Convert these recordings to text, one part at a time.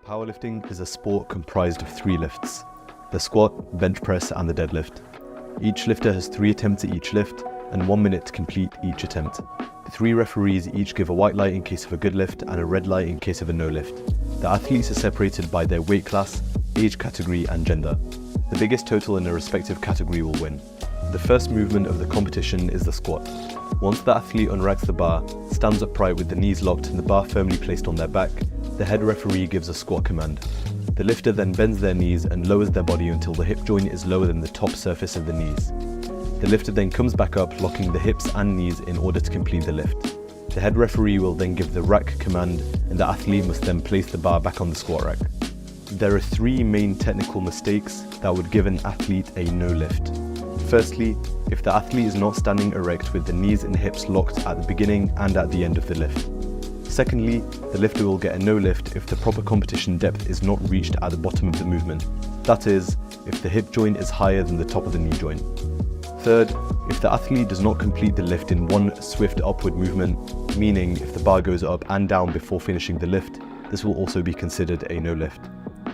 Powerlifting is a sport comprised of 3 lifts: the squat, bench press and the deadlift. Each lifter has 3 attempts at each lift and 1 minute to complete each attempt. The 3 referees each give a white light in case of a good lift and a red light in case of a no lift. The athletes are separated by their weight class, age category and gender. The biggest total in a respective category will win. The first movement of the competition is the squat. Once the athlete unracks the bar, stands upright with the knees locked and the bar firmly placed on their back, the head referee gives a squat command. The lifter then bends their knees and lowers their body until the hip joint is lower than the top surface of the knees. The lifter then comes back up, locking the hips and knees in order to complete the lift. The head referee will then give the rack command and the athlete must then place the bar back on the squat rack. There are 3 main technical mistakes that would give an athlete a no lift. Firstly, if the athlete is not standing erect with the knees and hips locked at the beginning and at the end of the lift. Secondly, the lifter will get a no lift if the proper competition depth is not reached at the bottom of the movement. That is, if the hip joint is higher than the top of the knee joint. Third, if the athlete does not complete the lift in one swift upward movement, meaning if the bar goes up and down before finishing the lift, this will also be considered a no lift.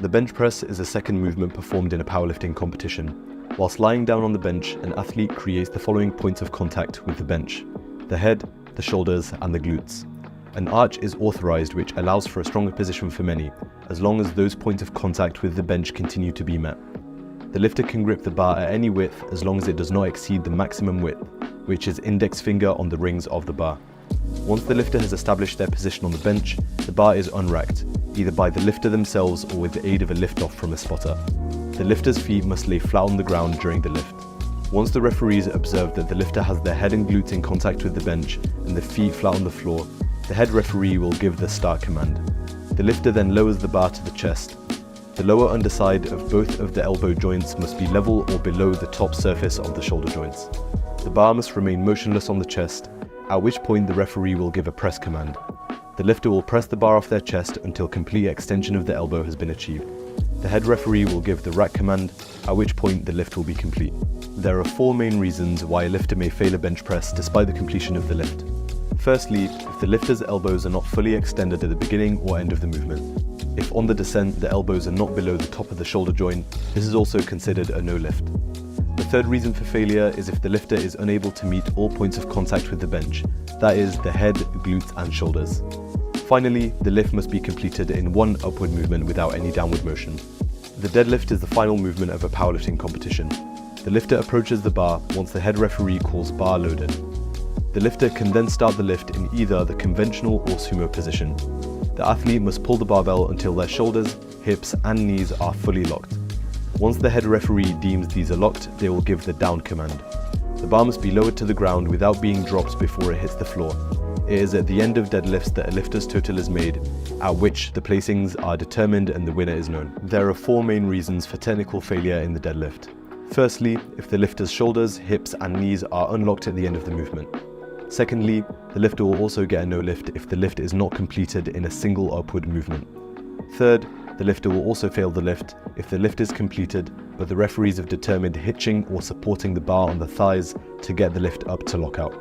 The bench press is a second movement performed in a powerlifting competition. Whilst lying down on the bench, an athlete creates the following points of contact with the bench: the head, the shoulders and the glutes. An arch is authorized, which allows for a stronger position for many, as long as those points of contact with the bench continue to be met. The lifter can grip the bar at any width as long as it does not exceed the maximum width, which is index finger on the rings of the bar. Once the lifter has established their position on the bench, the bar is unracked, either by the lifter themselves or with the aid of a lift-off from a spotter. The lifter's feet must lay flat on the ground during the lift. Once the referees observe that the lifter has their head and glutes in contact with the bench and the feet flat on the floor, the head referee will give the start command. The lifter then lowers the bar to the chest. The lower underside of both of the elbow joints must be level or below the top surface of the shoulder joints. The bar must remain motionless on the chest, at which point the referee will give a press command. The lifter will press the bar off their chest until complete extension of the elbow has been achieved. The head referee will give the rack command, at which point the lift will be complete. There are 4 main reasons why a lifter may fail a bench press despite the completion of the lift. Firstly, if the lifter's elbows are not fully extended at the beginning or end of the movement. If on the descent the elbows are not below the top of the shoulder joint, this is also considered a no lift. The third reason for failure is if the lifter is unable to meet all points of contact with the bench, that is, the head, glutes and shoulders. Finally, the lift must be completed in one upward movement without any downward motion. The deadlift is the final movement of a powerlifting competition. The lifter approaches the bar once the head referee calls bar loaded. The lifter can then start the lift in either the conventional or sumo position. The athlete must pull the barbell until their shoulders, hips and knees are fully locked. Once the head referee deems these are locked, they will give the down command. The bar must be lowered to the ground without being dropped before it hits the floor. It is at the end of deadlifts that a lifter's total is made, at which the placings are determined and the winner is known. There are 4 main reasons for technical failure in the deadlift. Firstly, if the lifter's shoulders, hips and knees are unlocked at the end of the movement. Secondly, the lifter will also get a no lift if the lift is not completed in a single upward movement. Third, the lifter will also fail the lift if the lift is completed but the referees have determined hitching or supporting the bar on the thighs to get the lift up to lockout.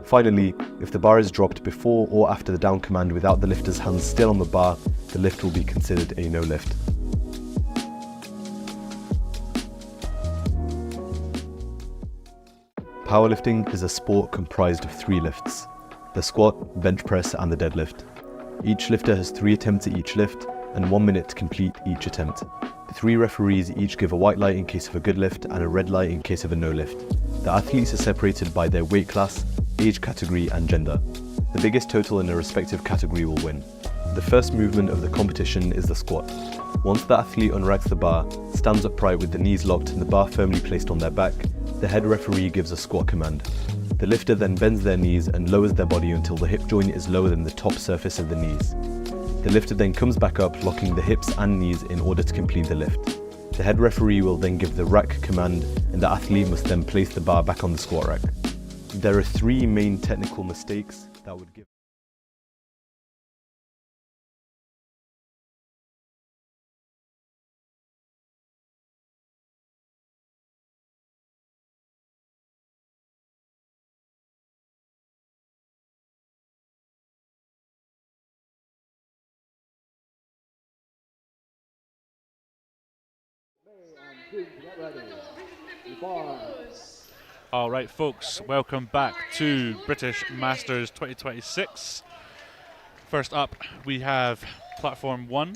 Finally, if the bar is dropped before or after the down command without the lifter's hands still on the bar, the lift will be considered a no lift. Powerlifting is a sport comprised of 3 lifts: the squat, bench press and the deadlift. Each lifter has 3 attempts at each lift and 1 minute to complete each attempt. The 3 referees each give a white light in case of a good lift and a red light in case of a no lift. The athletes are separated by their weight class, age category and gender. The biggest total in a respective category will win. The first movement of the competition is the squat. Once the athlete unracks the bar, stands upright with the knees locked and the bar firmly placed on their back, the head referee gives a squat command. The lifter then bends their knees and lowers their body until the hip joint is lower than the top surface of the knees. The lifter then comes back up, locking the hips and knees in order to complete the lift. The head referee will then give the rack command and the athlete must then place the bar back on the squat rack. There are 3 main technical mistakes that would give All right, folks, welcome back to British Masters 2026. First up, we have Platform 1.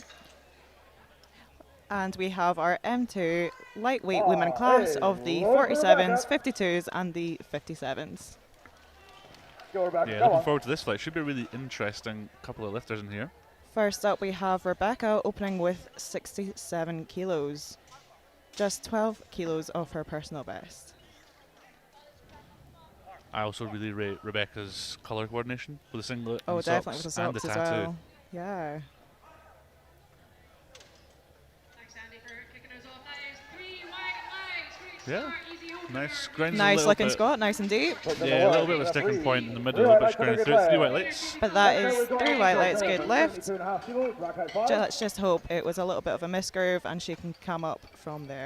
And we have our M2 lightweight women class of the 47s, 52s, and the 57s. Yeah, looking forward to this flight. Should be a really interesting couple of lifters in here. First up, we have Rebecca opening with 67 kilos, just 12 kilos off her personal best. I also really rate Rebecca's colour coordination with the singlet Oh, and definitely socks with the and the socks as tattoo. well. Yeah. Thanks, Andy, for kicking us off. That is 3 wide lines. Yeah. Nice grinds. Nice looking Scott, nice and deep. Yeah, a little bit of a sticking point in the middle, but she's going through it. 3 white lights. But that is 3 white lights, good lift. Let's just hope it was a little bit of a misgroove and she can come up from there.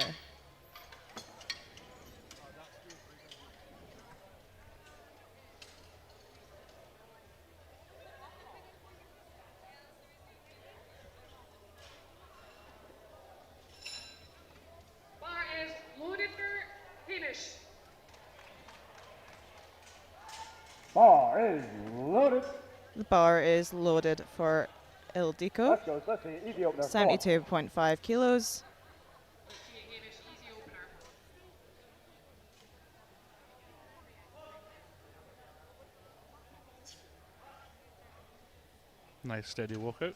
Bar is loaded for Hamish. Bar is loaded. The bar is loaded for Ildiko, Let's go. Let's see. Easy opener. 72.5 kilos. Let's see Hamish, easy opener. Nice steady walkout.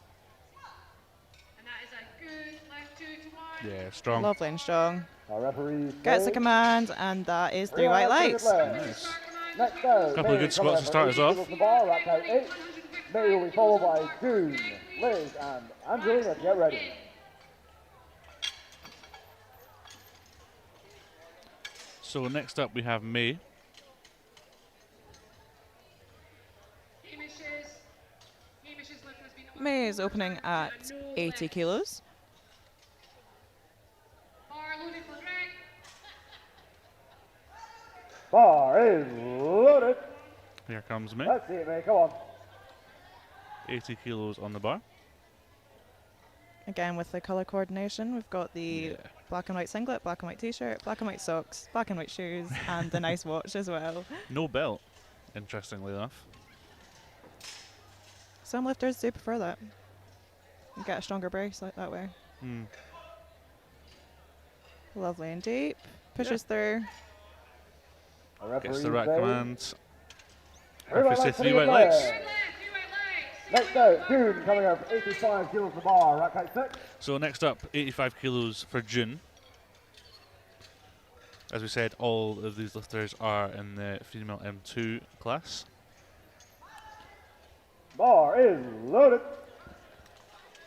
And that is a good left 2 to 1. Yeah, strong. Lovely and strong. Our referee Gets the says, command, and that is 3 white lights. Nice. Next out. Couple of good squats to start us off. The bar, rack out 8. May will be followed by June, Liz, and Angelina to get ready. So next up we have May. Hamish's lift has been May is opening at 80 kilos. Bar loaded for Greg. Bar is loaded. Here comes May. Let's see it, May. Come on. 80 kilos on the bar. Again, with the colour coordination, we've got the Yeah. black and white singlet, black and white t-shirt, black and white socks, black and white shoes, and the nice watch as well. No belt, interestingly enough. Some lifters do prefer that. You get a stronger brace like that way. Hmm. Lovely and deep. Pushes through. Our referee Gets the right says, commands. Three white Referee lights says 3 for white the lights. play. Next out, June coming up 85 kilos the bar, rack out 6. So next up, 85 kilos for June. As we said, all of these lifters are in the female M2 class. Bar is loaded.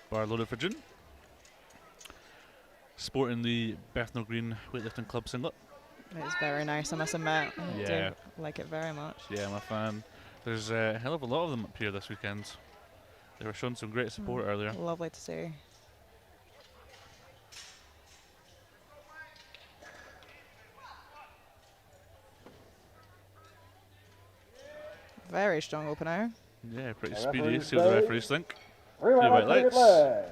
Bar loaded for June. Sporting the Bethnal Green Weightlifting Club singlet. It's very nice, I must admit. I Yeah. do like it very much. Yeah, I'm a fan. There's a hell of a lot of them up here this weekend. They were showing some great support earlier. Lovely to see. Very strong opener. Yeah, pretty The speedy. referees See what the say referees think. Three white white lights. lights.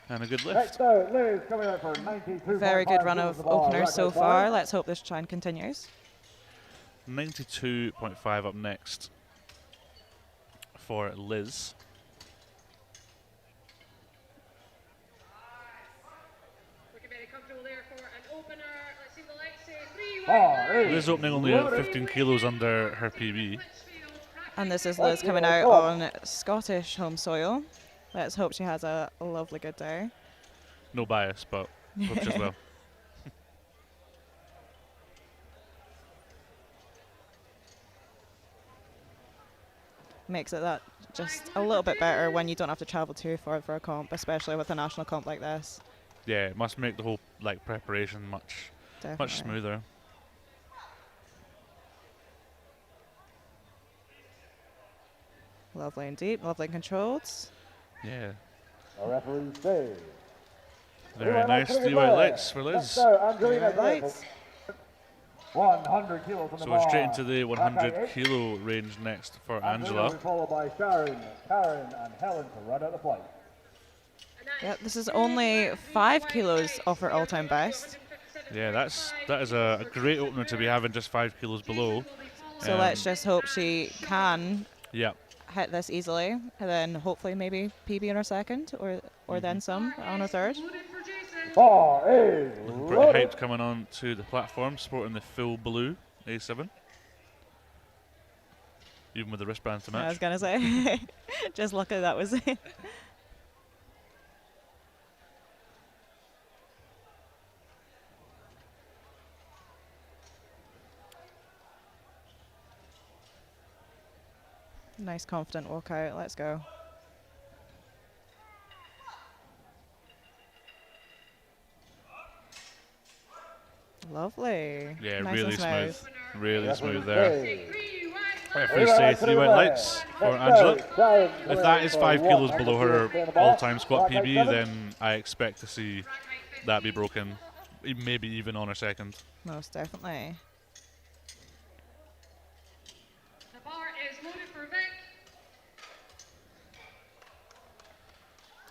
And a good lift. Next out, Liz coming out for 92. Very good run of openers so far. Let's hope this trend continues. 92.5 up next for Liz. Looking very comfortable there for an opener. Let's see the lights say 3 Bar wide is Liz opening only at loaded. 15 kilos under her PB. And this is Liz coming out on Scottish home soil. Let's hope she has a lovely good day. No bias, but hope as well. Makes it that just a little bit better when you don't have to travel too far for a comp, especially with a national comp like this. Yeah, it must make the whole preparation much Definitely. smoother. Lovely and deep, lovely and controlled. Yeah, Our referee says. very nice. 3 white lights for Liz. Next out, Angelina White lights. Gable. 100 kilos on the So bar. we're straight into the Rack out 100 8. kilo range next for Angelina will Angela. be followed by Sharon, Karen, and Helen to run out the flight. Yep, this is only 5 kilos off her all-time best. Yeah, that is a great opener to be having just 5 kilos below. So let's just hope she can Yeah. hit this easily, and then hopefully maybe PB in her second, or then some on her third. Bar is Looking pretty loaded. hyped coming on to the platform, sporting the full blue A7. Even with the wristband to I was match. gonna say, just lucky that was it. Nice confident walkout. Let's go. Lovely. Yeah, Nice really and smooth. smooth. Really smooth Referee there. says, Referee say 3 white lights for Angela. If that is 5 kilos below her all-time squat PB, then I expect to see that be broken, maybe even on her second. Most definitely. The bar is loaded for Vic.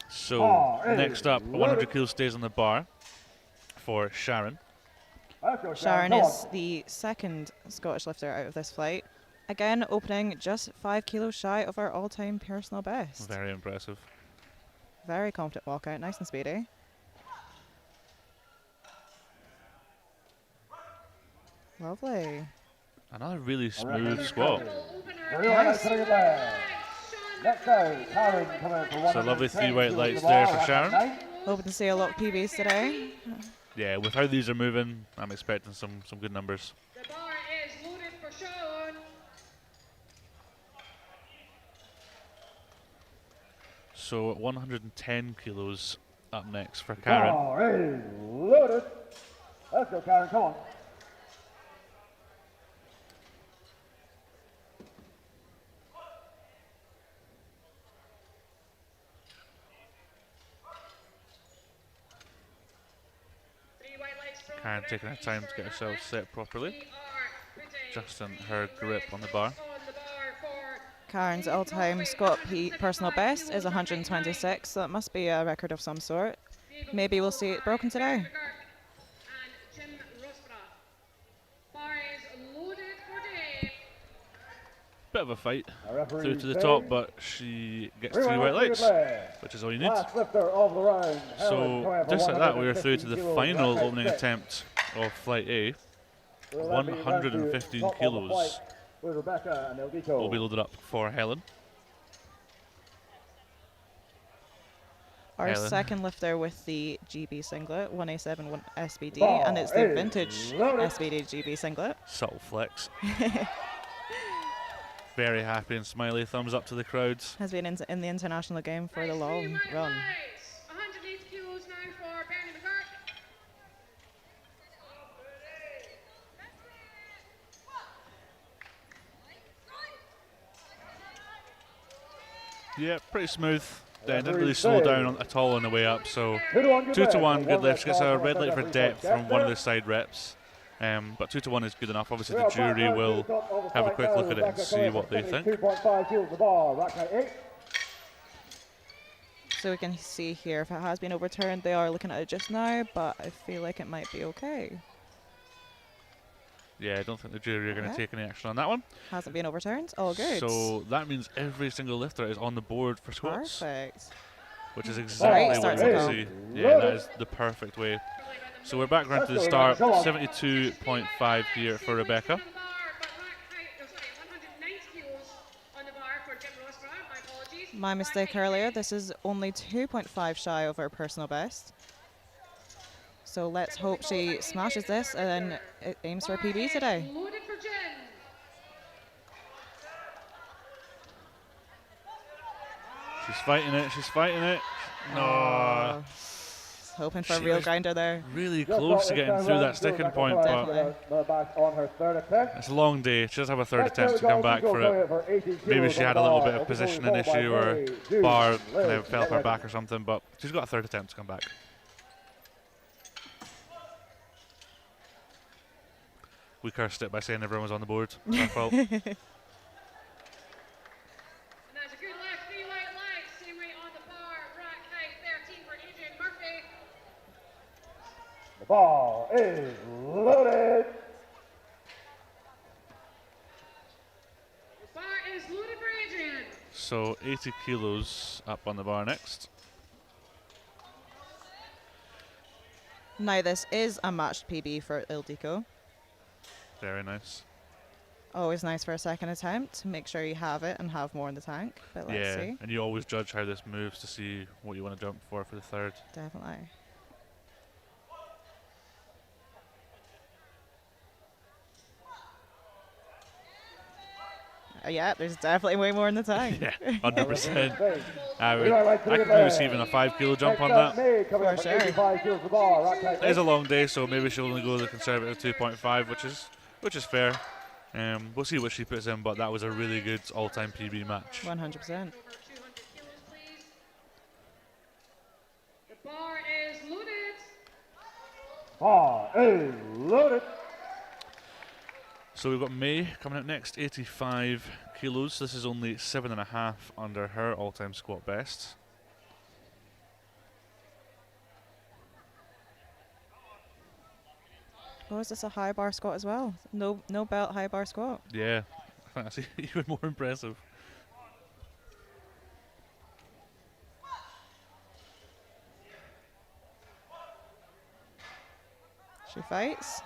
So next up, 100 kilos stays on the bar for Sharon. Sharon is the second Scottish lifter out of this flight. Again, opening just 5 kilos shy of our all-time personal best. Very impressive. Very confident walkout, nice and speedy. Lovely. Another really smooth squat. Nice. Next out, Karen coming for So lovely 3 white 110 lights kilos there bar, for Sharon. back at Hoping to see a lot of PBs today. Yeah, with how these are moving, I'm expecting some good numbers. The bar is loaded for Sean. So 110 kilos up next for 9. Karen. Bar is loaded. Let's go, Karen, come on. Karen taking her time to get herself set properly, adjusting her grip on the bar. Karen's all-time Scott personal best is 126, so that must be a record of some sort. Maybe we'll see it broken today. And Jim Rosborough. Bar is loaded for Dave. Bit of a fight The referee through to the says, top, but she gets 3 white lights, which is all you need. Last lifter of the round. Helen So coming for just like that, we are through 115 to the kilos, final back at opening 6. attempt of Flight A. We'll then be round to 115 top of the kilos flight with Rebecca and Elgito. will be loaded up for Helen. Our Helen. second lifter with the GB singlet, 1A7 SBD, Bar and it's the is vintage loaded. SBD GB singlet. Subtle flex. Very happy and smiley. Thumbs up to the crowds. Has been in the international game for the long run. 108 kilos now for Bernie McGurk. Yeah, pretty smooth. Didn't really slow down at all on the way up. So 2 to 1, good 2 to leg. 1, good One lift. She gets a red light for referee depth says, from one of the "Check side reps. But 2 to 1 is good enough. Obviously, there." the Well, back jury round to will the top of the have a flight quick now, look at it and Rebecca see coming what for they think. 72.5 kilos the bar, back at 8. So we can see here if it has been overturned. They are looking at it just now, but I feel like it might be okay. Yeah, I don't think the jury are going to Yeah. take any action on that one. Hasn't been overturned. All good. So that means every single lifter is on the board for squats, Perfect. which is Great exactly what start you to want go. to see. Yeah, that is the perfect way. So we're back round to the start. 72.5 here for Rebecca. 190 kilos on the bar for Jim Rosborough. My apologies. My mistake earlier. This is only 2.5 shy of her personal best. So let's hope she smashes this and then it aims for a PB today. Loaded for Jim. She's fighting it. She's fighting it. No. Hoping for a She real was grinder there. Really close to getting through that sticking point, but Definitely. Back on her third attempt. it's a long day. She does have a third attempt to come back for it. Maybe she had a little bit of positioning issue or bar kind of fell off her back or something, but she's got a third attempt to come back. We cursed it by saying everyone was on the board. It's our fault. And that's a good left, 3 white legs, same weight on the bar, rack height 13 for Adrian Murphy. Bar is loaded. The bar is loaded for Adrian. So 80 kilos up on the bar next. Now this is a matched PB for Ildiko. Very nice. Always nice for a second attempt. Make sure you have it and have more in the tank. But let's Yeah, see. and you always judge how this moves to see what you want to jump for the third. Definitely. Yeah, there's definitely way more in the tank. Yeah, 100%. Big. I We don't like to could get be there. receiving a 5 kilo jump on Next up, that. May coming For up at sure. 85 kilos the bar. Rock tight. It is a long day, so maybe she'll only go the conservative 2.5, which is fair. We'll see what she puts in, but that was a really good all-time PB match. 100%. Over 200 kilos, please. The bar is loaded. Bar is loaded. So we've got May coming up next, 85 kilos. This is only 7.5 under her all-time squat best. Oh, is this a high bar squat as well? No belt high bar squat. Yeah, I think that's even more impressive. She fights.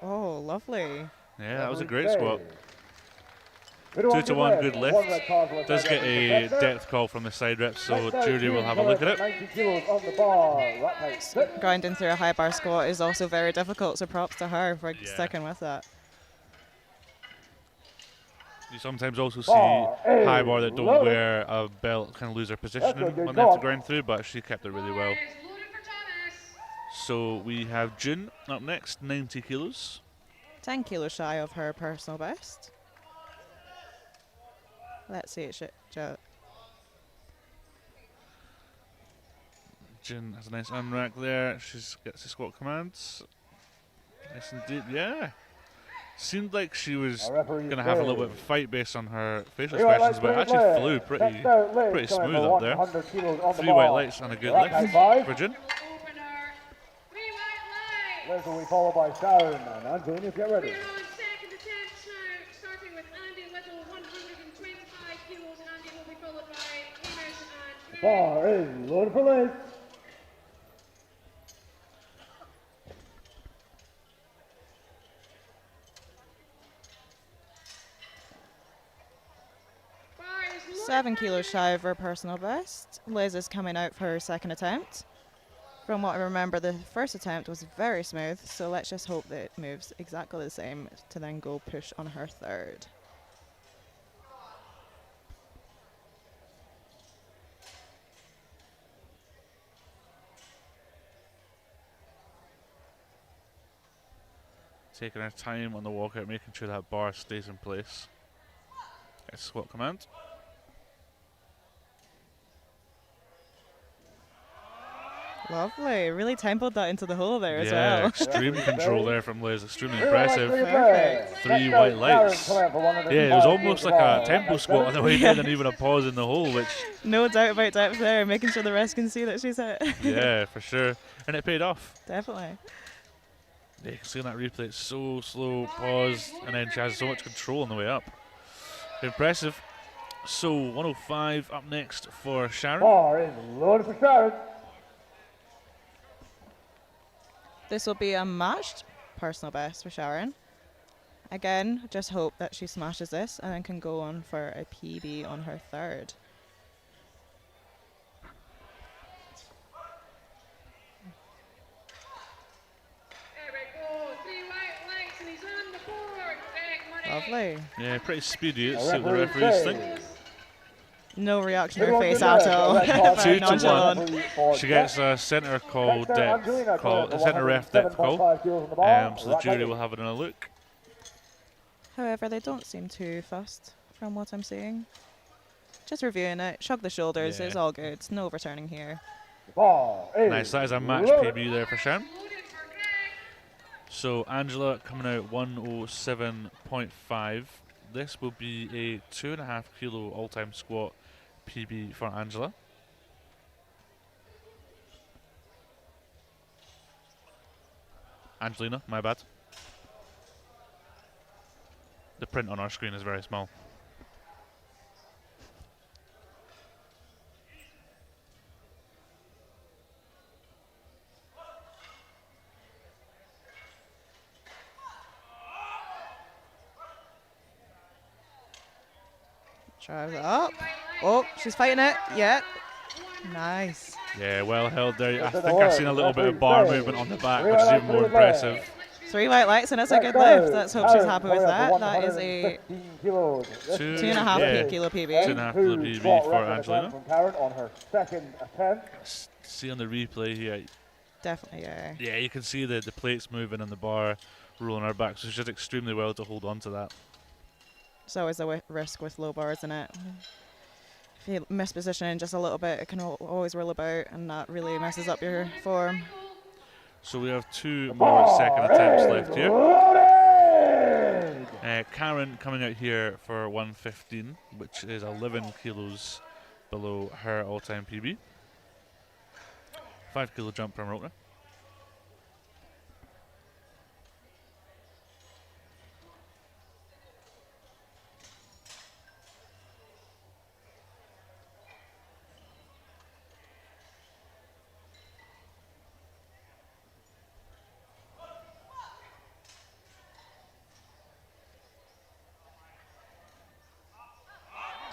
Oh, lovely. Yeah, that was a great squat. 2 2 to 1, good lift. Does get a depth call from the side reps, so jury will have a look at it. 90 kilos on the bar. Rock tight. Sit. Grinding through a high bar squat is also very difficult, so props to her for Yeah. sticking with that. You sometimes also see Bar is high bar that don't loaded. wear a belt, kind of lose their positioning a good when they have to call. grind through, but she kept it really well. Bar is loaded for Thomas. So we have June up next, 90 kilos. 10 kilos shy of her personal best. Let's see it. Jin has a nice unrack there. She gets the squat commands. Nice indeed, yeah. Seemed like she was Our referee going to have a little bit says- of a fight based on her facial Three white expressions, but it lights, actually green flew leg. pretty Next out, Liz pretty coming smooth for up there. 100 kilos on the 3 white bar. lights and a good Rock lift tight 5. for Jin. Opener. 3 white lights. Liz will be followed by Sharon and Angelina. Get ready. We're on second attempt now, starting with Andy Little, 125 kilos. Andy will be followed by Hamish and Craig. Bar is loaded for Liz. Bar is loaded 7 for kilos Andy. shy of her personal best. Liz is coming out for her second attempt. From what I remember, the first attempt was very smooth, so let's just hope that it moves exactly the same to then go push on her third. Taking her time on the walkout, making sure that bar stays in place. Gets squat command. Lovely. Really tempoed that into the hole there as Yeah, well. extreme control there from Liz. Extremely Three white lights, impressive. green Perfect. leg. 3 Next white out, lights. Sharon coming for Yeah, it was 105 almost kilos like on the a bar. tempo Rock squat tight. on the way in and even a pause in the hole, which, No doubt about depth there, making sure the rest can see that she's hit. yeah, for sure. And it paid off. Definitely. Yeah, you can see in that replay, it's so slow, pause, and then she has so much control on the way up. Impressive. So, 105 up next for Sharon. Bar is loaded for Sharon. This will be a matched personal best for Sharon. Again, just hope that she smashes this and then can go on for a PB on her third. There we go. 3 white lights and he's on the board. Greg Murray. Lovely. Yeah, pretty speedy. It's Our what the referee referees says- think. No reaction on Good her one, face good at leg. all. Red card, Two Very to nonchalant. referee for She gets a centre call Next out, depth Angelina call, coming a for centre ref depth call. 107.5 kilos on the bar. So the Rock jury tight. will have another look. However, they don't seem too fussed from what I'm seeing. Just reviewing it, shrug the shoulders, Yeah. it's all good. No overturning here. Bar is Nice, that is a match loaded. PB there for Sharon. Loaded for Greg. So Angela coming out 107.5. This will be a 2.5 kilo all-time squat PB for Angela. Angelina, my bad. The print on our screen is very small. Drives it up. Oh, she's fighting it. Yeah. Nice. Yeah, well held there. I think I've seen a little bit of bar movement on the back, which is even more impressive. 3 white lights and it's a good lift. Let's hope she's happy with that. That is a 2.5 kilo PB. 2.5 kilo PB for Angelina. From Karen on her second attempt. See on the replay here. Definitely, yeah. Yeah, you can see the plates moving and the bar rolling her back, so she did extremely well to hold on to that. It's always a risk with low bars, isn't it? If you miss positioning just a little bit, it can always roll about, and that really messes up your form. So we have 2 more second attempts left here. Karen coming out here for 115, which is 11 kilos below her all-time PB. 5 kilo jump from Rotner.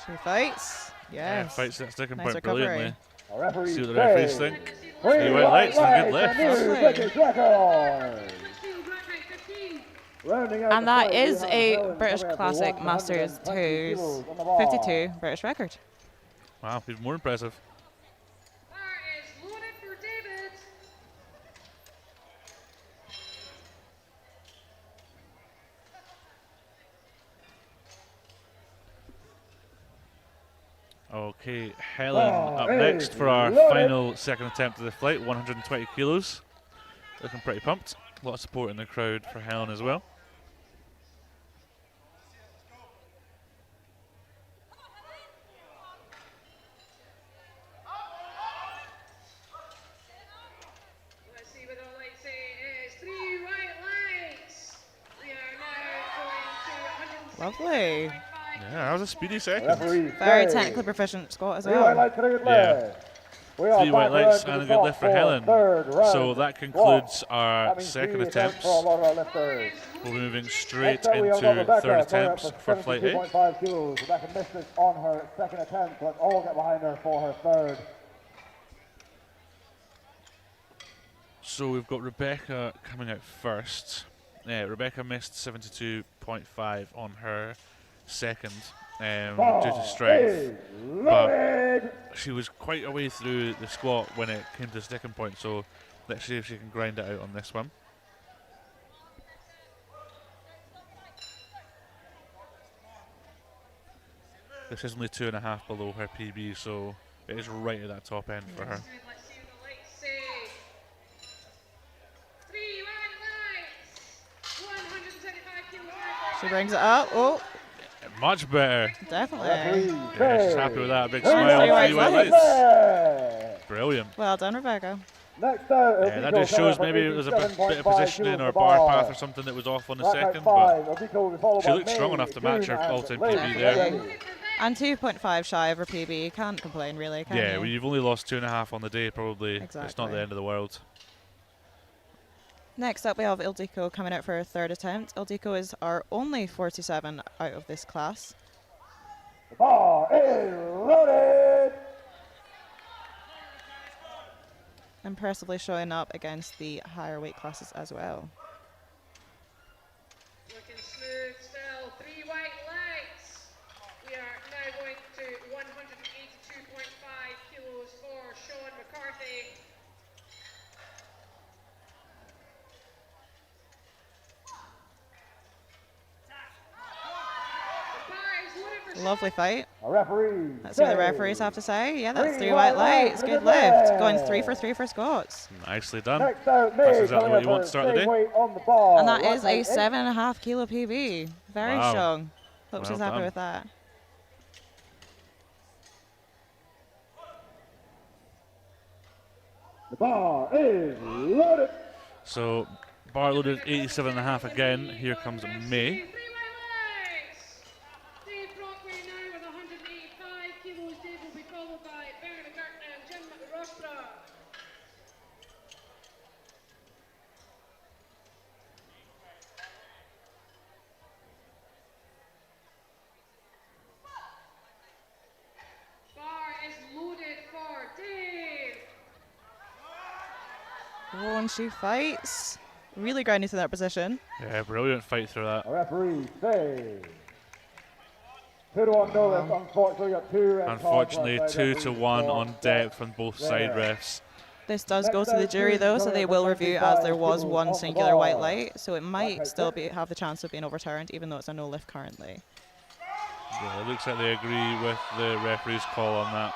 She fights. Yeah, Yes. fights that sticking Nice point recovery. brilliantly. A referee See what the referees says think. 3 3 white lights and a good lift. Lovely. British record. Rounding out And the that fight, we is have a Helen British coming up Classic with Masters 120 2's kilos on the bar. 52 British record. Wow, even more impressive. Bar is loaded for David. Okay, Helen up Hey, next for our load it. final second attempt of the flight, 120 kilos. Looking pretty pumped. A lot of support in the crowd for Helen as well. Let's see what the lights say. It's 3 white lights. We are now going to 160.5. Lovely. Yeah, that was a speedy second. Referee Very says technically proficient squat as 3 white well. lights and a good Yeah. lift. We are 3 white back around lights to and the a good top lift for Helen. third round. So that concludes That our means second 3 attempts attempts. for a lot of our lifters. We'll be moving straight Next up, we have into Rebecca third going up attempts for flight 8. 72.5 kilos. Rebecca missed this on her second attempt. Let's all get behind her for her third. So we've got Rebecca coming out first. Rebecca missed 72.5 on her second due to strength. Loaded. She was quite a way through the squat when it came to the sticking point, so let's see if she can grind it out on this one. This is only 2.5 below her PB, so it is right at that top end for her. Let's see what the lights say. 3 white lights. 175 kilos. She brings it up. Oh, Much better. definitely. Referee Yeah, she's happy with that. Big smile. 3 white lights. lights. Brilliant. Well done, Rebecca. Next out, Yeah, that just shows maybe it was a bit of positioning or bar path or something that was off on the second, but she looked strong enough to match her all-time PB there. And 2.5 shy of her PB. Can't complain, really, can Yeah, you? well, you've only lost 2.5 on the day, probably. It's not Exactly. the end of the world. Next up, we have Ildiko coming out for her third attempt. Ildiko is our only 47 out of this class. The bar is loaded. Impressively showing up against the higher weight classes as well. Looking smooth still. 3 white lights. We are now going to 182.5 kilos for Sean McCarthy. The bar is loaded for Sean. Lovely fight. A referee. Let's see what the referees have to say. Yeah, that's 3 white lights. Good lift. Going 3 for 3 for Scots. Nicely done. Next out, That's May exactly coming what up you want for to start the same day. weight on the bar. And that Right is a light 7.5 kilo PB. Very Wow. strong. Hope Well she's happy done. with that. The bar is loaded. So bar loaded 87.5 again. Here comes May. 3 white legs. Dave Brockway now with 185 kilos. Dave will be followed by Bernard McGurk and Jim Rostra. Bar is loaded for Dave. Oh, and she fights. Really grinding to that position. Yeah, brilliant fight through that. Referee say 2-1 no lift. Unfortunately, got 2 red cards Unfortunately, left by 2 to referee 1 Scott. on depth from both side refs. This does go to the jury though, so they will review as there was one singular white light, so it might still have the chance of being overturned, even though it's a no lift currently. Yeah, it looks like they agree with the referee's call on that.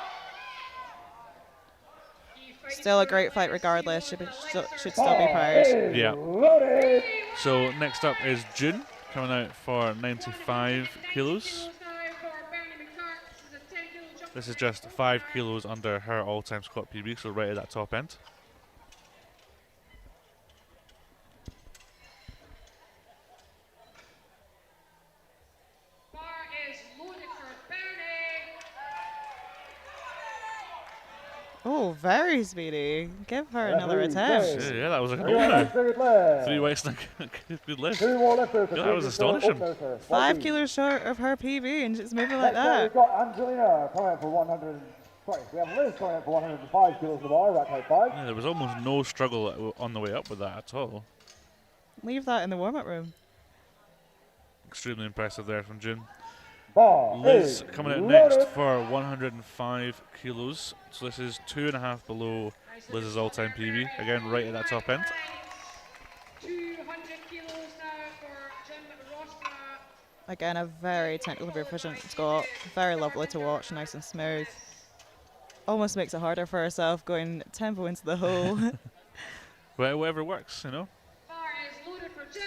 Still a great fight regardless, should still be proud. Yeah. Loaded. So next up is June, coming out for 95 kilos. This is just 5 kilos under her all-time squat PB, so right at that top end. Bar is loaded for Bernie. Oh, very speedy. Give her another Referee attempt. says Yeah, that was a good 3 one. left, third left. 3 whites and a good lift. 2 more lifters. Yeah, that was astonishing. 5 kilos short of her PB and she's moving like Next up, we've that. got Angelina coming out for 100. Sorry, we have Liz coming out for 105 kilos the bar. Rack height 5. Yeah, there was almost no struggle on the way up with that at all. Leave that in the warm-up room. Extremely impressive there from June. Bar Liz is coming out loaded. next for 105 kilos. So this is 2.5 below Liz's all-time PB. Again, right at that top end. 200 kilos now for Jim Rostra. Again, a very technically proficient Scott. Very lovely to watch, nice and smooth. Almost makes it harder for herself going tempo into the hole. Well, whatever works, you know. Bar is loaded for Jim.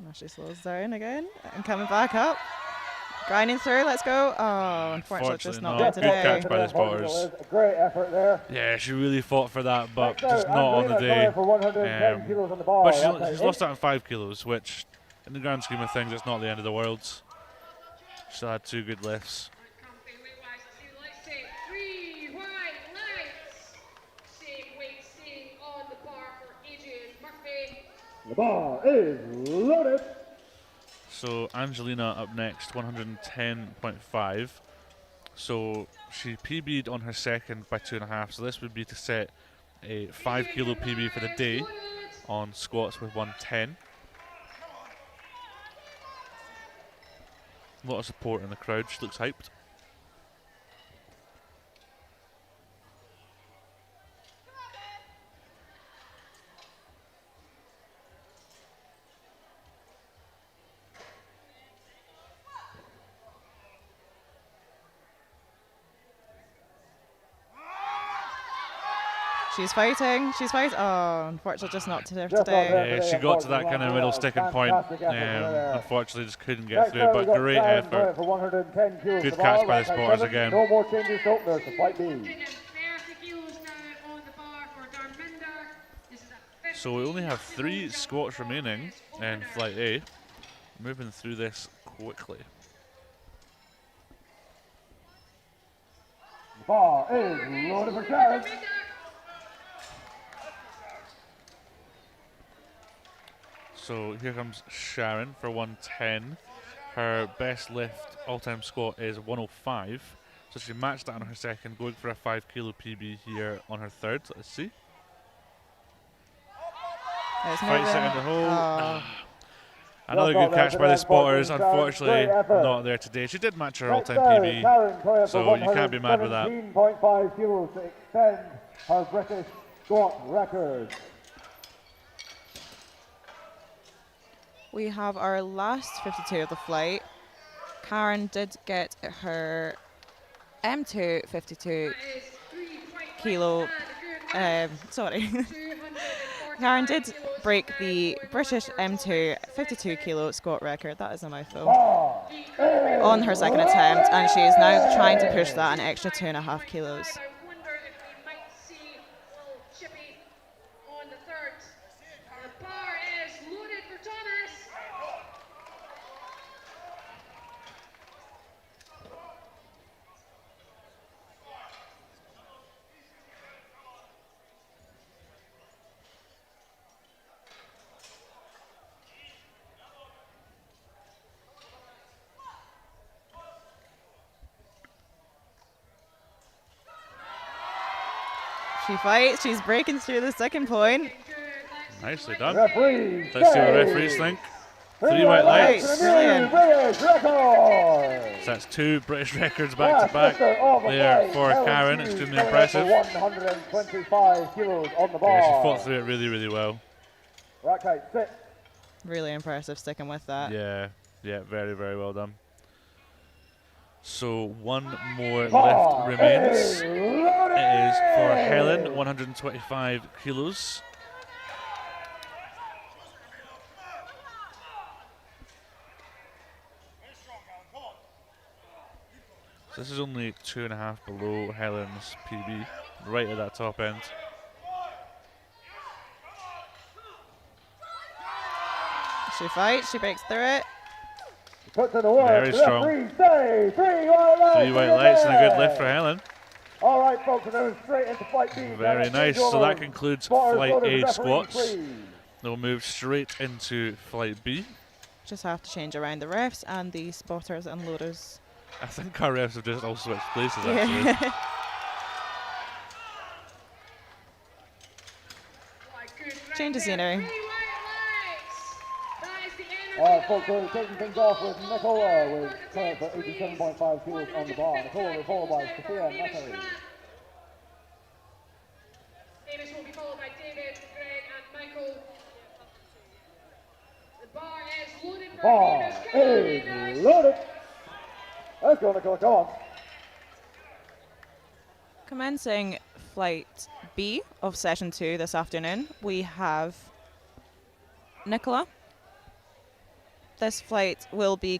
Now she slows down again and coming back up. Grinding through, let's go. Oh, unfortunately, just not Unfortunately there not. Good today. catch by the spotters. A great effort there. Yeah, she really fought for that, but Next out, just not on the Angelina coming day. out for 110 Um, kilos on the bar. But Rack height she's 8. lost out on 5 kilos, which, in the grand scheme of things, it's not the end of the world. Still had 2 good lifts. Company weight-wise, let's say 3 white legs. Same weight staying on the bar for Adrian Murphy. The bar is loaded. So Angelina up next, 110.5. So she PB'd on her second by 2.5. So this would be to set a 5 kilo PB for the day on squats with 110. A lot of support in the crowd. She looks hyped. She's fighting. She's fighting. Oh, unfortunately, just not Just today. not there. Yeah, she got to that kind of middle sticking point. Fantastic effort there. Unfortunately, just couldn't get Next through. out, But we've got great Karen effort. coming out for 110 kilos Good to the catch bar. by the Rack height spotters 7. again. No more changes to openers to fight B. 130 kilos now on the bar for Darminder. This is a So we only have 3 squats remaining in flight A. Moving through this quickly. The bar is loaded for Karen. So here comes Sharon for 110. Her best lift all-time squat is 105. So she matched that on her second, going for a 5 kilo PB here on her third. Let's see. It's Fight moving. set in the hole. Oh. Another Well good done catch there by the for Sharon. spotters. Unfortunately, Great effort. not there today. She did match her Next all-time out, PB. Karen coming out so for you can't be mad with that. 117.5 kilos to extend her British squat record. We have our last 52 of the flight. Karen did get her M2 52 kilo. Sorry. Karen did break the British M2 52 kilo squat record. That is a mouthful. Bar On her second attempt, and she is now trying to push that an extra 2.5 kilos. I wonder if we might see little Chippy on the third. The bar is loaded for Thomas. She fights, she's breaking through the second point. Nicely done. referee. Let's see what referees think. 3 white lights. Brilliant. British record. So that's 2 British records back to back there for Karen. Extremely impressive. 125 kilos on the bar. Yeah, she fought through it really, really well. Right, okay, sit. Really impressive sticking with that. Yeah, very, very well done. So 1 more Bar lift remains. is It loaded. is for Helen, 125 kilos. So this is only 2.5 below Helen's PB, right at that top end. She fights, she breaks through it. Puts in the work. Very strong. Referees say 3 white lights. 3 white lights and a good lift for Helen. All right, folks, we're going straight into flight B. Very nice. So that concludes Spotters Flight loaded, A referees squats. free. They'll move straight into Flight B. Just have to change around the refs and the spotters and loaders. I think our refs have just all switched places actually. Yeah. Change of scenery. All right, folks, we're taking things off with Nicola with current for 87.5 kilos on the bar. Nicola will be followed by Sophia and Natalie. Amos will be followed by David, Greg, and Michael. The bar is loaded for Bar Amos. Come on, Amos. is loaded. Let's go, Nicola, come on. Commencing flight B of session 2 this afternoon, we have Nicola. This flight will be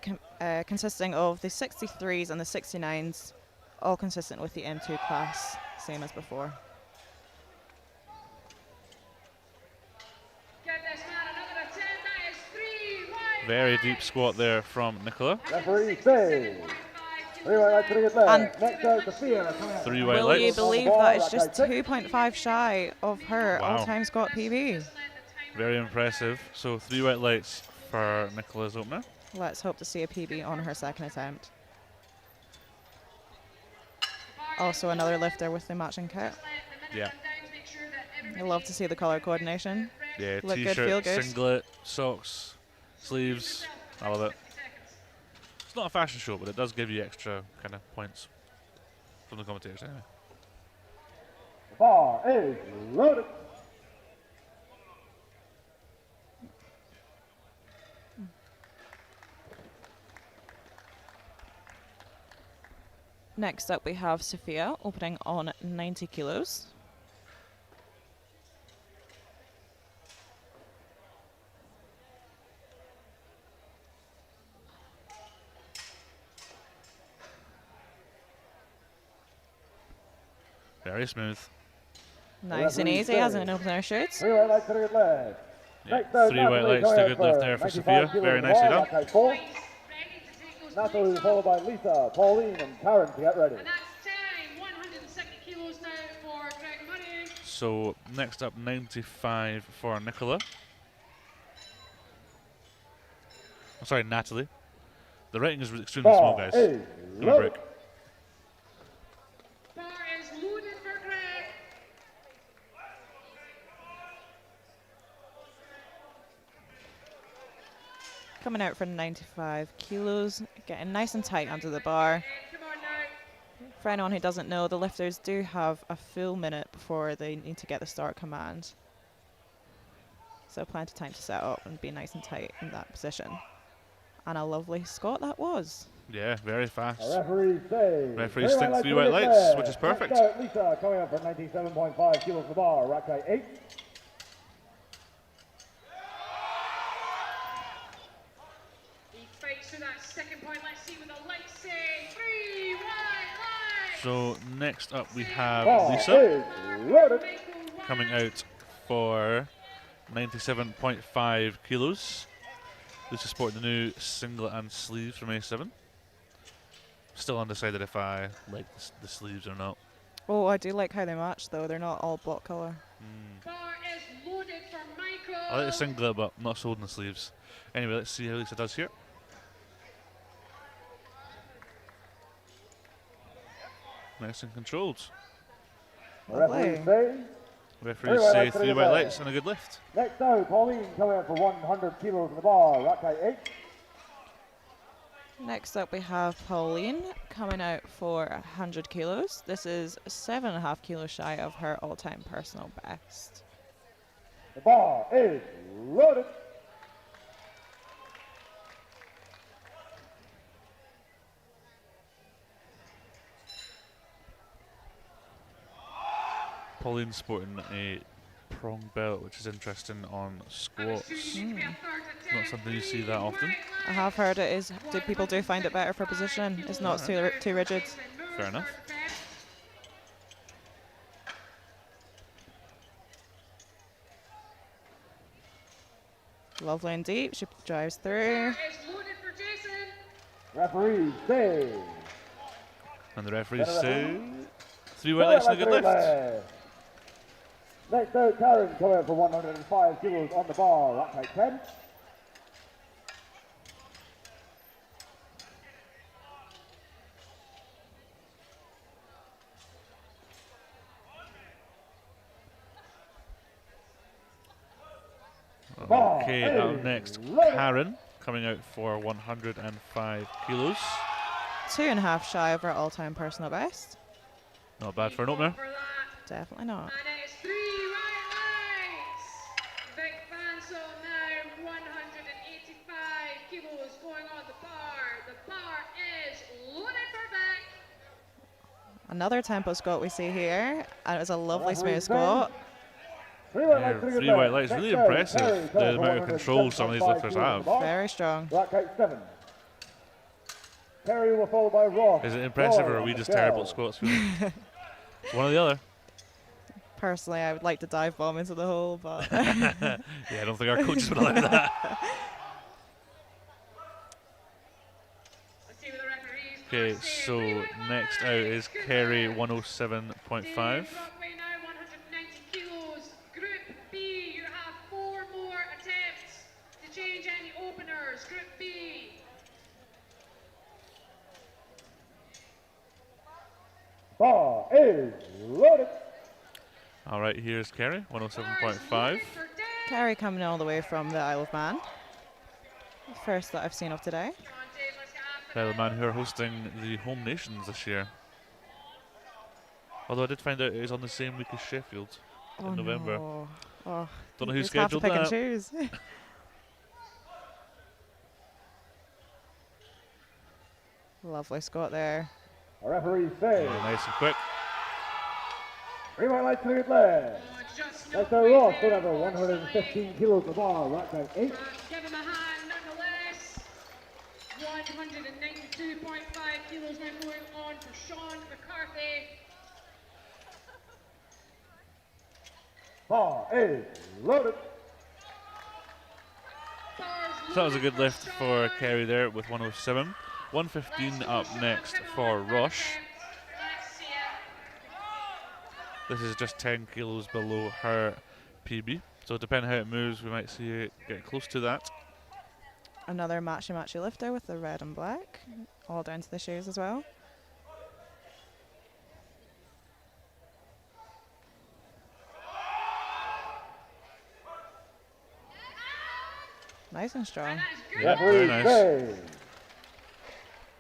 consisting of the 63s and the 69s, all consistent with the M2 class, same as before. Give this man another attempt. That is 3 white Very deep squat there from Nicola. Referee say 3 white lights to the left. And- Next out, Sophia. coming up. 3 white Will you lights. believe that it's just 2.5 shy of her Wow. all-time squat PB? Very impressive. So 3 white lights for Nicola's opener. Let's hope to see a PB on her second attempt. Also another lifter with the matching kit. Yeah. I love to see the colour coordination. Yeah, Look good, feel t-shirt, good. singlet, socks, sleeves. I love it. It's not a fashion show, but it does give you extra kind of points from the commentators anyway. Bar is loaded. Next up we have Sophia opening on 90 kilos. Very smooth. Nice and Referee easy as says an opener shoots. 3 white lights to the left. Yeah, Next out, 3 white Natalie lights, coming a up good lift for there for 95 Sophia. kilos Very on the nicely bar, done. back out 4. Natalie will be followed by Lisa, Pauline, and Karen to get ready. And that's time. 170 kilos now for Greg Murray. So next up, 95 for Nicola. I'm sorry, Natalie. The rating is extremely small, Bar guys. is Give me a loaded. break. Bar is loaded for Greg. Coming out for 95 kilos, getting nice and tight under the bar. Come on now. For anyone who doesn't know, the lifters do have a full minute before they need to get the start command. So plenty of time to set up and be nice and tight in that position. And a lovely squat that was. Yeah, very fast. Referees say Referees think 3 white lights, which is perfect. Next out, Lisa coming up for 97.5 kilos on the bar, rack height 8. second point, let's see with a light say 3 wide lights. So next up we have Ball Lisa is loaded. coming out for 97.5 kilos. Lisa sporting the new singlet and sleeves from A7. Still undecided if I like the sleeves or not. Oh, I do like how they match though. They're not all block colour. Bar is loaded for Michael. I like the singlet, but I'm not sold in the sleeves. Anyway, let's see how Lisa does here. Nice and controlled. Referee Lovely. say. Referees White say lights, 3 three white red. lights and a good lift. Next out, Pauline coming out for 100 kilos on the bar. Rack height 8. Next up we have Pauline coming out for 100 kilos. This is 7.5 kilos shy of her all-time personal best. The bar is loaded. Pauline sporting a prong belt, which is interesting on squats. Not something you see that often. I have heard it is. Do people do find it better for positioning? It's not too rigid. Fair enough. Lovely and deep. She drives through. Is loaded for Jason. Referee say. And the referees say 3 white lights and a good lift. Next out, Karen coming out for 105 kilos on the bar. Rack height 10. Okay, up next, Karen coming out for 105 kilos. 2.5 shy of her all-time personal best. Not bad for an opener. For that. Definitely not. And it's 3 right lights. Vic Vansel now 185 kilos going on the bar. The bar is loaded for Vic. Another tempo squat we see here, and it was a lovely smooth squat. 3 white lights, Yeah, three 3 good white lights. lights, really Next out, impressive. Terry The coming amount of for control some of these 175 lifters kilos on have. the bar. Very strong. Rack height 7. Terry will follow by Ross. Is it impressive or are Roy, we just Michelle. terrible at squats? Really? It's one or the other. Personally, I would like to dive bomb into the hole, but Yeah, I don't think our coaches would allow that. Let's see what the referees Okay, are saying. so 3 white next out lights. is Good Kerry luck. 107.5. Dave Brockway now 190 kilos. Group B, you have 4 more attempts to change any openers. Group B. Bar is loaded. All right, here's Kerry, Bar is 107.5. loaded for Dave. Carrie coming all the way from the Isle of Man. First that I've seen of today. Come on, Dave, let's get after The man who are hosting the home nations this year. Although I did find out it is on the same week as Sheffield in November. No. Oh, Don't know who you just have to scheduled pick and that. choose. Lovely squat there. A referee say. Yeah, nice and quick. 3 white lights, 3 good lights. Oh, just Next no out, way Ross there. coming out for 115 kilos on the bar. Rack height 8. Give him a hand nonetheless. 192.5 kilos now going on for Sean McCarthy. Bar is loaded. So that was a good lift for Kerry there with 107. 115 up next for Rush. This is just 10 kilos below her PB. So depending how it moves, we might see it get close to that. Another matchy lifter with the red and black, all down to the shoes as well. Nice and strong. Yeah, very Referee nice. say.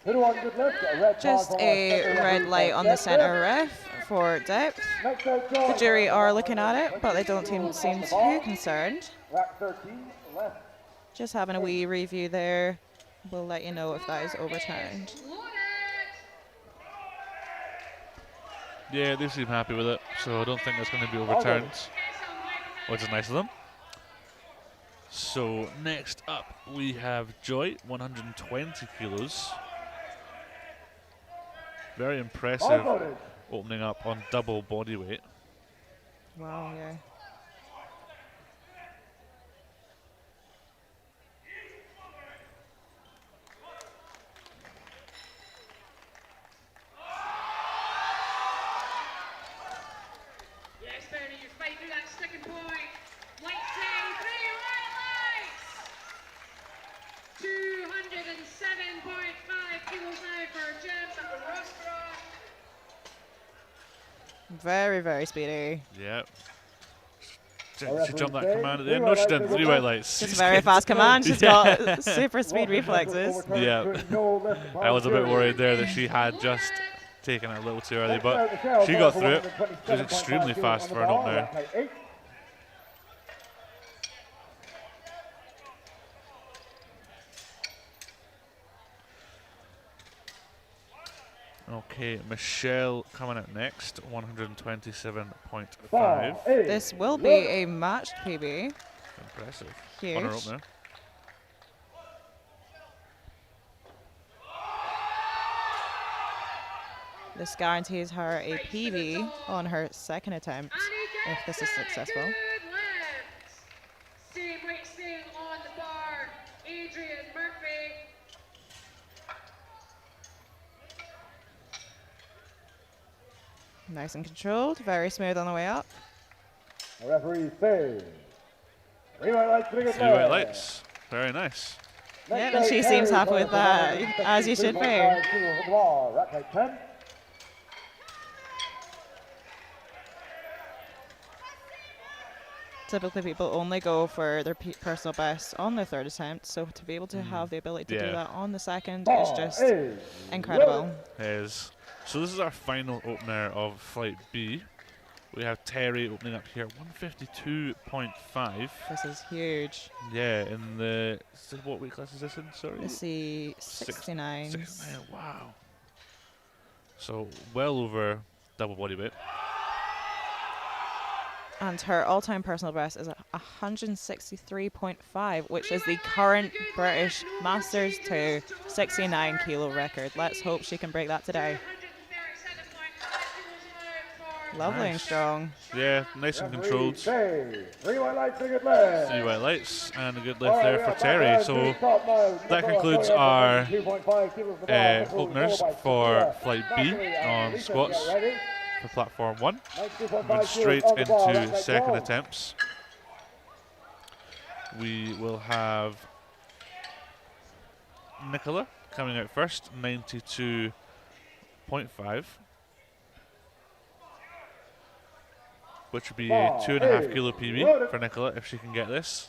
21 good lift. A red Just card for a second red referee light for on the depth. centre ref for depth. Next out, The John. jury are looking at it, but they don't seem too concerned. Rack 13 left. Just having a wee review there. We'll let you know if that is overturned. Yeah, they seem happy with it, so I don't think that's going to be overturned, which is nice of them. So next up we have Joy, 120 kilos. Very impressive opening up on double body weight. Wow, yeah. Yes, Bernie, you fight through that sticking point. Lights say 3 white lights. 207.5 kilos now for Jim Rostron. Very, very speedy. Yep. She jumped that command at the end. No, she didn't. 3 white lights. Just a very fast command. She's got super speed reflexes. Yeah. I was a bit worried there that she had just taken it a little too early, but she got through it. She was extremely fast for an opener. Okay, Michelle coming up next, 127.5. This will be a matched PB. Impressive. Huge. On her opener. This guarantees her a PB on her second attempt if this is successful. Good lift. Same weight staying on the bar. Adrian Murphy. Nice and controlled, very smooth on the way up. The referee says 3 white lights, 3 good 3 white lights. Very nice. Yeah, and she seems happy with that, as you should be. Rack height 10. Typically, people only go for their personal best on their third attempt, so to be able to have the ability to do Yeah. that on the second is just incredible. Is so this is our final opener of Flight B. We have Terry opening up here, 152.5. This is huge. Yeah, in the what weight class is this in? Sorry, Let's see, 69. 69. Wow. So well over double body weight. And her all-time personal best is 163.5, which is the current British Masters 2 69 kilo record. Let's hope she can break that today. 237.5 kilos now for Lovely and Nice. strong. Yeah, nice and controlled. 3 white lights, 3 good lift. 3 white lights and a good lift there for Terry. So that concludes our openers for Flight B on squats for platform 1. Moving straight into second attempts. We will have Nicola coming out first, 92.5. Which would be a 2.5 kilo PB for Nicola if she can get this.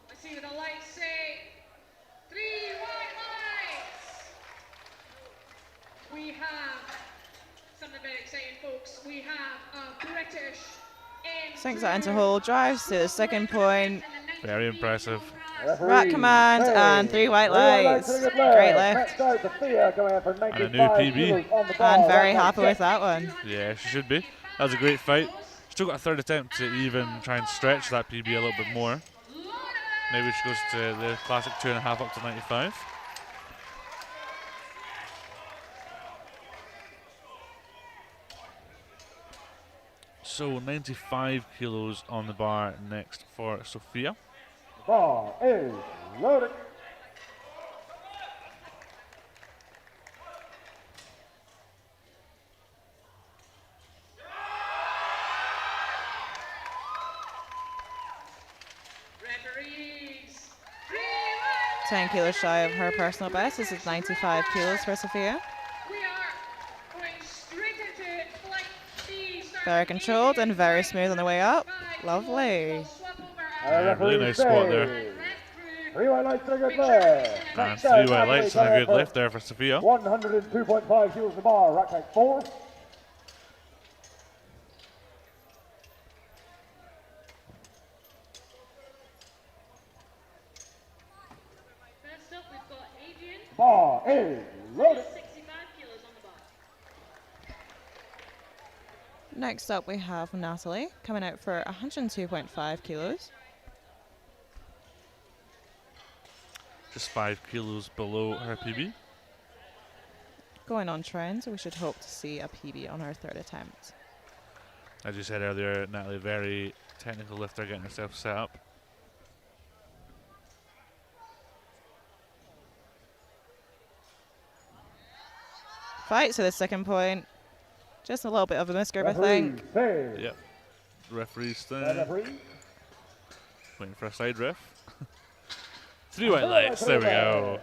Let's see what the lights say. 3 white lights. We have something very exciting, folks. We have a British. Sinks that into hold, drives to the second point. Very impressive. Rack command and 3 white lights. Great lift. And a new PB. And very happy with that one. Yeah, she should be. That was a great fight. Still got a third attempt to even try and stretch that PB a little bit more. Maybe she goes to the classic 2.5 up to 95. So 95 kilos on the bar next for Sophia. Bar is loaded. Referees. 3 white 10 kilos shy of her personal best. This is 95 kilos for Sophia. We are going straight into Flight B. Very controlled and very smooth on the way up. Lovely. Yeah, really nice squat there. 3 white lights, 3 good lift. And 3 white lights and a good lift there for Sophia. 102.5 kilos the bar, rack height 4. Bar is loaded. 65 kilos on the bar. Next up, we have Natalie coming out for 102.5 kilos. Just 5 kilos below her PB. Going on trend, so we should hope to see a PB on her third attempt. As you said earlier, Natalie, very technical lifter, getting herself set up. Fight to the second point. Just a little bit of a misgrip, I think. Save. Yep. Referee's The there. referee. Waiting for a side ref. 3 white lights, there we go.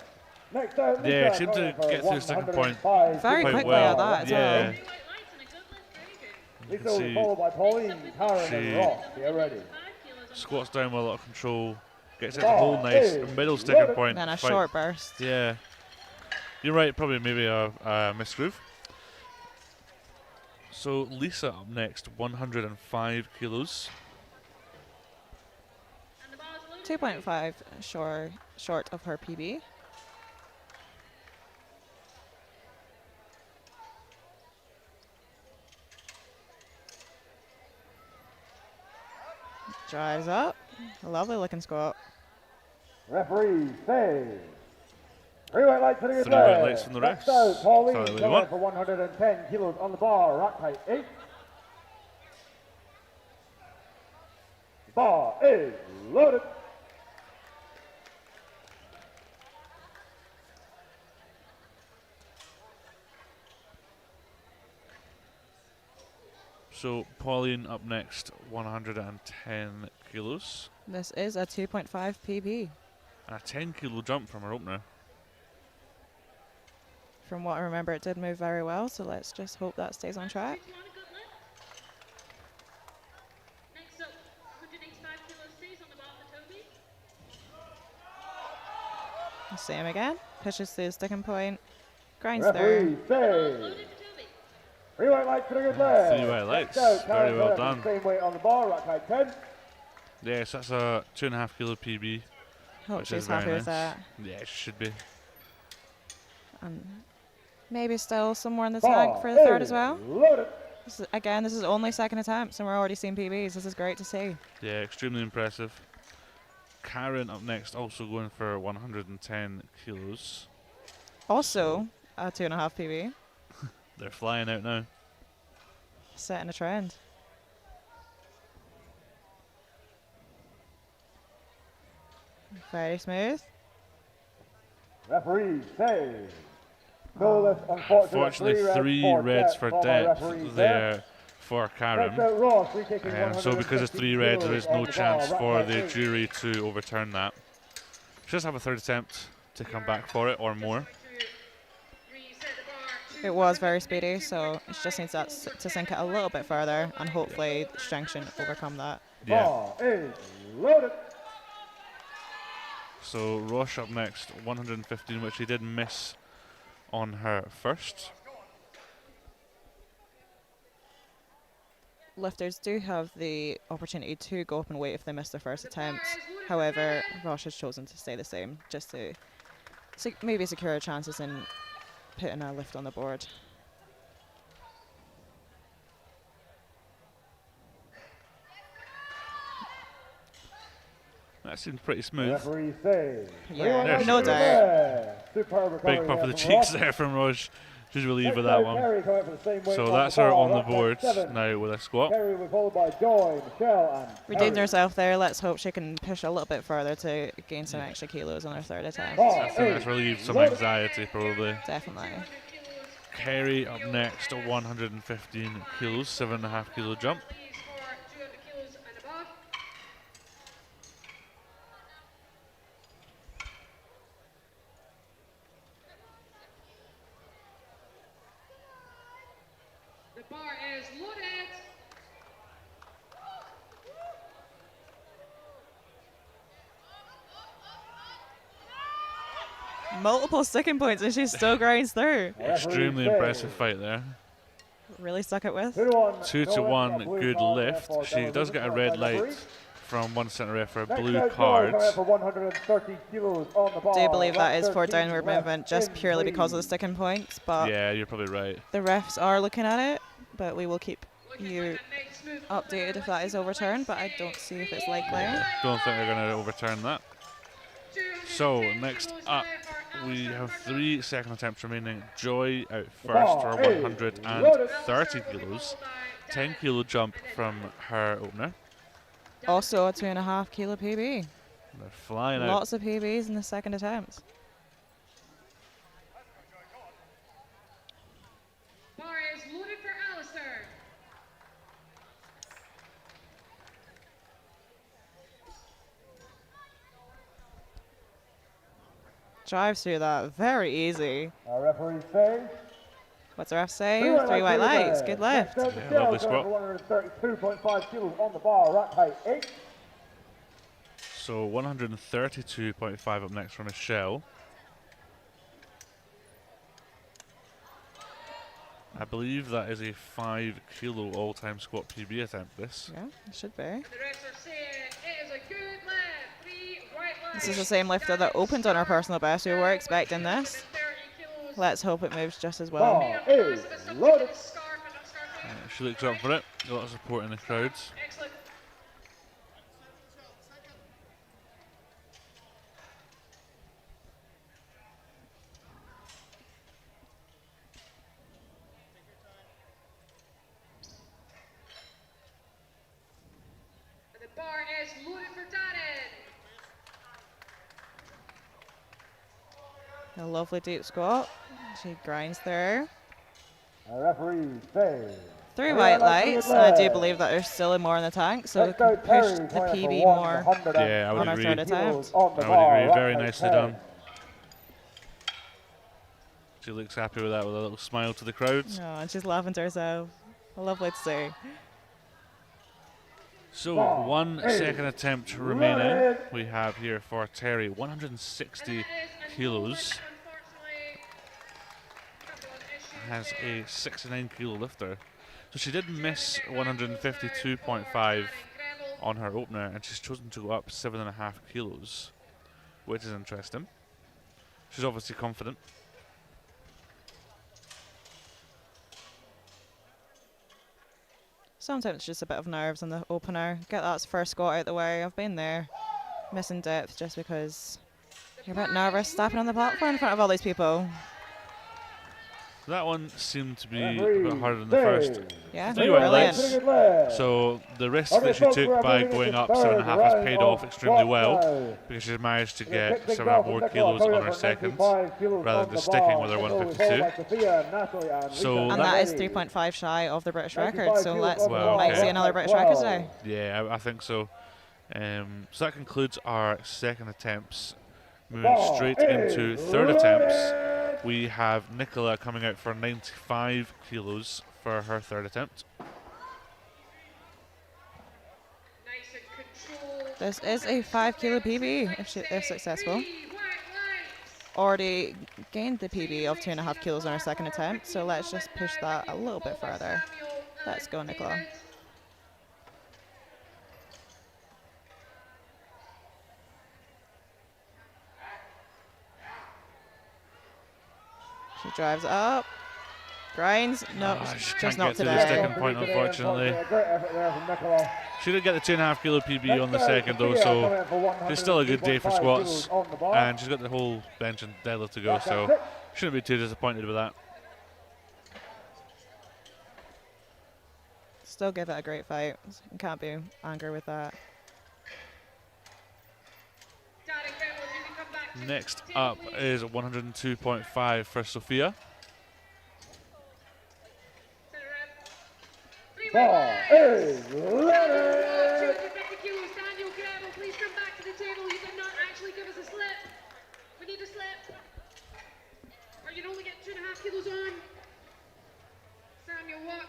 Next out, Yeah, Lisa seemed to going for get to the second point 105 Very quite quickly well. at that as Yeah. well. White lights and a good lift. Very good. You can Lisa will be see followed by Pauline, Karen she- and Ross. Get ready. 5 kilos on the squats down with a lot of control. Gets it to hold nice. Middle sticking point. And then a quite- short burst. Yeah. You're right, probably maybe a misgroove. So Lisa up next, 105 kilos. And the bar is loaded. 2.5 short of her PB. Drives up. A lovely looking squat. Referee, save. 3 white lights for the good 3 white leg. lights from the Next refs. out, Pauline Sorry, we going won. for 110 kilos on the bar, rack height 8. Bar is loaded. So Pauline up next, 110 kilos. This is a 2.5 PB. And a 10 kilo jump from her opener. From what I remember, it did move very well, so let's just hope that stays on track. 61, a good lift. Next up, 185 kilos stays on the bar for Toby. Same again. Pushes through the sticking point. Grinds Referee, through. save. Loaded for Toby. 3 white lights for the good leg. 3 white lights. Next out, Very Karen well Bennett, done. Same weight on the bar, rack height 10. Yes, that's a 2.5 kilo PB. Hope which she's is very happy with nice. that. Yeah, she should be. And maybe still somewhere in the tag Bar for the third is as well. Loaded. This is only second attempts, and we're already seeing PBs. This is great to see. Yeah, extremely impressive. Karen up next, also going for 110 kilos. Also, a 2.5 PB. They're flying out now. Setting a trend. Very smooth. Referee, save. No lift, Unfortunately, 3 reds for followed by depth referee there for Next Karen. out, Ross, retaking So because it's 3 reds, there is 150 no kilos chance on the bar, for rack the height 8. jury to overturn that. She does have a third attempt to come back for it or more. It was very speedy, so it just needs that to sink it a little bit further, and hopefully the strength should overcome that. Yeah. Bar is loaded. So Roche up next, 115, which he did miss on her first. Lifters do have the opportunity to go up and wait if they miss their first attempt. However, Roche has chosen to stay the same, just to maybe secure chances in putting a lift on the board. That seemed pretty smooth. Referee save. Yeah, There she no goes. doubt. Superb recovery Big puff of there the from cheeks Ross. there from Roche. She's relieved with Next that out, one. Kerry coming for the same weight So on that's the her bar, on the rack height board 7. now with a squat. Kerry was followed by Joy, Michelle, and Redeemed Kerry. herself there. Let's hope she can push a little bit further to gain some extra kilos on her third attempt. Bar I think that's is relieved some loaded. anxiety probably. Definitely. Kerry up next at 115 kilos, 7.5 kilo jump. Please for 200 kilos and above. The bar is loaded. Multiple sticking points, and she still grinds through. Referee Extremely save. impressive fight there. Really stuck it with. 2 to 1. 2 to No 1, lift, blue good card lift. for She does get a red Referee. light from one centre ref for a Next blue out, card. goal for 130 kilos on the bar. Do believe that Rack is for 13 downward left movement just in, purely because of the please. sticking points, but Yeah, you're probably right. the refs are looking at it, but we will keep Looking you like a nice smooth updated if opener. that Let's is see what overturned, but I Lex don't see if it's say. likely. Don't think they're going to overturn that. 210 So next kilos up, there for we Alistair have Murdoch. 3 second attempts remaining. Joy out first for 130 kilos. 10 kilo jump from her opener. Also a 2.5 kilo PB. They're flying out. Lots of PBs in the second attempt. Bar is loaded for Alistair. Drives through that very easy. Referee says. What's the ref say? 3 white lights. Good lift. Yeah, lovely squat. 132.5 kilos on the bar, rack height 8. So 132.5 up next from Michelle. I believe that is a 5 kilo all-time squat PB attempt. This. Yeah, it should be. The refs are saying it is a good lift. 3 white lights. This is the same lifter that opened on our personal best. We were expecting this. 130 kilos. Let's hope it moves just as well. Bar is loaded. She looks up for it. Got a lot of support in the crowds. Excellent. The bar is loaded for Darren. A lovely deep squat. She grinds through. Referee says. 3 white lights, and I do believe that there's still more in the tank, so we Next can out, push Terry, the playing PB for more 100 Yeah, I would on our agree. third attempt. on the I bar, would agree. rack Very height nicely 10. done. She looks happy with that with a little smile to the crowds. Oh, and she's laughing to herself. Lovely to see. So 1 second attempt remaining. We have here for Terry 160 kilos. Has a 69 kilo lifter. So she did miss 152.5 on her opener, and she's chosen to go up 7.5 kilos, which is interesting. She's obviously confident. Sometimes it's just a bit of nerves on the opener. Get that first squat out the way. I've been there. Missing depth just because you're a bit nervous stepping on the platform in front of all these people. That one seemed to be a bit harder than the first. Yeah, 3 white brilliant. lights. So the risk that she took by going up 7.5 has paid off extremely well, because she's managed to get 7.5 more kilos on her seconds rather than sticking with her 152. So And that is 3.5 shy of the British record, so let's Well, might okay. see another British record today. yeah, I think so. So that concludes our second attempts. Moving straight into third attempts, we have Nicola coming out for 95 kilos for her third attempt. Nice and controlled. This is a 5 kilo PB if successful. 3 white lights. Already gained the PB of 2.5 kilos on our second attempt, so let's just push that a little bit further. Let's go, Nicola. She drives it up. Grinds. No, She just can't not get to the today. sticking point, unfortunately. Great effort there from Nicola. She did get the 2.5 kilo PB on the second though, so it's still a good day for squats. And she's got the whole bench and deadlift to go, so shouldn't be too disappointed with that. Still give it a great fight. Can't be angry with that. Next up is 102.5 for Sophia. Bar is loaded. 250 kilos, Daniel Gravel, please come back to the table. You did not actually give us a slip. We need a slip. Or you can only get 2.5 kilos on. Samuel Watt,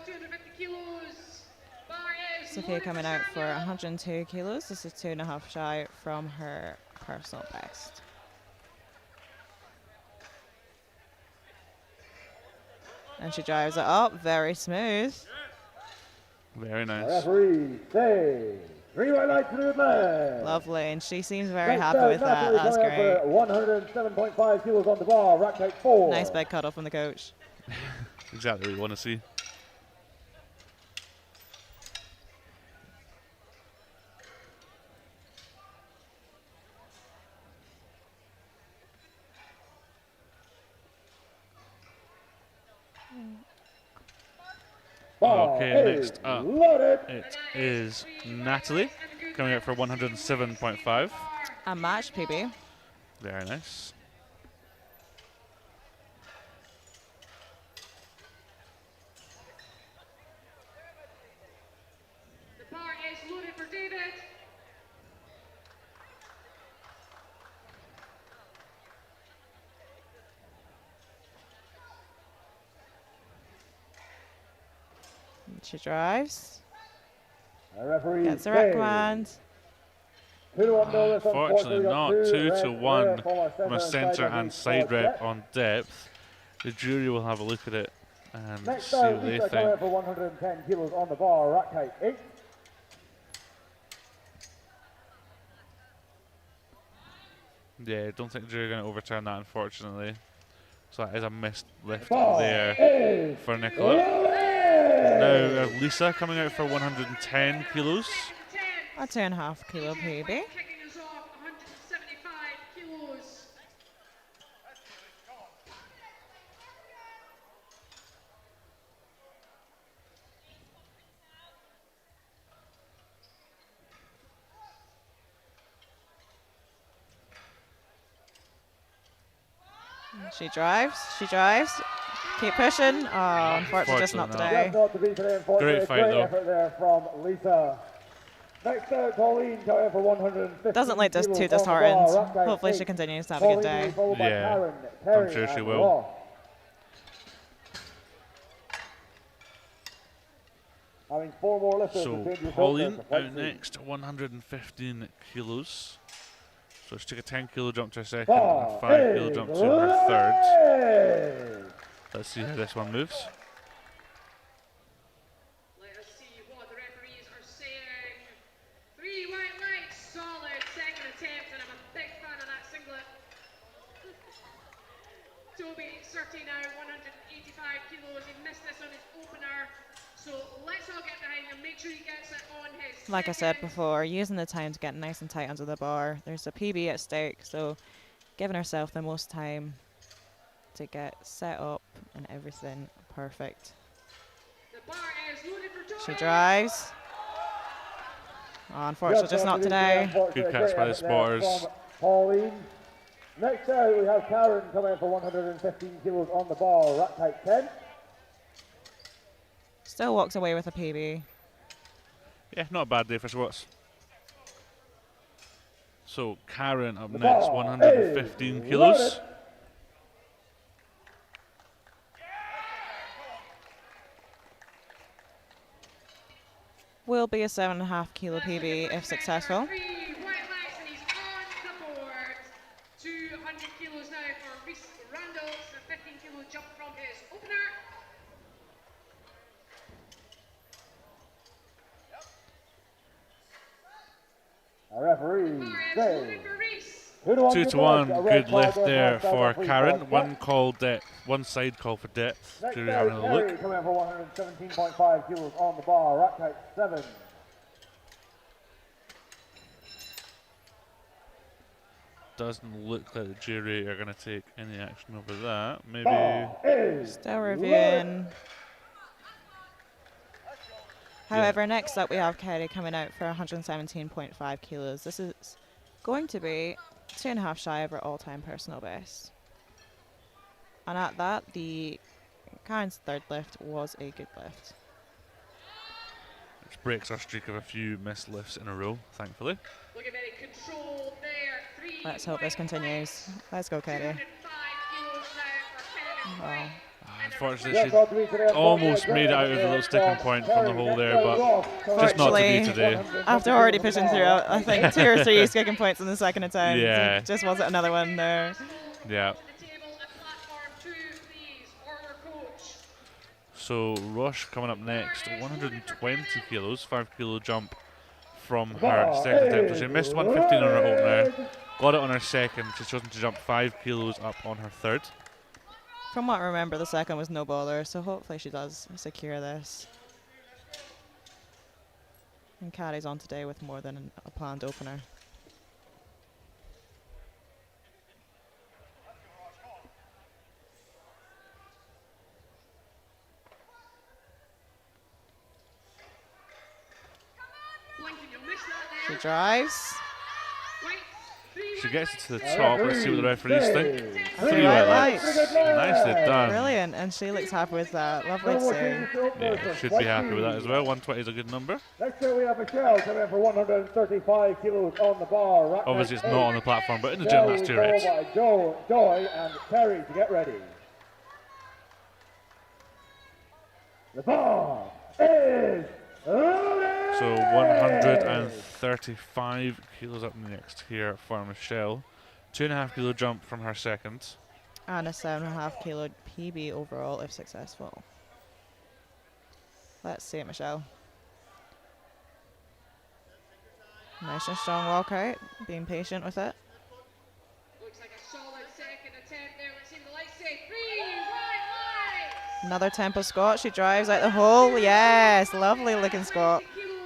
250 kilos. Bar is Sophia loaded coming for out for Samuel. 102 kilos. This is 2.5 shy from her personal best. And she drives it up, very smooth. Very nice. Referee says. 3 white lights to the leg. Lovely, and she seems very Next happy out, with that. Natalie That's coming out great. for 107.5 kilos on the bar, rack height 4. Nice big cuddle from the coach. Exactly what you want to see. Bar Okay, is next up loaded. it is Natalie coming out for 107.5. A match PB. Very nice. The bar is loaded for David. She drives. The referee Gets a says reprimand. 2 to 1 no, this Fortunately unfortunately got not. 2 2 red, to 1 red, on a centre and side rep depth. on depth. The jury will have a look at it and Next see out, what they Lisa coming think. out for 110 kilos on the bar, rack height 8. Yeah, I don't think the jury are going to overturn that, unfortunately. So that is a missed lift Bar there is for Nicola. loaded. Now we have Lisa coming out for 110 kilos. A 2.5 kilo PB. Kicking us off 175 kilos. She drives. She drives. Keep pushing. Oh, unfortunately, just not Unfortunately today. Not to be today, unfortunately. Great fight, though. effort there from Lisa. Next out, Pauline coming out for 150 Doesn't look kilos too on the bar, disheartened. rack height Hopefully, 8. she continues to have a good Pauline will be day. followed by Yeah, Karen, I'm Terry, sure she and will. Ross. Having 4 more lifters So between yourself Pauline and the out fight next, 115 kilos. So she took a 10 kilo jump to her second Bar and a 5 kilo is jump to her third. loaded. Let's see how this one moves. Let us see what the referees are saying. 3 white lights, solid second attempt, and I'm a big fan of that singlet. Toby Surtee now 185 kilos. He missed this on his opener. So let's all get behind him. Make sure he gets it on his. Like I said second. before, using the time to get nice and tight under the bar. There's a PB at stake, so giving herself the most time to get set up and everything perfect. The bar is loaded for Toby. She drives. Oh, unfortunately, just not today. Good catch by the spotters. Pauline. Next out, we have Karen coming in for 115 kilos on the bar, rack height 10. Still walks away with a PB. Yeah, not a bad day for squats. So Karen up The next, bar 115 is kilos. loaded. Will be a 7.5 kilo PB if successful. 3 white lights, and he's on the board. 200 kilos now for Reese Randall. It's a 15 kilo jump from his opener. A referee Bar is says loaded for Reese. 2 to 1, a red good card lift there there for for South Africa. Karen. One call depth, one side call for depth. Next Jury out, having a Terry look. coming in for 117.5 kilos on the bar, rack height 7. Doesn't look like the jury are going to take any action over that. Maybe. Bar is Still reviewing. However, next up we have Kerry coming out for 117.5 kilos. This is going to be 2.5 shy of her all-time personal best. And at that, the Karen's third lift was a good lift. Which breaks our streak of a few missed lifts in a row, thankfully. Looking very controlled there. 3 Let's hope this white continues. lights. Let's go, Kerry. 205 kilos now for Kennedy Wow. White. Unfortunately, she almost made it out of the little sticking point from the hole there, but just not to be Fortunately, today. After already pushing through, I think 2 or 3 skipping points in the second attempt. Yeah. It just wasn't another one there. Yeah. To the table at platform 2, please, forward coach. So Roche coming up next, 120 kilos, 5 kilo jump from her second attempt. So she missed 115 on her opener, got it on her second. She's chosen to jump 5 kilos up on her third. From what I remember, the second was no bother, so hopefully she does secure this. And carries on today with more than a planned opener. She drives. She gets it to the top. Let's see what the referees think. 3 white lights. Nicely done. Brilliant, and she looks happy with that. Lovely to see. Yeah, should be happy with that as well. 120 is a good number. Next up we have Michelle coming in for 135 kilos on the bar. Right Obviously, it's next not on the platform, but in the gym, that's 2 reds. Joy and Terry to get ready. The bar is loaded. So 135 kilos up next here for Michelle. 2.5 kilo jump from her second. And a 7.5 kilo PB overall if successful. Let's see it, Michelle. Nice and strong walkout, being patient with it. Looks like a solid second attempt there. Let's see the lights say 3 white lights. Another tempo squat. She drives out the hole. Yes, lovely looking squat.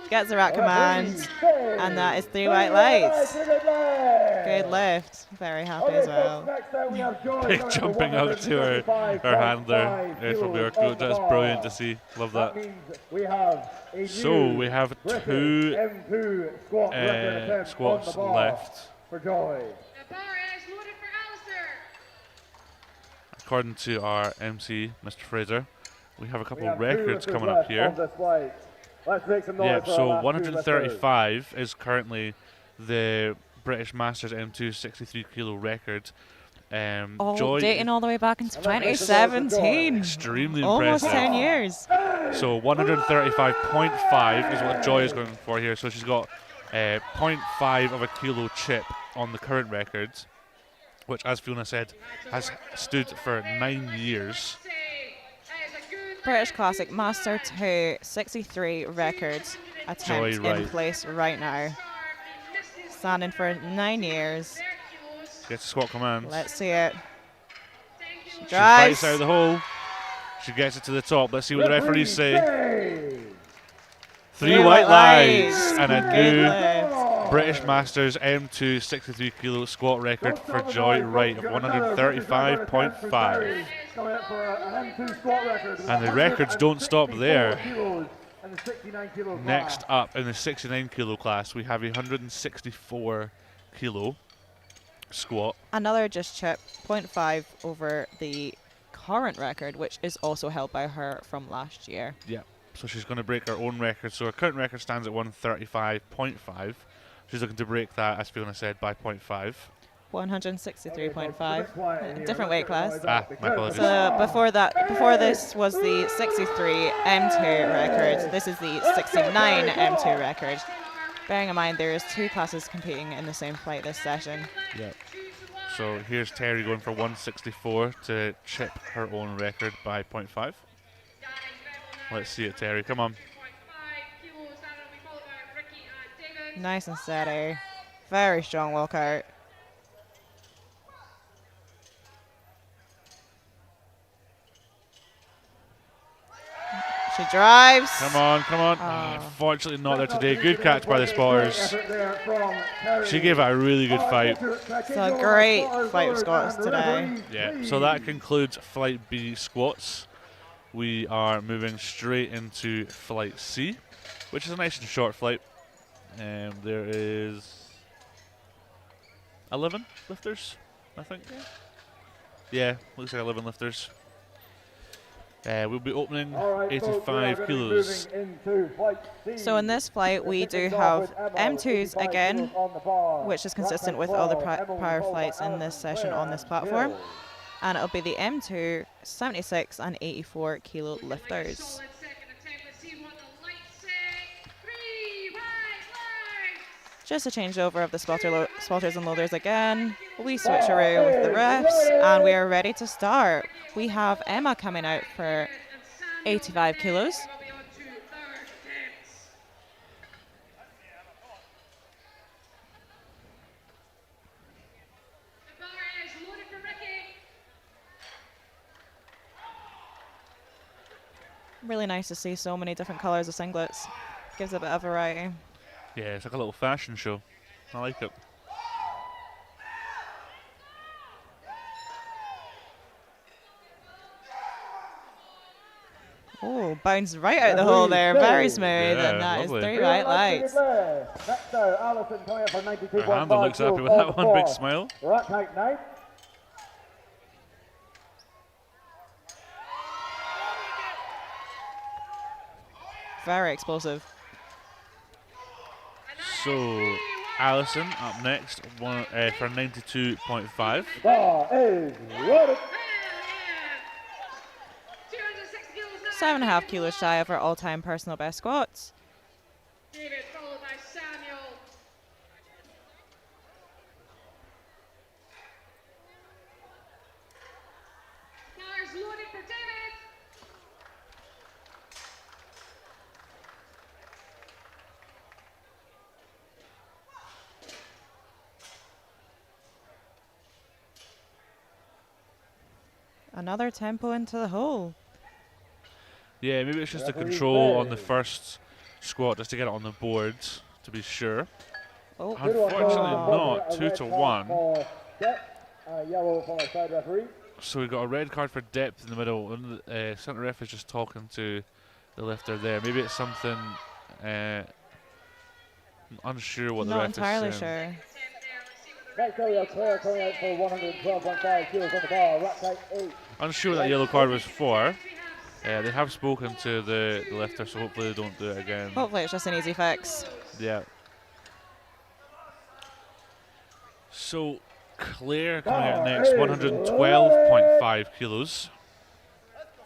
Gets her at command, and that is 3 white lights. Good lift. Very happy as well. Big jumping out to her hand there from our coach. That's brilliant to see. Love that. So we have 2 squats left. For Joy. The bar is loaded for Alistair. According to our MC, Mr. Fraser, we have a couple of records coming up here. Let's make some noise. Yeah, for so our last 135 is currently the British Masters M2 63 kilo record. Joy, Dating all the way back into 2017. extremely Almost impressive. 10 years. So 135.5 is what Joy is going for here. So she's got 0.5 of a kilo chip on the current record, which, as Fiona said, has stood for 9 years. British Classic Master 2 63 records attempt in place right now. Standing for 9 years. Gets a squat command. Let's see it. She She drives. fights out of the hole. She gets it to the top. Let's see what the referees say. 3 white lights and a Good new lift. British Masters M2 63 kilo squat record for Joy Wright of 135.5. And the records don't stop there. Next up in the 69 kilo class, we have a 164 kilo squat. Another just chip, 0.5 over the current record, which is also held by her from last year. Yeah, so she's going to break her own record. So her current record stands at 135.5. She's looking to break that, as Fiona said, by 0.5. 163.5, different weight class. Ah, my apologies. So before this was the 63 M2 record. This is the 69 M2 record. Bearing in mind there is 2 classes competing in the same flight this session. Yeah. So here's Terry going for 164 to chip her own record by 0.5. Let's see it, Terry. Come on. Nice and steady. Very strong walkout. She drives. Come on, come on. Unfortunately not there today. Good catch by the spotters. She gave it a really good fight. So great flight of squats today. Yeah, so that concludes Flight B squats. We are moving straight into Flight C, which is a nice and short flight. There is 11 lifters, I think. Yeah, looks like 11 lifters. We'll be opening 85 kilos. So in this flight we do have M2s again, which is consistent with all the prior flights in this session on this platform. And it'll be the M2, 76 and 84 kilo lifters. Just a changeover of the spotters and loaders again. We switcheroo with the refs, and we are ready to start. We have Emma coming out for 85 kilos. Really nice to see so many different colours of singlets. Gives a bit of variety. Yeah, it's like a little fashion show. I like it. Oh, bounced right out the hole there. Very smooth. Yeah, And that is lovely. 3 white lights. Next though, Allison coming up for 92.5 Our handler looks happy with on that the one. Big bar. smile. Right tight knife. Very explosive. So, Alison up next for 92.5. Bar is loaded. 260 kilos now. 7.5 kilos shy of her all-time personal best squats. David, followed by Samuel. Bars loaded for David. Another tempo into the hole. Yeah, maybe it's just the control on the first squat just to get it on the board, to be sure. Oh, Unfortunately not. 2 to 1. Yellow for my side referee. So we've got a red card for depth in the middle, and the centre ref is just talking to the lifter there. Maybe it's something unsure what the not ref entirely is saying. sure. Next though, we have Claire coming out for 112.5 kilos on the bar. Right tight 8. Unsure what that yellow card was for. They have spoken to the lifter, so hopefully they don't do it again. Hopefully it's just an easy fix. Yeah. So Claire coming out next, 112.5 kilos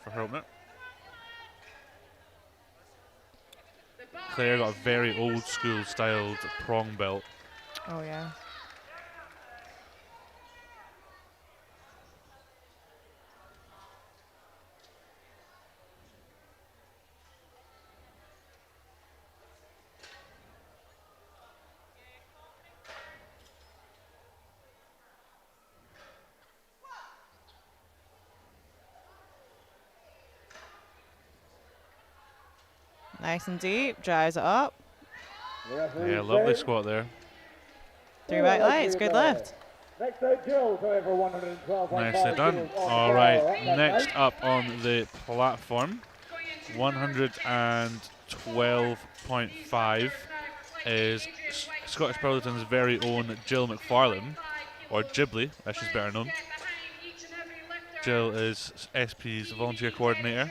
for her opener. Claire got a very old school styled prong belt. Oh, yeah. Nice and deep, drives it up. Yeah, lovely squat there. 3 white lights, good lift. Next out, Jill coming for 112.5 Nicely done. kilos on the All bar. right, Right tight next 9. up on the platform, 112.5 is Scottish Powerlifting's very own Jill McFarlane, or Ghibli, as she's better known. Jill is SP's volunteer coordinator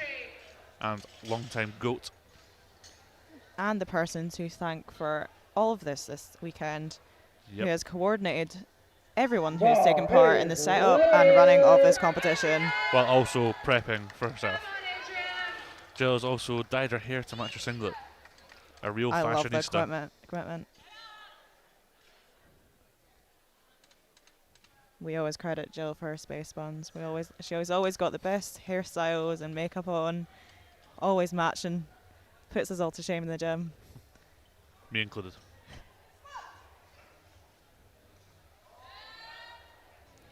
and longtime GOAT. And the person to thank for all of this weekend, who Yep. has coordinated everyone who's taken part in the setup and running of this competition. While also prepping for herself. Jill has also dyed her hair to match her singlet. A real I love the fashionista. equipment. We always credit Jill for her space buns. She's always got the best hairstyles and makeup on, always matching. Puts us all to shame in the gym. Me included.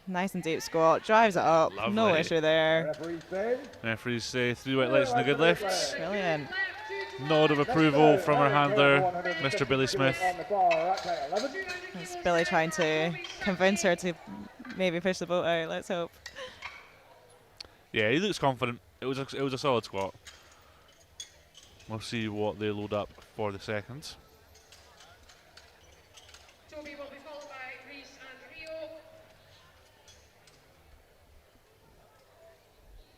Nice and deep squat, drives it up, no Lovely. issue there. Referee saying, Referees say 3 white lights and a good lift. Brilliant. Nod of approval from her handler, Mr. Billy Smith. on the bar. Right tight 11. It's Billy trying to convince her to maybe push the boat out, let's hope. Yeah, he looks confident. It was a solid squat. We'll see what they load up for the second. Toby will be followed by Reese and Rio.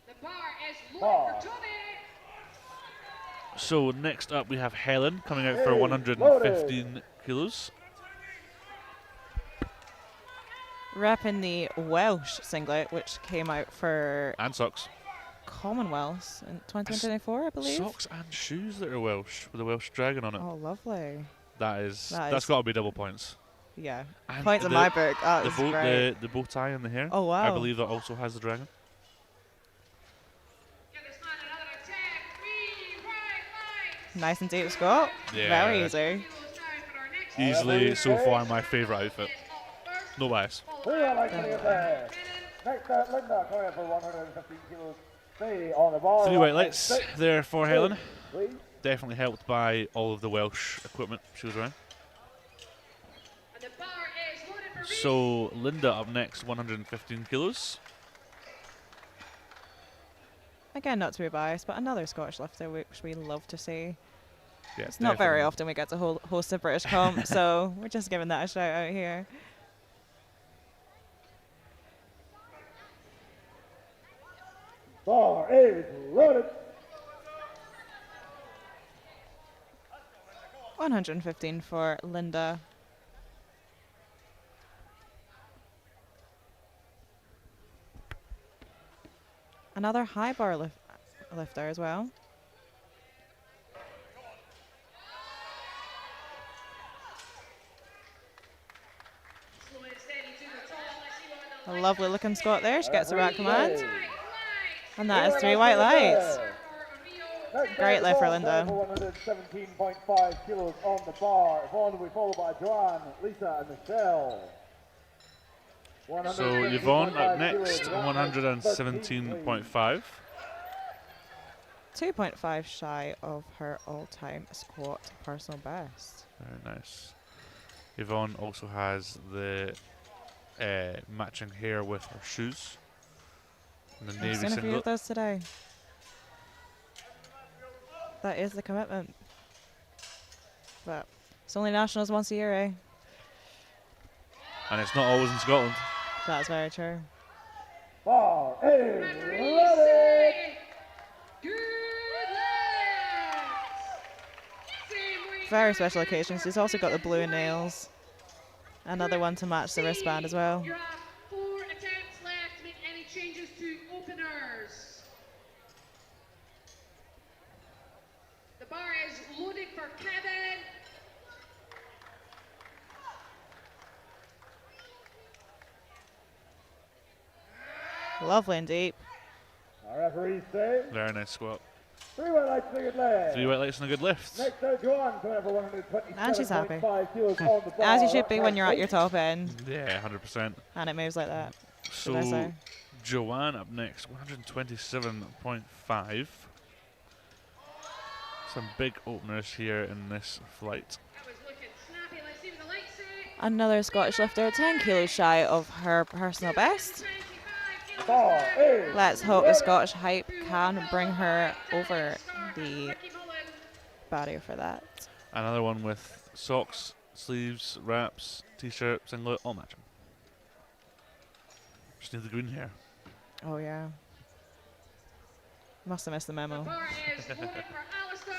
The bar is loaded for Toby. So next up we have Helen coming out for 115 kilos. Repping the Welsh singlet, which came out for And socks. Commonwealth in 2024, I believe. Socks and shoes that are Welsh, with a Welsh dragon on it. Oh, lovely. That's That is- got to be double points. Yeah. And Points in my book. That The is bow, great. the bow tie and the hair. Oh, wow. I believe that also has the dragon. Give this man another attack. 3 white lights. Nice and deep squat. Yeah. Very easy. Kilos down for our next Easily so far my favourite outfit. first. No bias. 3 white lights coming up there. Next out, Linda coming out for 115 kilos Stay on the bar. 3 white Rock lights height 6, there for Helen. please. Definitely helped by all of the Welsh equipment she was wearing. And the bar is loaded for race. So Linda up next, 115 kilos. Again, not to be biased, but another Scottish lifter, which we love to see. Yeah, It's not very definitely. often we get to host a British comp, so we're just giving that a shout out here. Bar is loaded. 115 for Linda. Another high bar lifter as well. Slow and steady to the top. Let's see what the A lights lovely are looking saying. Scot there. She gets the right command. White lights And that is 3 white lights. for Rio. Great lift for Linda. 117.5 kilos on the bar. Yvonne will be followed by Joanne, Lisa, and Michelle. So Yvonne up 117.5 next, kilos, 117.5. 2.5 shy of her all-time squat personal best. Very nice. Yvonne also has the matching hair with her shoes. And the I've navy seen a few of singlet. those today. That is the commitment. But it's only nationals once a year, eh? And it's not always in Scotland. That's very true. Bar is Referees loaded. say, good left. Same weight Very for special Rio occasions. for She's also got the blue white. nails. Another one to match the wristband as well. You have 4 attempts left to make any changes to openers. The bar is loaded for Kevin. Lovely and deep. Our referees say Very nice squat. 3 white lights and a good leg. 3 white lights and a good lift. Next out, Joanne coming up for 127.5 And she's happy. kilos on the bar. As you should be Rock when you're height at your top end Yeah, 100%. and it moves like that. Should I So say? Joanne up next, 127.5. Some big openers here in this flight. That was looking snappy. Let's see what the lights say. Another Scottish lifter, 10 kilos shy of her personal best. 25 kilos Bar down. is Let's hope the Scottish hype can bring her over the Ricky Mullen. barrier for that. Another one with socks, sleeves, wraps, t-shirt, singlet, all matching. Just need the green hair. Oh yeah. Must have missed the memo. Bar is loaded for Alistair.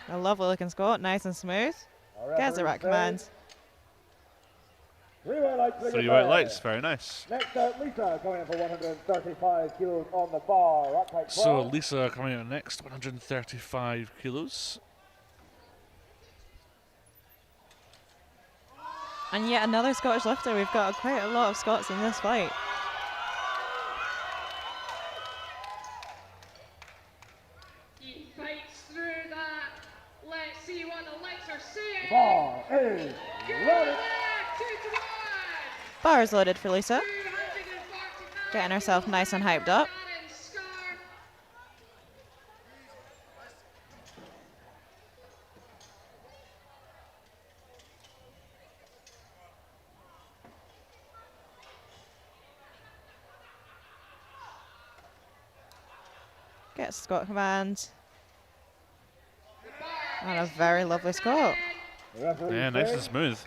A lovely looking Scot, nice and smooth. Our Gets the right referees say command. 3 white lights and a 3 good white leg. lights, very nice. Next out, Lisa coming in for 135 kilos on the bar. Rock height 12. So Lisa coming out next, 135 kilos. And yet another Scottish lifter. We've got quite a lot of Scots in this fight. He fights through that. Let's see what the lights are saying. Bar is Good loaded. left, 2 to 1. Bar is loaded for Lisa. 245 Getting herself nice and hyped up. Aaron Scarf. Gets Scot command. The bar And a is very loaded lovely for Scot. Kevin. The referees Yeah, nice say and smooth.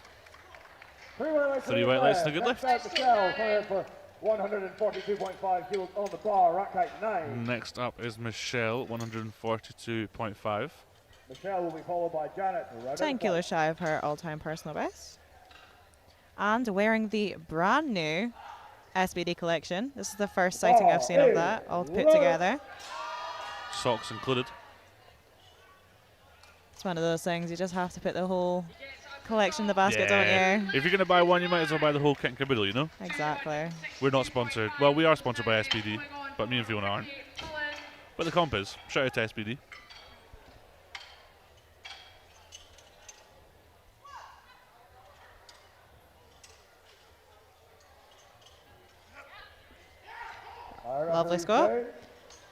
3 white lights, 3 white lights and a good Next lift. out, Michelle coming in for 142.5 kilos on the bar. Rock height 9. Next up is Michelle, 142.5. Michelle will be followed by Janet. Right 10 kilos shy of her all-time personal best. And wearing the brand new SBD collection. This is the first sighting I've seen of that, all put together. Socks included. It's one of those things, you just have to put the whole collection in the basket, don't you? If you're going to buy one, you might as well buy the whole kit and caboodle, you know? Exactly. We're not sponsored. Well, we are sponsored by SBD, but me and Fiona aren't. But the comp is. Shout out to SBD. Lovely squat.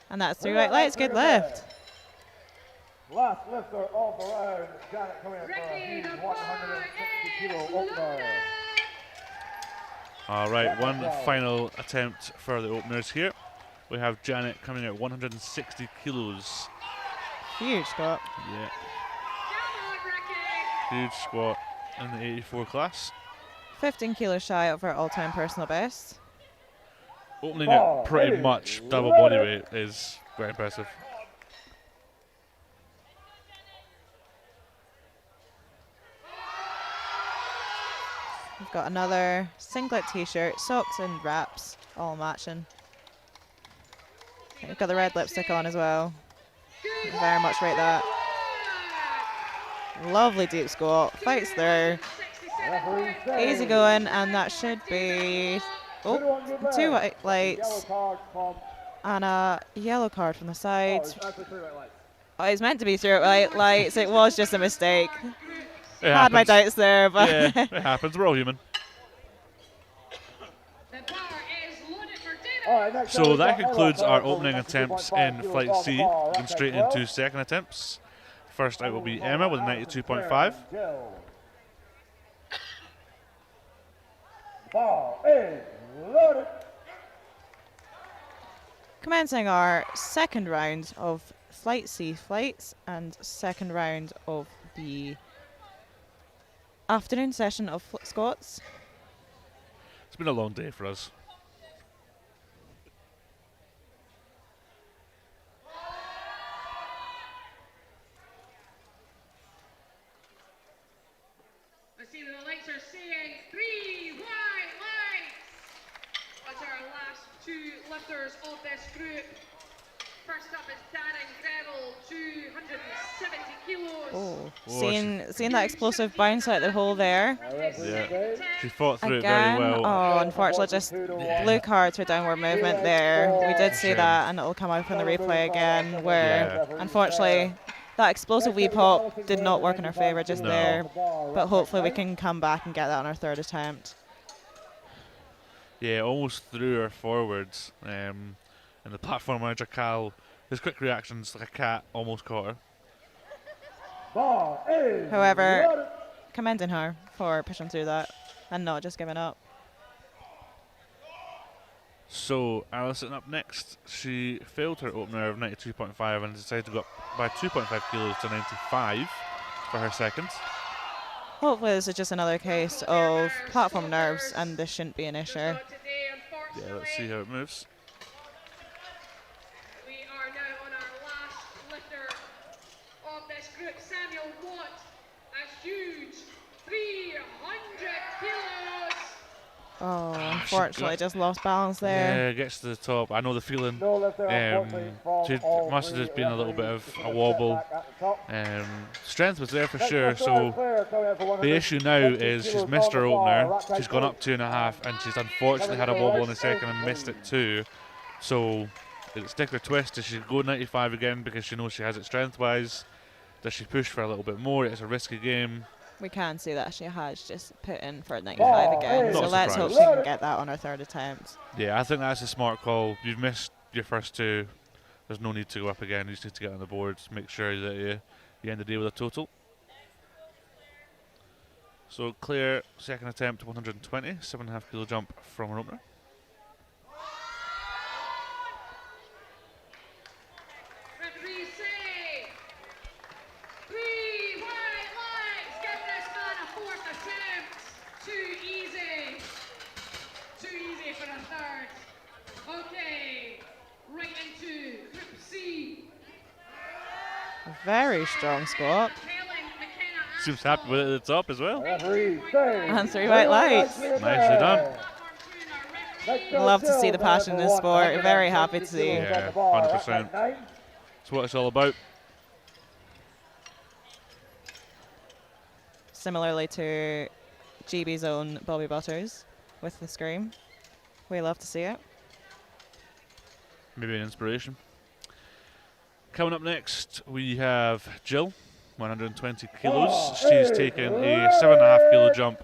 And that's 3 white lights. Good lift. Last lifter of the round, Janet coming in for a Ricky, huge the 160 bar kilo is opener. loaded. All right, one final attempt for the openers here. We have Janet coming at 160 kilos. Huge squat. Yeah, Come on, Ricky. huge squat in the 84 class. 15 kilos shy of her all-time personal best. Opening at pretty much double body weight is very impressive. We've got another singlet t-shirt, socks and wraps, all matching. We've got the red lipstick on as well. Very much rate that. Lovely deep squat, fights through. Referee says, Easy going, and that should be 2 white yellow lights card from, and a yellow card from the side. it's actually 3 white lights. Oh, it's meant to be 3 white lights. It was just a mistake. It Had my happens. doubts there, but Yeah, it happens. We're all human. The bar is loaded for dinner. All right, next So up we've that got concludes Ella our Clark opening with attempts 92.5 in kilos Flight on C the bar, and straight Raquel. into second attempts. First out will be Emma with a 92.5. Jill. Ball is loaded. commencing our second round of Flight C flights and second round of the afternoon session of squats. It's been a long day for us. I see that the lights are saying 3 white lights. That's our last 2 lifters of this group. First up is Darren Grevel, 270 kilos. Oh, Oh, seeing that explosive bounce out the hole there. Yeah, she fought through Again, it very well. oh, unfortunately, just blue card for downward movement there. We did see Shame. that, and it'll come out from the replay again, where Yeah. unfortunately that explosive wee pop did not work in our favour just No. there. But hopefully we can come back and get that on our third attempt. Yeah, almost threw her forwards. And the platform manager, Cal, his quick reactions like a cat almost caught her. Ball is However, loaded. commending her for pushing through that and not just giving up. So, Alison up next. She failed her opener of 92.5 and decided to go up by 2.5 kilos to 95 for her second. Hopefully this is just another case of platform nerves and this shouldn't be an issue. Today, Yeah, let's see how it moves. we are now on our last lifter of this group, Samuel Watt, a huge 300 kilos. Oh, unfortunately just lost balance there. Yeah, gets to the top. I know the feeling. No lifter, unfortunately, from She all must have three just been a little bit of referees. a wobble. Back at the top. Strength was there for Next sure. lifter, So Claire, coming in for the 160 issue now is she's kilos missed on her the bar, opener. Raquel. She's gone up 2.5, and she's unfortunately had a wobble in the second and missed it too. So it's stick or twist. Does she go 95 again because she knows she has it strength-wise? Does she push for a little bit more? It's a risky game. We can see that she has just put in for 95 again. Not So let's hope surprised. she can get that on her third attempt. Yeah, I think that's a smart call. You've missed your first 2. There's no need to go up again. You just need to get on the board. Make sure that you end the day with a total. So Claire, second attempt, 120, 7.5 kilo jump from her opener. Referees say 3 white lights. Give this man a 4th attempt. Too easy. Too easy for a third. Okay, right into Group C. Very strong squat. Helen McKenna. Seems happy with it at the top as well. Referee say And 3 white lights. Nicely done. Love to see the passion in this sport. Very happy to see. Yeah, 100%. That's what it's all about. Similarly to GB's own Bobby Butters with the scream. We love to see it. Maybe an inspiration. Coming up next, we have Jill, 120 kilos. She's taken a 7.5 kilo jump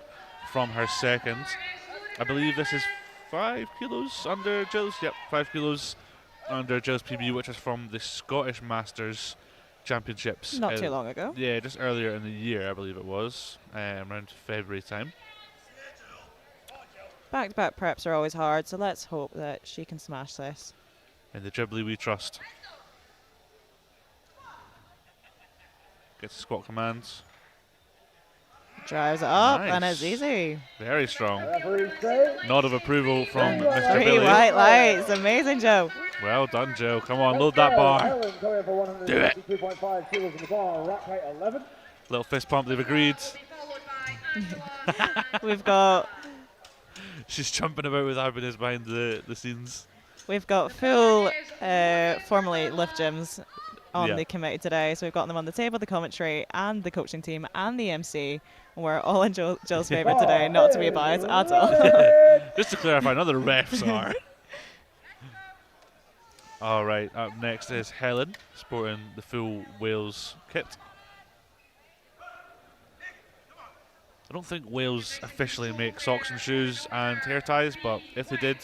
from her second. I believe this is 5 kilos under Jill's. Yep, 5 kilos under Gilles PB, which is from the Scottish Masters Championships. Not too long ago. Yeah, just earlier in the year, I believe it was, around February time. Back-to-back preps are always hard, so let's hope that she can smash this. In the Dribbly we trust. Gets the squat commands. Drives it up, Nice. and it's easy. Very strong. Referee say, Nod of approval from Mr. 3 Billy. white lights. Amazing, Joe. Well done, Joe. Come on, load that bar. Helen coming for Do it. 152.5 kilos in the bar, rack height 11. Little fist pump, they've agreed. Will be followed by Angela. We've got She's jumping about with Ibanez behind the scenes. full formally lift gyms on Yeah. the committee today. So we've got them on the table, the commentary, and the coaching team, and the MC. We're all in Jill's favour today, not to be biased at all. Just to clarify, none of the refs are. All right, up next is Helen, sporting the full Wales kit. I don't think Wales officially make socks and shoes and hair ties, but if they did,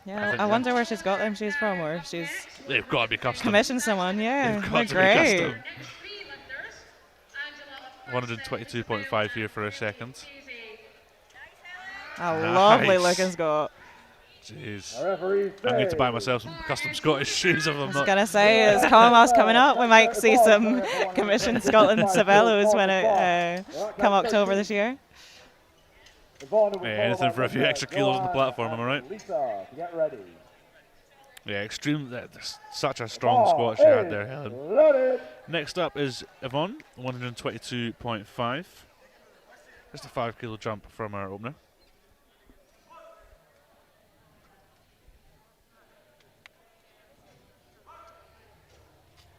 Yeah, think, I yeah. wonder where she's got them shoes from, or if she's they've got to be custom. commissioned someone. Yeah, They've they're got to be great. custom. Next 3 lifters. Angela 122.5 here for a second. Easy. A Nice. lovely looking Scott. Jeez. Referee I need to say, buy myself some custom Scottish shoes if I I'm was not. gonna say, as Commonwealth's coming up, we might see some commissioned Scotland Savellos when it come October this year. Yeah, anything for a few extra kilos on the platform, am I right? Lisa, to get ready. Yeah, extreme. That's such a strong squat she had there, Helen. Loaded. Next up is Yvonne, 122.5. Just a 5 kilo jump from our opener.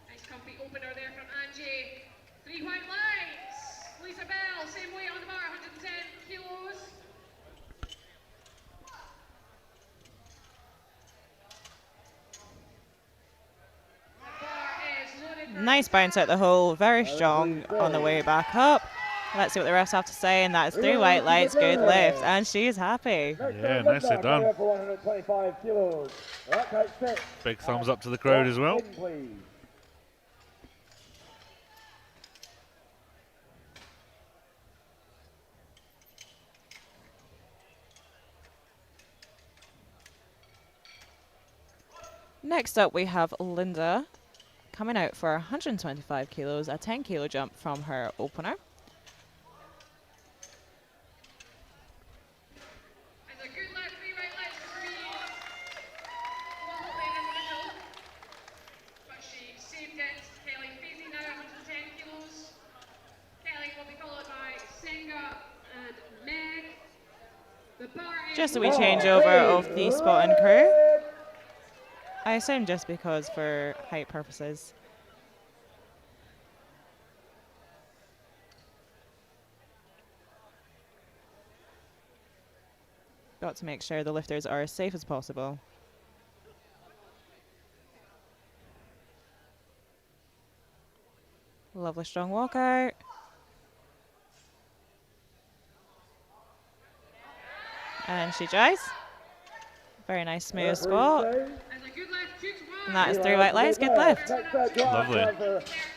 Nice comfy opener there from Angie. 3 white lights. Lisa Bell, same weight on the bar, 110 kilos. The bar is loaded for Nice bounce out the hole, very strong on the way back up. Let's see what the refs have to say, and that is 3 white lights, good lift, and she's happy. Yeah, nicely done. For 125 kilos. Rack height 6. Big thumbs up to the crowd as well. In, please. Next up, we have Linda coming out for 125 kilos, a 10 kilo jump from her opener. There's a good left, 3 right lights for me. Wobbling in the middle. But she saved it. Kelly facing now 110 kilos. Kelly will be followed by Senga and Meg. The bar is Just a wee changeover of the spot and crew. I assume just because for height purposes. Got to make sure the lifters are as safe as possible. Lovely strong walkout. And she dries. Very nice smooth squat. There's a good left, 2 to 1. And that is 3 white lights, good lift. Lovely.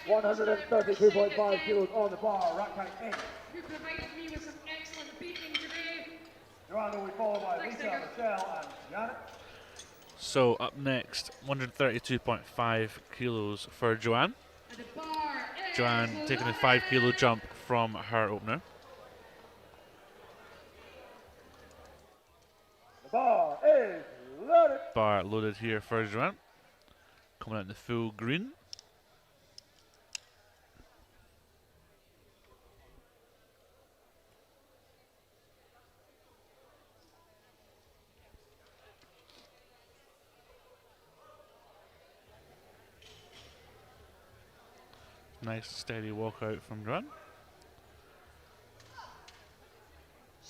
132.5 kilos on the bar, rack height 8. Who provided me with some excellent beating today. Joanna will be followed by Lisa, Michelle, and Janet. So up next, 132.5 kilos for Joanne. And the bar is Joanne taking a 5 kilo jump from her opener. The bar is loaded. Bar loaded here for Joanne. Coming out in the full green. Nice steady walkout from Joanne.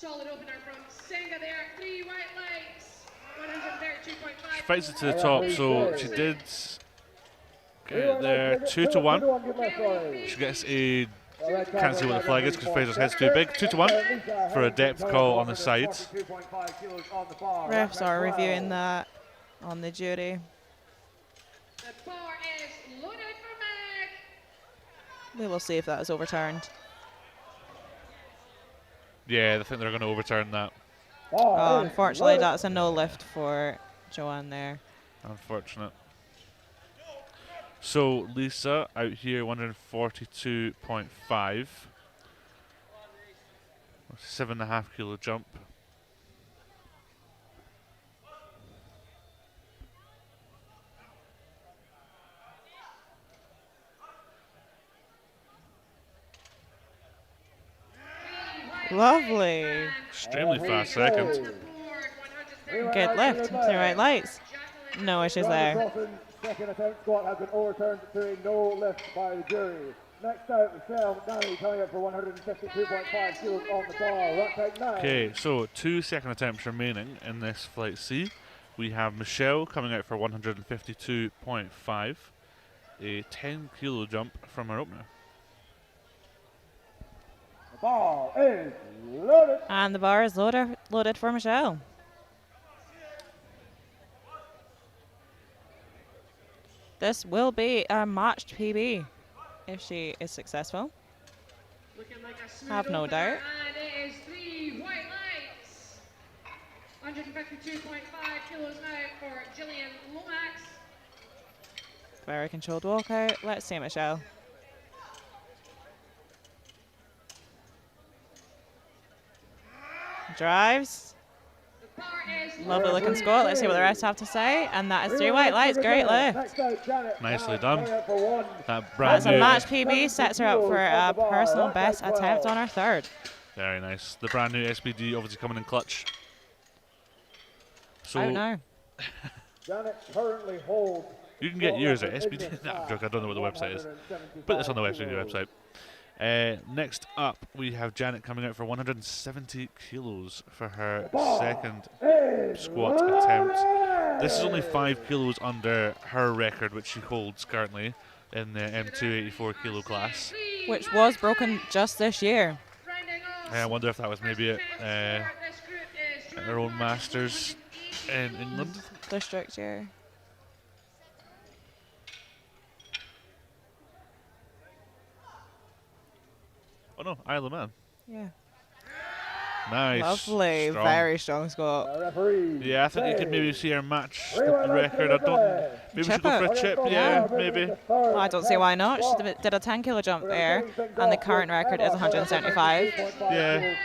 solid opener from Senga there. 3 white lights. 132.5. She fights it to the top, so she did get it there 2 to 1. She gets a, can't see what the flag is because Fraser's head's too big, 2 to 1 for a depth call on the side. Refs are reviewing that on the jury. The bar is loaded for Meg. We will see if that is overturned. Yeah, I think they're going to overturn that. Oh, unfortunately, that's a no lift for Joanne there. Unfortunate. So Lisa out here 142.5. 7.5 kilo jump. Lovely. Extremely fast second. Good lift to the right lights. No issues there. Second attempt squat has been overturned to a no lift by the jury. Next out, Michelle McNally coming up for 152.5 kilos on the bar. Right side 9. Okay, so 2 second attempts remaining in this flight C. We have Michelle coming out for 152.5. A 10 kilo jump from her opener. The bar is loaded. And the bar is loaded for Michelle. This will be a matched PB if she is successful. Looking like a smooth Have no opener, doubt. And it is 3 white lights. 152.5 kilos now for Gillian Lomax. Very controlled walkout. Let's see Michelle. Drives. The bar is Lovely looking squat. Let's see what the rest have to say. And that is 3 white lights. Great lift. Next out, Janet Nicely Brown done. coming up for one. That brand That's a new. match PB. Sets her up for a personal best attempt on her third. Very nice. The brand new SBD obviously coming in clutch. So I don't know. Janet currently holds. you can get yours at SBD. Nah, I'm joking, I don't know what the website is. Put this on the SBD website. Next up, we have Janet coming out for 170 kilos for her second squat attempt. This is only 5 kilos under her record, which she holds currently in the M284 kilo class. Which was broken just this year. rounding off. I wonder if that was maybe at This group is her own Masters in England. District year. Oh no, Isle of Man. Yeah. Nice. Lovely. Strong. Very strong squat. Referee. Yeah, I think you could maybe see her match the record. I don't. Maybe we should go for a chip. Yeah, maybe. Well, I don't see why not. She did a 10 kilo jump there, and the current record is 175. Yeah.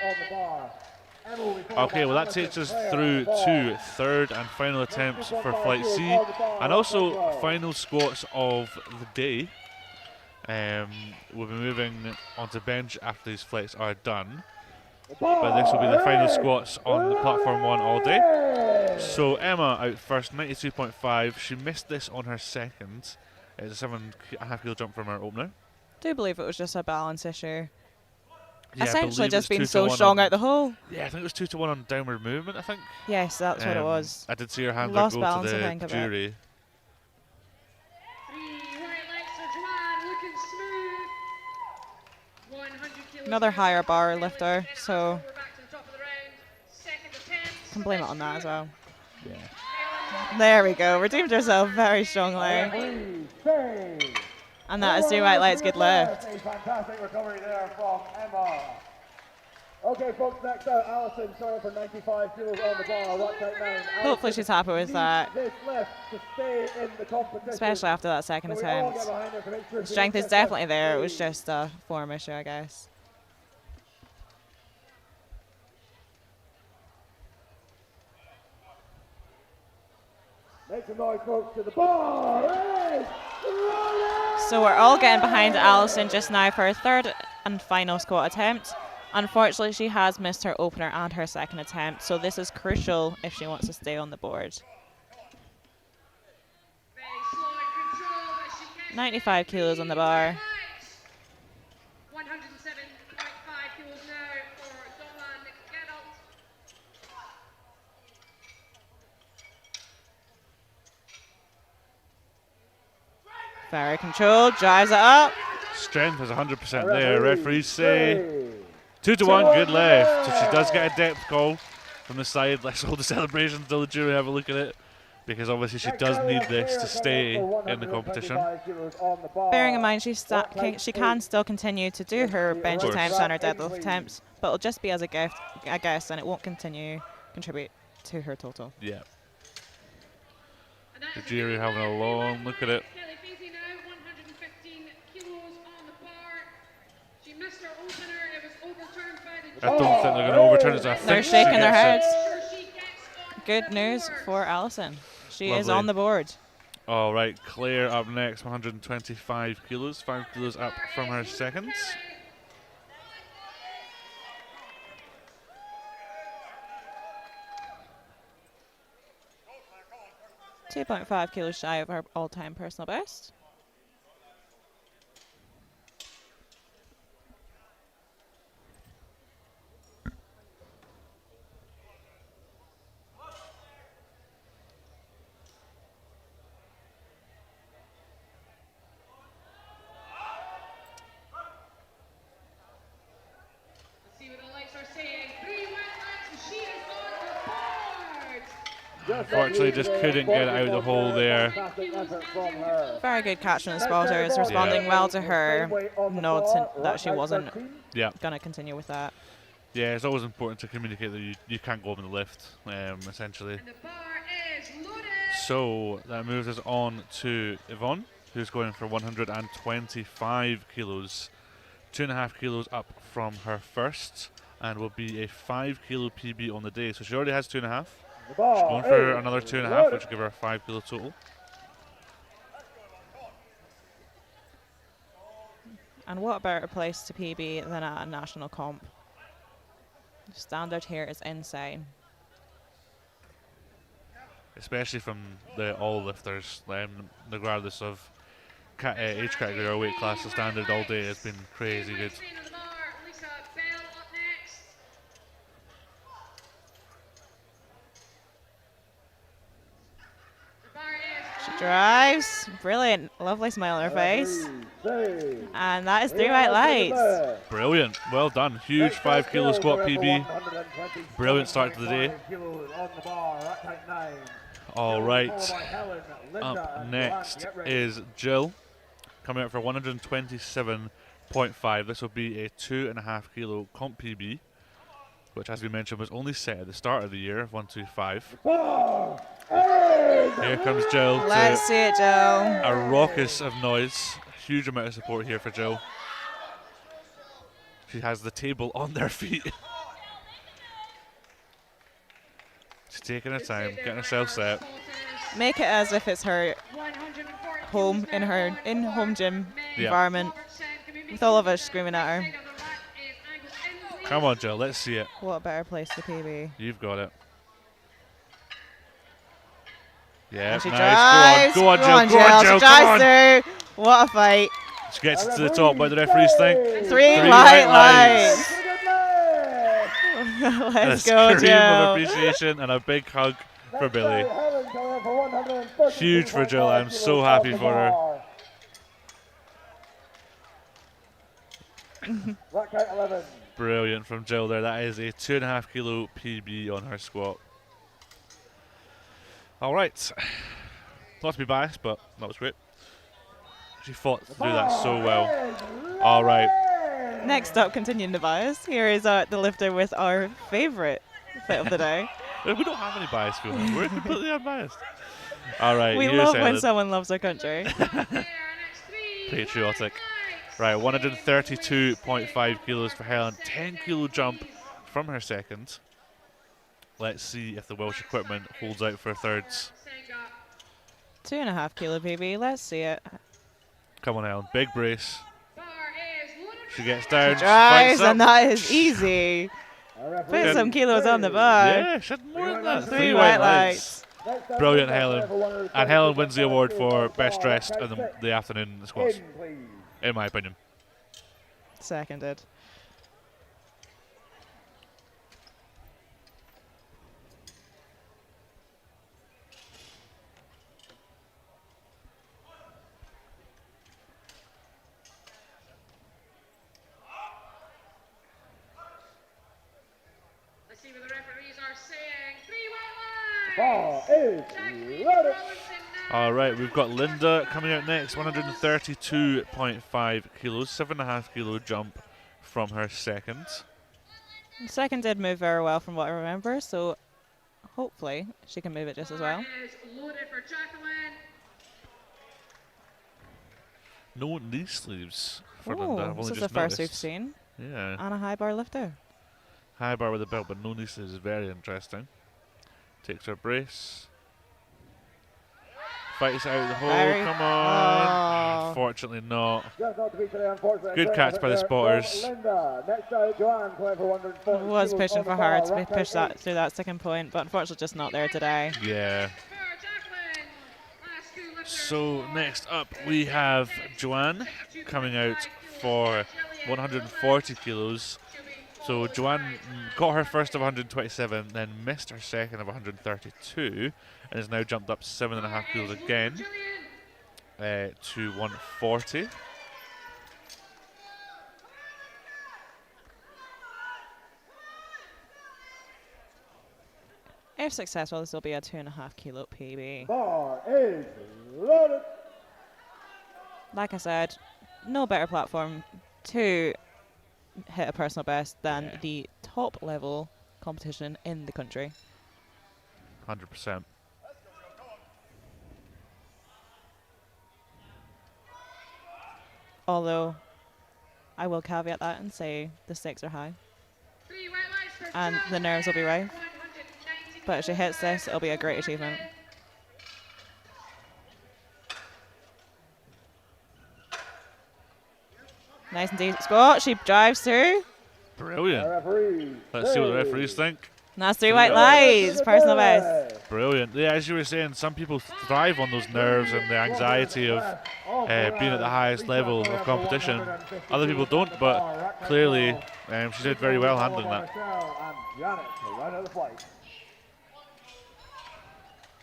Okay, well that takes us through to third and final attempts for Flight C, and also final squats of the day. We'll be moving onto bench after these flights are done. But this will be the final squats on the platform 1 all day. So Emma out first, 92.5. She missed this on her second. It's a 7.5 kilo jump from her opener. Do believe it was just a balance issue. Yeah, I Essentially believe just it was being 2 to so 1 strong on- out the hole. Yeah, I think it was 2 to 1 on downward movement, I think. Yes, that's what it was. I did see her hand Lost go balance, to I the think, a bit. jury. 3 white lights for Joanne, looking smooth. 100 kilos Another now higher for bar Emma lifter, Emma. so We're back to the top of the round. Second attempt. can blame it on that as well. Yeah. There we go. Redeemed herself very strongly. And that is 3 white lights. Good lift. A fantastic recovery there from Emma. Okay, folks, next out, Alison showing for 95 kilos on the bar. Right side 9. Hopefully she's happy with that, This lift to stay in the competition. especially after that second So we all attempt. get behind her to make sure she Strength gets is that definitely there. It was three. just a form issue, I guess. Make some noise, folks, to the bar. Hey! So we're all getting behind Alison just now for her third and final squat attempt. Unfortunately, she has missed her opener and her second attempt, so this is crucial if she wants to stay on the board. Very slow and controlled, but she can 95 kilos on the bar. 107.5 kilos now for Dawn McGedalt. Very controlled, drives it up. Strength is 100% there. Referees say 2 to 1, good lift. So she does get a depth call from the side. Let's hold the celebration until the jury have a look at it. because obviously she does need this to stay in the competition. Bearing in mind she can still continue to do her bench course. attempts and her deadlift attempts, but it'll just be as a gift, I guess, and it won't contribute to her total. Yeah. Tajiri having a long look at it. Kelly Fazy now, 115 kilos on the bar. She missed her opener. It was overturned by the I don't think they're going to overturn it. So I think They're she shaking their gets it. heads. She gets on Good the news board. for Alison. She is Lovely. on the board. All right, Claire up next, 125 kilos, 5 kilos up from her seconds. 2.5 kilos shy of her all-time personal best. Let's see what the lights are saying. 3 white lights, and she is on the board. Unfortunately, just couldn't get it out of the hole there. Fantastic effort from her. Very good catch from the spotters, responding well to her nods that she wasn't Yeah, going to continue with that. yeah. It's always important to communicate that you can't go up in the lift, essentially. And the bar is loaded. So that moves us on to Yvonne, who's going for 125 kilos, 2.5 kilos up from her first, and will be a 5 kilo PB on the day. So she already has 2.5. The bar Going for is another 2.5, loaded. which will give her a 5 kilo total. And what better place to PB than at a national comp? The standard here is insane. Especially from the all lifters, regardless of age category or weight class, the standard all day has been crazy good. Screen on the bar. Lisa Bell up next. The bar is She drives. Brilliant. Lovely smile on her face. And that is 3 white lights. Brilliant, well done. Huge 5 kilo squat PB. Brilliant start to the day. All right, up next is Jill, coming out for 127.5. This will be a 2.5 kilo comp PB, which, as we mentioned, was only set at the start of the year of 125. Here comes Jill. Let's see it, Joe. A raucous of noise. Huge amount of support here for Jill. She has the table on their feet. She's taking her time, getting herself set. Make it as if it's her home, in her in-home gym environment, with all of us screaming at her. Come on, Jill, let's see it. What a better place to PB. You've got it. Yeah, And she nice. drives. Go on, Jill. Go on, Jill. She Come drives on. through. What a fight. She gets to the top. What do the referees think? 3 white white lights. lights. And a Let's go, scream of Jill. appreciation and a big hug for Billy. Huge for Jill. I'm so happy for her. Black count 11. Brilliant from Jill there. That is a 2.5 kilo PB on her squat. All right. Not to be biased, but that was great. She fought to do that so well. All right. Next up, continuing the bias, here is the lifter with our favourite fit of the day. We don't have any bias for them. We're completely unbiased. All right. We here's love when Helen. someone loves their country. Patriotic. Right, 132.5 kilos for Helen. 10 kilo jump from her second. Let's see if the Welsh equipment holds out for thirds. 2.5 kilo PB. Let's see it. Come on, Helen. Big brace. She gets down. She Drives, fights up. and that is easy. Put some kilos on the bar. Yeah, she had more than that. 3 white lights. Brilliant, Helen. And Helen wins the award for best dressed in the afternoon squats, in my opinion. Seconded. Let's see what the referees are saying. 3 white lights. Ball is loaded. All right, we've got Linda coming out next, 132.5 kilos, 7.5 kilo jump from her second. The second did move very well from what I remember, so hopefully she can move it just as well. Is loaded for Jacqueline. No knee sleeves for Oh, Linda. I've this only is the just first we've noticed. seen. Yeah, And a high bar lifter. high bar with a belt, but no knee sleeves is very interesting. Takes her brace. Fights it out of the hole. Very- Come on. Oh. Unfortunately not. Just not to be today, unfortunately. Good catch by the From spotters. Linda. Next out, Joanne playing for 140 Was kilos pushing on the for her bar. to be Rack pushed out that through that second point, but unfortunately just not there today. Yeah. For Jacqueline. Last two lifters So for next up we have Joanne coming out for 140 kilos. So Joanne got her first of 127, then missed her second of 132, and has now jumped up 7.5 kilos again to 140. If successful, this will be a 2.5 kilo PB. Bar is loaded. Like I said, no better platform to hit a personal best than the top level competition in the country. 100%. Although, I will caveat that and say the stakes are high. 3 white lights for And the nerves will be rife. 190 But if she hits this, it'll be a great achievement. Nice and deep squat. She drives through. Brilliant. Referee. Let's see what the referees think. And that's 3 white lights. Personal best. Brilliant. Yeah, as you were saying, some people thrive on those nerves and the anxiety of being at the highest level of competition. Other people don't, but clearly she did very well handling that.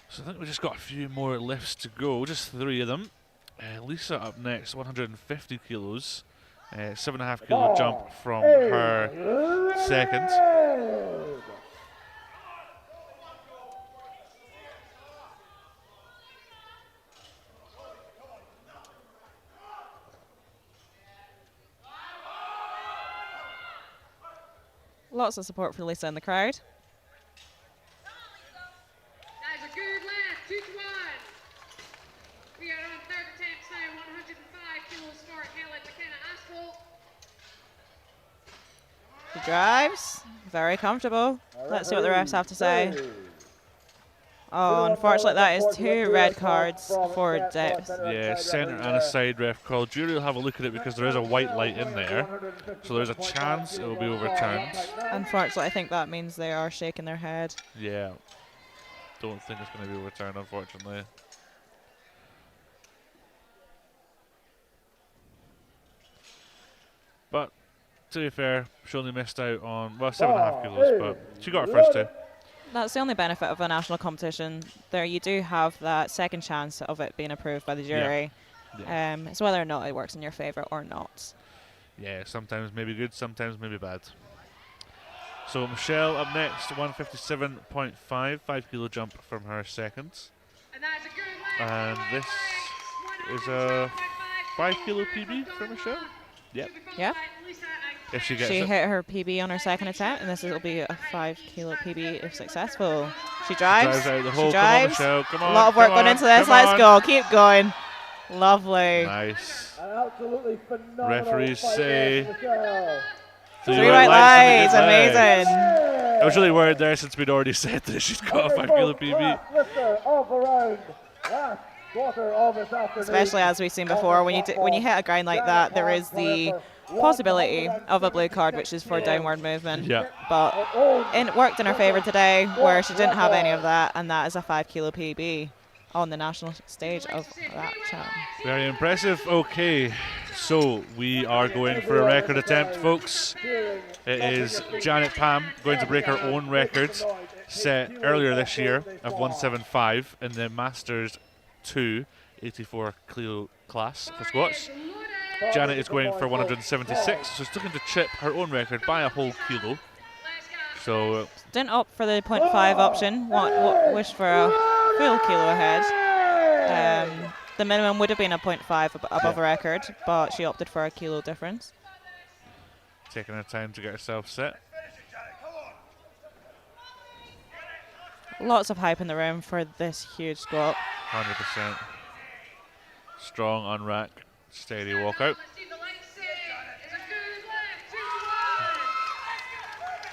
So I think we just got a few more lifts to go, just 3 of them. Lisa up next, 150 kilos. 7.5 kilo jump from her second. Lots of support for Lisa in the crowd. That is a good lift. 2 to 1. We are on third attempt now. 105 kilos for Helen McKenna Asphalt. She drives. Very comfortable. Let's see what the refs have to say. Oh, unfortunately, that is 2 red cards for depth. Yeah, centre and a side ref call. Jury will have a look at it because there is a white light in there. So there's a chance it will be overturned. Unfortunately, I think that means they are shaking their head. Yeah. Don't think it's going to be overturned, unfortunately. But to be fair, she only missed out on, well, 7.5 kilos, but she got her first 2. That's the only benefit of a national competition. There you do have that second chance of it being approved by the jury. Yeah. It's whether or not it works in your favour or not. Yeah, sometimes maybe good, sometimes maybe bad. So Michelle up next, 157.5, 5 kilo jump from her second. And that is a good lift. And this is a 5 kilo PB for Michelle. Yep, Yeah. if she gets She it. hit her PB on her second attempt, and this will be a 5 kilo PB if successful. She drives. Drives out of the She hole. drives. Come on, Michelle. Come on. A lot of work come going on, into this. come Let's on. go. Keep going. Lovely. Nice. An absolutely phenomenal Referees fight say there from Michelle. 3 3 white lights. and a good leg. Amazing. I was really worried there since we'd already said that she's got a 5 kilo PB. Last lifter of the round. Last quarter of this afternoon. Especially as we've seen before, when you hit a grind like that, there is the possibility of a blue card, which is for downward movement. Yeah. But it worked in her favour today, where she didn't have any of that, and that is a 5 kilo PB on the national stage of that challenge. Very impressive. Okay, so we are going for a record attempt, folks. It is Janet Pam going to break her own record set earlier this year of 175 in the Masters 2 84 kilo class for squats. Janet is going for 176, so she's looking to chip her own record by a whole kilo. So Didn't opt for the 0.5 option. Wished for a full kilo ahead. The minimum would have been a 0.5 above record, but she opted for a kilo difference. taking her time to get herself set. Lots of hype in the room for this huge squat. 100%. Strong on rack, steady walk out.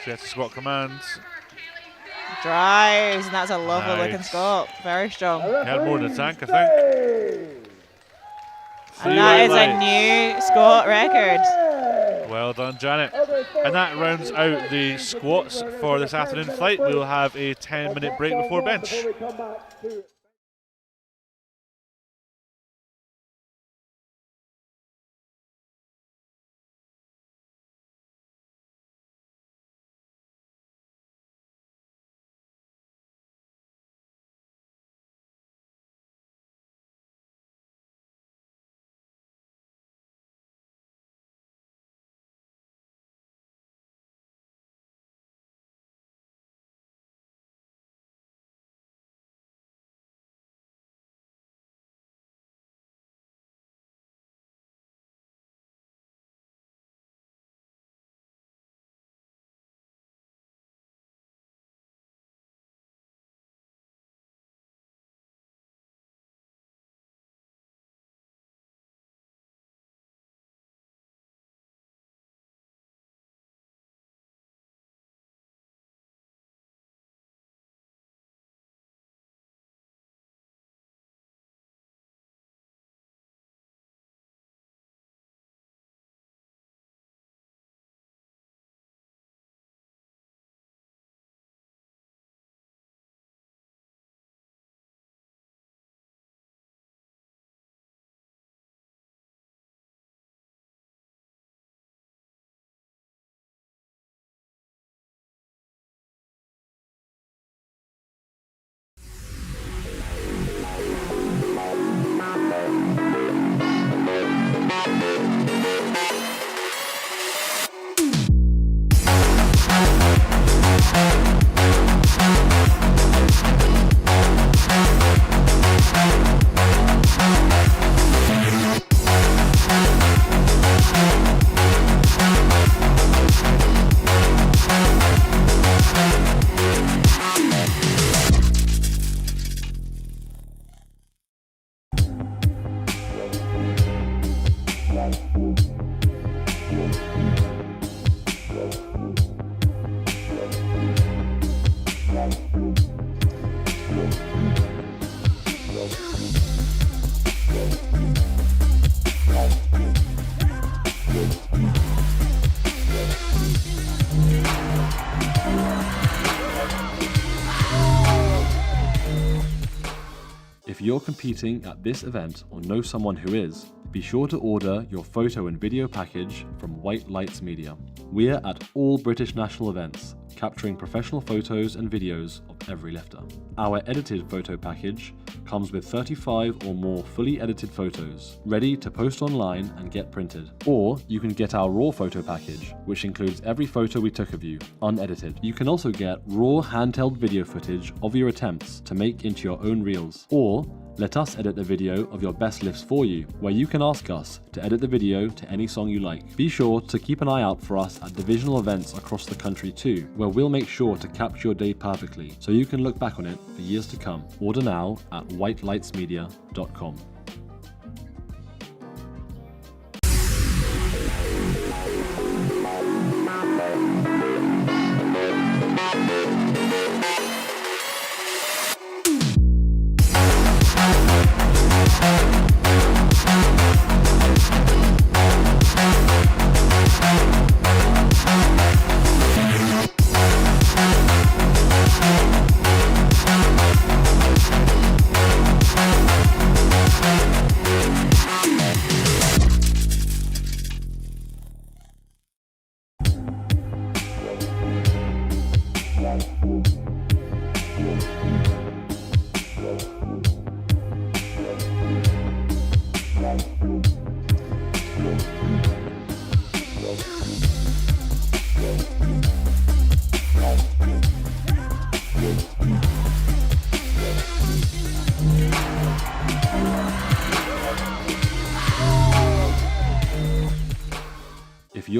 She has to squat commands. Drives, and that's a lovely looking Nice. squat. Very strong. He had more in the tank, I think. And that is a new squat record. Well done, Janet. And that rounds out the squats for this afternoon flight. We'll have a 10-minute break before bench. Before we come back to If you're competing at this event or know someone who is, be sure to order your photo and video package from White Lights Media. We're at all British national events, capturing professional photos and videos of every lifter. Our edited photo package comes with 35 or more fully edited photos, ready to post online and get printed. Or you can get our raw photo package, which includes every photo we took of you, unedited. You can also get raw handheld video footage of your attempts to make into your own reels. Or let us edit the video of your best lifts for you, where you can ask us to edit the video to any song you like. Be sure to keep an eye out for us at divisional events across the country too, where we'll make sure to capture your day perfectly, so you can look back on it for years to come. Order now at whitelightsmedia.com.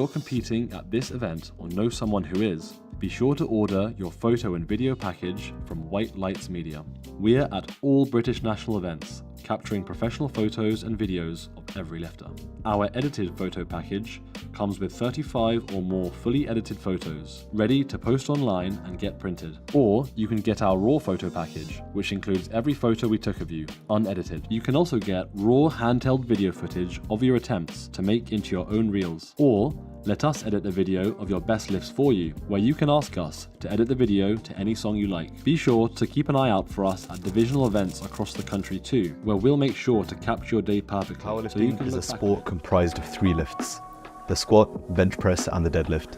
you're competing at this event or know someone who is, be sure to order your photo and video package from White Lights Media. We're at all British national events, capturing professional photos and videos of every lifter. Our edited photo package comes with 35 or more fully edited photos, ready to post online and get printed. Or you can get our raw photo package, which includes every photo we took of you, unedited. You can also get raw handheld video footage of your attempts to make into your own reels. Or let us edit a video of your best lifts for you, where you can ask us to edit the video to any song you like. Be sure to keep an eye out for us at divisional events across the country too, where we'll make sure to capture your day perfectly. Powerlifting is a sport comprised of 3 lifts: the squat, bench press and the deadlift.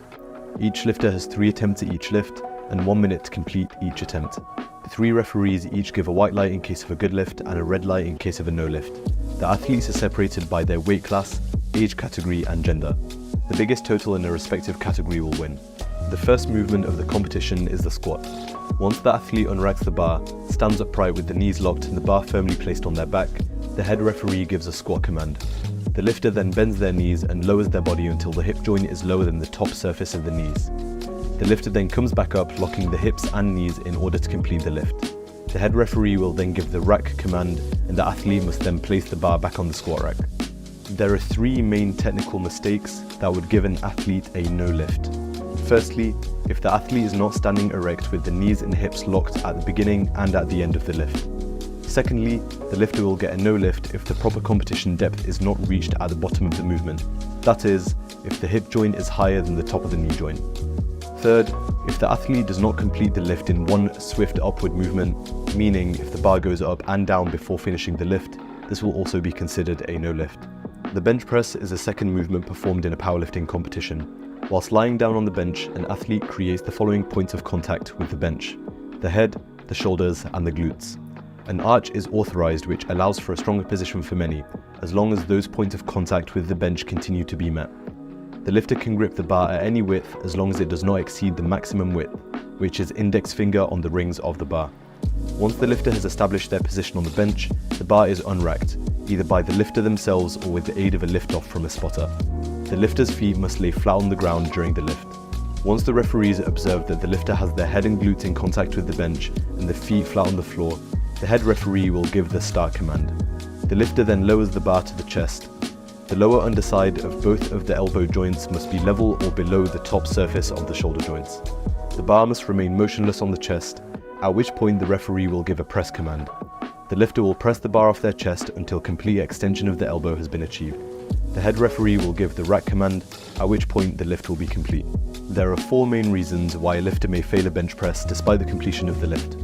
Each lifter has 3 attempts at each lift and 1 minute to complete each attempt. The 3 referees each give a white light in case of a good lift and a red light in case of a no lift. The athletes are separated by their weight class, age category and gender. The biggest total in a respective category will win. The first movement of the competition is the squat. Once the athlete unracks the bar, stands upright with the knees locked and the bar firmly placed on their back, the head referee gives a squat command. The lifter then bends their knees and lowers their body until the hip joint is lower than the top surface of the knees. The lifter then comes back up, locking the hips and knees in order to complete the lift. The head referee will then give the rack command and the athlete must then place the bar back on the squat rack. There are 3 main technical mistakes that would give an athlete a no lift. Firstly, if the athlete is not standing erect with the knees and hips locked at the beginning and at the end of the lift. Secondly, the lifter will get a no lift if the proper competition depth is not reached at the bottom of the movement. That is, if the hip joint is higher than the top of the knee joint. Third, if the athlete does not complete the lift in one swift upward movement, meaning if the bar goes up and down before finishing the lift, this will also be considered a no lift. The bench press is a second movement performed in a powerlifting competition. Whilst lying down on the bench, an athlete creates the following points of contact with the bench: the head, the shoulders and the glutes. An arch is authorized, which allows for a stronger position for many, as long as those points of contact with the bench continue to be met. The lifter can grip the bar at any width as long as it does not exceed the maximum width, which is index finger on the rings of the bar. Once the lifter has established their position on the bench, the bar is unracked, either by the lifter themselves or with the aid of a lift-off from a spotter. The lifter's feet must lay flat on the ground during the lift. Once the referees observe that the lifter has their head and glutes in contact with the bench and the feet flat on the floor, the head referee will give the start command. The lifter then lowers the bar to the chest. The lower underside of both of the elbow joints must be level or below the top surface of the shoulder joints. The bar must remain motionless on the chest, at which point the referee will give a press command. The lifter will press the bar off their chest until complete extension of the elbow has been achieved. The head referee will give the rack command, at which point the lift will be complete. There are 4 main reasons why a lifter may fail a bench press despite the completion of the lift.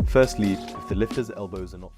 Firstly, if the lifter's elbows are not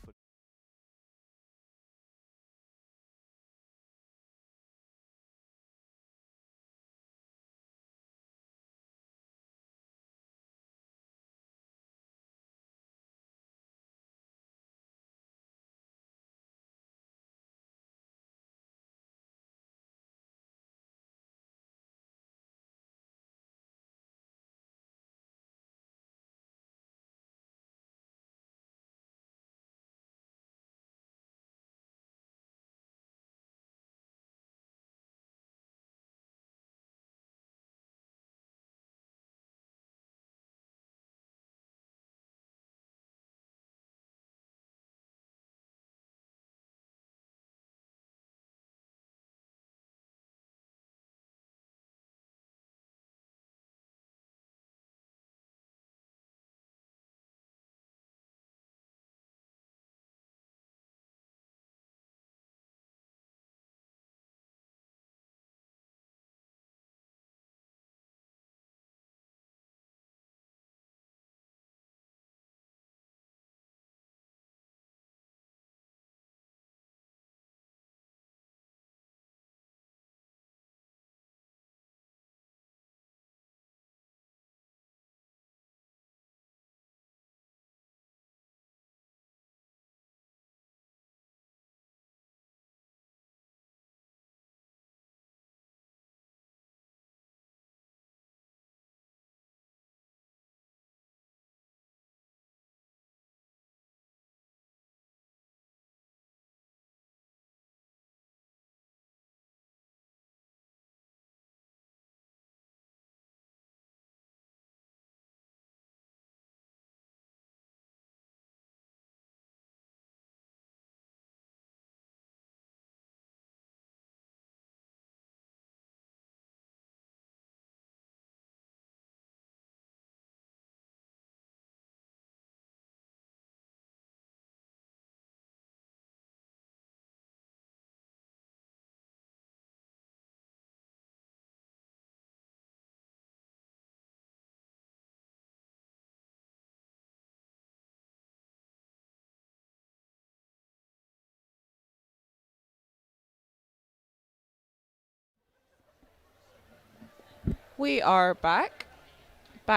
We are back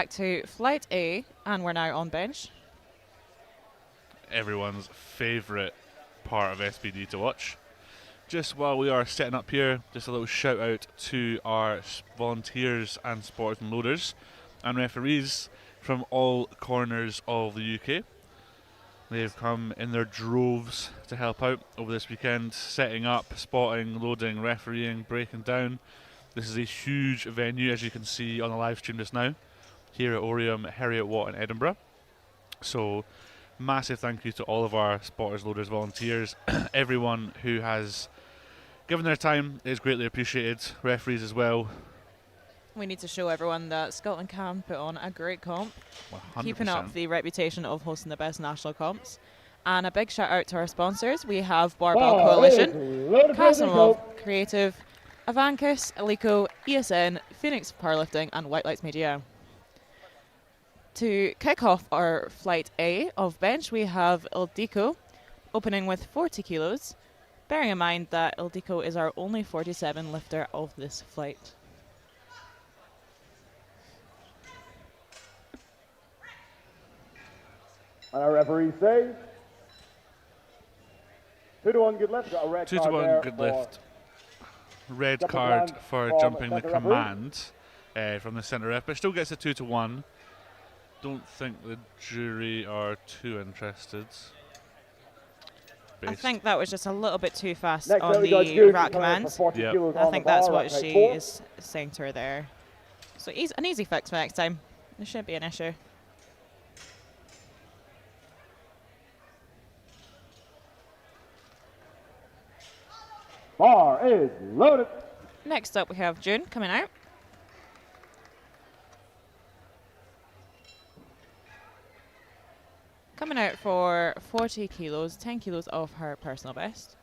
to Flight A, and we're now on bench. Everyone's favourite part of SBD to watch. Just while we are setting up here, just a little shout out to our volunteers and spotters and loaders and referees from all corners of the UK. They've come in their droves to help out over this weekend, setting up, spotting, loading, refereeing, breaking down. This is a huge venue, as you can see on the live stream just now, here at Oriam Heriot Watt in Edinburgh. So massive thank you to all of our spotters, loaders, volunteers, everyone who has given their time is greatly appreciated, referees as well. We need to show everyone that Scotland can put on a great comp, 100%. keeping up the reputation of hosting the best national comps. And a big shout out to our sponsors. We have Barbell Coalition, Casanova Creative, Avancus, Alico, ESN, Phoenix Powerlifting, and White Lights Media. To kick off our Flight A of bench, we have Ildiko opening with 40 kilos, bearing in mind that Ildiko is our only 47 lifter of this flight. And our referee says 2-1 good lift. Got a red 2 to card 1 there good for lift. Red jumping card command for from jumping the centre referee. command from the centre ref, but still gets a 2 to 1. Don't think the jury are too interested. I Based. think that was just a little bit too fast Next on up we got the Judy rack coming in command. for 40 Yep. kilos I on think the that's bar, what rack height she 4. is saying to her there. So an easy fix for next time. There shouldn't be an issue. Bar is loaded. Next up we have June coming out. Coming out for 40 kilos, 10 kilos of her personal best.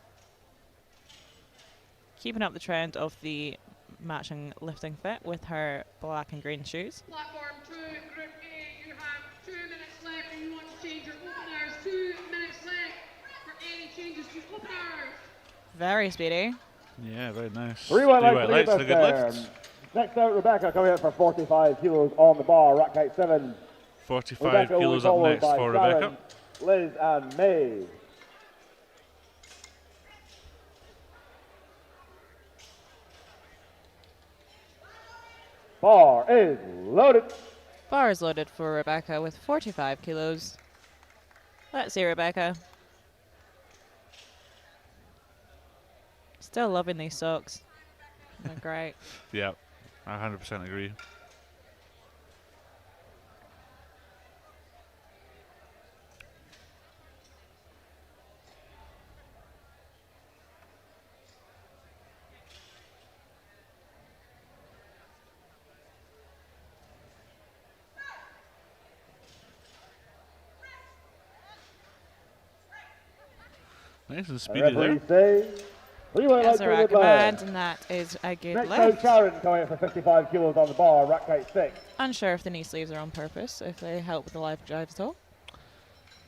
Keeping up the trend of the matching lifting fit with her black and green shoes. Platform 2, Group A, you have 2 minutes left and you want to change your openers. 2 minutes left for any changes to openers. Very speedy. Yeah, very nice. 3 white Three lights and a good lift. Next out, Rebecca coming out for 45 kilos on the bar, rack height 7. 45 Rebecca will be kilos up followed next by for Sharon, Rebecca. Liz and May. Bar is loaded. Bar is loaded for Rebecca with 45 kilos. Let's see Rebecca. Still loving these socks. They're great. Yeah, I 100% agree. Nice and speedy there. Referee says 3 white lights That's a for rack good lift. command, and that is a good Next out, lift. Sharon coming out for 55 kilos on the bar, rack height 6. Unsure if the knee sleeves are on purpose, if they help with the live drives at all.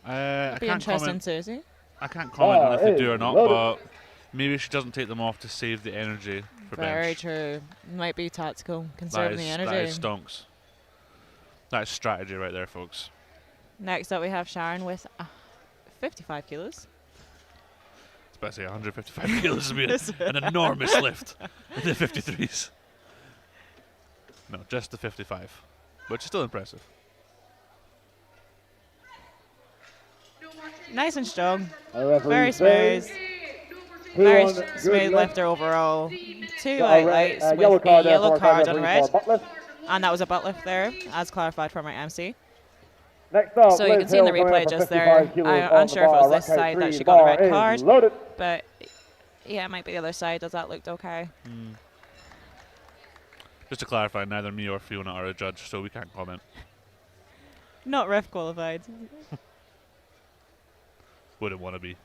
I Be can't interesting comment. to see. I can't comment on if they Bar do or is not, loaded. but maybe she doesn't take them off to save the energy for Very bench. true. Might be tactical, That conserving the is energy. stonks. That is strategy right there, folks. Next up we have Sharon with 55 kilos. It's about to say 155 kilos would be an enormous lift in the 53s. No, just the 55, which is still impressive. No more changes Nice and strong. Our referee Very says smooth. no more changes. Very 2-1 good smooth lift. lifter overall. 2 Got white a lights with yellow a card there yellow for our card on referee red. for butt lift. And that was a butt lift there, as clarified from our MC. Next up, So you Liz can see in the Hill coming replay out for just 55 there. kilos I'm on the unsure if it bar, was this rack height side that 3. she got the Bar red is card. loaded. But yeah, it might be the other side. Does that look okay? Just to clarify, neither me or Fiona are a judge, so we can't comment. Not ref qualified. Wouldn't want to be.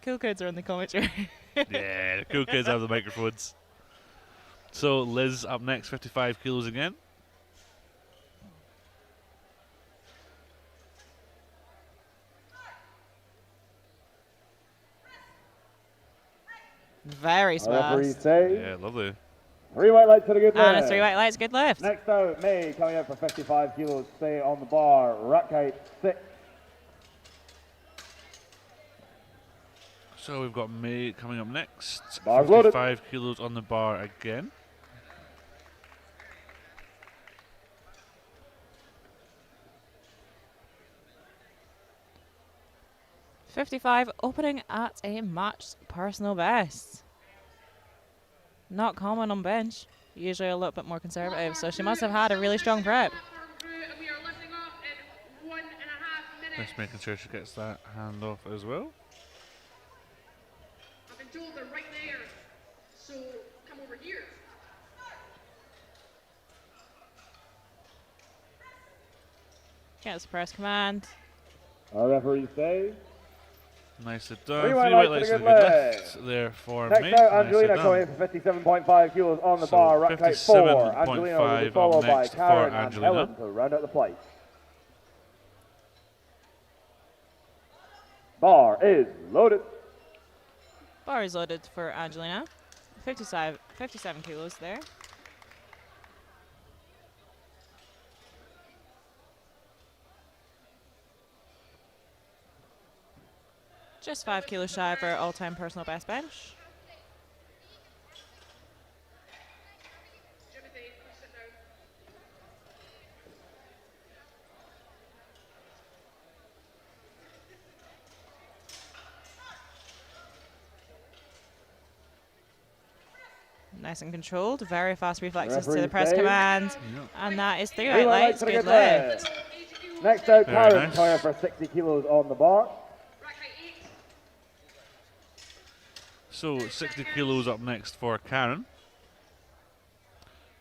Cool kids are in the commentary. Yeah, the cool kids have the microphones. So Liz up next, 55 kilos again. Very Our referee smart. says Yeah, lovely. 3 white lights for a good And lift. a 3 white lights, good lift. Next out, May coming out for 55 kilos. Stay on the bar. Rack height 6. So we've got May coming up next. Bars loaded. 55 kilos on the bar again. .55 opening at a matched personal best. Not common on bench. Usually a little bit more conservative, so she must have had a really strong prep. We are lifting off in 1.5 minutes. Just making sure she gets that hand off as well. I've been told they're right there, so come over here. Gets press command. Our referees say. Nicely done. 3 3 white white lights lights for and a a good good lift. lift there for Next May. out, Nicely Angelina done. coming in for 57.5 kilos on the So bar. Rack height 4. 57.5 Angelina will be up followed by next for Karen and Angelina. Helen to round out the flight. Bar is loaded. Bar is loaded for Angelina. 57 kilos there. Just 5 kilos shy of her all-time personal best bench. Jimothy, please sit down. Nice and controlled. Very fast reflexes to the Referee press saves. command. And that is 3 Three white white lights. for a Good good lift. lift. Next out, Very Karen nice. coming in for 60 kilos on the bar. Rack height 8. So 60 kilos up next for Karen.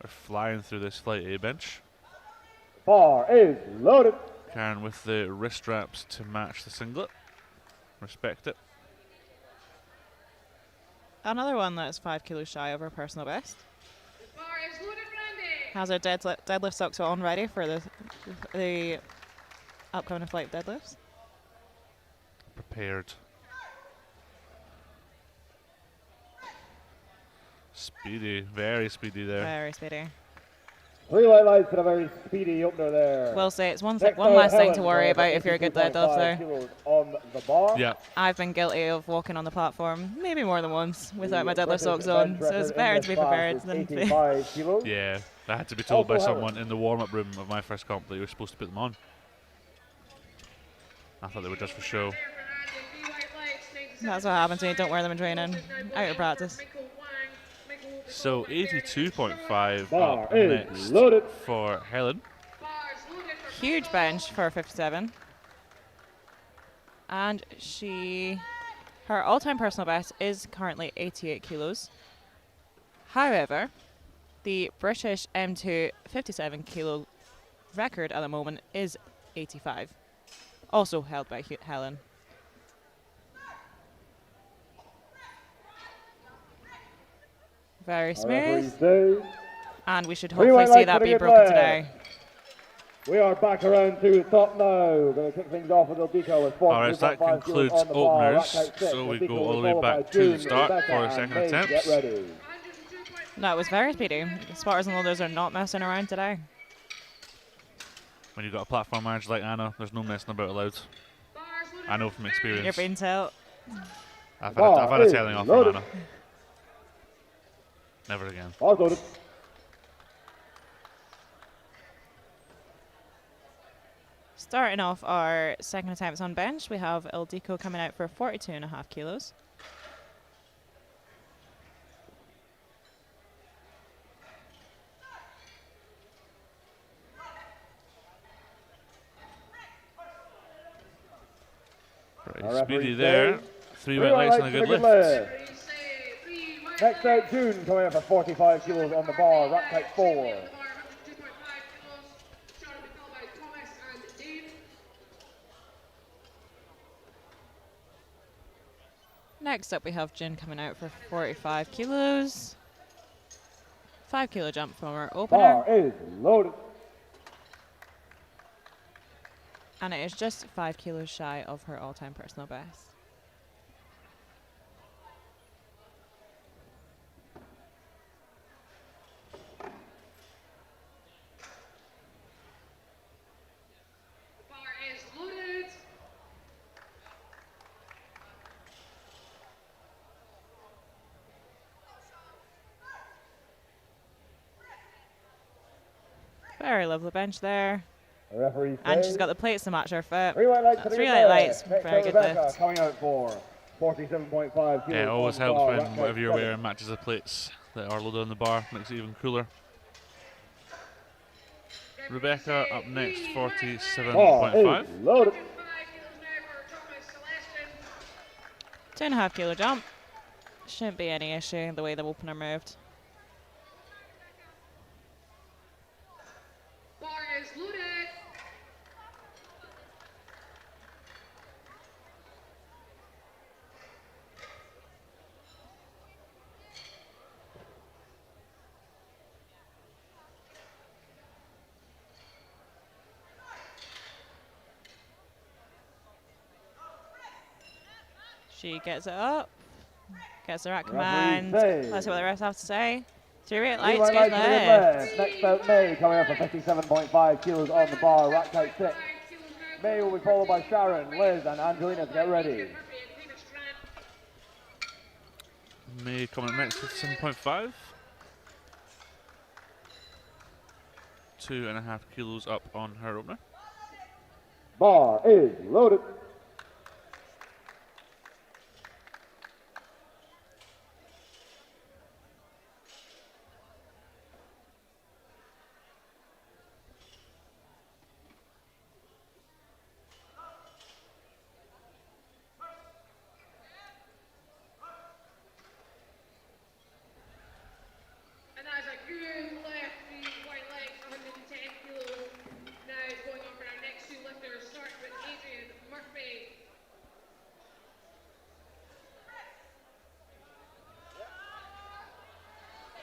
We're flying through this flight A bench. Bar is loaded. Karen with the wrist straps to match the singlet. Respect it. Another one that's 5 kilos shy of her personal best. Bar is loaded, Randy. Has her deadlift socks on ready for the upcoming flight deadlifts. Prepared. Speedy, very speedy there. Very speedy. 3 white lights and a very speedy opener there. Will say it's one Next out, last thing Helen to worry coming in about for if you're a good 82.5 deadlifter. kilos on the bar. Yeah, I've been guilty of walking on the platform maybe more than once without my The deadlift British socks bench on, so it's record in better this to be class prepared is than to be. 85 kilos. yeah. I had to be told by Also someone in the warm-up room of my first comp that you were supposed to put them on. I thought they were just for show. There for Randy. 3 white lights. 97. That's what happens when you don't wear them in training. Out of practice. Michael Wang. Michael will be So followed by Derek 82.5 Bar up is next loaded. for Helen. Bars loaded for Huge Michael. bench for 57. And her all-time personal best is currently 88 kilos. However, the British M2 57 kilo record at the moment is 85. Also held by Helen. Very Our referees smooth. say. And we should 3 hopefully white see lights that for the be good broken lift. today. We are back around to the top now. Going to kick things off with Ildiko with 42.5 Alright, so that kilos concludes on the bar. openers. Rack height 6. So we Ildiko go will all the be way followed back by to the June, start Rebecca, for and second May. attempts. Get ready. 102.5. That was very speedy. Spotters and loaders are not messing around today. When you've got a platform manager like Anna, there's no messing about allowed. Bars loaded I know for from Mary. experience. You're being told. I've Bar had a is telling off loaded. from Anna. Never again. Bars loaded. Starting off our second attempts on bench, we have Ildiko coming out for 42.5 kilos. Pretty Our speedy referees there. say 3 white lights and a good lift. Referees say 3 white Next out, June coming in for 45 kilos on the bar. Rack height 4. on the bar, 102.5 kilos. Shot will be followed by Thomas and Dave. Next up, we have Jin coming out for 45 kilos. 5 kilo jump from our opener. Bar is loaded. And it is just 5 kilos shy of her all-time personal best. Very lovely bench there. The referee And says she's got the plates to match her foot. 3 white lights for the Three good white left. lights. Next Very out, good Rebecca lift. coming out for 47.5 kilos. Yeah, it always on the helps bar, when rack height whatever you're 7. wearing matches the plates that are loaded on the bar. Makes it even cooler. Rebecca up next, Bar 47.5. is loaded. 5 kilos now for Thomas Celestin. 2.5 kilo jump. Shouldn't be any issue the way the opener moved. Bar is loaded. She gets it up. Gets the rack Referee command. says- Let's see what the rest have to say. 3 white 3 lights, white good lights for the good lift. left. Next out, May coming out for 57.5 kilos on the bar, rack height 6. 5 kilos now. May will be followed by Sharon, Liz, and Angelina to get ready. Murphy and Hamish Grant. May coming up next, 57.5. 2.5 kilos up on her opener. Bar is loaded. And that is a good lift. The white legs, 110 kilos. Now going on for our next 2 lifters. Starting with Adrian Murphy.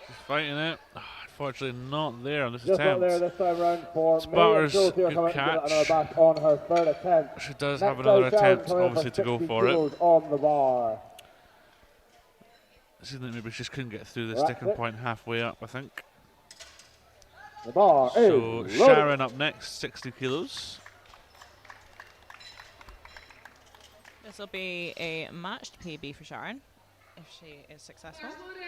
She's fighting it. Unfortunately, not there on this Just not there attempt. this time round for Sputters, May. She'll good come out and catch. get another back on her third attempt. She does Next have another out, Sharon attempt, coming out obviously, to go 60 for it. kilos on the bar. Seems like maybe she just couldn't get through the That's sticking it. point halfway up, I think. The bar So is loaded. Sharon up next, 60 kilos. This will be a matched PB for Sharon if she is successful. Bar's loaded.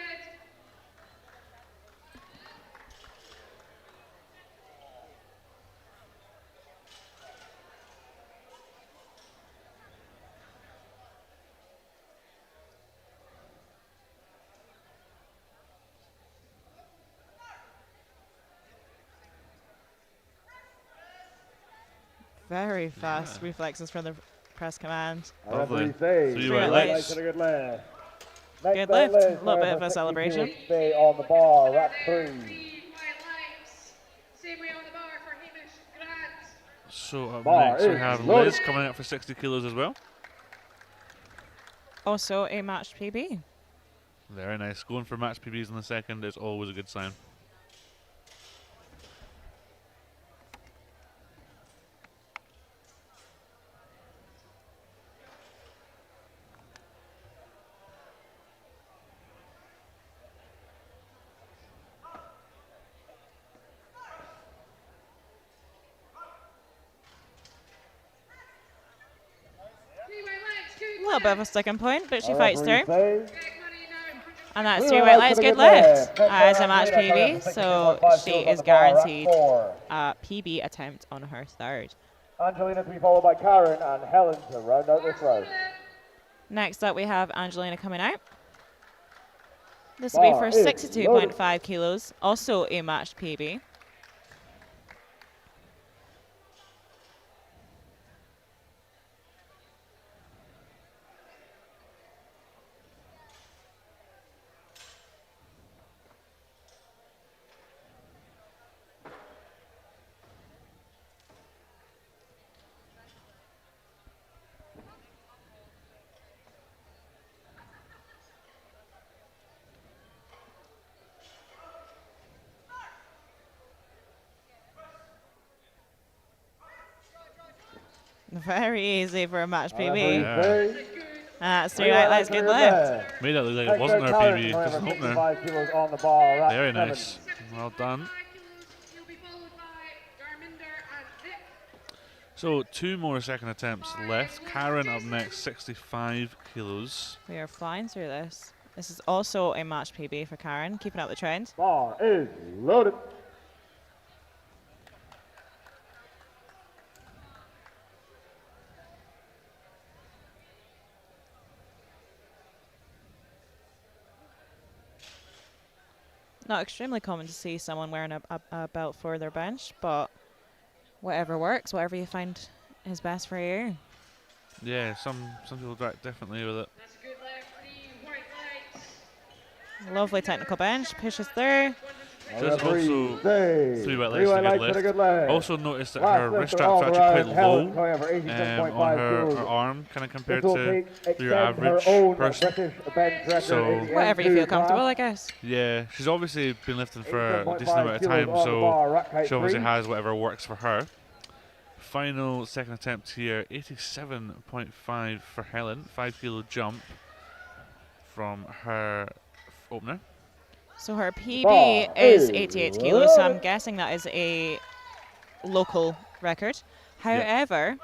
Very fast reflexes from the press command. The Lovely. referee says 3 white white lights. lights for the good left. Next Good out, lift. Liz, A little coming bit out of for a 60 celebration. kilos. Stay on the bar, rack 3. 3 white lights. Same way on the bar for Hamish Grant. So up Bar next we is have loaded. Liz coming up for 60 kilos as well. Also a matched PB. Very nice. Going for match PBs in the second is always a good sign. A little bit of a sticking point, but she The fights referee through. says And that's 3 3 white lights, good lift. As a match PB, so she is guaranteed a PB attempt on her third. Angelina to be followed by Karen and Helen to round out this round. Next up, we have Angelina coming out. This will be Bar for is 62.5 kilos, also a matched PB. Very easy for a match PB. Yeah. That's 3 white lights, good lift. Made it look like it wasn't her PB, just an opener. Very nice. Well done. He'll be followed by Garminder and Vic. So 2 more second attempts left. Karen up next, 65 kilos. We are flying through this. This is also a match PB for Karen, keeping up the trend. Bar is loaded. Not extremely common to see someone wearing a belt for their bench, but whatever works, whatever you find is best for you. Yeah, some people definitely with it. That's a good left, 3 white lights. Lovely technical bench, pushes through. There's also say 3 white three lights white and lights a and a good good lift. left. Also noticed that Last her lift wrist for straps all are actually quite Helen low coming for 87.5 on her kilos. arm, kind of compared This will to take- your extend her average own person. British bench record So- in the Whatever you M2 feel comfortable, class. I guess. Yeah, she's obviously been lifting for a 87.5 decent amount of kilos time, on the so bar, rack height she obviously 3. has whatever works for her. Final second attempt here, 87.5 for Helen, 5 kilo jump from her opener. So her PB Bar is is 88 kilos, so I'm loaded. guessing that is a local record. However,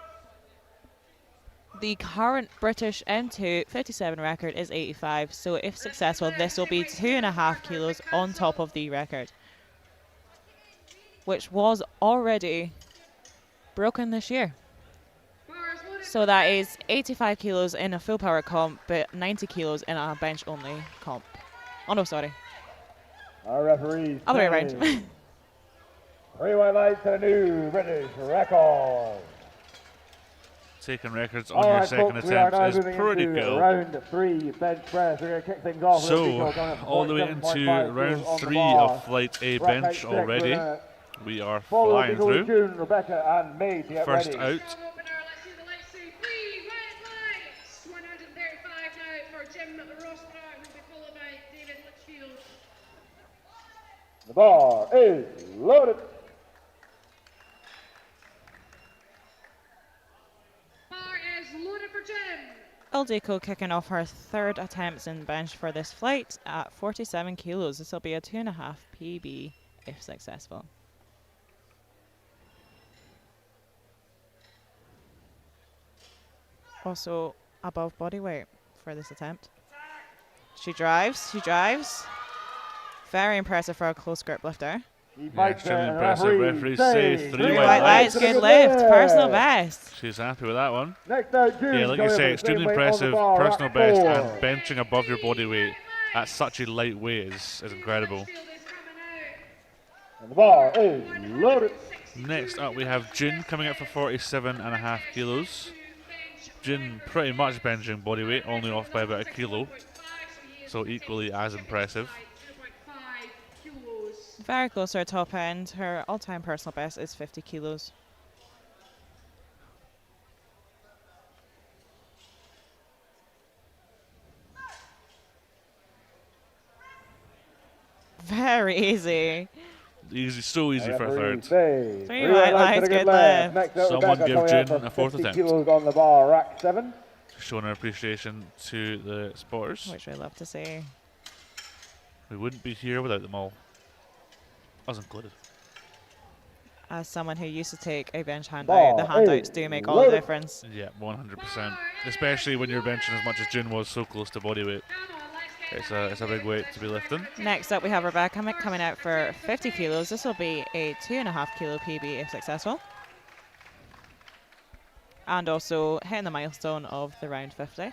the current British M2 57 record is 85, so if successful, this will be 2.5 kilos on top of the record, which was already broken this year. Bars loaded. So that is 85 kilos in a full power comp, but 90 kilos in a bench only comp. Oh no, sorry. Our referees. Other way say around. 3 white lights and a new British record. Taking records on All your right, second folks, we are now attempt is moving pretty into cool. round 3 bench press. We're going to kick things off. with a So, detail coming up all the way 47.5 into kilos round on the 3 bar. of Flight A Rack height bench 6, already. we're gonna We are follow flying the detail with through. June, Rebecca and May to get First ready. out, Strong opener. Let's see the lights say 3 white lights. 135 now for Jim Rossborough, who'll be followed by David Litchfield. The bar is loaded. Bar is loaded for Jim. Ildiko kicking off her third attempts in bench for this flight at 47 kilos. This will be a 2.5 PB if successful. Also above body weight for this attempt. She drives. Very impressive for a close grip lifter. He fights extremely and impressive. Referees say 3 white Lights, lights. good lift, personal best. She's happy with that one. Next out, June. Yeah, like you coming say, up extremely the same weight on the impressive, bar, personal rack best, 4. and benching above your body weight at such a light weight is incredible. Litchfield is coming out. And the bar is loaded. Next up, we have Jin coming up for 47.5 kilos. Jin pretty much benching body weight, only off by about a kilo, so equally as impressive. 2.5 kilos. Very close to her top end. Her all-time personal best is 50 kilos. Very easy. Easy, so easy for a third. Say, 3 white lights, and a good left. lift. Next out, Someone Rebecca give coming June up for a fourth 50 attempt. kilos on the bar, rack 7. Showing our appreciation to the spotters. Which we love to see. We wouldn't be here without them all. Us included. As someone who used to take a bench handout, Ball the handouts is do make all the loaded. difference. Yeah, 100%. Especially when you're benching as much as Jin was so close to body weight. Come on, let's get It's a big weight to be lifting. Next up, we have Rebecca coming out for 50 kilos. This will be a 2.5 kilo PB if successful. And also hitting the milestone of the round 50.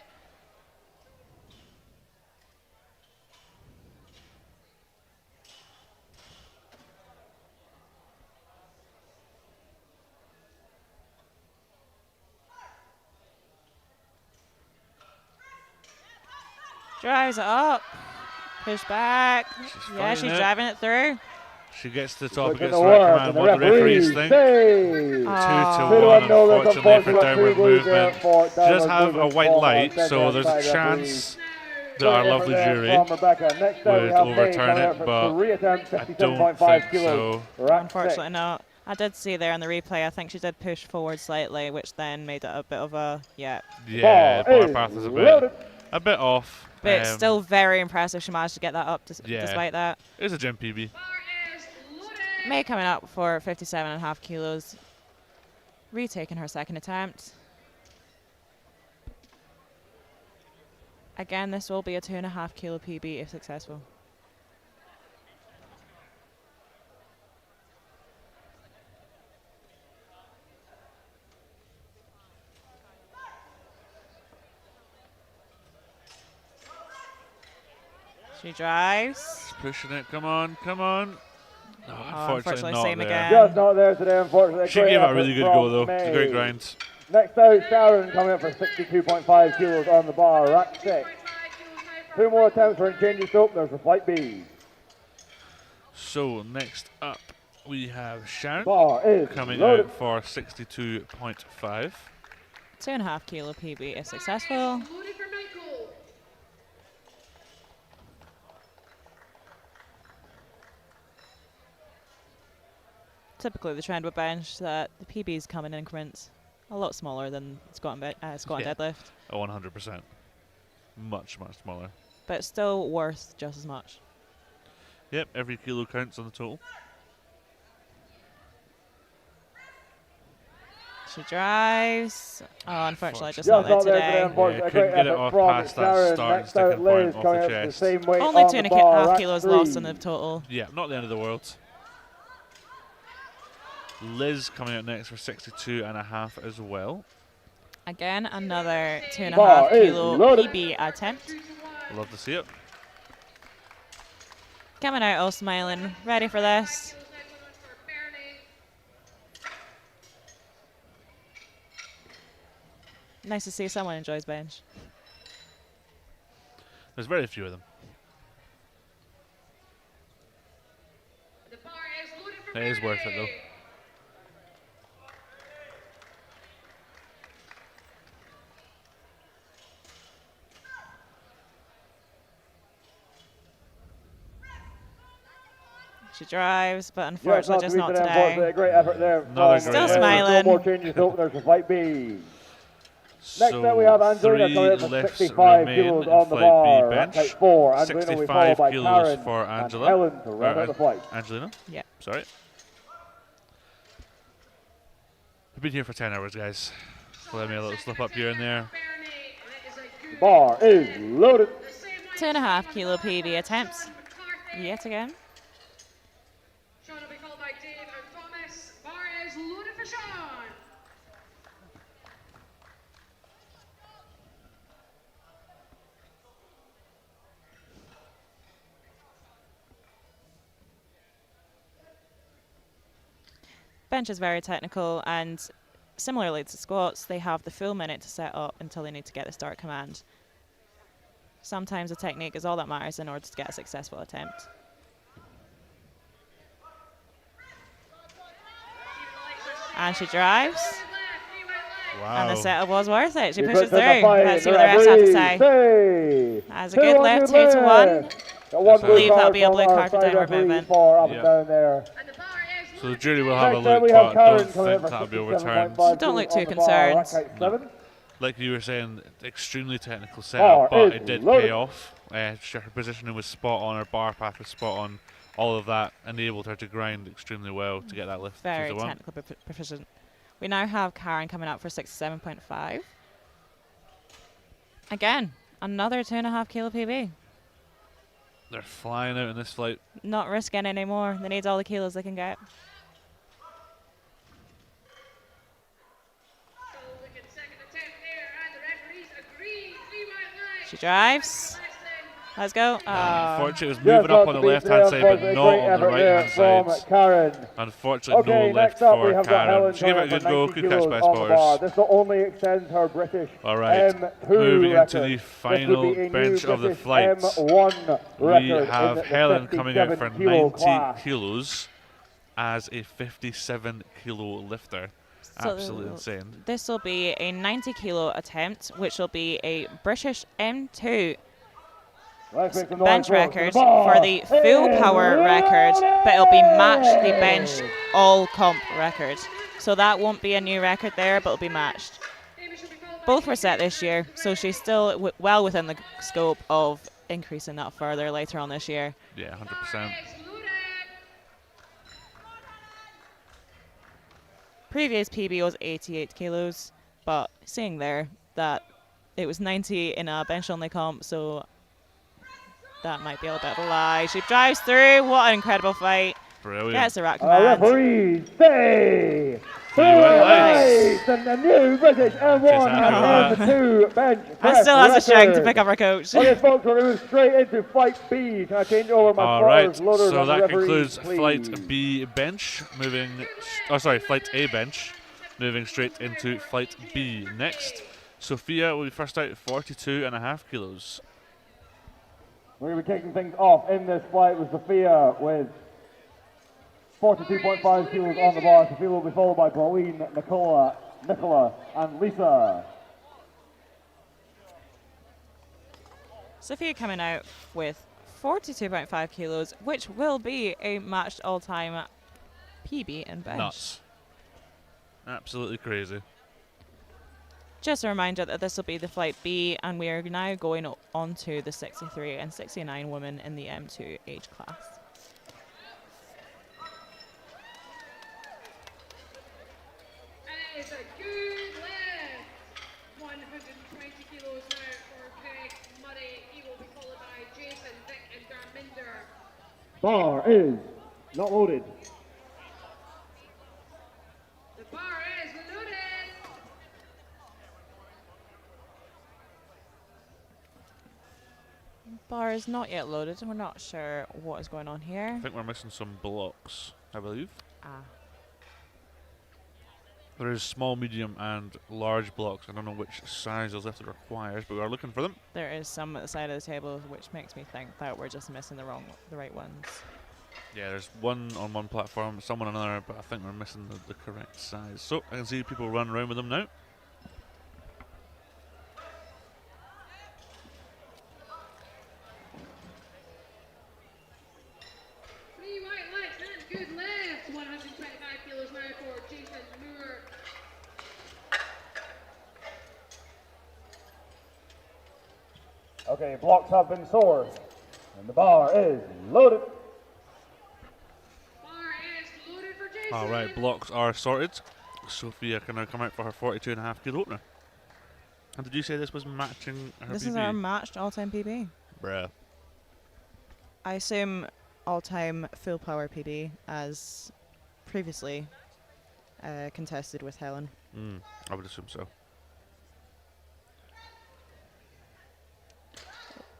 Drives it up. Push back. Yeah, fighting she's it. driving it through. She gets to the top, Puts in gets the the right work, command. and the What the referees referees think. say. 2 Ah. to 1, 2-1, unfortunately, for unfortunate downward two goes there movement. for She does downward have a movement white for light, Rebecca so there's a by chance that Great our effort lovely there jury from Rebecca. Next out, we would have May overturn coming it, out for but 3 attempts, I don't 57.5 think kilos. so. Rack Unfortunately 6. not. I did see there in the replay, I think she did push forward slightly, which then made it a bit of a, yeah. Yeah, Ball bar is path is loaded. a bit off. But still very impressive she managed to get that up yeah. despite that. It's a gym PB. bar is loaded. May coming up for 57.5 kilos. Retaking her second attempt. Again, this will be a 2.5 kilo PB if successful. She drives. pushing it. Come on, come on. Oh, unfortunately, not same there. again. Just not there today, unfortunately. She Great gave it a effort really good from go, though. It's a great May. grind. Next out, Sharon coming up for 62.5 kilos on the bar, rack 6. 2 more attempts for changes to openers for flight B. So next up, we have Sharon Bar is coming loaded. out for 62.5. 2.5 kilo PB is successful. Loaded for Michael. Typically, the trend with bench that the PBs come in increments a lot smaller than squat and, squat Yeah. and deadlift, Oh, 100%. Much, much smaller. but still worth just as much. Yep, every kilo counts on the total. She drives. Oh, unfortunately, just Just not there not there today, today. unfortunately. Yeah, Great couldn't get it effort off from past that Sharon. start Next out, sticking Liz point off coming the up to the chest. same weight Only on two and the a bar, half rack kilos 3. lost in the total. Yeah, not the end of the world. Liz coming out next for 62.5 as well. Again, another 2.5 Bar is kilo loaded. PB attempt. Love to see it. Coming out all smiling, ready for this. Nice to see someone enjoys bench. There's very few of them. The bar is loaded for It is worth it, though. Bernie. She drives, but Yeah, unfortunately, just not unfortunately. today. Great effort there. Another from great Still effort. smiling. No more changes to openers for flight B. Next So up we have Angelina 3 coming in for lifts 65 remain kilos in on the flight bar. B Rack bench. type 4. Angelina will be followed 65 by kilos Karen for and Angela. Helen to round out the flight. Angelina? Yeah. Sorry. We've been here for 10 hours, guys. So let me a little slip up here and there. Bernie, and it is a good Bar is loaded. the same way 2.5 kilo PB attempts. Sean McCarthy. Yet again. Sean will be called by Dave and Thomas. Bar is loaded for Sean. Bench is very technical, and similarly to squats, they have the full minute to set up until they need to get the start command. Sometimes the technique is all that matters in order to get a successful attempt. And she drives, Wow. and the setup was worth it. She She pushes puts in the through. fight. Let's see what the rest have to say. say. That's a good lift, 2 to 1. I believe that'll be a blue card for downward movement. Up Yeah. and down there. And the bar is So the jury will have a Next up look, we have but Karen don't coming in think for that'll be 67.5 overturned. Don't look kilos too on the bar. Rack concerned. height 7. Like you were saying, extremely technical Bar setup, but is it did loaded. pay off. Her positioning was spot on, her bar path was spot on. All of that enabled her to grind extremely well to get that lift. Very 2 to 1. technical proficient. We now have Karen coming up for 67.5. Again, another 2.5 kilo PB. They're flying out in this flight. Not risking anymore. They need all the kilos they can get. so looking second attempt there, and the referees agree. 3 white lines. She drives. Let's go. Unfortunately, it was Just moving up not on the to beat left hand today, side, but unfortunately. not Great on the effort right there hand from side. Karen. Unfortunately, Okay, no lift next up we for have got Helen Karen. She gave it a coming good up for go. 90 Good catch by kilos on the bar. spotters. This will only extend her British All right, M2 moving into record. the This final would be a new bench of the British flight. M1 We record have in the Helen coming out for 57 kilo 90 class. kilos as a 57 kilo lifter. So Absolutely insane. This will be a 90 kilo attempt, which will be a British M2 Let's make some bench noise, folks. record The bar for the full is power record, but it'll be matched the loaded. bench all comp record. So that won't be a new record there, but it'll be matched. Amy should be followed by Both were set this year, so she's still well within the scope of increasing that further later on this year. Yeah, 100%. It's loaded. Previous PB was 88 kilos, but seeing there that it was 90 in a bench only comp, so that might be a little bit of a lie. She drives through. What an incredible fight. Brilliant. Gets the rack And our command. referees say 3 white lights. establishing a new British M1 and M2 bench And press still has a strength to record. pick up her coach. Okay, folks, we're going to move straight into Flight B. Can I change over my All right, spotters, loaders, so and that referees, concludes please? Flight B bench. Flight A bench. Moving straight into Flight B. Next, Sophia will be first out at 42.5 kilos. We're going to be kicking things off in this flight with Sophia with 42.5 kilos on the bar. Sophia will be followed by Pauline, Nicola, and Lisa. Sophia coming out with 42.5 kilos, which will be a matched all-time PB in bench. Nuts. Absolutely crazy. Just a reminder that this will be the Flight B, and we are now going on to the 63 and 69 women in the M2 age class. And it is a good lift. 120 kilos now for Greg Murray. He will be followed by Jason, Vic, and Darminder. Bar is not loaded. The bar is loaded. Bar is not yet loaded, and we're not sure what is going on I here. think we're missing some blocks, I believe. Ah. There is small, medium, and large blocks. I don't know which size those lifted requires, but we are looking for them. There is some at the side of the table, which makes me think that we're just missing the right ones. Yeah, there's one on one platform, some on another, but I think we're missing the correct size. So I can see people run around with them now. Three white lights and good lift. 125 kilos now for Jason Moore. Okay, blocks have been soared, and the bar is loaded. Bar is loaded for Jason. All right, blocks are sorted. Sophia can now come out for her 42.5 kilo opener. And did you say this was matching her This PB? is our matched all-time PB. Bruh. I assume all-time full power PB, as previously contested with Helen. I would assume so.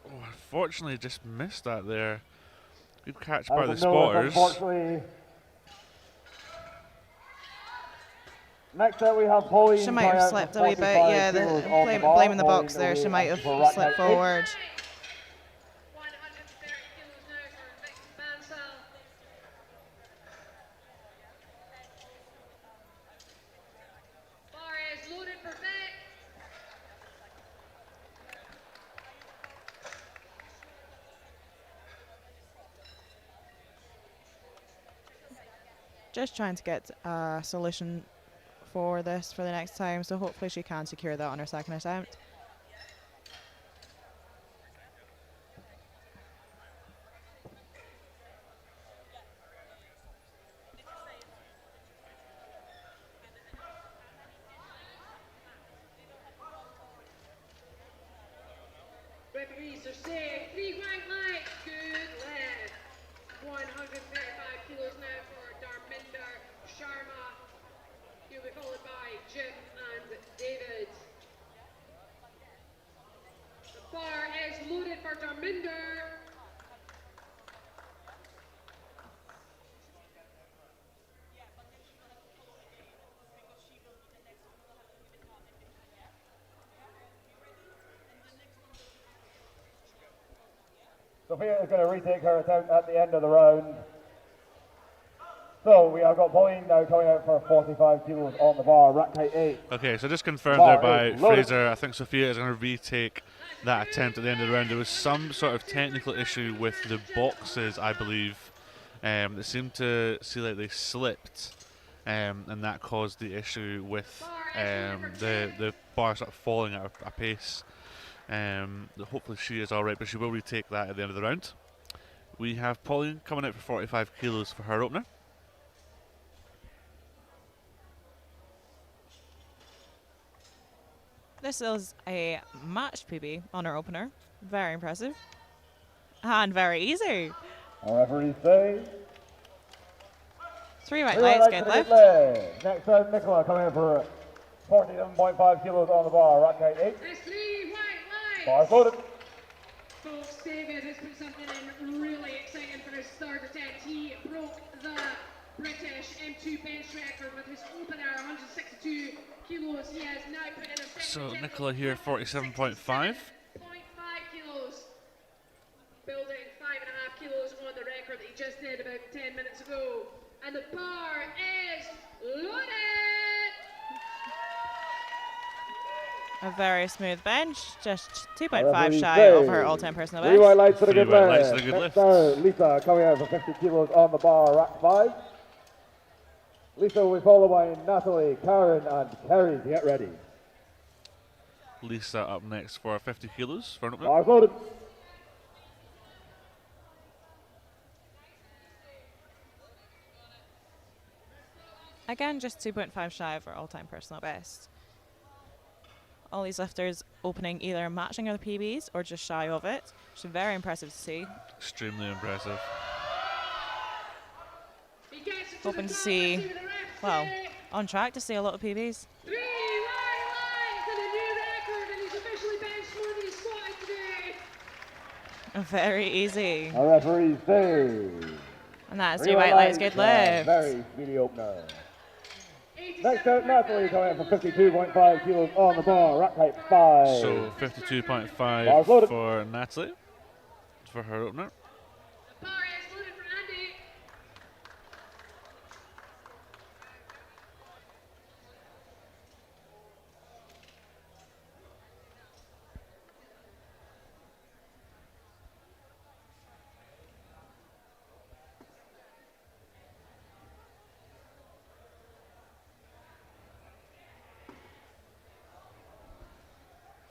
Oh, unfortunately, just missed that there. Good catch by the spotters. Unfortunately. Next up we have Pauline. She might have slipped a wee bit, yeah, blaming the box there. She might have slipped forward. 130 kilos now for Vic Mansell. Bar is loaded for Vic. Just trying to get a solution for this for the next time, so hopefully she can secure that on her second attempt. Referees are saying three white lights, good lift. 135 kilos now for Darminder Sharma. He'll be followed by Jim and David. The bar is loaded for Darminder. Sophia is going to retake her attempt at the end of the round. So we have got Pauline now coming out for 45 kilos on the bar, rack height 8. Okay, so just confirmed Bar there is by loaded. Fraser. I think Sophia is going to retake that attempt at the end of the round. There was some sort of technical issue with the boxes, I believe. It seemed to see like they slipped, and that caused the issue with the bar sort of falling at a pace. Hopefully she is alright, but she will retake that at the end of the round. We have Pauline coming out for 45 kilos for her opener. This is a matched PB on her opener. Very impressive. And very easy. Our referees say. Three white Three lights, white good for the lift. good lift. Next up, Nicola coming out for 47.5 kilos on the bar, rack height 8. There's 3 white lights. Bars loaded. Folks, David has put something in really exciting for his third attempt. He broke the British M2 bench record with his opener, 162 kilos. He has now put in a second So attempt Nicola here, of 47.5. 0.5 kilos. Building 5.5 kilos on the record that he just did about 10 minutes ago. And the bar is loaded! A very smooth bench, just 2.5 Referee shy say of her all-time personal 3 white best. lights for a 3 good white lights lift. and a good Next lift. out, Lisa coming out for 50 kilos on the bar, rack 5. Lisa will be followed by Natalie, Karen, and Kerry to get ready. Lisa up next for 50 kilos for an opener. Bars loaded. Again, just 2.5 shy of her all-time personal best. All these lifters opening either matching their PBs or just shy of it, which is very impressive to see. Extremely impressive. He gets it Hoping the to top. see, Let's what the refs well, say. on track to see a lot of PBs. 3 white lights and a new record, and he's officially benched more than he squatted today. Very easy. Our referees say And that's 3 3 white lights, good lift. Very speedy opener. Next out, Natalie coming out for 52.5 kilos on the bar, rack height 5. So Bars 52.5 loaded. for Natalie for her opener. The bar is loaded for Andy.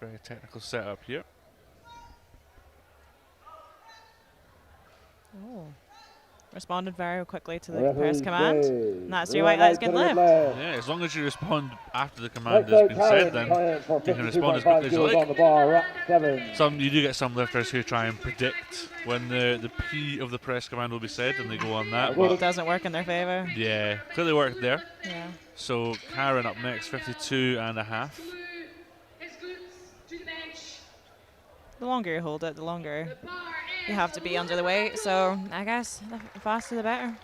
Very technical setup here. Oh. Responded very quickly to the Referees press command. say And that's 3 3 white lights, good for a lift. Yeah, as long as you respond after the command Next has out, been Karen said, then coming out for you can respond as 52.5 quickly as you kilos on like. the bar, rack 7. You do get some lifters who try and predict when the P of the press command will be said, and they go on that. It But doesn't work in their favour. yeah, clearly worked there. Yeah. So Karen up next, 52.5. Glue his glutes to the bench. The longer you hold it, the longer The bar is you have to be under the weight. So I guess the faster the better.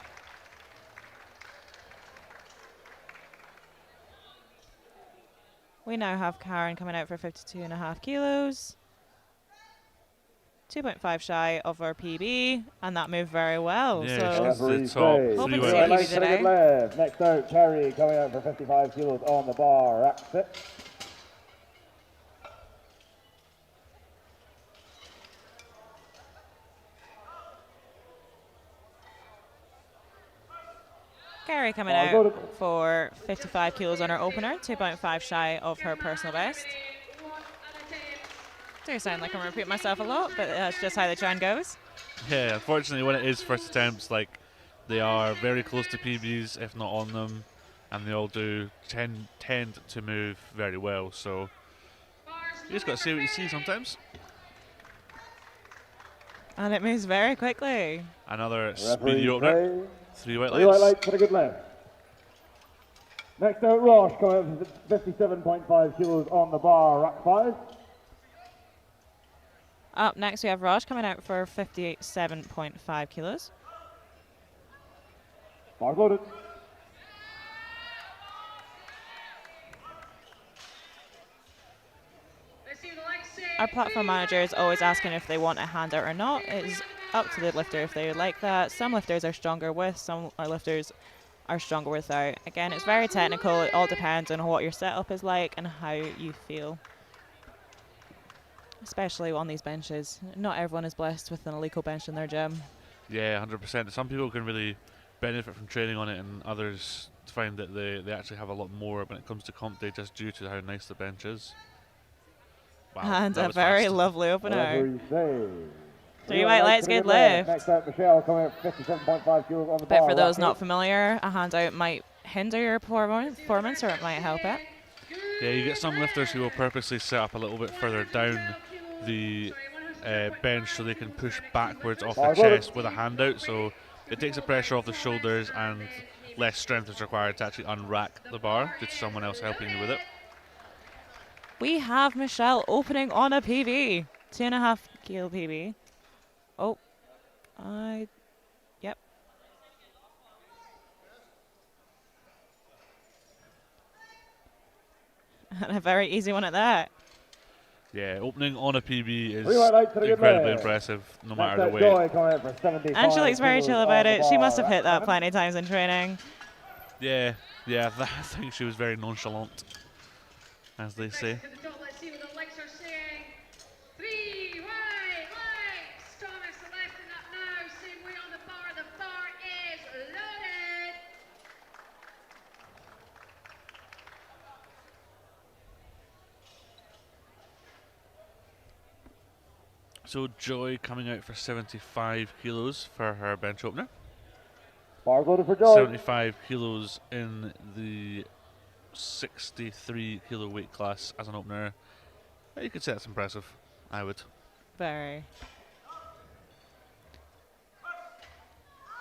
We now have Karen coming out for 52.5 kilos. 2.5 shy of our PB, and that moved very well. Yeah, so she's the Referees top say Hoping 3 to white see White PB lights. lights for a good today. lift. Next out, Kerry coming out for 55 kilos on the bar, rack 6. Gary coming Bars loaded. out for 55 kilos on her opener, 2.5 shy of her personal best. Do sound like I'm repeating myself a lot, but that's just how the trend goes. Yeah, unfortunately, when it is first attempts, like they are very close to PBs, if not on them, and they all do tend to move very well. So you just got to see what you see sometimes. And it moves very quickly. Another speedy Referees opener. say 3 white 3 white lights. lights for a good lift. Next out, Roche coming out for 57.5 kilos on the bar, rack 5. Up next, we have Raj coming out for 57.5 kilos. Bars loaded. Our platform manager is always asking if they want a handout or not. It's up to the lifter if they would like that. Some lifters are stronger with, some lifters are stronger without. Again, it's very technical. It all depends on what your setup is like and how you feel. Especially on these benches. Not everyone is blessed with an Eleiko bench in their gym. Yeah, 100%. Some people can really benefit from training on it, and others find that they actually have a lot more when it comes to comp day just due to how nice the bench is. Wow, And that a was very fast. lovely opener. Referees say 3 white lights, good lift. Next out, Michelle coming out 57.5 kilos on the But bar. for those rack not 8. familiar, a handout might hinder your performance or it might help it. Yeah, you get some lifters who will purposely set up a little bit further down the bench so they can push backwards off their chest with a handout, so it takes the pressure off the shoulders and less strength is required to actually unrack the bar due to someone else helping you with it. We have Michelle opening on a PB. 2.5 kilo PB. Oh, yep. And a very easy one at that. Yeah, opening on a PB is Three white lights and a good incredibly leg. impressive, no Next matter the out, weight. Joy coming out for 75 And she looks very kilos chill on about the it. She must have bar. hit that plenty of times in training. Yeah, I think she was very nonchalant, as they say. To the top, let's see what the legs are saying. 3 white lights. Thomas lifting up now. Same way on the bar. The bar is loaded. So Joy coming out for 75 kilos for her bench opener. Bar loaded for Joy. 75 kilos in the 63 kilo weight class as an opener. You could say that's impressive. I would. Very.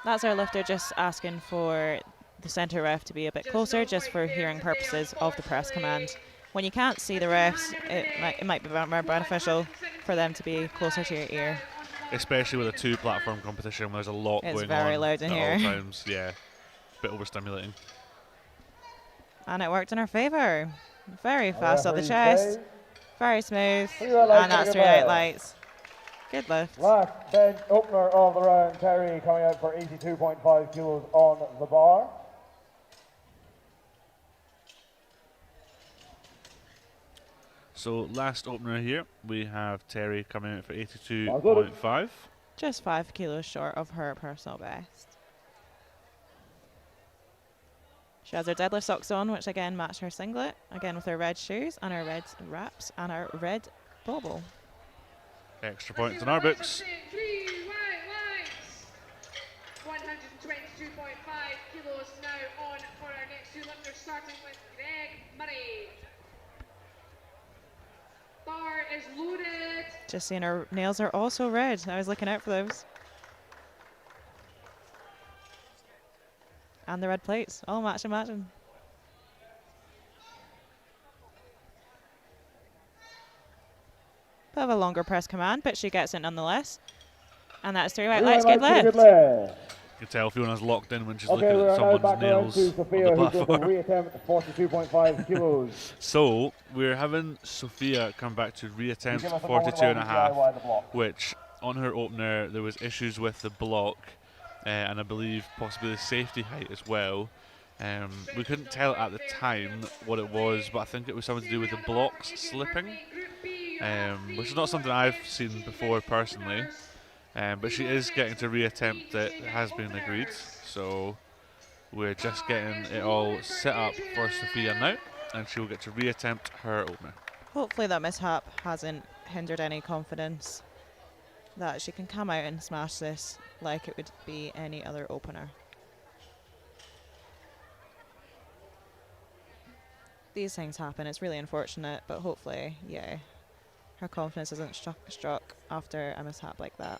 That's our lifter just asking for the centre ref to be a bit closer, just for hearing purposes of the press command. When you can't see the refs, it might be more beneficial for them to be closer to your ear. Especially with a two-platform competition where there's a lot It's going very on loud in at here. all times. Yeah, a bit overstimulating. And it worked in her favour. Very fast up the Referee chest, says, very smooth, 3 white lights and that's and a 3 good white leg. lights. Good lift. Last bench opener of the round, Terry coming out for 82.5 kilos on the bar. So last opener here, we have Terry coming out for 82.5. Just 5 kilos short of her personal best. She has her deadlift socks on, which again match her singlet, again with her red shoes and her red wraps and her red bauble. Extra points in our books. 3 white lights. 122.5 kilos now on for our next two lifters, starting with Greg Murray. Bar is loaded. Just seeing her nails are also red. I was looking out for those. And the red plates, all matching. Bit of a longer press command, but she gets it nonetheless. And that's 3 white 3 lights, white good lights and a lift. good leg. You can tell Fiona's locked in when she's Okay, looking we're at now someone's back around nails to on Sophia, the who's going to platform. reattempt at 42.5 kilos. So we're having Sophia come back to You reattempt give us a moment 42 and a while we half, DIY the block. which on her opener there was issues with the block, and I believe possibly the safety height as well. We couldn't tell at the time what it was, but I think it was something to do with the blocks slipping, which is not something I've seen before personally. But she is getting to reattempt it. It has been agreed, so we're just getting it all set up for Sophia now, and she will get to reattempt her opener. Hopefully that mishap hasn't hindered any confidence that she can come out and smash this like it would be any other opener. These things happen, it's really unfortunate, but hopefully, yeah, her confidence isn't struck after a mishap like that.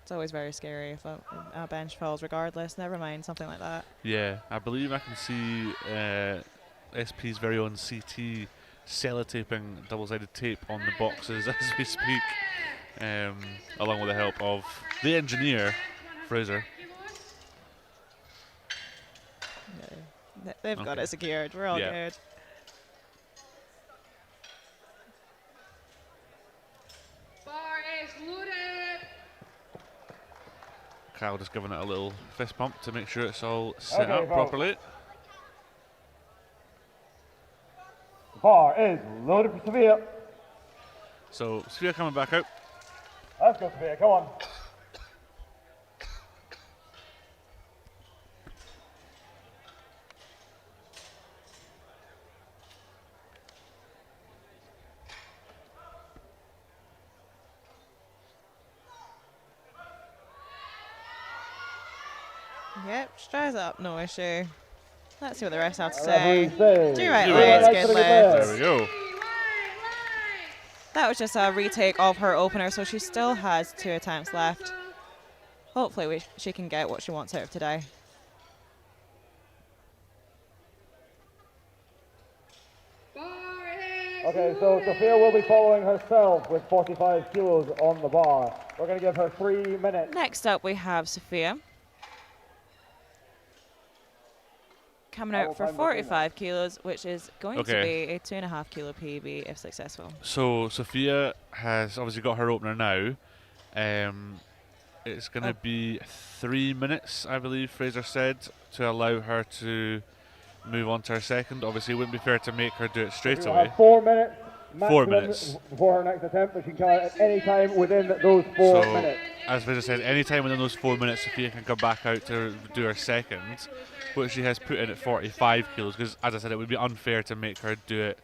It's always very scary if a bench falls regardless, never mind something like that. Yeah, I believe I can see SP's very own CT sellotaping double-sided tape on the boxes as we speak, along with the help of the engineer, Fraser. Yeah. They've got Okay. it secured, we're all Yeah. good. Bar is loaded. Kyle just giving it a little fist pump to make sure it's all set Okay, up folks. properly. Bar is loaded for Sophia. So Sophia coming back out. Let's go, Sophia. Come on. Yep, strides up, no issue. Let's see what the rest have to Referee say. says, Do right Do legs, right good legs. lift. There we go. 3 white lights. That was just a retake of her opener, so she still has 2 attempts left. Hopefully she can get what she wants out of today. Okay, so Sophia will be following herself with 45 kilos on the bar. We're going to give her 3 minutes. Next up, we have Sophia. Coming out for 45 kilos, which is going to Okay. be a 2.5 kilo PB if successful. So Sophia has obviously got her opener now. It's going to be 3 minutes, I believe Fraser said, to allow her to move on to her second. Obviously, it wouldn't be fair to make her do it straight She'll away. have 4 minutes. 4 maximum minutes. Before her next attempt, but she can come out at any time within those 4 So, minutes. as Fraser said, any time within those 4 minutes, Sophia can come back out to do her second, which she has put in at 45 kilos. Because, as I said, it would be unfair to make her do it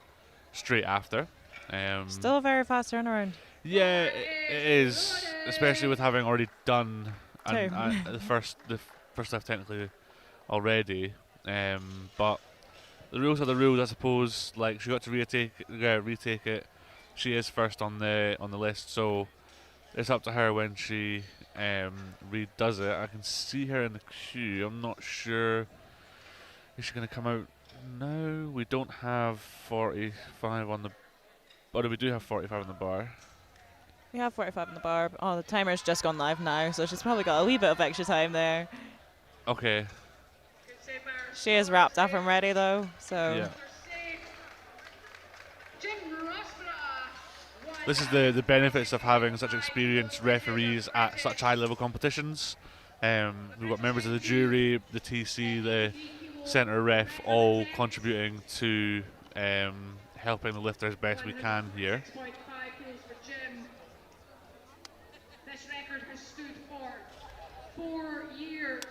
straight after. Still a very fast turnaround. Yeah, it is, especially with having already done Two. the first stuff technically already. But the rules are the rules, I suppose. Like, she got to retake it. She is first on the list, so it's up to her when she redoes it. I can see her in the queue. I'm not sure. Is she going to come out now? We don't have 45 on the. But we do have 45 on the bar. We have 45 in the bar. Oh, the timer's just gone live now, so she's probably got a wee bit of extra time there. Okay. She is wrapped up and ready though, so Yeah. This is the benefits of having such experienced referees at such high level competitions. We've got members of the jury, the TC, the centre ref, all contributing to helping the lifters best we can here. 6.5 kilos for Jim. This record has stood for 4 years.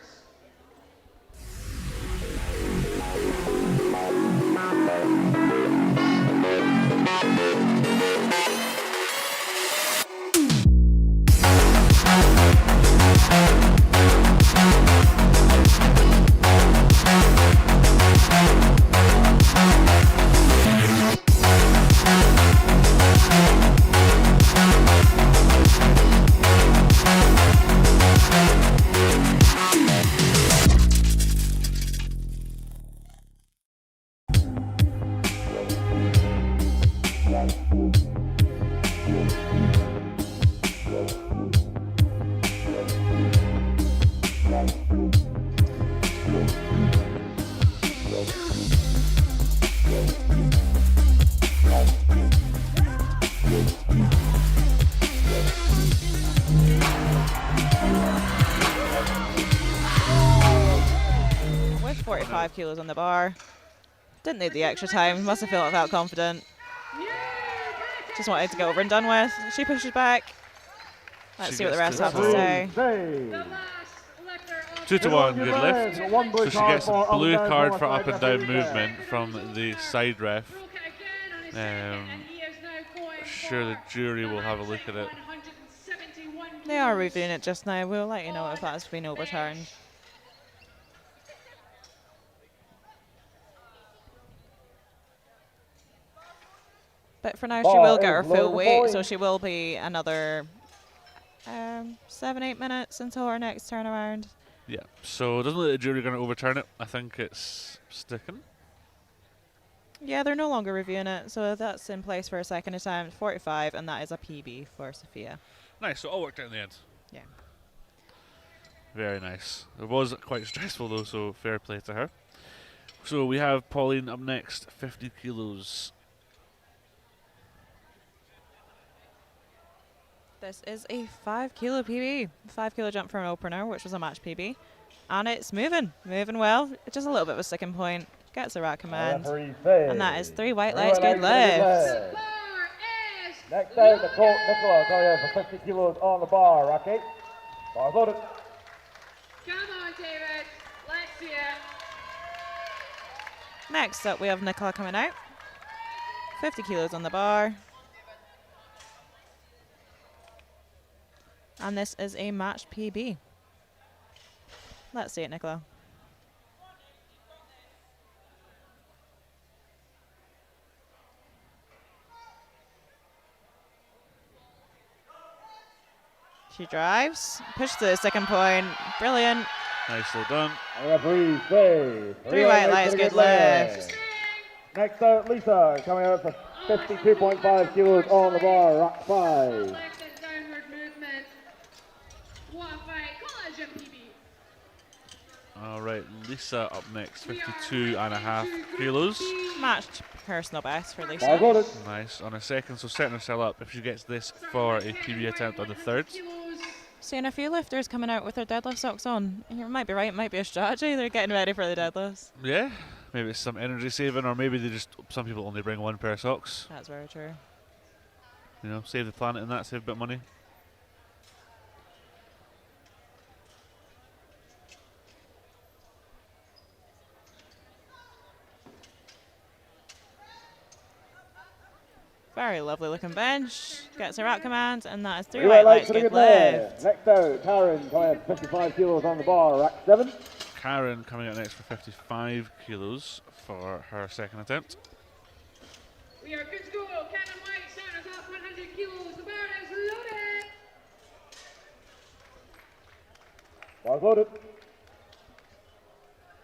with 45 kilos on the bar. Didn't need the extra time, must have felt confident. Just wanted to get over and done with. She pushes back. Let's She see what the gets rest to have to go. say. The last lifter of 2 to 1, good lift. One blue So she card gets a for up blue and down card from for a up side and down referee movement from the side ref. broke it again on his second, and he is now going Sure, the for jury will have a look at it. 171 They are kilos. reviewing it just now. We'll let you know if that's been overturned. But for now, she Bar will get her is full low weight, so point. she will be another 7-8 minutes until her next turnaround. Yeah, so it doesn't look like the jury are going to overturn it. I think it's sticking. Yeah, they're no longer reviewing it, so that's in place for a second attempt, 45, and that is a PB for Sophia. Nice, so it all worked out in the end. Yeah. Very nice. It was quite stressful though, so fair play to her. So we have Pauline up next, 50 kilos. This is a 5 kilo PB, 5 kilo jump from an opener, which was a match PB. And it's moving well. Just a little bit of a sticking point. Gets the right command. And that is 3 white lights, good lift. The bar is Next out, Nicola coming out for 50 kilos on the bar, Rocky. Bar loaded. Come on, David. Let's see it. Next up, we have Nicola coming out. 50 kilos on the bar. And this is a match PB. Let's see it, Nicola. She drives, pushes to the second point. Brilliant. Nicely done. And referee say 3 white lights, good lift. Next out, Lisa coming out for 52.5 kilos on the bar, rack 5. Left and downward movement. What a fight. Collision PB. All right, Lisa up next, 52.5 kilos. Matched personal best for Bar Lisa. voted. Nice. On a second, so setting herself up if she gets this for a PB attempt on the third. Seeing a few lifters coming out with their deadlift socks on. You might be right, it might be a strategy. They're getting ready for the deadlifts. Yeah, maybe it's some energy saving, or maybe they just, some people only bring one pair of socks. That's very true. You know, save the planet and that, save a bit of money. Very lovely looking bench. Gets a rack command, and that is 3 Three white lights lights, for the good good lift. lift. Next out, Karen coming up 55 kilos on the bar, rack 7. Karen coming out next for 55 kilos for her second attempt. We are good to go. Cannon White starting us off 100 kilos. The bar is loaded. Bar voted.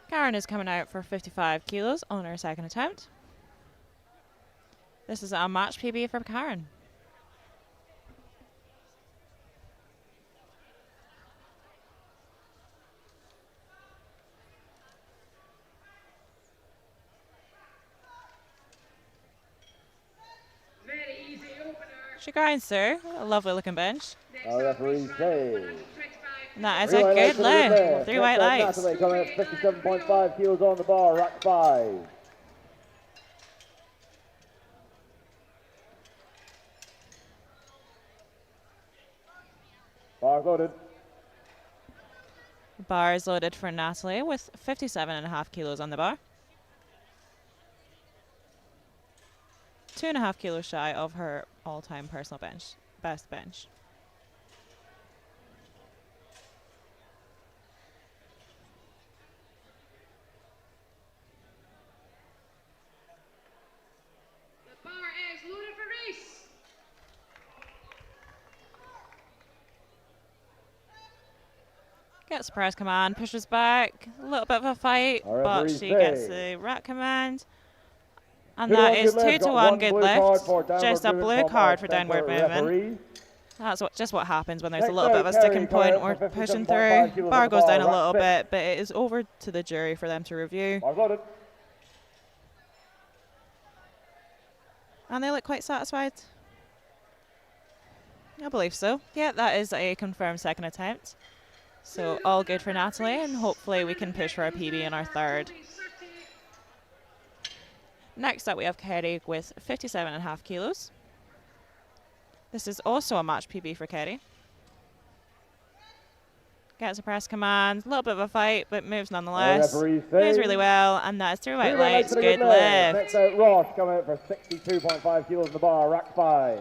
Karen is coming out for 55 kilos on her second attempt. This is a match PB for Karen. Very easy opener. She grinds through a lovely looking bench. Our referees say. And that is Three a white lights good for the good lift. lift. 3 Next white out, lights. Natalie coming up 57.5 kilos on the bar, rack 5. Bar voted. Bar is loaded for Natalie with 57.5 kilos on the bar. 2.5 kilos shy of her all-time personal best bench. The bar is loaded for race. Gets press command, pushes back, a little bit of a fight, Our but referees she gets say. the rack command. And 2 to that 1 is good 2 lift. to Got 1 good blue card lift. for downward Just a movement blue from card our for downward centre movement. referee. That's just what happens when there's a Next little bit of out, a sticking Kerry point. coming We're up for pushing 57.5 through. kilos Bar on the goes down bar, a little rack 6. bit, but it is over to the jury for them to review. Bar voted. And they look quite satisfied. I believe so. Yeah, that is a confirmed second attempt. So all good for Natalie, and hopefully we can push for a PB in our third. Next up we have Kerry with 57.5 kilos. This is also a match PB for Kerry. Gets a press command, a little bit of a fight, but moves nonetheless. referees Moves say. really well, and that's 3 white Three white lights, for the good lift. lift. Next out, Ross coming out for 62.5 kilos on the bar, rack 5.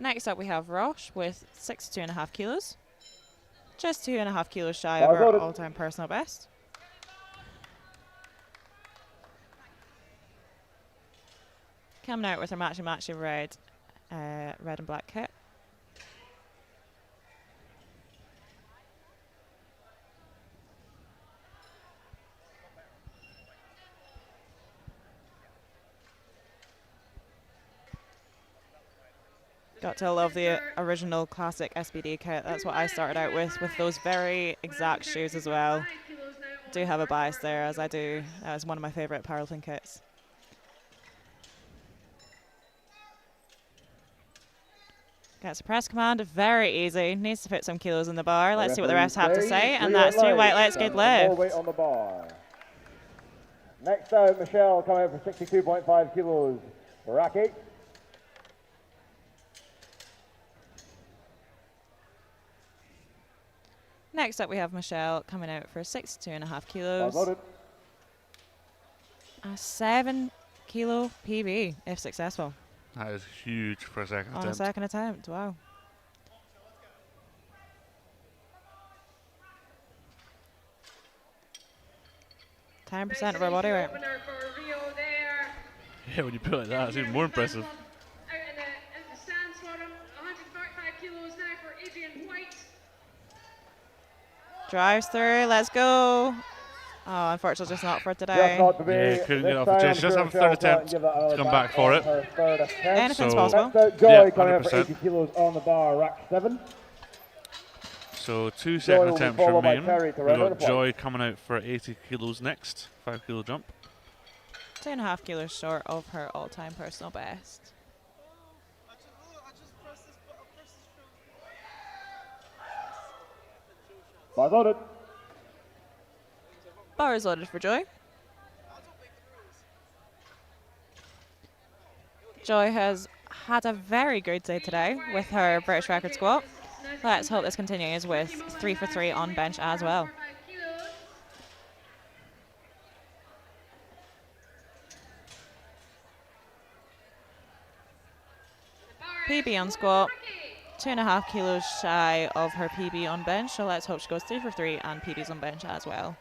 Next up we have Roche with 62.5 kilos. Just 2.5 kilos shy Bar of her voted. all-time personal best. Coming out with her matchy red and black kit. Got to love the original classic SBD kit. That's what I started out with those very exact shoes as well. Do have a bias there, as I do. That was one of my favourite powerlifting kits. Gets a press command, very easy. Needs to put some kilos in the bar. Let's see what the refs have to say, and that's 3 white lights, good More lift. weight on the bar. Next out, Michelle coming out for 62.5 kilos, rack 8. Next up we have Michelle coming out for 62.5 Bar kilos. voted. A 7 kilo PB, if successful, That is huge for a second on a attempt. second attempt. Wow. %, of her body weight. Opener for Rio there. Yeah, when you put it like that, it's even more impressive. Out in the stands for him. 135 kilos now for Adrian White. Drives through, let's go. Oh, unfortunately, just not for Just today. not to be. Yeah, couldn't get This off the time, chase. Just sure have a third Michelle can attempt give that another to come back for on it. her third attempt. Anything's So- possible. Next out, Joy Yeah, coming in for 100%. 80 kilos on the bar, rack 7. So 2 second will be attempts followed by remain. Terry to We've round out got the Joy coming out for 80 kilos next. 5 kilo jump. 2.5 kilos short of her all-time personal best. Bars loaded. Bar is loaded for Joy. Joy has had a very good day today with her British record squat. Let's hope this continues with 3 for 3 on bench as well. PB on squat, 2.5 kilos shy of her PB on bench, so let's hope she goes 3 for 3 and PBs on bench as well.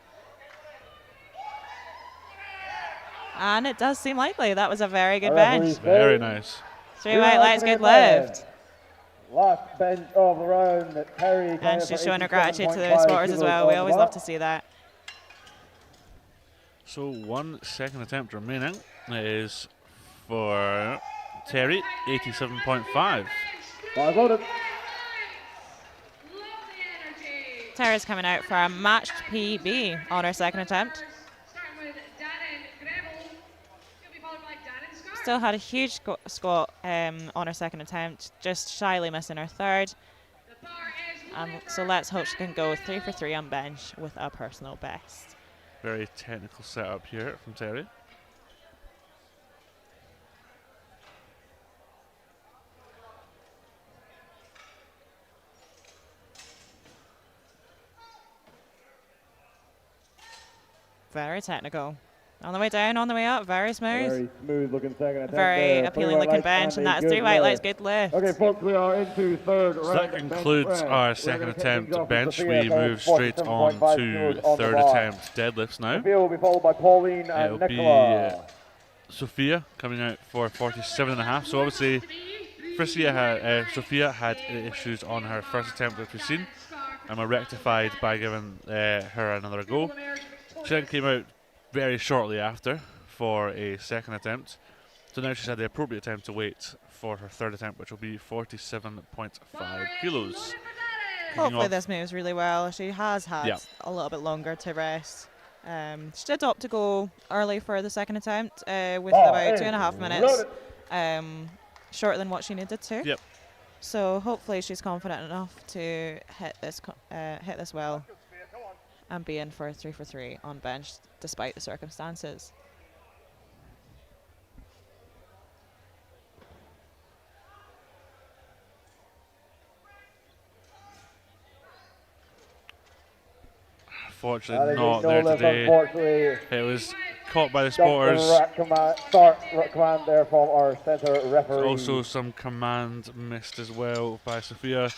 And it does seem likely. That was a very good bench. Very nice. 3 white lights, good lift. Last bench of the round. Terry coming in And for she's showing her 87.5 gratitude to the spotters as kilos well. We on always the love bar. to see that. So 1 second attempt remaining. It is for Terry, 87.5. Bars loaded. Tara's coming out for a matched PB on her second attempt. Starting with Darren Greville. He'll be followed by Darren Scarr. Still had a huge squat on her second attempt, just shyly missing her third. The bar is And loaded so for let's hope she Darren can go Greville. 3 for 3 on bench with a personal best. Very technical setup here from Terry. Very technical. On the way down, on the way up, very smooth. Very smooth looking second attempt. Very there. appealing 3 white looking lights bench, and a that's good 3 white lights, lift. good lift. Okay, folks, we are into third So round. that concludes bench our press. second We're gonna kick attempt things to off with bench. Sophia We coming in move straight on 47.5 to kilos on the third bar. attempt deadlifts now. Sophia will be followed by Pauline and It'll be Nicola. Sophia coming out for 47.5. So obviously, Sophia had issues on her first attempt, which we've seen, and were rectified by giving her another go. She then came out very shortly after for a second attempt. So now she's had the appropriate time to wait for her third attempt, which will be 47.5 kilos. Kicking Hopefully off- this moves really well. She has had Yeah. a little bit longer to rest. She did opt to go early for the second attempt with about 2.5 minutes shorter than what she needed to. Yep. So hopefully she's confident enough to hit this well and be in for 3 for 3 on bench despite the circumstances. Fortunately, not there today. Unfortunately, It was caught by the jump and spotters. start command there from our centre referee. Also, some command missed as well by Sophia. At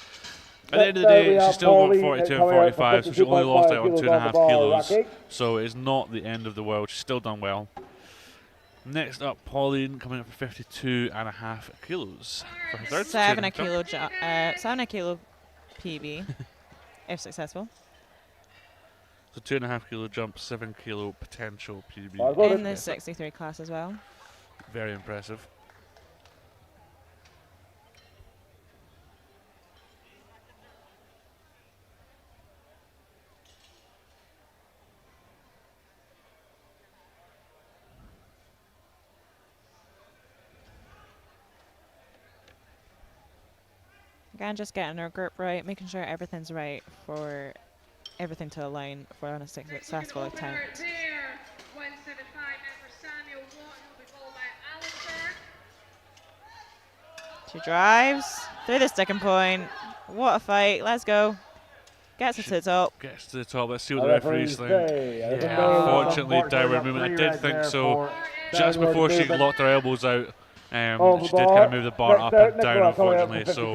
the Next end of the out we day, have she still got Pauline 42 and coming out for 45, so she only 52.5 lost out on kilos 2.5 on the bar, kilos. Rocky. So it's not the end of the world. She's still done well. Next up, Pauline coming up for 52.5 kilos for her third 7 a training kilo, 7 a kilo PB, if successful. So 2.5 kilo jump, 7 kilo potential PB. Bars loaded. In the 63 class as well. Very impressive. Again, just getting our group right, making sure everything's right for everything to align for a successful attempt. There, 175 for Samuel Watt, who'll be followed by Alistair. She drives through the sticking point. What a fight. Let's go. Gets her to the top. Gets to the top. Let's see what the referee's saying. Yeah, Unfortunately, downward movement. I did think so. Just before she locked her elbows out, she did kind of move the bar up and down, unfortunately. So,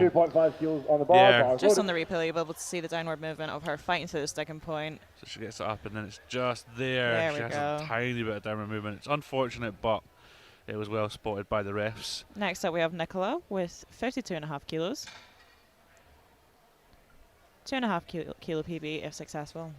yeah. Just on the replay, you'll be able to see the downward movement of her fighting to the sticking point. So she gets it up, and then it's just there. There She we has go. a tiny bit of downward movement. It's unfortunate, but it was well spotted by the refs. Next up, we have Nicola with 52.5 kilos. 2.5 kilo PB if successful.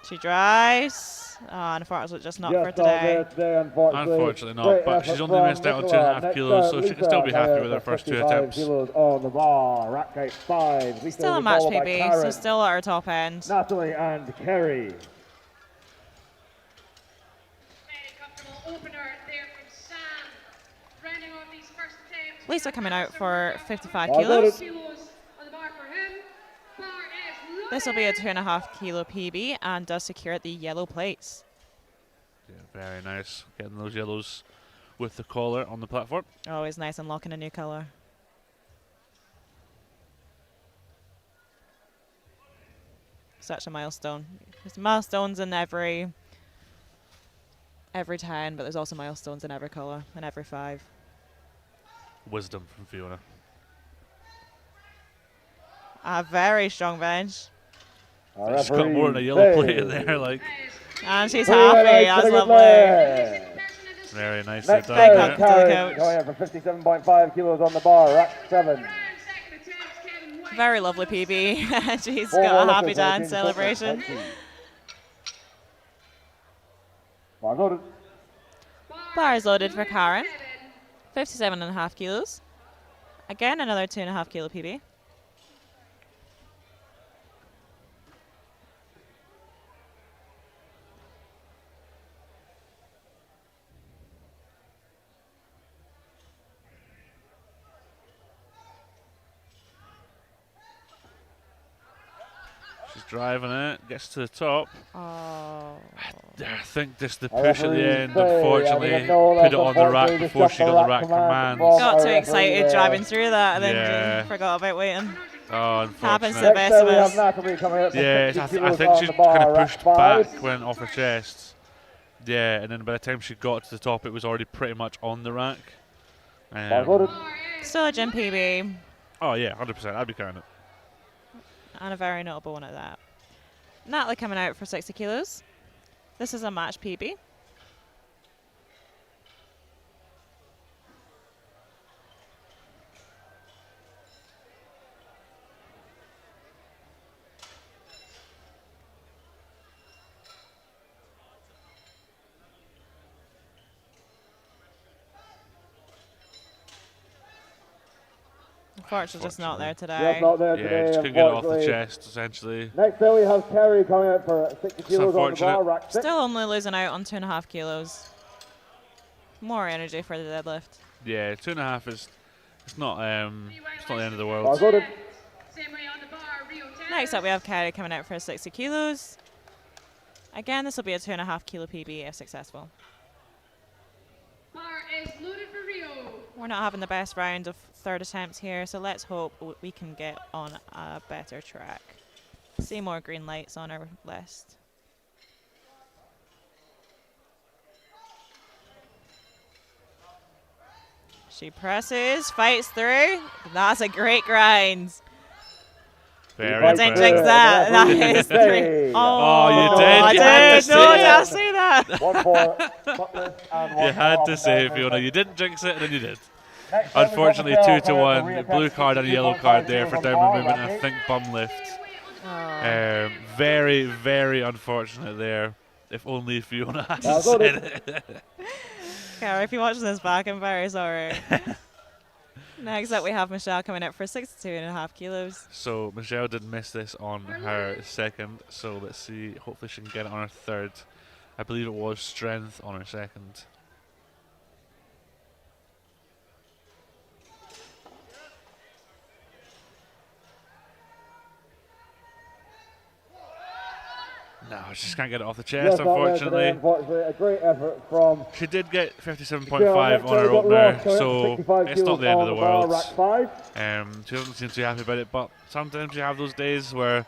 She drives. Oh, unfortunately, just not for Just not there today. today, unfortunately. Unfortunately not, Great but effort she's only from missed out on Nicola. 2.5 Next kilos, up, so she can Lisa still be happy coming with her out first 2 55 attempts. kilos on the bar. Rack height 5. Lisa Still will a be match followed by PB, so Karen, still at our top end. Natalie and Kerry. Very comfortable opener there from Sam. Rounding off these first attempts. Lisa coming out for 55 Well kilos. Kilos on the bar for him. Bar is loaded. This will be a 2.5 kilo PB and does secure the yellow plates. Yeah, very nice. Getting those yellows with the collar on the platform. Always nice unlocking a new colour. Such a milestone. There's milestones in every town, but there's also milestones in every colour and every 5. Wisdom from Fiona. A very strong bench. Our She's got more than a referee yellow plate says in there, like. And she's 3 happy. highlights That's for the good lovely. leg. Very nicely Next done Big there. up up, to the Karen coach. going out for 57.5 kilos on the bar. Rack 7. Very lovely PB. She's Four got a more happy lifters, dance 19 celebration. footers. Bar loaded. Bar is loaded for Karen. 57.5 kilos. Again, another 2.5 kilo PB. She's driving it, gets to the top. Oh. I think just the Our push at the referees end, say, unfortunately, I didn't know put that, it on the rack unfortunately, just before she got got the the rack rack command commands. Got our too referee excited there. driving through that and then Yeah. forgot about waiting. Oh, Happens to unfortunate. the Next best up, of we have us. Natalie coming out for Yeah, 60 I kilos think on she the bar. kind of Rack pushed 5. back when off her chest. Yeah, and then by the time she got to the top, it was already pretty much on the rack. Bar loaded. Still a gym PB Oh yeah, 100%. I'd be carrying it. and a very notable one at that. Natalie coming out for 60 kilos. This is a match PB. Unfortunately, just not there today. Just not there Yeah, today, just couldn't get it off the unfortunately. chest, essentially. Next up, we have Kerry coming out for 60 kilos on the bar. unfortunate. Rack 6. Still only losing out on 2.5 kilos. More energy for the deadlift. Yeah, 2.5 is it's not the end of the Bar world. loaded. Same way on the bar, Rio Next up, we have Kerry coming out for 60 kilos. Again, this will be a 2.5 kilo PB if successful. Bar is loaded for Rio. We're not having the best round of third attempts here, so let's hope we can get on a better track. See more green lights on our list. She presses, fights through. That's a great grind. Very I didn't impressive. jinx that. That is Hey. three. Oh, you did. I You had did. to No, say did it. I say that? One for Butler and one You had for to say it, Offenbach. Fiona. You didn't jinx it, and then you did. Next up, we've got Unfortunately, Michelle 2 to coming out 1. for Blue rear card and a yellow 62.5 card there kilos for on the down bar. movement. Rack I 8. think bum lift. Oh. Very, very unfortunate there. If only Fiona had Well, said good. it. Cara, if you're watching this back, I'm very sorry. Next up, we have Michelle coming out for 62.5 kilos. So Michelle did miss this on her second. So let's see. Hopefully she can get it on her third. I believe it was strength on her second. No, she just can't get it off the chest, Just not there today, unfortunately. unfortunately. A great effort from She did get 57.5 Michelle. on Next her up, we've got opener, Ross coming out so for 65 it's not kilos the end of on the bar. world. Rack 5. She doesn't seem too happy about it, but sometimes you have those days where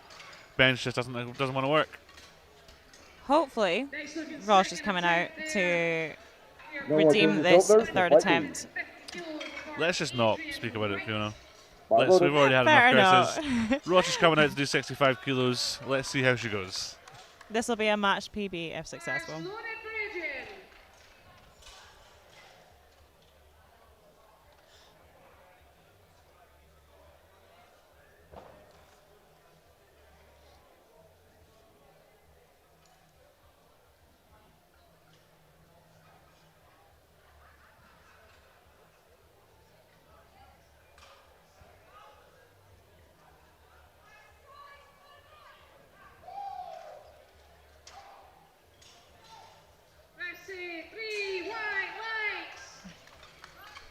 bench just doesn't want to work. Hopefully, Ross is coming out to No more redeem changes this openers. third Like these. attempt. Let's just not speak about it, Fiona. Bar We've loaded. already had Fair enough curses. enough. Ross is coming out to do 65 kilos. Let's see how she goes. This will be a match PB if successful. Loaded for Adrian.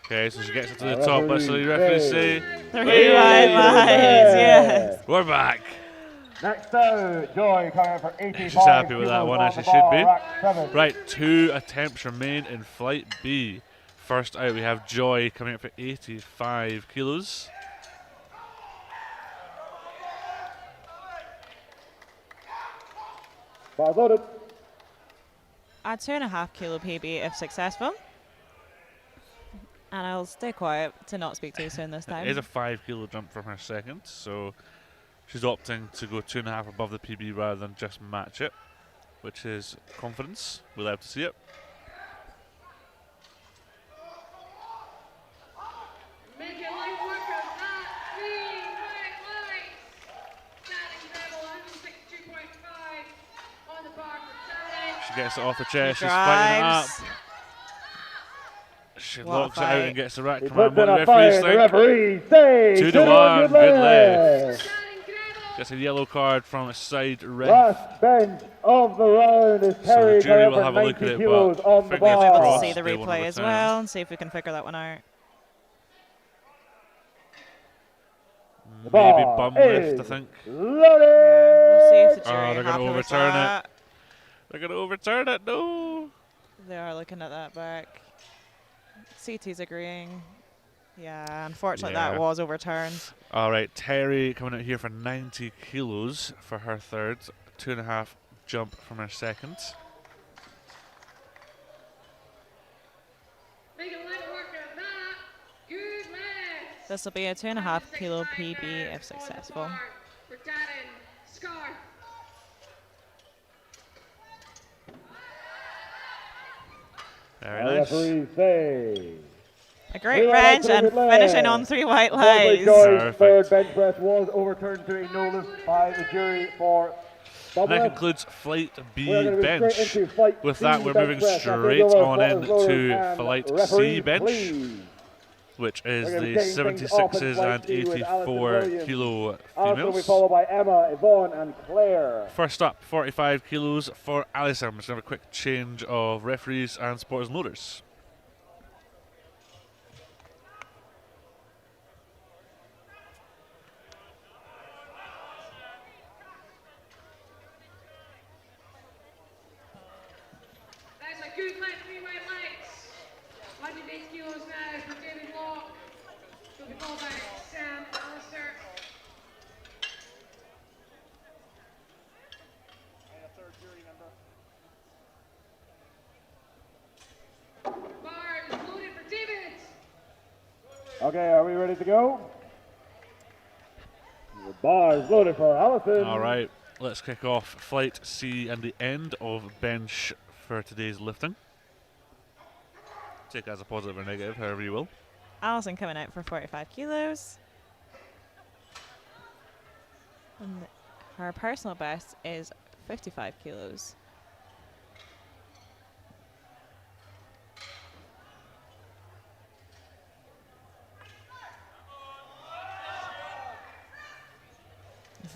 Okay, so she gets it to the top. Let's see the referee say. 3 white lights, yes. We're back. Next out, Joy coming out for 85. She's happy with that one, as she kilos should on the be. bar, rack 7. Right, 2 attempts remain in flight B. First out, we have Joy coming out for 85 kilos. Bars loaded. A 2.5 kilo PB if successful. And I'll stay quiet to not speak too soon this It time. is a 5 kilo jump from her second, so she's opting to go 2.5 above the PB rather than just match it, which is confidence. We'll have to see it. Make it light work of that. 3 white lights. Standing treble 162.5 on the bar for Darren. She gets it off the chest, she's fighting it up. Drives. She What a locks it out fight. and gets the rack He command. puts in What a the referees fire. The think? referee says 2 to 1, good left. Darren Grevel. Gets a yellow card from a side ref. Last bench of the round is So Terry the jury coming will for have a look at 90 it, kilos but on the fingers We'll bar. crossed. see the they won't replay as overturn. well and see if we can figure that one out. The Maybe bar bum lift, I is think. loaded. We'll see if the Oh, jury they're are gonna happy with overturn it. that. They're going to overturn it, no! They are looking at that back. CT's agreeing. Yeah, unfortunately Yeah. that was overturned. All right, Terry coming out here for 90 kilos for her third. 2.5 jump from her second. Make it light work of that. Good left. This will be a 2.5 kilo PB if successful. For Darren Scar. Very The nice. referee say. A great Three white bench lights, and good left. finishing on 3 white Lovely lights. Joy's Perfect. third bench press was overturned to a no lift by the jury for double That lift. concludes flight B We're gonna go bench. straight into flight With C that, we're bench moving press. straight After the on lower in loaders to and flight C referees, bench, please. which is We're gonna the be taking things off in 76s flight and C with Alison 84 Williams. kilo Alison will be females. followed by Emma, Yvonne, and Claire. First up, 45 kilos for Alison. We're just going to have a quick change of referees and spotters and loaders. That's a good left. 3 white lights. 108 kilos now for David Locke. She'll be followed by Sam Alistair. Bar is loaded for David. Okay, are we ready to go? The bar is loaded for Alison. All right, let's kick off flight C and the end of bench for today's lifting. Take it as a positive or negative, however you will. Alison coming out for 45 kilos. And her personal best is 55 kilos.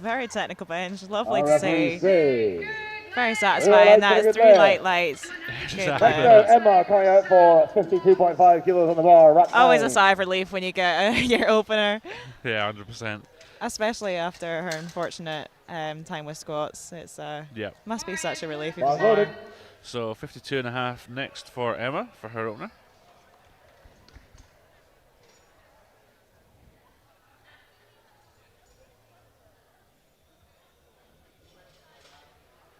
Very technical bench, lovely Our to referee see. say. Very satisfying. That is 3 light lights. Good Exactly. Next bench. out, Emma coming out for 52.5 kilos on the bar. Rack Always a 9. sigh of relief when you get your opener, Yeah, 100%. especially after her unfortunate time with squats. It's Yeah. must be such a relief. Bar even more. loaded. So 52.5 next for Emma for her opener.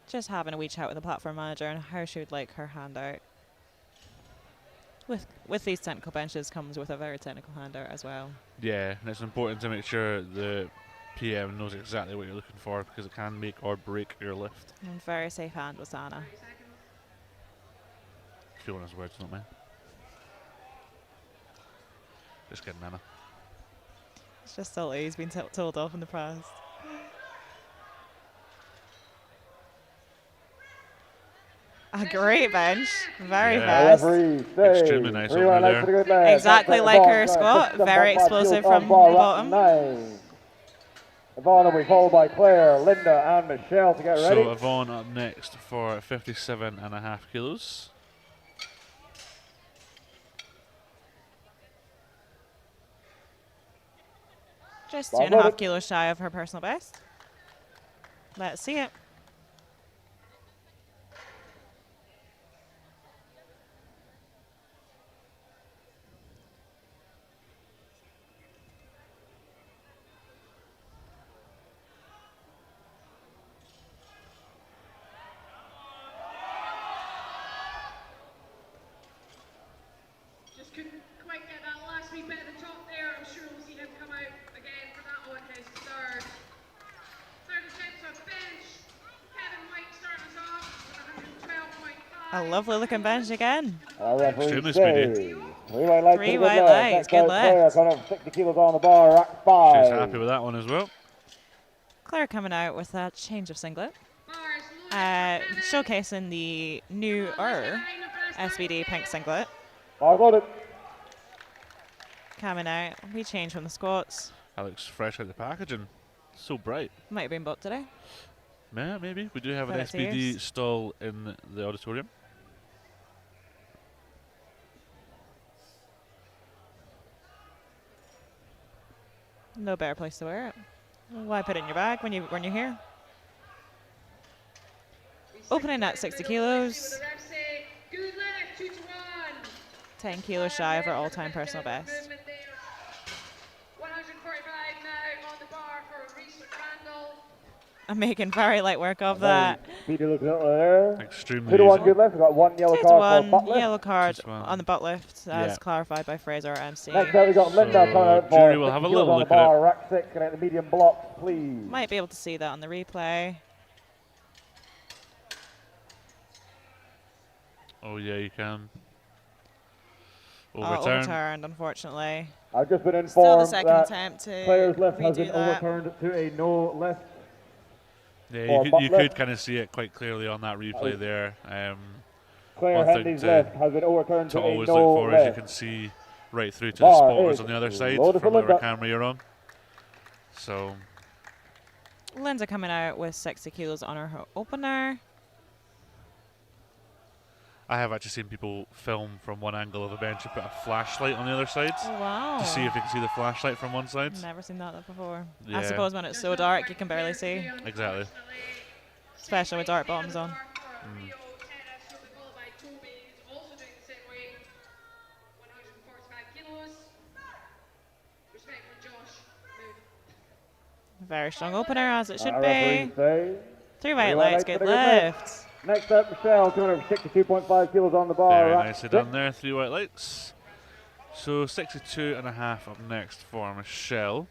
Just having a wee chat with the platform manager and how she would like her handout. With these technical benches comes with a very technical handout as well. Yeah, and it's important to make sure the PM knows exactly what you're looking for because it can make or break your lift. And very safe hand with Anna. Feeling his words, not mine. Just kidding, Emma. It's just silly. He's been told off in the past. A great bench. Very Yeah. Our fast. referee say. Extremely nice 3 over white lights there. for the good left. Exactly Next out, like her Yvonne, squat, 57.5 very kilos explosive on from bar, the rack bottom. 9. Yvonne will be followed by Claire, Linda, and Michelle to get ready. So Yvonne up next for 57.5 kilos. Just Well 2.5 loaded. kilos shy of her personal best. Let's see it. Just couldn't quite get that last wee bit at the top there. I'm sure we'll see him come out again for that on his third. Third attempt on bench. Kevin White starting us off with 112.5. A lovely looking bench again. Our referee Extremely say, speedy. 3 white lights. 3 for the white good lights, Next good out, Claire, lift. coming up 60 kilos on the bar, rack 5. She's happy with that one as well. Claire coming out with a change of singlet. Bars loaded for Kevin. Showcasing the newer SBD pink singlet. Bar loaded. Coming out. We change from the squats. That looks fresh out the packaging. So bright. Might have been bought today. Yeah, maybe. We do have an Put it to SBD use. stall in the auditorium. No better place to wear it. Why put it in your bag when you're here? Opening at 60 kilos. The refs say, good left, 2 to 1. 10 kilos shy of her all-time personal best. Movement there. 145 now on the bar for Reese Randall. I'm making very light work of that. Speedy looking up there. Extremely 2 to 1 easy. good left. We've got 1 yellow 2 to card for 1 Butler. yellow card Just one. on the butt lift, as Yeah. clarified by Fraser MC. Next out, we got Linda So, coming out for jury will 60 have a kilos little on the look at bar, rack 6, and at the medium block, please. Might be able to see that on the replay. Oh yeah, you can. Oh, Overturn. overturned, unfortunately. I've just been Still the informed second that attempt to Claire's lift has redo been that. overturned to a no lift. Yeah, for you Butler. could kind of see it quite clearly on that replay there. Claire One thing Hendy's to- lift has been overturned To to a always no look for, as you lift. can see right through to the Bar spotters is on the other side loaded from for whatever Linda. camera you're on. So Linda coming out with 60 kilos on her opener. I have actually seen people film from one angle of a bench and put a flashlight on the other side Oh, wow. to see if you can see the flashlight from one side. Never seen that before. I Yeah. suppose when it's so dark, you can barely see. Exactly. Especially with dark bottoms on. Mm. Very strong opener, as it should Our be. referees say. 3 white white lights, lights good for the good lift. Next up, Michelle, 262.5 kilos on the bar. Very rack nicely 6. done there, 3 white lights. So 62.5 up next for Michelle,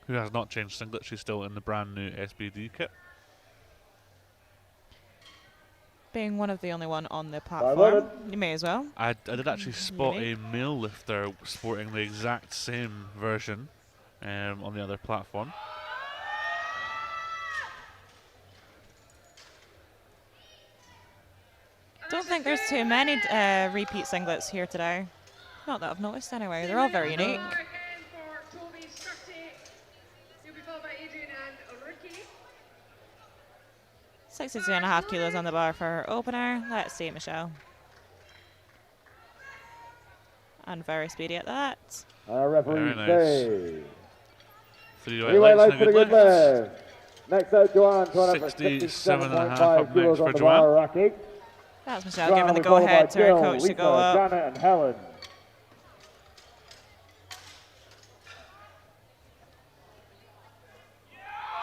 who has not changed singlet. She's still in the brand new SBD kit. Being one of the only one on the loaded. platform, you may as well. I did actually spot Maybe. a male lifter sporting the exact same version on the other platform. Don't think there's too many repeat singlets here today. Not that I've noticed anyway. They're all very unique. For Toby Sturty. He'll be followed by Adrian and Ricky. 62.5 kilos on the bar for her opener. Let's see, Michelle. And very speedy at that. Our referees Very say. 3 3 white white lights lights for and the a good good lift. lift. Next out, Joanne, 67.5 up 67.5 kilos next on for the Joanne. bar, rack 8. That's Michelle Joanne giving the will be followed by go-ahead to her Jill, coach to Lisa, go up. Janet, and Helen.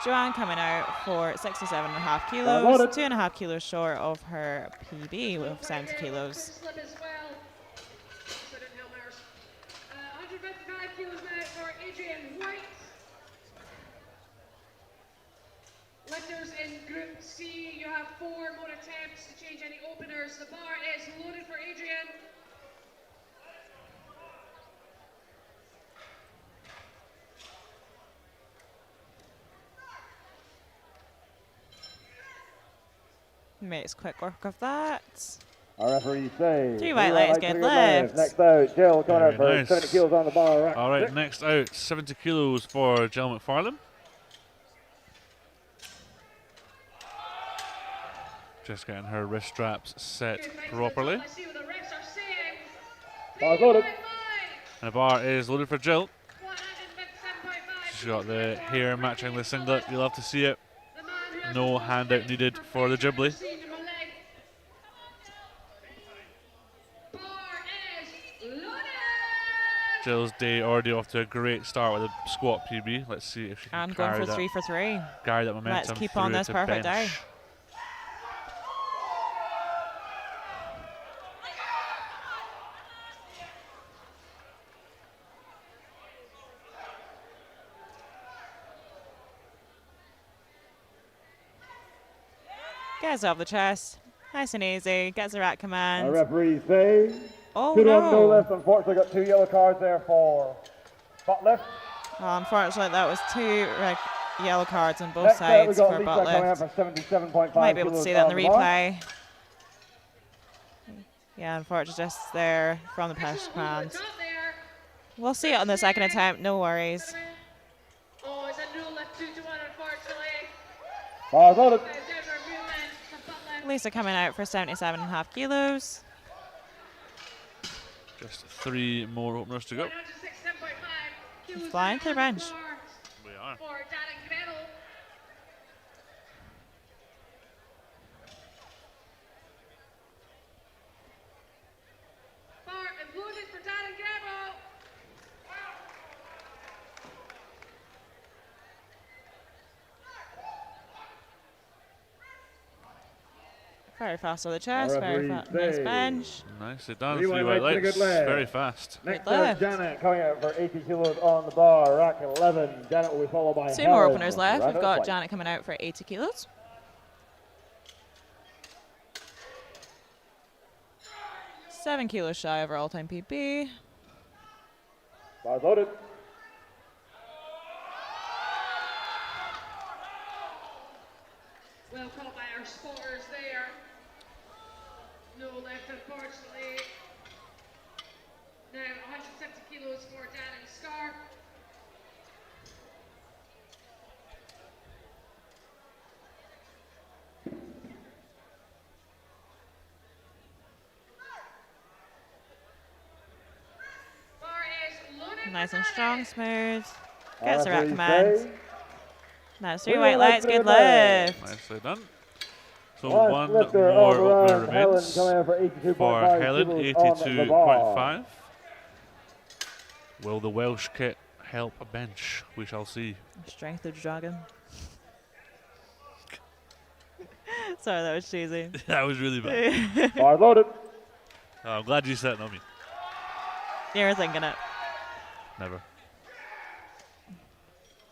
Joanne coming out for 67.5 loaded. kilos, 2.5 kilos short of her PB with 70 kilos. Slip as well. So didn't help ours. 155 kilos now for Adrian White. Lifters in Group C, you have 4 more attempts to change any openers. The bar is loaded for Adrian. Makes quick work of that. Our referees say. 3 white lights, for the good lift. lift. Next out, Jill coming out for Very nice. 70 kilos on the bar, rack All right, 6. next out, 70 kilos for Jill McFarlane. Just getting her wrist straps set Good, thanks. properly. Let's see what the refs are saying. Bar's 3 loaded. white lights. And the bar is loaded for Jill. She's got the hair matching the singlet. You love to see it. No handout needed for the Ghibli. Jill's day already off to a great start with a squat PB. Let's see if she can And going carry for that, 3 for 3. carry that momentum. Let's keep on through this to perfect bench. day. Gets off the chest. Nice and easy. Gets her at Our command. referees say Oh 2 on no no. lift. Unfortunately, got 2 yellow cards there for butt lift. Unfortunately, that was 2 yellow cards on both Next up, we've sides got for Lisa butt coming out lift. for 77.5 Might be able to kilos see that in on the bar. replay. Yeah, unfortunately, just there from the push command. We'll see it on the second attempt. No worries. Oh, it's a no lift 2 to 1, unfortunately. Bars loaded. Downward movement for butt lift. Lisa coming out for 77.5 kilos. Just 3 more openers to go. 167.5 kilos Flying through on the bench. bar We are. For Darren Gretel. Bar and loaded for Darren Gretel. Very fast on the chest. Very referee nice say- bench. Nicely done. Three 3 white white lights and a lights. good leg. Very fast. Next Good up, lift. Janet coming out for 80 kilos on the bar. Rack 11. Janet will be followed by 2 more Helen openers with left. round We've out got flight. Janet coming out for 80 kilos. Seven kilos shy of her all-time PB. Bars loaded. Well caught by our spotters there. No lift, unfortunately. Now 170 kilos for Darren Scar. Bar is loaded. Nice for and Darren. strong, smooth. Our Gets her at referees command. say That's 3 Three white white lights. lights, Good good leg. lift. Nicely done. So last 1 lifter more of the opener round, Helen remains coming out for for 82.5 Helen, kilos on the bar. 82.5. Will the Welsh kit help a bench? We shall see. Strength of the dragon. Sorry, that was cheesy. That was really bad. Bars loaded. Oh, I'm glad you said it, not me. You're thinking it. Never.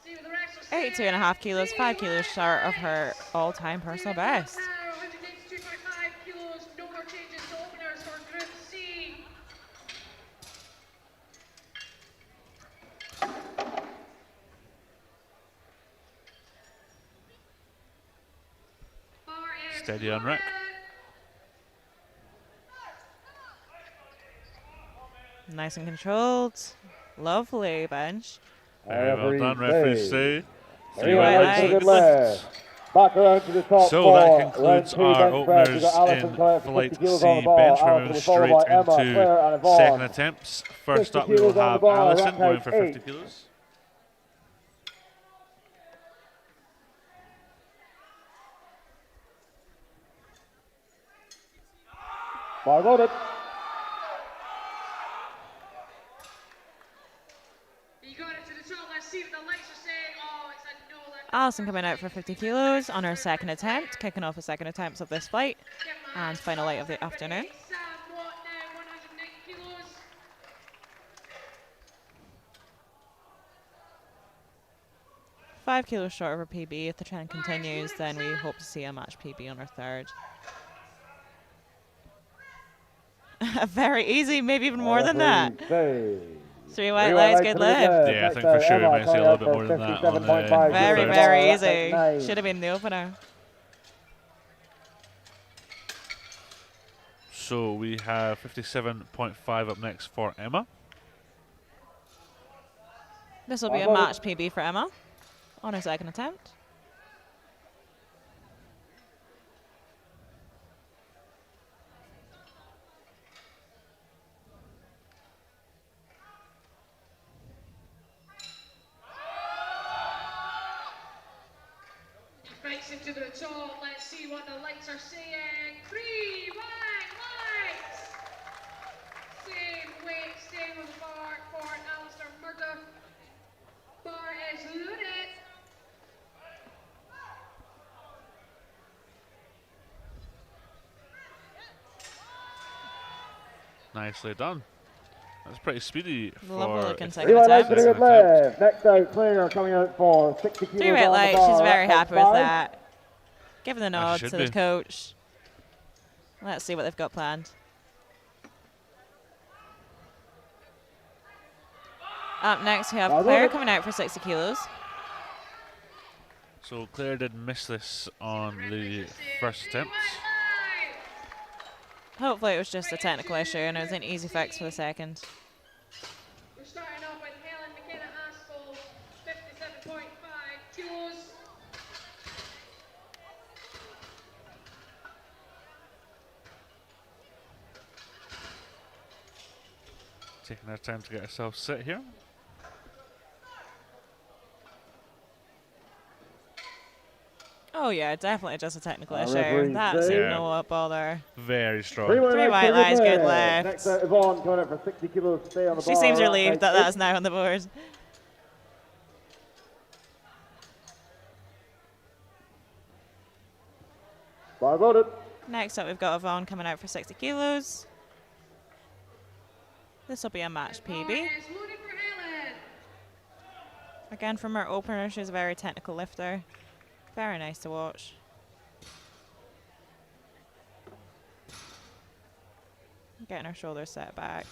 See what the rest will say. 82.5 kilos, 5 kilos short of her all-time personal best. Now 182.5 kilos. No more changes to openers for Group C. Bar is Steady on rack. Nice and controlled. Lovely bench. Very well done, referees say. 3 Three white white white lights. lights, lights. good leg. Back around to the top So four. that concludes Round 2 our bench press. We've openers got Alison in coming out for 50 Flight kilos C on the bar. bench. We're Alison moving will be followed straight by Emma, Claire, and into Yvonne. second attempts. First 50 up, we will kilos on the have bar, Alison rack going height for 50 8. kilos. Bar loaded. You got it to the top. Let's see what the lights are saying. Oh, it's a no lift. Alison coming out for 50 kilos on her second attempt, kicking off the second attempts of this flight and final light of the afternoon. Sam Watt now 190 kilos. Five kilos short of her PB. If the trend continues, then we hope to see a match PB on her third. Very easy, maybe even more than that. Say. 3 white lights, good lift. Yeah, I think for sure we might see a little bit more than that on the Very, third. very easy. Should have been the opener. So we have 57.5 up next for Emma. This will be a match PB for Emma on her second attempt. to the top. Let's see what the lights are saying. 3 white lights. Same weight, staying on the bar for Alistair Murdoch. Bar is loaded. Nicely done. That's pretty speedy Lovely for looking a second Three white lights attempt. to the good left. Next out, Claire coming out for 60 kilos 3 white on the lights, bar. she's very Right happy out with 5. that. Giving the nod should to the be. coach. Let's see what they've got planned. Up next, we have Claire coming out for 60 kilos. So Claire did miss this on the first attempt. Hopefully it was just a technical issue and it was an easy fix for the second. We're starting off with Helen McKenna Aspel, 57.5 kilos. Taking her time to get herself set here. Oh yeah, definitely just a technical issue. referee That's says- no bother. Very strong. Three Three white lights, good left. Next out, Yvonne coming out for 60 kilos to stay on the bar. She seems Right relieved out that 8. that's now on the board. Bar loaded. Next up, we've got Yvonne coming out for 60 kilos. This will be a match PB. Bar is loaded for Helen. Again, from her opener, she's a very technical lifter. Very nice to watch. Getting her shoulders set back.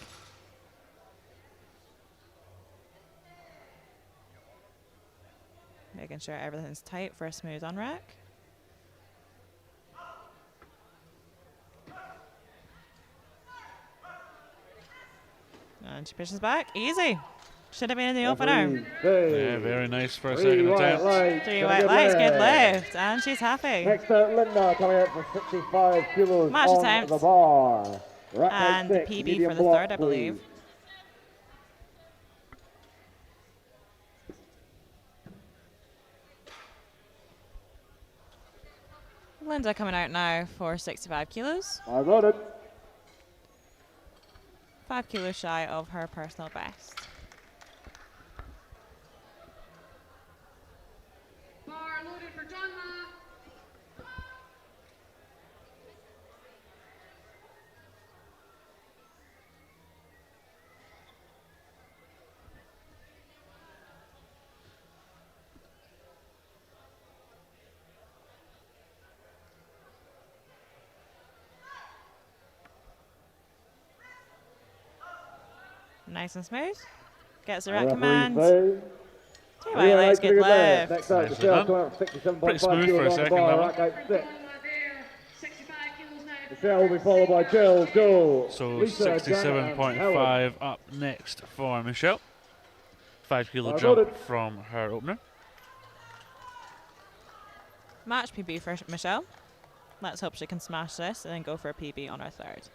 Making sure everything's tight for a smooth on rack. And she pushes back. Easy. Should have been in the opener. Referee says Yeah, very nice for a three second white attempt. lights 3 to the white good lights, good left. lift. And she's happy. Next out, Linda coming out for 65 kilos Match on attempt. the bar. Rack out And the 6, PB medium for the block, third, I believe. please. Linda coming out now for 65 kilos. I loaded. 5 kilos shy of her personal best. Bar loaded for Johnma. Nice and smooth. Gets the right Referee command. says 2 three white lights, to the good good left. left. Next out, Nicely Michelle done. coming out for 67.5 Pretty smooth for a kilos on the second, bar. that one. Rack out 6. Johnma there, 65 kilos now. Michelle will be followed by Jill, Joe, So Lisa, Janet, and Helen. 67.5 up next for Michelle. 5 kilo I jump got it. from her opener. Match PB for Michelle. Let's hope she can smash this and then go for a PB on her third.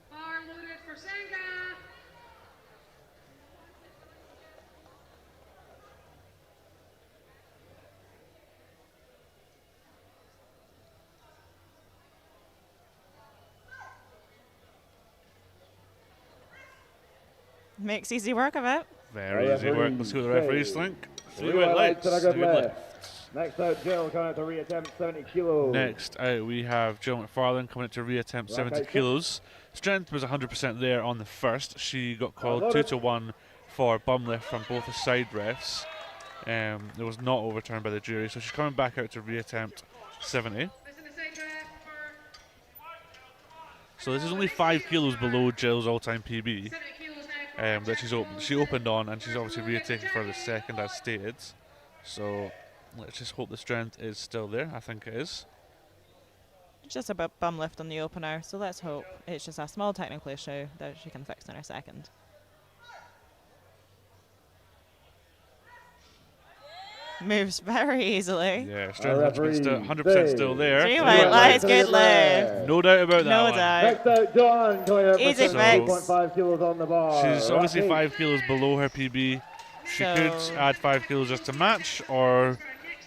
Bar loaded for Senga. Makes easy work of it. Very easy work. Let's see what the referees think. 3 white white lights. lights and a good good left. Next out, Jill coming out to reattempt 70 kilos. Next out, we have Jill McFarlane coming to reattempt Rack 70 out 6. kilos. Strength was 100% there on the first. She got called loaded. 2-1 for bum lift from both the side refs. It was not overturned by the jury, so she's coming back out to reattempt 70. Listen to side ref for So this is only 5 kilos below Jill's all-time PB 70 kilos now for that she opened on, and she's obviously retaking for the second as stated. So let's just hope the strength is still there. I think it is. Just a bum lift on the opener, so let's hope it's just a small technical issue that she can fix in her second. Moves very easily. Yeah, strength 100% still there. 3 white lights, good lift. No doubt about that No one. doubt. Next out, Joanne, coming out for Easy fix. 72.5 kilos on the bar. She's obviously Rocky. 5 kilos below her PB. She So- could add 5 kilos just to match, or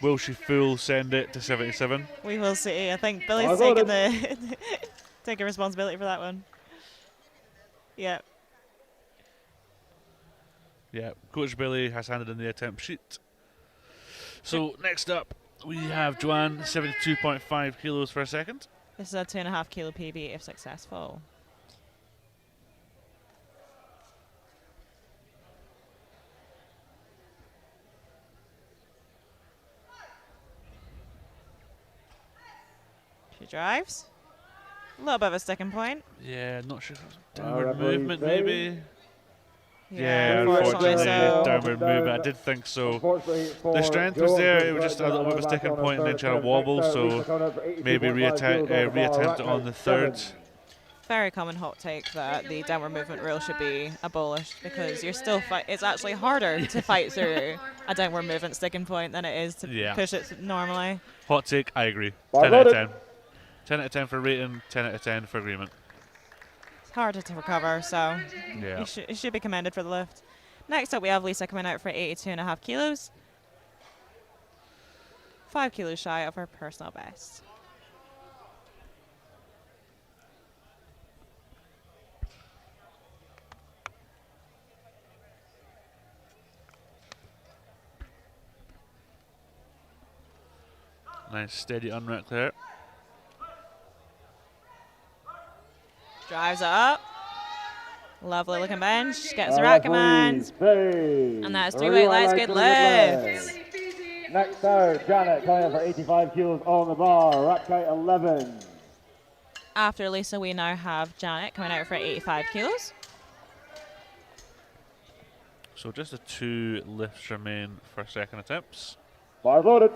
will she full send it to 77? We will see. I think Billy's I got taking the taking responsibility for that one. Yeah. Yeah, Coach Billy has handed in the attempt sheet. So next up, we have Joanne, 72.5 kilos for a second. This is a 2.5 kilo PB if successful. She drives. A little bit of a sticking point. Yeah, not sure. Our Downward referee movement, says- maybe. Yeah, unfortunately unfortunately, so. downward movement. I did think so. Unfortunately for The strength was Joe, there, who's it was just a little bit of a back sticking on her point and then third she had a attempt. wobble, Next out, so Lisa coming out for 82.5 maybe kilos on the bar. reattempt it on the third. Very common hot take that the downward movement rule should be abolished because you're still it's actually harder to fight through a downward movement sticking point than it is to Yeah. push it normally. Hot take, I agree. Well 10 out of voted. 10. 10 out of 10 for rating, 10 out of 10 for agreement. It's harder to recover, so Yeah. it should be commended for the lift. Next up, we have Lisa coming out for 82.5 kilos. 5 kilos shy of her personal best. Nice steady unrack there. Drives up. Lovely looking bench. Gets the Our rack command. referee says And that's 3 3 white lights, and good a lift. Billy Feasy, Next out, Janet coming in for 85 kilos on the bar. Rack height 11. After Lisa, we now have Janet coming out for 85 kilos. So just the 2 lifts remain for second attempts. Bar loaded.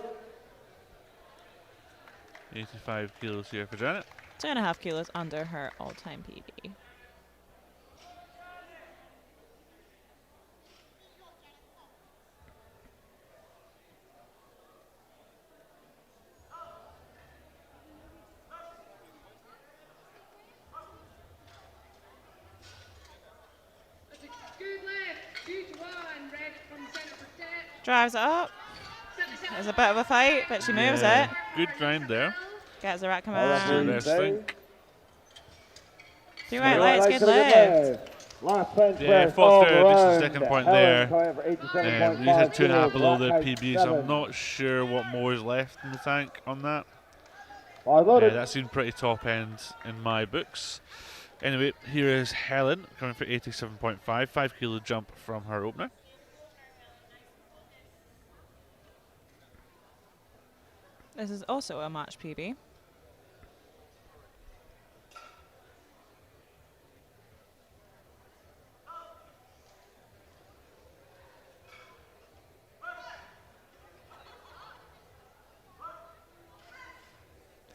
85 kilos here for Janet. 2.5 kilos under her all-time PB. that's a good lift. 2 to 1, red from the centre for depth. Drives it up. There's a bit of a fight, but she moves it. Good grind there. Gets the rack Our command. referee Best says thing. 3 white White lights, lights good and a good lift. lift. Last bench Yeah, press fought of through the a decent round. second point Helen there. coming in for 87.5 He's had 2.5 below the rack height PB, so 7. I'm not sure what more is left in the tank on that. Bar Yeah, loaded. that seemed pretty top end in my books. Anyway, here is Helen coming for 87.5, 5 kilo jump from her opener. This is also a match PB.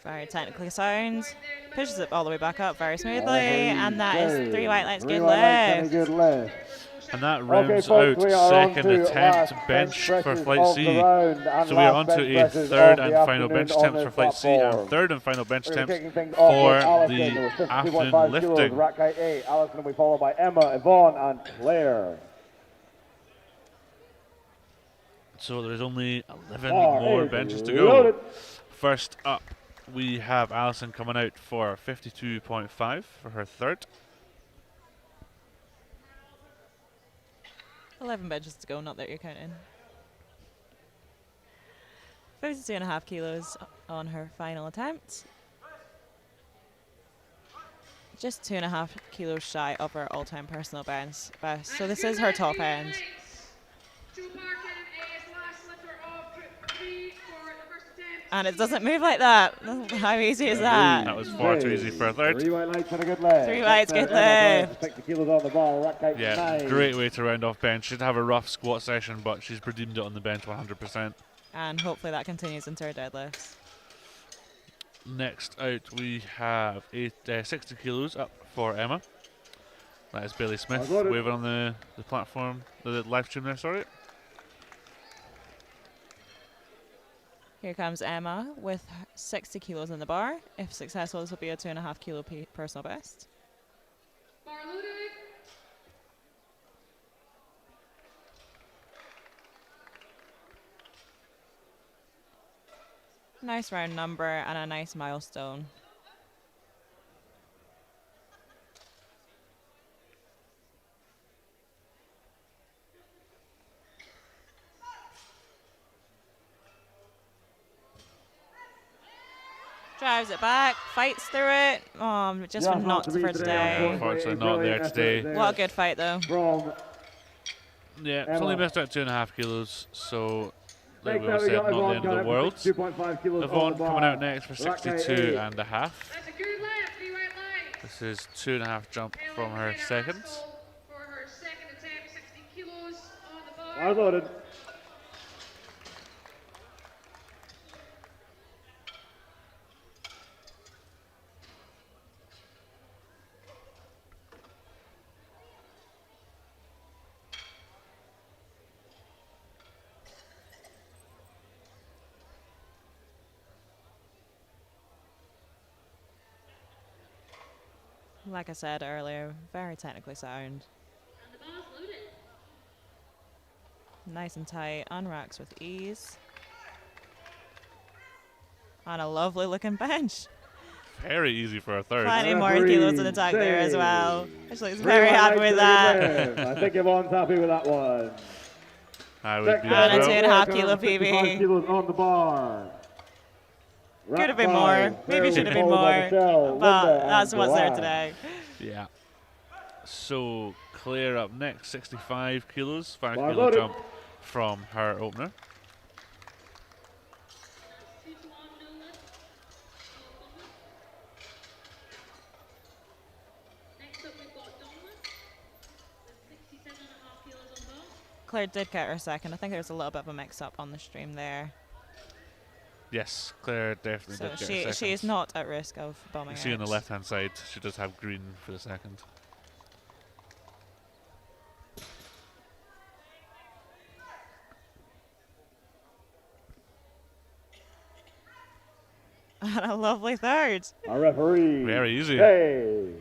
Very technically sound. Pushes it all the way back up very smoothly. And that is 3 white lights, good lift. Good lift. And that Okay, rounds folks, out we are on second to attempt last bench for presses Flight of C. the round and So we are last on to bench a presses third of and the final bench afternoon on attempt for this Flight C and platform. third and final bench We're kicking attempts things off for with Alison the with 52.5 afternoon kilos, lifting. rack height 8. Alison will be followed by Emma, Yvonne, and Claire. So there's only 11 Bar more is benches to go. loaded. First up, we have Alison coming out for 52.5 for her third. 11 benches to go, not that you're counting. 52.5 kilos on her final attempt. Just 2.5 kilos shy of her all-time personal best. So this is her top end. Joe Parkin is last lifter of Group 3 for the first attempt. And it doesn't move like that. How easy is that? That was far too easy for a third. 3 white lights and a good lift. 3 whites, Next good out, Emma lift. Burns, 60 kilos on the bar, rack height Yeah, 9. great way to round off bench. She'd have a rough squat session, but she's redeemed it on the bench 100%. And hopefully that continues into her deadlifts. Next out, we have 60 kilos up for Emma. That is Billy Smith I got it. waving on the platform, the live stream there, sorry. Here comes Emma with 60 kilos in the bar. If successful, this will be a 2.5 kilo personal best. Bar loaded. Nice round number and a nice milestone. Drives it back, fights through it. Just Yeah, not not to be for today, today. Unfortunately, not there today. What a good fight, though. From Yeah, it's only Emma. missed out 2.5 kilos, so like next we all out, we said, got not the Yvonne end of the coming world. out for 2.5 kilos on Yvonne the coming bar. out next for Rack height 62 eight. and a half. That's a good left, 3 white lights. This is 2.5 jump from her second. For her second attempt, 60 kilos on the bar. Bar loaded. Like I said earlier, very technically sound. And the bar's loaded. Nice and tight, unracks with ease. And a lovely looking bench. Very easy for a third. Plenty more Referee kilos in the tank there as well. say Actually, looks 3 very white happy lights with to the that. left. I think Yvonne's happy with that one. I would Next be out, And a as two well. and a half kilo 55 PB. kilos on the bar. Could have been more. Maybe should have been more. But that's what's there today. Yeah. So Claire up next, 65 kilos, 5 Bar kilo loaded. jump from her opener. 2 to 1, no lift. Next up, we've got Domless with 67.5 kilos on bar. Claire did get her second. I think there's a little bit of a mix up on the stream there. Yes, Claire definitely So did get she a is second. not at risk of bombing You see on the out. left hand side, she does have green for the second. And a lovely third. Our referee. Very easy. Hey.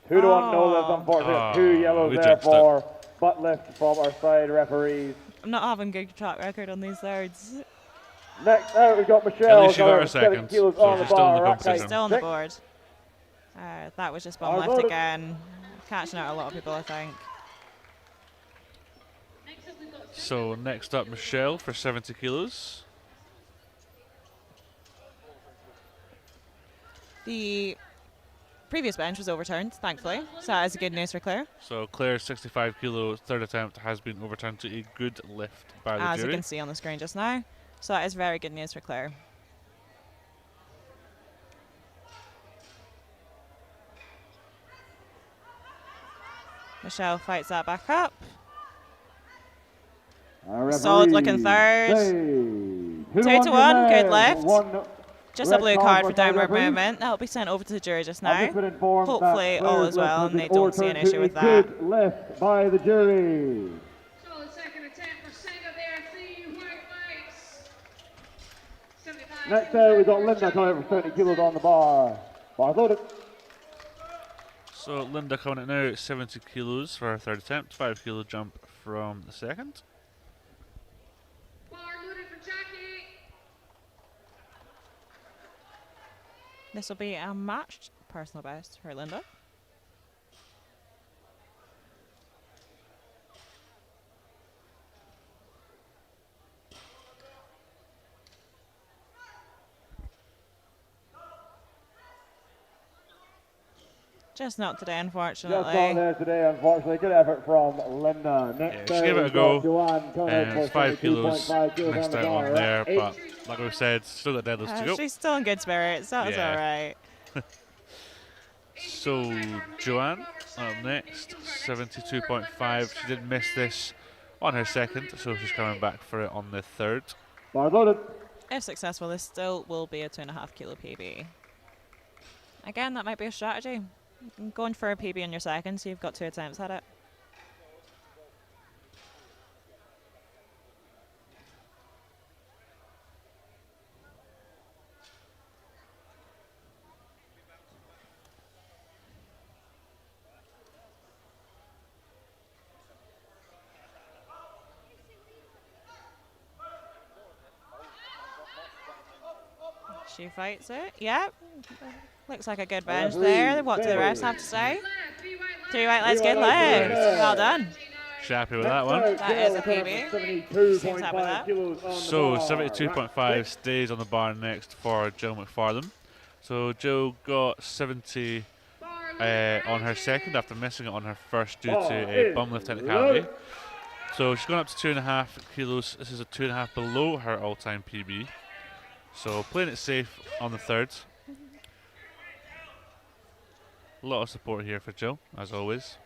Who don't know this, Oh. unfortunately. Oh, 2 yellows we there jinxed it. for butt lift from our side referees. I'm not having good track record on these thirds. Next out, we've got Michelle. At least she got coming her with 70 second, kilos so on she's the still in the bar. Rack height competition. Still on the 6. board. That was just Bar bomb left loaded. again. Catching out a lot of people, I think. Next up, we've got So next up, Michelle for 70 kilos. The previous bench was overturned, thankfully. So that is good news for Claire. So Claire's 65 kilo third attempt has been overturned to a good lift by the As you jury. can see on the screen just now. So that is very good news for Claire. Michelle fights that back up. Our Solid looking referees third. say 2 to 1, good left. left. Just a red blue card card for for downward referees. movement. That'll be sent over to the jury just I've now. just been informed that Hopefully all Claire's is well lift and has they been don't see an overturned issue to with a that. good lift by the jury. solid second attempt for Senga there, 3 white lights. 75 Next out, we've got Linda coming out for 30 kilos on the bar. Bar loaded. So Linda coming out now at 70 kilos for her third attempt, 5 kilo jump from the second. Bar loaded for Jackie. This will be a matched personal best for Linda. Just not today, Just on unfortunately. there today, unfortunately. Good effort from Linda. Next Yeah, she out, gave it a we've go, got Joanne coming out And for 5 kilos 72.5 kilos missed the out bar. on there, Eight. but like we said, still got deadlifts to go. She's still in good spirits. That was Yeah. all right. So Joanne up next, 72.5. She did miss this on her second, so she's coming back for it on the third. Bar loaded. If successful, this still will be a 2.5 kilo PB. Again, that might be a strategy. Going for a PB in your second, so you've got 2 attempts at it. She fights it. Yep. Looks like a good bench there. What do the refs have to say? 3 white lights, good legs. Well done. She happy with that one. That is a PB. Seems happy with that. So 72.5 stays on the bar next for Jill McFarlane. So Jill got 70 on her second after missing it on her first due to a bum lift technicality. So she's gone up to 2.5 kilos. This is a 2.5 below her all-time PB. So playing it safe on the third. A lot of support here for Jill, as always.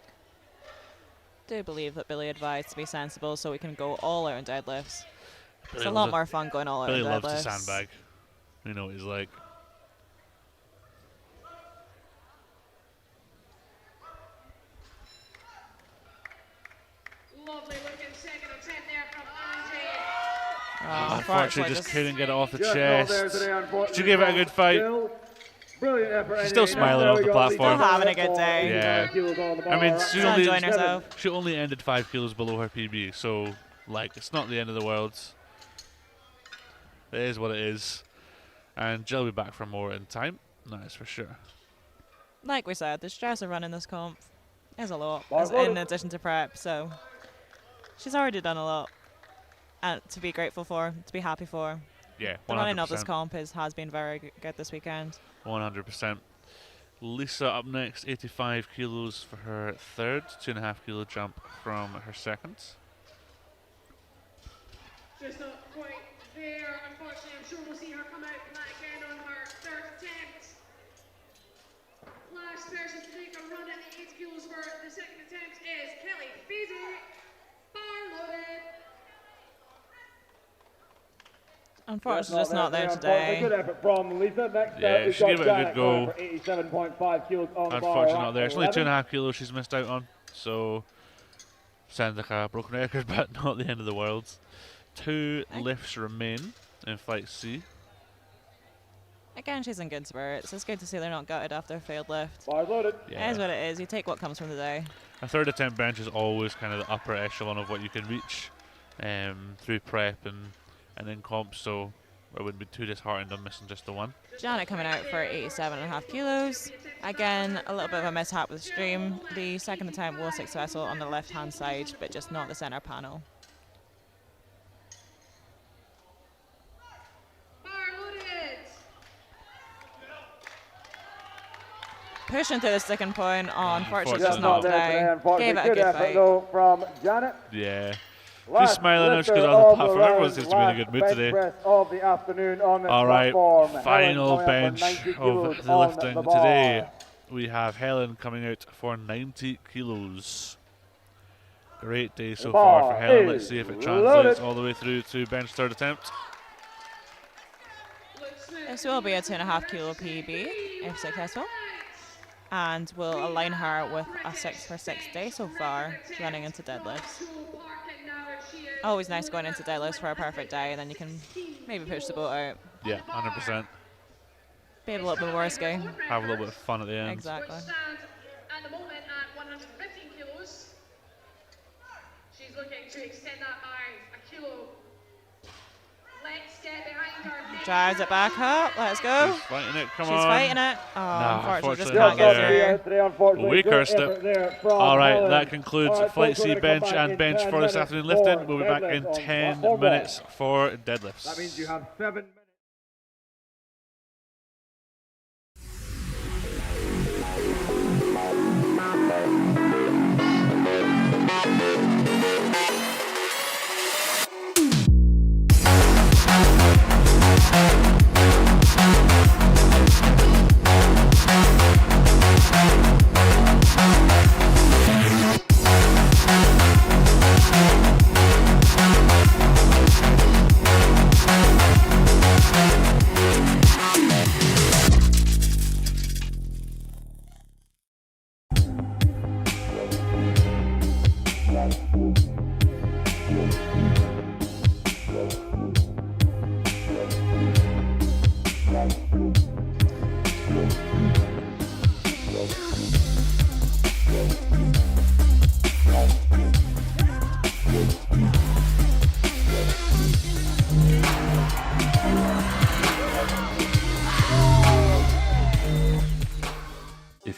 Do believe that Billy advised to be sensible so we can go all out in deadlifts. It's Billy a lot more fun going all out in Billy deadlifts. loves to sandbag. You know what he's like. Lovely looking second attempt there from Angie. Unfortunately, just couldn't get it off the Just not there chest. today, unfortunately. She gave it a good fight. Brilliant effort. She's still anyway. smiling off the platform. Still having a good day. Yeah. I mean, she Still enjoying herself. she only ended 5 kilos below her PB, so like it's not the end of the world. It is what it is, and Jill will be back for more in time. That is for sure. Like we said, the stress of running this comp is a lot, Well, in addition to prep. So she's already done a lot, and to be grateful for, to be happy for. Yeah, The running of this 100%. comp has been very good this weekend. 100%. Lisa up next, 85 kilos for her third, 2.5 kilo jump from her second. Just not quite there, unfortunately. I'm sure we'll see her come out from that again on her third attempt. Last person to make a run at the 8 kilos for the second attempt is Kelly Feasy. Bar loaded. Unfortunately, just not there today. Good effort from Lisa. Next Yeah, up, we've she got gave it a Janet good go. for 87.5 kilos on the bar. Unfortunately not there. It's only 11. 2.5 kilos she's missed out on, so sounds like a broken record, but not the end of the world. 2 lifts remain in Flight C. Again, she's in good spirits. It's good to see they're not gutted after a failed lift. Bars loaded. It is what it is. You take what comes from the day. A third attempt bench is always kind of the upper echelon of what you can reach through prep and in comp, so I wouldn't be too disheartened on missing just the one. Janet coming out for 87.5 kilos. Again, a little bit of a mishap with stream. The second attempt was successful on the left-hand side, but just not the center panel. Bar loaded. Pushing through the sticking point. Oh, unfortunately, Just just not not there today, today. unfortunately. Gave it a Good good effort fight. though from Janet. Yeah. Last smiling now, she lifter goes on the of platform. round, Everyone seems to be in a good mood last today. bench press of the afternoon on this All right, platform. Helen final coming up for bench 90 of kilos the on lifting the bar. today. We have Helen coming out for 90 kilos. Great day so far for Helen. Let's see if it translates all the way through to bench third attempt. This will be a 2.5 kilo PB if successful, and will align her with a 6 for 6 day so far, running into deadlifts. Always nice going into deadlifts for a perfect day, and then you can maybe push the boat out. Yeah, 100%. Be a little bit more risky. Have a little bit of fun at the end. Exactly. Which stands at the moment at 115 kilos. She's looking to extend that by a kilo. Let's get behind her. Drives it back up. Let's go. She's fighting it, come She's on. fighting it. Oh, unfortunately, just unfortunately can't not get there. through. We cursed it. All right, that concludes Flight C bench and bench for this afternoon lifting. We'll be back in 10 minutes for deadlifts. That means you have 7 minutes.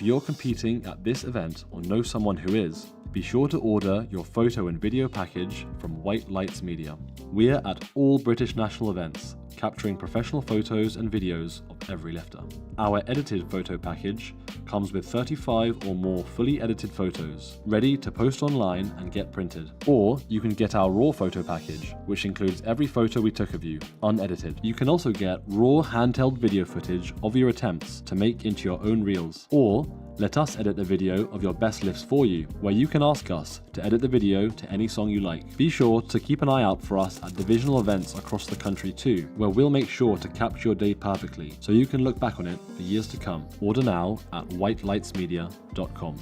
If you're competing at this event or know someone who is, be sure to order your photo and video package from White Lights Media. We're at all British national events, capturing professional photos and videos of every lifter. Our edited photo package comes with 35 or more fully edited photos, ready to post online and get printed. Or you can get our raw photo package, which includes every photo we took of you, unedited. You can also get raw handheld video footage of your attempts to make into your own reels. Or let us edit a video of your best lifts for you, where you can ask us to edit the video to any song you like. Be sure to keep an eye out for us at divisional events across the country too, where we'll make sure to capture your day perfectly, so you can look back on it for years to come. Order now at whitelightsmedia.com.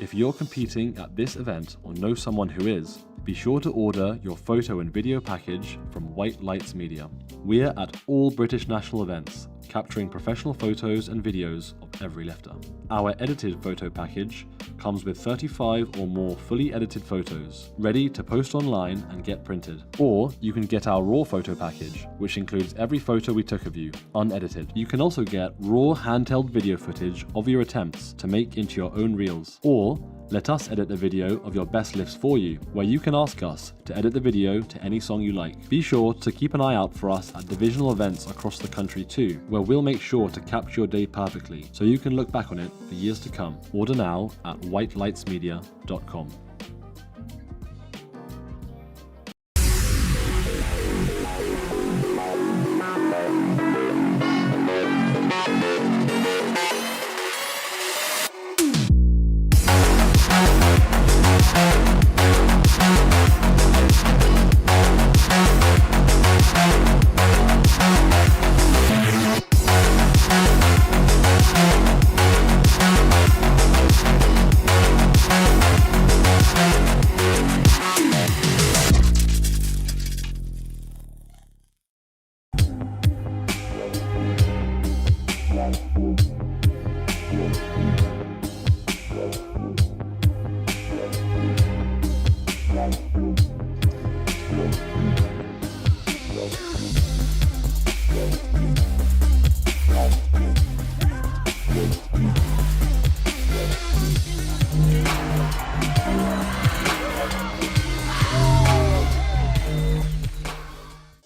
If you're competing at this event or know someone who is, be sure to order your photo and video package from White Lights Media. We're at all British national events, capturing professional photos and videos of every lifter. Our edited photo package comes with 35 or more fully edited photos, ready to post online and get printed. Or you can get our raw photo package, which includes every photo we took of you, unedited. You can also get raw handheld video footage of your attempts to make into your own reels. Or let us edit a video of your best lifts for you, where you can ask us to edit the video to any song you like. Be sure to keep an eye out for us at divisional events across the country too, where we'll make sure to capture your day perfectly, so you can look back on it for years to come. Order now at whitelightsmedia.com.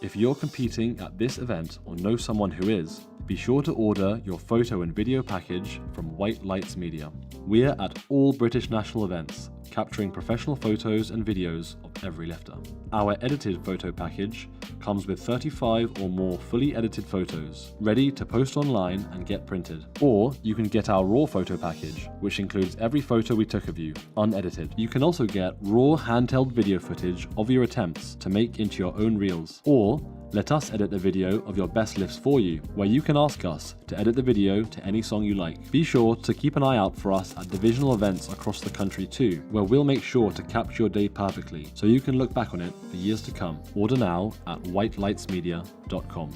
If you're competing at this event or know someone who is, be sure to order your photo and video package from White Lights Media. We're at all British national events, capturing professional photos and videos of every lifter. Our edited photo package comes with 35 or more fully edited photos, ready to post online and get printed. Or you can get our raw photo package, which includes every photo we took of you, unedited. You can also get raw handheld video footage of your attempts to make into your own reels. Or let us edit a video of your best lifts for you, where you can ask us to edit the video to any song you like. Be sure to keep an eye out for us at divisional events across the country too, where we'll make sure to capture your day perfectly, so you can look back on it for years to come. Order now at whitelightsmedia.com.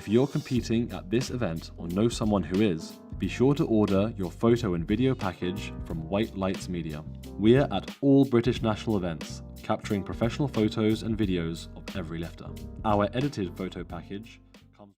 If you're competing at this event or know someone who is, be sure to order your photo and video package from White Lights Media. We're at all British national events, capturing professional photos and videos of every lifter. Our edited photo package comes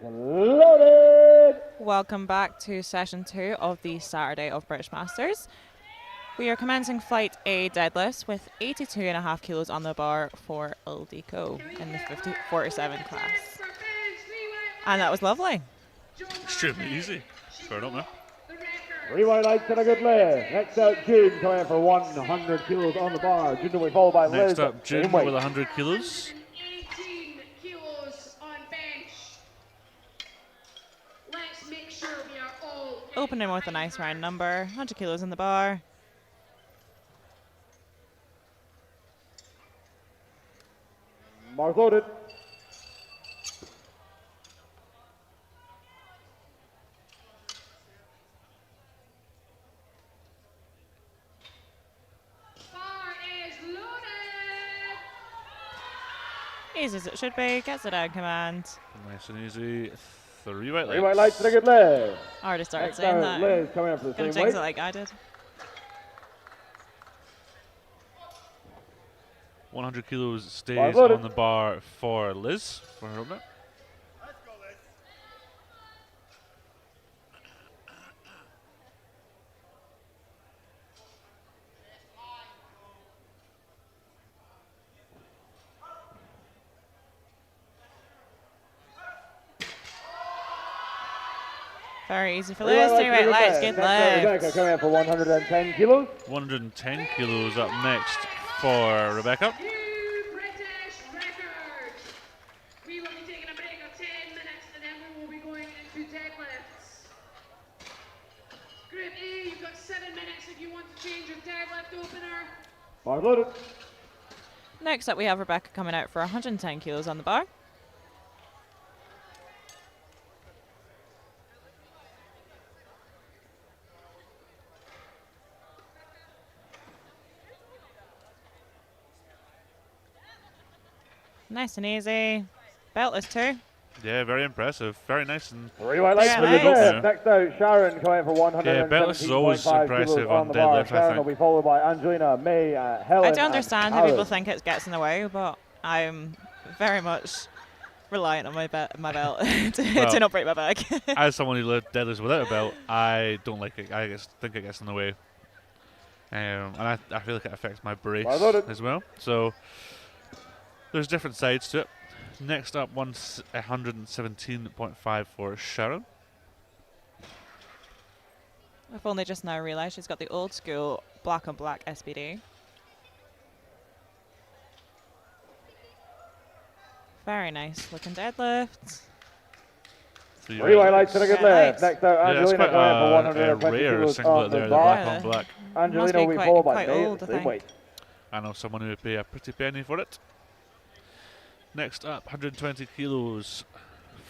Loaded! Welcome back to session 2 of the Saturday of British Masters. We are commencing flight A deadlifts with 82.5 kilos on the bar for Ildiko in the 47 class. And that was lovely. Extremely easy. Fair enough, man. 3 white lights and a good lift. Next out, June coming in for 100 kilos on the bar. June will be followed by Liz. Next up, June in weight. with 100 kilos. 18 kilos on bench. Let's make sure we are all Opening with a nice round number, 100 kilos in the bar. Bars loaded. bar is loaded. Easy as it should be, gets it out command. Nice and easy. 3 white lights. 3 white lights and a good lift. I already started Next saying out, that. Liz coming in for the Gonna same jinx weight. it like I did. 100 kilos stays Bar loaded. on the bar for Liz for her opener. Very easy for Liz. 3 white lights, good Next out, Rebecca lift. coming in for 110 kilos. 110 kilos up next for Rebecca. 2 7 minutes if you want to change your deadlift opener. Bars loaded. Next up, we have Rebecca coming out for 110 kilos on the bar. Nice and easy. Beltless too. Yeah, very impressive. Very nice and 3 white lights Yeah, for the nice. deadlift. Next out, Sharon coming for 117.5 Beltless is always kilos impressive on on the bar. deadlift, I Sharon will think. be followed by Angelina, May, Helen, I do understand how and people Alice. think it gets in the way, but I'm very much reliant on my belt to, Well, to not break my back. As someone who deadlifts without a belt, I don't like it. Think it gets in the way. And I feel like it affects my brace Well loaded. as well. So there's different sides to it. Next up, 117.5 for Sharon. I've only just now realised she's got the old school black on black SBD. Very nice looking deadlift. 3 white lights and a good Yeah, lift. nice. Next out, Yeah, it's Angelina quite coming for a 120 rare kilos singlet on there, the the bar. black on black. Angelina be will be quite- followed by quite May old, at I the same think. weight. I know someone who would pay a pretty penny for it. Next up, 120 kilos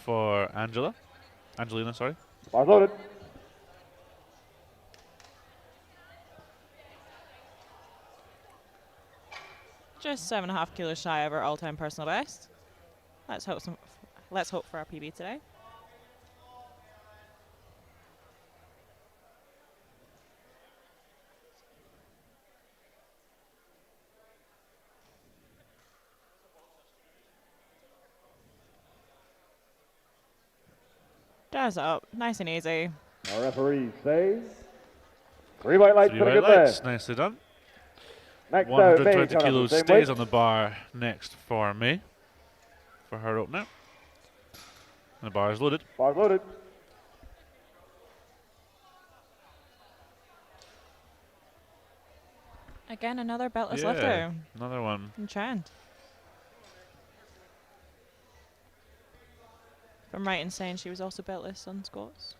for Angelina, sorry. Bars loaded. Just 7.5 kilos shy of our all-time personal best. Let's hope for our PB today. Does up, nice and easy. Our referee says 3 white lights 3 and a white good lights, lift. nicely done. Next out, May 120 coming kilos for the same stays weight. on the bar next for May for her opener. And the bar is loaded. Bars loaded. Again, another beltless Yeah, lifter another one. in trend. If I'm right in saying she was also beltless on squats.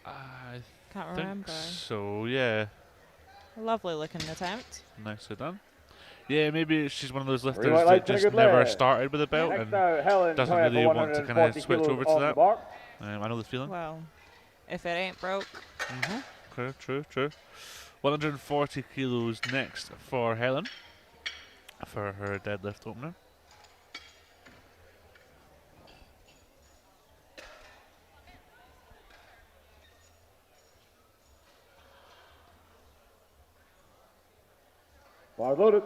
I Can't think remember. so, yeah. Lovely looking attempt. Nicely done. Yeah, maybe she's one of those lifters white that lights and a just good never lift. started with a belt Next and out, Helen doesn't coming really for want to kind 140 of switch kilos over to on the that. bar. I know the feeling. Well, if it ain't broke, True. 140 kilos next for Helen for her deadlift opener. Bars loaded.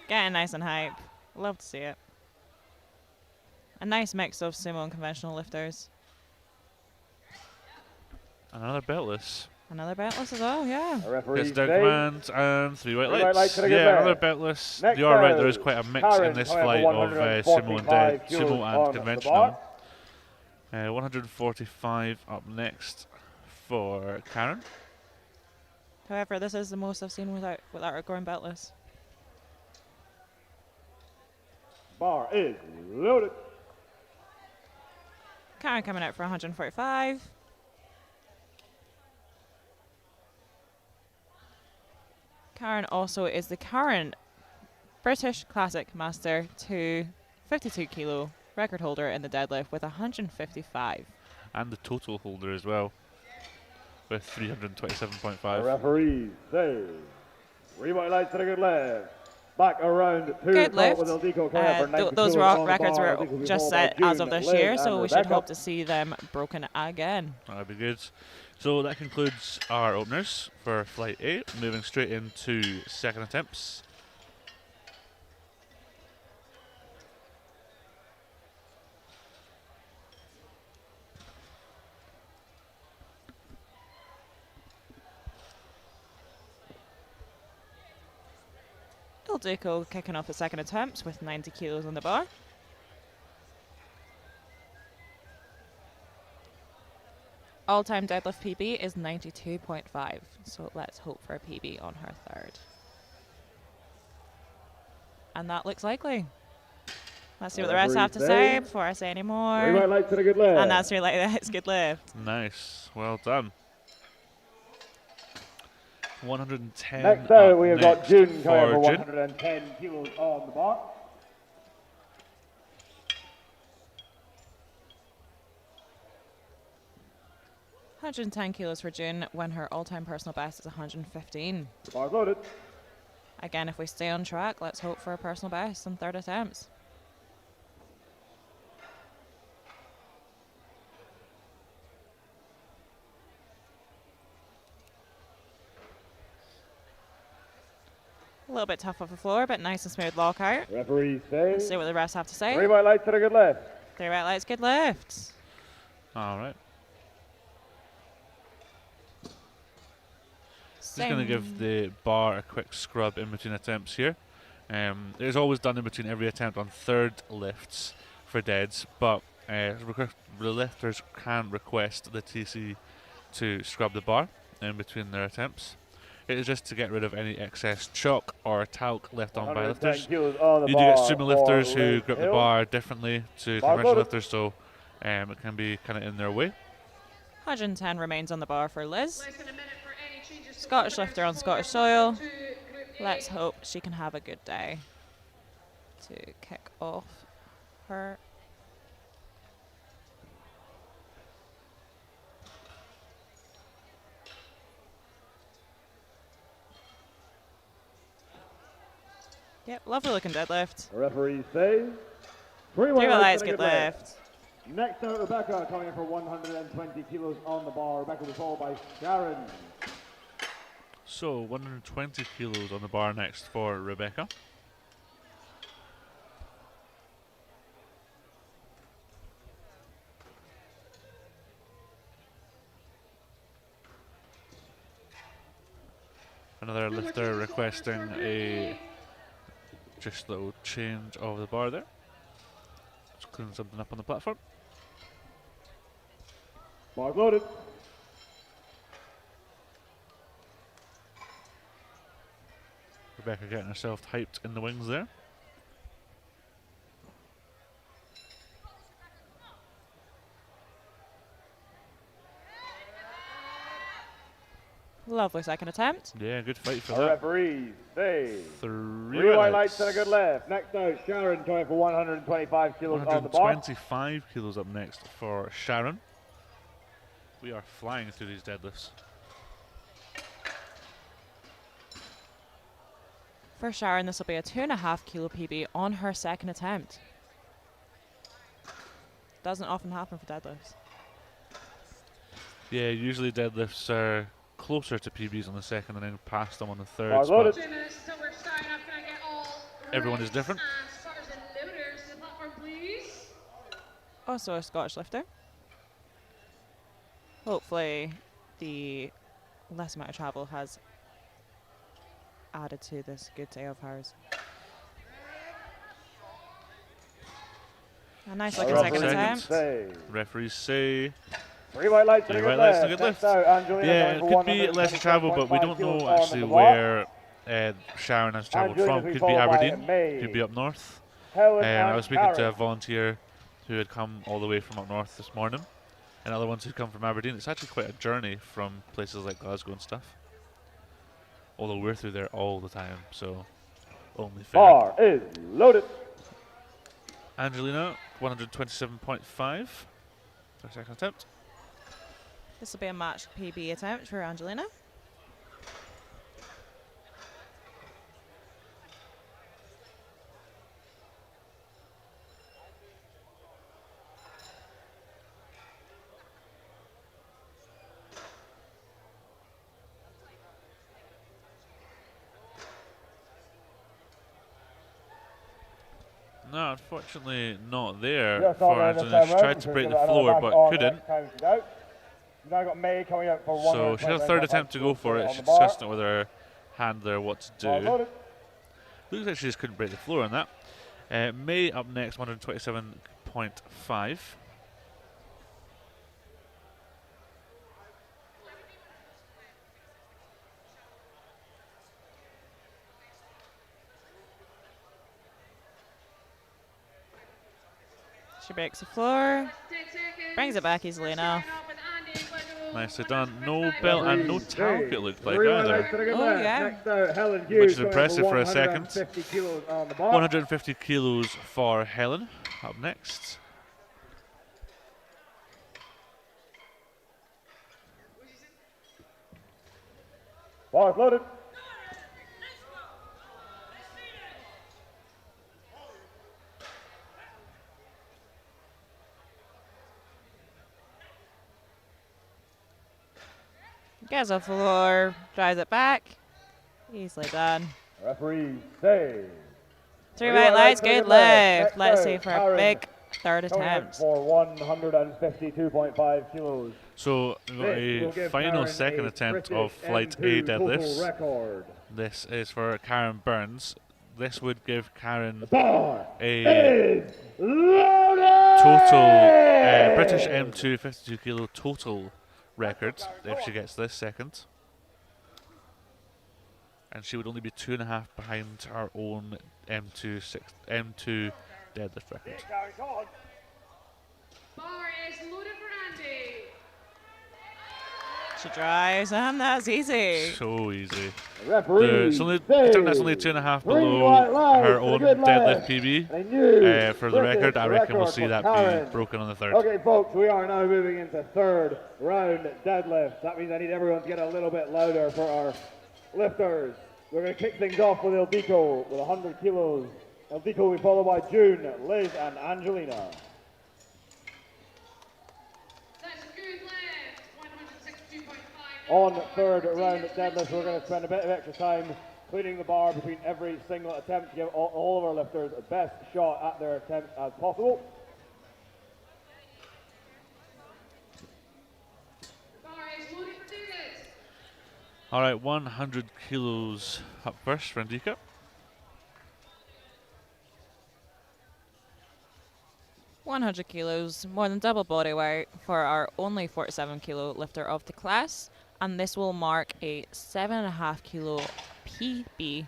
getting nice and hype. Love to see it. A nice mix of sumo and conventional lifters. Another beltless. Another beltless as well, yeah. A referee Gets down says command and 3 white Three white lights. lights and a good Yeah, another left. beltless. Next You're right, out, there is quite a mix Karen in this coming flight for of sumo 145 kilos and on the conventional. bar. 145 up next for Karen. However, this is the most I've seen without her going beltless. Bar is loaded. Karen coming out for 145. Karen also is the current British Classic Master 52 kilo record holder in the deadlift with 155. And the total holder as well with The 327.5. referee says 3 white lights and a good left. Back around to Good top lift. with Ildiko coming up for 90 Those kilos on the records bar. were Ildiko will be just followed by set as June, of this Liz, year, and so we should Rebecca. hope to see them broken again. That'd be good. So that concludes our openers for Flight 8. Moving straight into second attempts. Ildiko kicking off the second attempt with 90 kilos on the bar. All-time deadlift PB is 92.5, so let's hope for a PB on her third. And that looks likely. Let's see what the rest have to say before I say any Three more. white lights and a good left. And that's 3 lights, good lift. Nice. Well done. 110. Next out, up we have got next June coming for for June. 110 kilos on the bar. $110 kilos for June when her all-time personal best is 115. Bar's loaded. Again, if we stay on track, let's hope for a personal best in 3rd attempts. A little bit tough off the floor, but nice and smooth lockout. Referees say. Let's see what the rest have to say. Three white lights and a good left. 3 white lights, good lift. All right. Just going to give the bar a quick scrub in between attempts here. It is always done in between every attempt on 3rd lifts for deads, but the lifters can request the TC to scrub the bar in between their attempts. It is just to get rid of any excess chalk or talc left on by 110 lifters. kilos on the You do get bar sumo for lifters who Liz grip the Hill. bar differently to Bar conventional loaded. lifters, so it can be kind of in their way. 110 remains on the bar for Liz. Less than a minute for any changes to Scottish the lifter on for Scottish Group soil. A. Let's hope she can have a good day to kick off her. Yep, lovely looking deadlift. Referees say. Three 3 white lights, lights and a good good left. lift. Next out, Rebecca coming in for 120 kilos on the bar. Rebecca was followed by Sharon. So 120 kilos on the bar next for Rebecca. Another lifter requesting a just little change of the bar there. Just clean something up on the platform. Bar's loaded. Rebecca getting herself hyped in the wings there. Lovely second attempt. Yeah, good fight for Our that. referees say. Three Three white lights lights and a good left. Next out, Sharon coming for 125 kilos on the bar. 125 kilos up next for Sharon. We are flying through these deadlifts. For Sharon, this will be a 2.5 kilo PB on her second attempt. Doesn't often happen for deadlifts. Yeah, usually deadlifts are closer to PBs on the second and then past them on the third. Bar's loaded. 2 minutes till we're starting up. Can I get all Everyone is rights different. and starters and loaders to the platform, please? Also a Scottish lifter. Hopefully the less amount of travel has added to this good day of hers. A nice Our looking second referees attempt. say. Referees say Three white lights and a Three good white lights and left. a good Next out, Angelina yeah, it coming for could be less travel, but we don't 127.5 kilos know on actually the bar. where Sharon has travelled Angelina from. will be Could be followed by Aberdeen, May, could be up north. Helen I and was speaking to a Karen. volunteer who had come all the way from up north this morning, and other ones who come from Aberdeen. It's actually quite a journey from places like Glasgow and stuff. Although we're through there all the time, so only fair. Bar is loaded. Angelina, 127.5 for second attempt. This will be a match PB attempt for Angelina. No, unfortunately not there Just for on round this Angelina. She time tried round, to so break give the it another floor back but on couldn't. next time she's out. We've now got May coming out for So she had a third 125 attempt to go for it. on She's the bar. discussing it with her handler what to Bar do. loaded. Looks like she just couldn't break the floor on that. May up next, 127.5. She breaks the floor, 10 seconds. brings it back easily enough. Starting off with Andy Widow, Nicely done. No 195 belt and no kilos. talc, it looked like, Three white lights either. for the good Oh, left. yeah. Next out, Helen Hughes. Which is going impressive for a 150 kilos on the bar. 150 kilos for Helen. Up next. Bars loaded. Gets off the floor, drives it back. Easily done. Referee say. 3 white lights, for the good good left. left. Let's see Next for out, a Karen big third Coming out attempt. for 152.5 kilos. So we've got This will a give final Karen second a attempt British of Flight A M2 total deadlifts. record. This is for Karen Burns. This would give Karen Bar a is loaded. total British M2 52 kilo total record if she gets this second. And she would only be 2.5 behind her own M2 deadlift record. Bar is loaded for Andy. She drives, and that's easy. So easy. Referee It's only, say. I think that's only 2.5 Green below white lights her for the own good deadlift left. PB. A new For the British record, I reckon we'll record see for that Karen. be broken on the third. Okay, folks, we are now moving into third round deadlifts. That means I need everyone to get a little bit louder for our lifters. We're going to kick things off with Ildiko with 100 kilos. Ildiko will be followed by June, Liz, and Angelina. That's good left. 162.5. On third round deadlifts, we're going to spend a bit of extra time cleaning the bar between every single attempt to give all of our lifters the best shot at their attempt as possible. Bar is loaded for David. All right, 100 kilos up first for Indika. $100 kilos, more than double body weight for our only 47 kilo lifter of the class, and this will mark a 7.5 kilo PB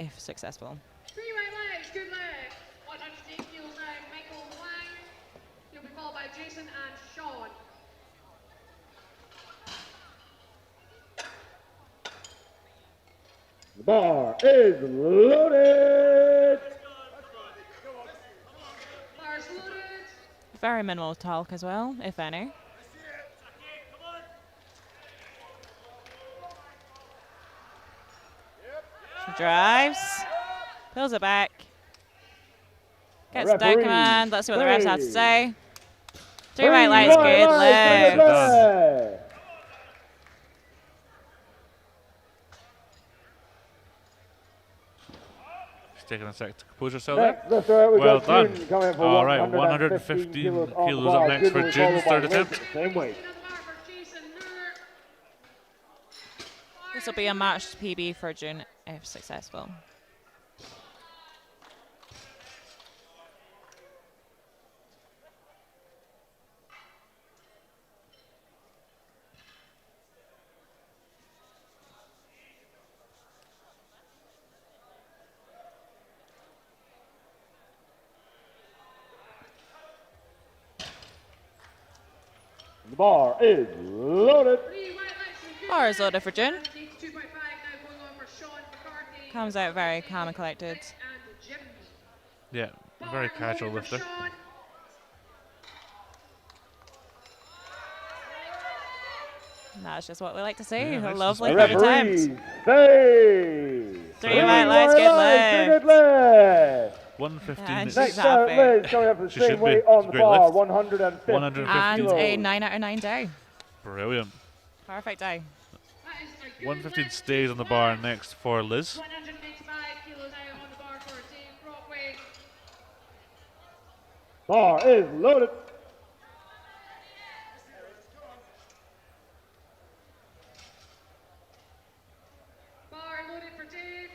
if successful. 3 white lights, good left. 108 kilos now, Michael Wang. He'll be followed by Jason and Sean. The bar is loaded. Bar's loaded. Very minimal talc as well, if any. She drives, pulls it back, gets down Referee, command. Let's see what the refs have to three. say. 3 white lights, good left. left. She's taking a sec to compose herself there. Next lifter, we've Well got done. June coming in for All right, 115 115 kilos on the kilos up bar. next June for will be June's followed by third Liz attempt. at the Same weight. On the bar for Jason Noor. This will be a matched PB for June if successful. The bar is loaded. 3 white lights and good Bar is left. loaded for June. 182.5 now going on for Sean McCarthy. Comes out very calm and collected. And Jim. Yeah, Bar very loaded casual for lifter. Sean. And that's just what we like to see. Yeah, A nice to lovely see. third Referee attempt. say. 3 white lights, good left. Good left. 115. And is- she's Next out, happy. Liz coming up for the She same should be. weight on the Great bar, lift. 150 150 And kilos. a 9 out of 9 day. Brilliant. Perfect day. That is a good 115 left. stays on the bar next for Liz. 195 kilos now on the bar for Dave Brockway. Bar is loaded. Bar loaded for Dave.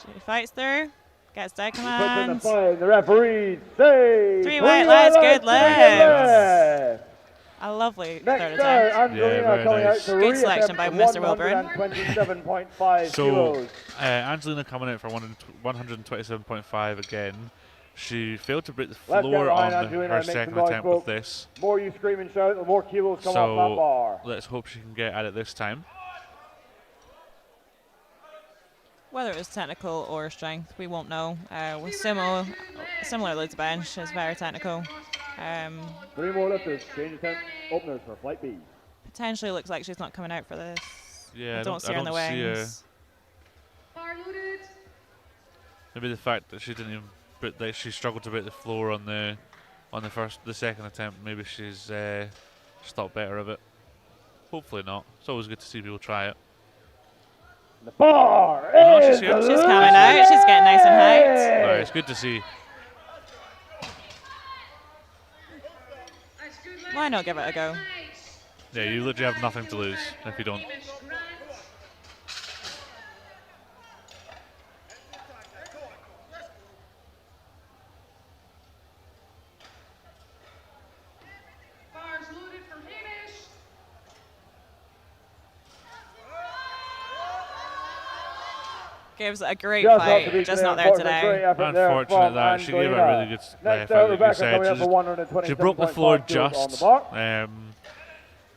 She fights through, gets down Puts in the command. fight. The referee say. 3 white lights, good left. left. A lovely Next third out, attempt. Angelina very coming nice. out to Good selection by Mr. Wilburn. 127.5 So, kilos. Angelina coming out for 127.5 again. She failed to break the Let's get floor behind on Angelina her and make second some noise, attempt with folks. this. The more you scream and shout, the more kilos come off that So, bar. let's hope she can get at it this time. Whether it was technical or strength, we won't know. With similarly to bench, it's very technical. 3 more lifters, change attempt, openers for flight B. Potentially looks like she's not coming out for this. Yeah, I don't see her in the wings. Bar loaded. Maybe the fact that she didn't even, that she struggled to break the floor on the second attempt. Maybe she's thought better of it. Hopefully not. It's always good to see people try it. The bar Oh, is she's here. She's coming out. She's getting nice and hyped. Right, it's good to see. That's good left. Why not give it a go? Nice. Yeah, you literally have nothing to lose if you don't. Hamish Grant. Bars loaded from Hamish. Gives it a great Just fight, just not there today. Unfortunate that she gave a really good Next fight, out, like you Rebecca said. coming up for She broke the floor 127.5 kilos on the just. bar.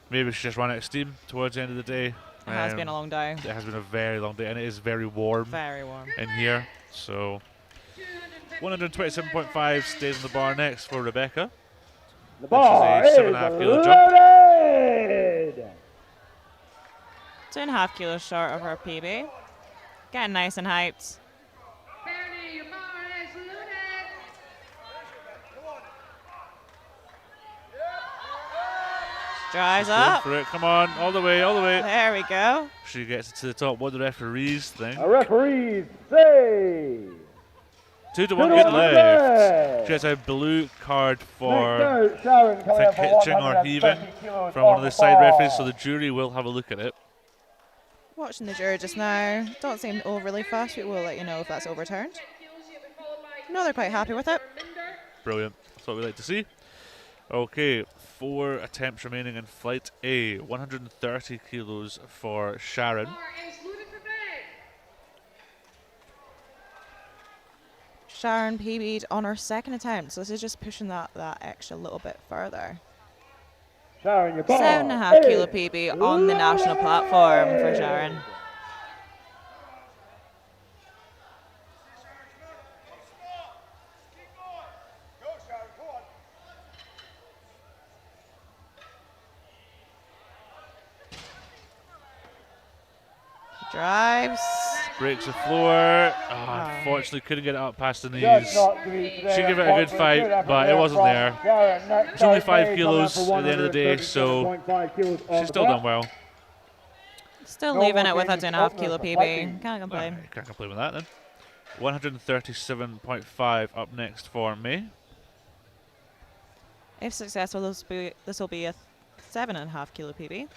Maybe she just ran out of steam towards the end of the day. It has been a long day. It has been a very long day, and it is very warm Very warm. in here. So 127.5 stays on the bar next for Rebecca. The bar This is is a 7.5 kilo jump. loaded. 2.5 kilos short of her PB. Getting nice and hyped. Bernie, your bar is loaded. Drives Going up. for it. Come on, all the way, all the way. There we go. She gets it to the top. What the referees think? A referees say 2 to 2 1 to good 1 left. She left. gets a blue card for Next out, Sharon coming think up for hitching or 130 heaving kilos from one on of the the side bar. referees, so the jury will have a look at it. Watching the jury just now. Don't seem overly fast. We will let you know if that's overturned. No, they're quite happy with it. Brilliant. That's what we like to see. Okay, 4 attempts remaining in flight A. 130 kilos for Sharon. Bar is loaded for Greg. Sharon PB'd on her second attempt, so this is just pushing that extra little bit further. Sharon, your bar 7.5 kilo is PB on the national platform for Sharon. Drives. Breaks the floor. Unfortunately, couldn't get it up past the knees. Just not to be today, She gave it a good fight, effort but it there wasn't from there. Sharon. Next It's only out, 5 May kilos coming up at the end of the day, so 137.5 kilos on she's the still bar. done well. Still No leaving more it with a changes 2.5 kilo open for PB. fighting. Can't complain. Can't complain with that then. 137.5 up next for May. If successful, this will be a 7.5 kilo PB.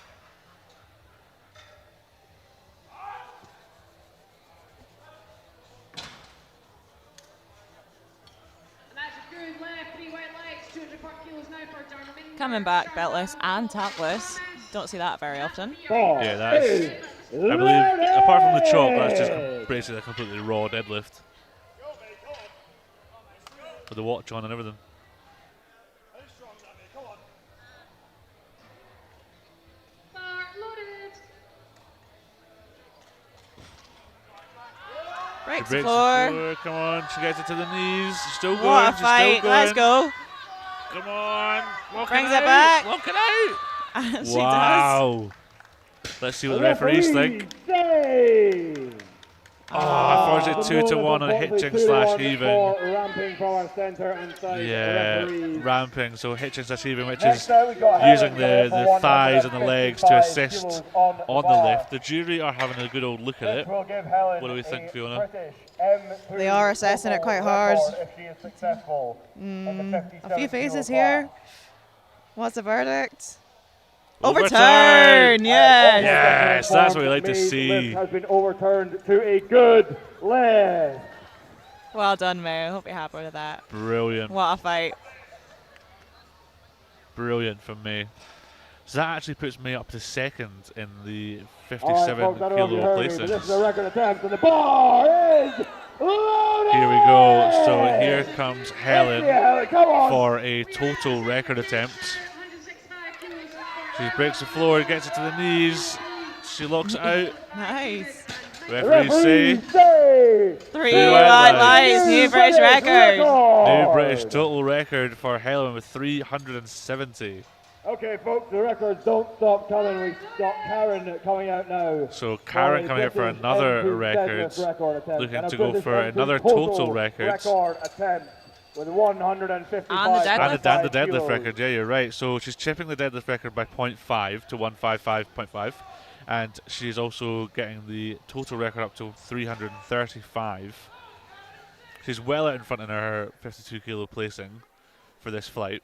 And that's a good left. 3 white lights. 204 kilos now for Darminder. Coming back beltless and tapless. Don't see that very often. Bar Yeah, that's- is I believe, apart from the chop, that's just loaded. basically a completely raw deadlift. With the watch on and everything. Bar loaded. Breaks She the breaks floor. Come on, she gets it to the knees. She's still going. What a she's fight. Still going. Let's go. Come on. Walk Brings it it out. back. Walk it out. she does. Wow. Let's see what the referees think. Say. Unfortunately, 2 to 1 on hitching slash heaving. Ramping from our center and side Yeah, referees. ramping. So hitching slash heaving, which Next is out, we've got using Helen the for thighs and the legs to 155 assist kilos on the bar. lift. The jury are having a good old look at This it. will give Helen What do we a think, Fiona? British M2 They are assessing it quite hard. record if she is successful in the A few 57 faces kilo here. bar. What's the verdict? Overturned. Overturn! Yes! Yes, that's what we like to May's see. lift has been overturned to a good lift. Well done, May. I hope you're happy with that. Brilliant. What a fight. Brilliant from me. So that actually puts me up to second in the All right, 57 folks, I don't know if you kilo heard me, but this is placings. a record attempt, and the bar is loaded! Here we go. So here comes Let's see Helen Helen, come on! for a total record attempt. 165 kilos for She breaks the floor, gets it to the knees. She locks it out. Nice. Referees say say 3 white white lights. lights, new British record. new British total record for Helen with 370. Okay, folks, the records don't stop coming. We've got Karen coming out now. So Karen coming out for another record, looking to go for another total record. Attempt with 155 And the And the deadlift record, yeah, you're right. So she's chipping the deadlift record by 0.5 to 155.5. And she's also getting the total record up to 335. She's well out in front in her 52 kilo placing for this flight.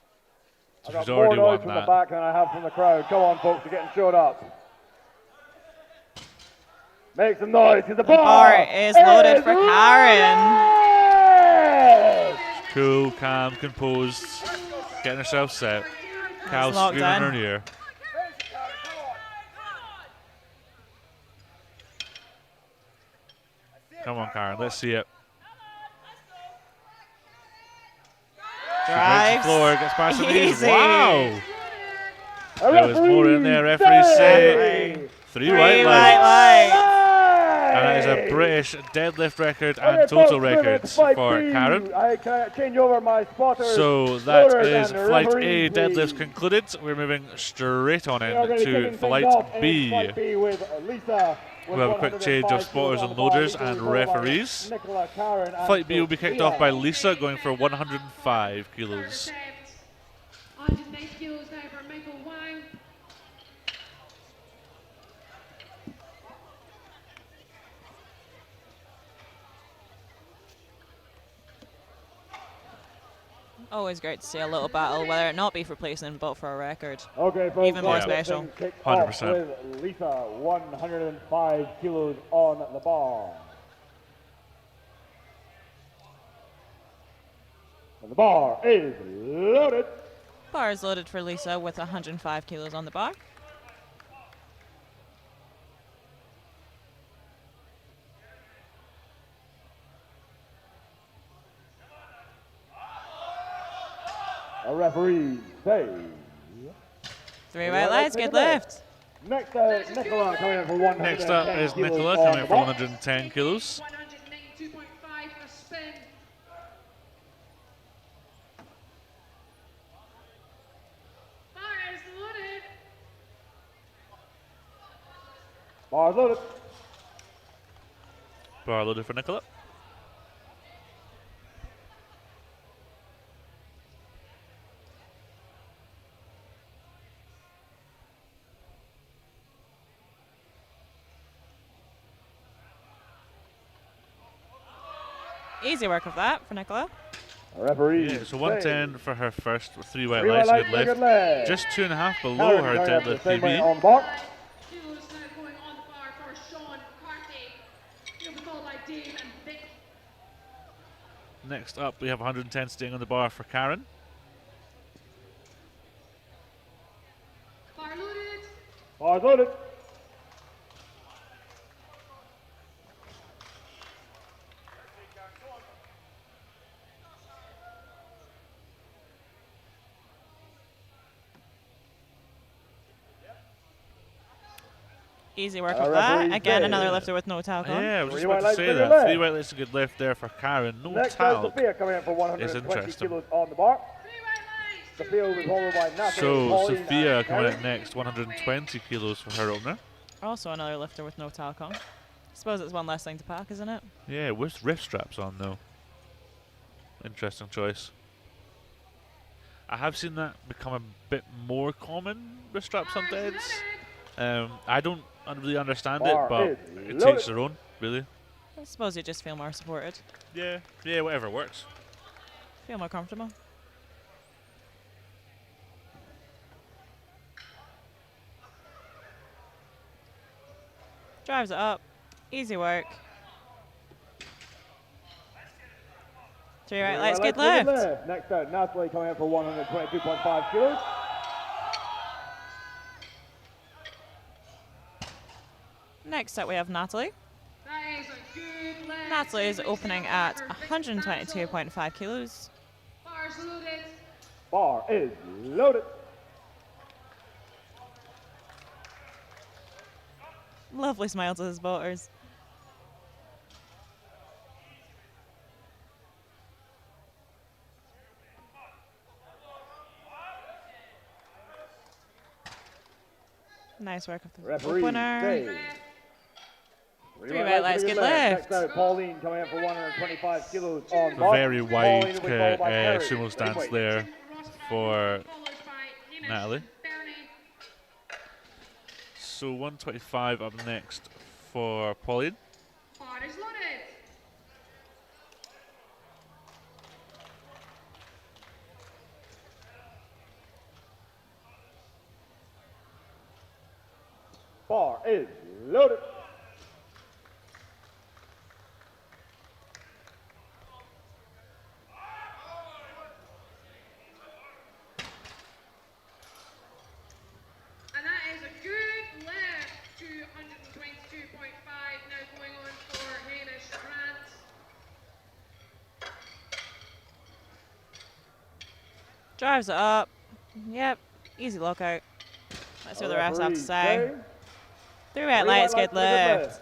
So I've got she's more already noise won from the that. back than I have from the crowd. Come on, folks, we're getting showed up. Make some noise, because the bar is loaded for Karen. Karen. Cool, calm, composed, getting herself set. Cal locked screaming in in. her ear. Come on, Karen, let's see it. Breaks the Drives. floor, gets past the knees. Easy. Wow! There was more in there. Referees say 3 white lights. And that is a British deadlift record and total records for Karen. I can change over my spotters. So that floaters, is and flight A referees, deadlifts please. concluded. We're moving straight on We are going to be into kicking flight things off in B. Flight B with Lisa. We'll have a quick change of spotters and loaders and referees. Flight B will be kicked off by Lisa, going for 105 kilos. 109 kilos now for Michael Wang. Always great to see a little battle, whether it not be for placing, but for a record. Okay, folks, Even more let's get special. things kicked off 100%. with Lisa, 105 kilos on the bar. And the bar is loaded. Bar is loaded for Lisa with 105 kilos on the bar. A referee say. 3 white lights, good lift. Next, Nicola coming in for 110 Next up is kilos Nicola on coming the in for bar. 110 kilos. 192.5 for a spin. Bar is loaded. Bar is loaded. Bar loaded for Nicola. Easy work of that for Nicola. A referee Yeah, so 110 for her first 3 white 3 lights, white good lights, good lift. lift. Just 2.5 below her Karen coming up deadlift the same way PB. on the bar. Kilos now going on the bar for Sean Carty. He'll be followed by Dave and Vic. Next up, we have 110 staying on the bar for Karen. Bar loaded. Bar is loaded. Easy work A of that. referee Again, say. another lifter with no talc on. Yeah, I was just 3 about white to say lights, that. good 3 lift. white lights, a good lift there for Karen. No Next, talc. Sophia coming in for 120 interesting. kilos on the bar. 3 white lights. Sophia will be followed by Natalie. So Pauline, Sophia and coming Karen. out next, 120 kilos for her opener. Also another lifter with no talc on. Suppose it's one less thing to pack, isn't it? Yeah, with wrist straps on though. Interesting choice. I have seen that become a bit more common, wrist straps on deads. I don't really understand it, Bar but is it loaded. takes their own, really. I suppose you just feel more supported. Yeah, whatever works. Feel more comfortable. Drives it up. Easy work. 3 right lights, good lift. Next out, Natalie coming in for 122.5 kilos. Next up, we have Natalie. That is a good lift. Natalie is Makes opening it at over. Big battle. 122.5 kilos. Bars loaded. Bar is loaded. Lovely smile to his voters. Nice work of the Referee opener. says. Three white lights, good lift. Next out, Pauline coming in for 125 kilos on A bar. very Pauline wide will be followed by Terry. sumo stance Greenway. there for Followed by Hamish Natalie. Bernie. So 125 up next for Pauline. Bar is loaded. Bar is loaded. And that is a good lift to 122.5. Now going on for Hamish Grant. Drives it up. Yep, easy lockout. Let's see what the refs have to say. Three white lights, good lift.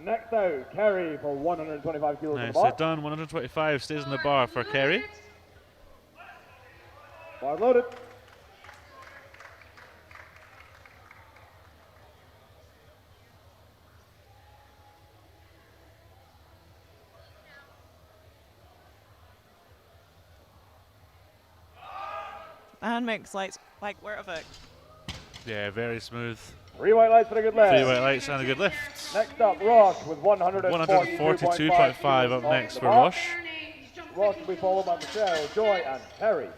Next out, Kerry for 125 kilos on the Nicely bar. done. 125 stays in the bar for Kerry. Bar loaded. And makes like where of it. Yeah, very smooth. 3 white lights for a good lift. 3 white lights and a good lift. Next up, Ross with 142.5 up next for Ross. Rush. Bernie, he's jumped Ross 50 will be followed by Michelle, Joy, and Terry.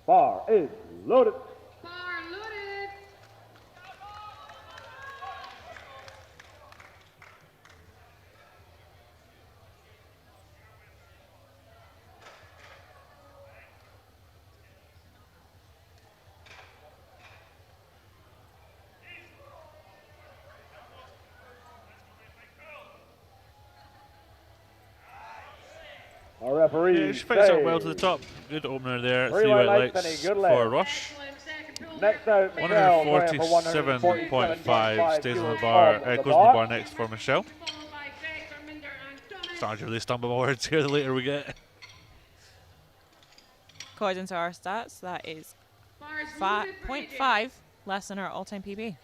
Bar is loaded. Bar loaded. Our referee Yeah, she fits up well to the top. Good opener there. 3 white lights and a good for lift. Rush. Excellent second pull. Next out, Michelle, going for 147.5 stays on the kilos bar. on Goes on the bar next for Michelle. Followed by Vector, Minder, and Thomas. Starting to really stumble my words here the later we get. According to our stats, that is Bar is loaded for AJ. 0.5 less than our all-time PB.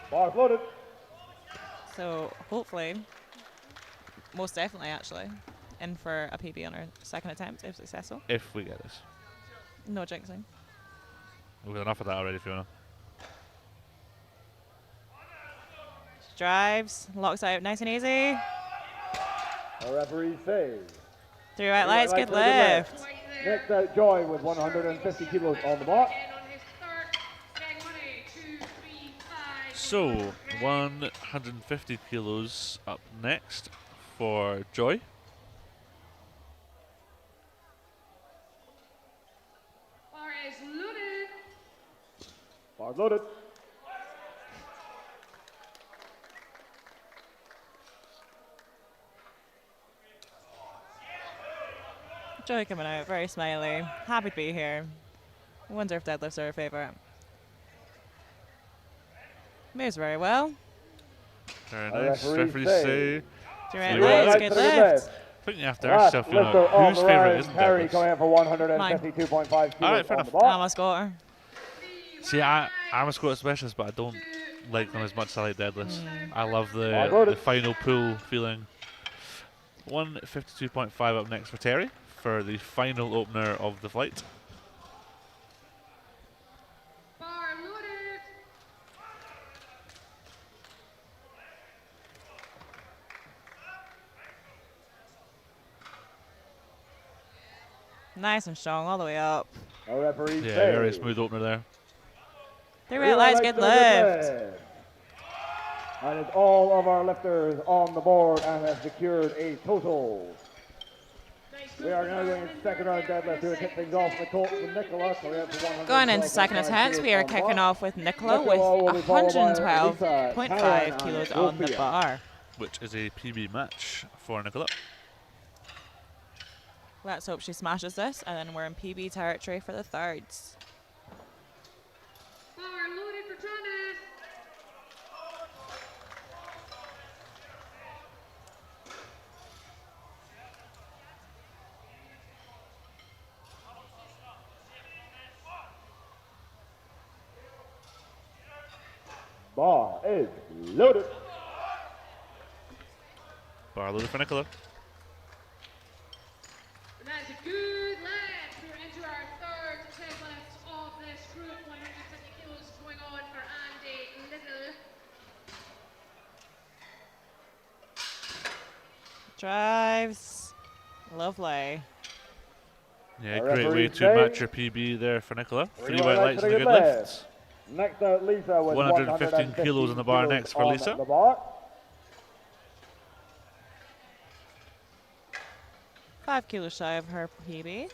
Bar loaded. So hopefully, most definitely actually, in for a PB on our second attempt if successful. If we get this. No jinxing. We've got enough of that already, Fiona. Drives, locks out nice and easy. Our referee says. 3 white lights, good lights and a good lift. White there. Next out, Joy with 150 kilos on the bar. And on his third, Greg Money, 2, 3, 5. So, Greg. 150 kilos up next for Joy. Bar is loaded. Bar loaded. Joy coming out, very smiley. Happy to be here. I wonder if deadlifts are her favourite. Moves very well. Very Our nice. referee Referees say- say. 3 white Three lights, white good for a good lift. I think you have to ask Last yourself, Fiona, lifter on whose the favourite round, isn't Terry deadlifts? coming in for 152.5 kilos Alright, fair on the enough. bar. Almost got her. See, I'm a squat specialist, but I don't like them as much as I like deadlifts. I love I wrote the it. final pull feeling. 152.5 up next for Terry for the final opener of the flight. Bar loaded. Nice and strong all the way up. Our referee Yeah, says. very smooth opener there. 3 white lights, good lift. And it's all of our lifters on the board and have secured a total. We are now going into second round deadlift to kick things off. Nicole and Nicola coming up to 112. Going into second attempt, we are on the kicking bar. off with Nicola with Nicola will be followed by Lisa, 112.5 Caroline, kilos and on the Sophia. bar. which is a PB match for Nicola. Let's hope she smashes this, and then we're in PB territory for the thirds. Bar loaded for Thomas. Bar is loaded. Bar loaded for Nicola. And that's a good lift. We're into our third deadlift of this group. 150 kilos going on for Andy Little. Drives. Lovely. Yeah, Our great way referee to say- match your PB there for Nicola. 3 Three white lights and a good lift. Next out, Lisa with 115 kilos on the bar kilos next for on Lisa. the bar. 5 kilos shy of her PB.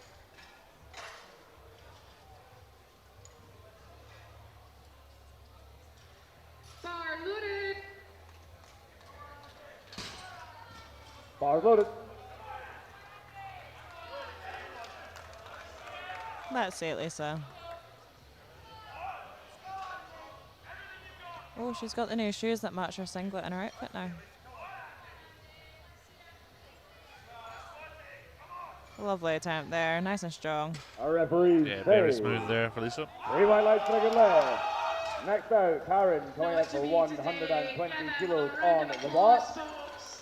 Bar loaded. Bar loaded. Let's see it, Lisa. Oh, she's got the new shoes that match her singlet and her outfit now. Lovely attempt there, nice and strong. Our referee Yeah, very say smooth there for Lisa. 3 white lights and a good lift. Next out, Karen coming up for To be 120 today, kilos round on of the bar. applause.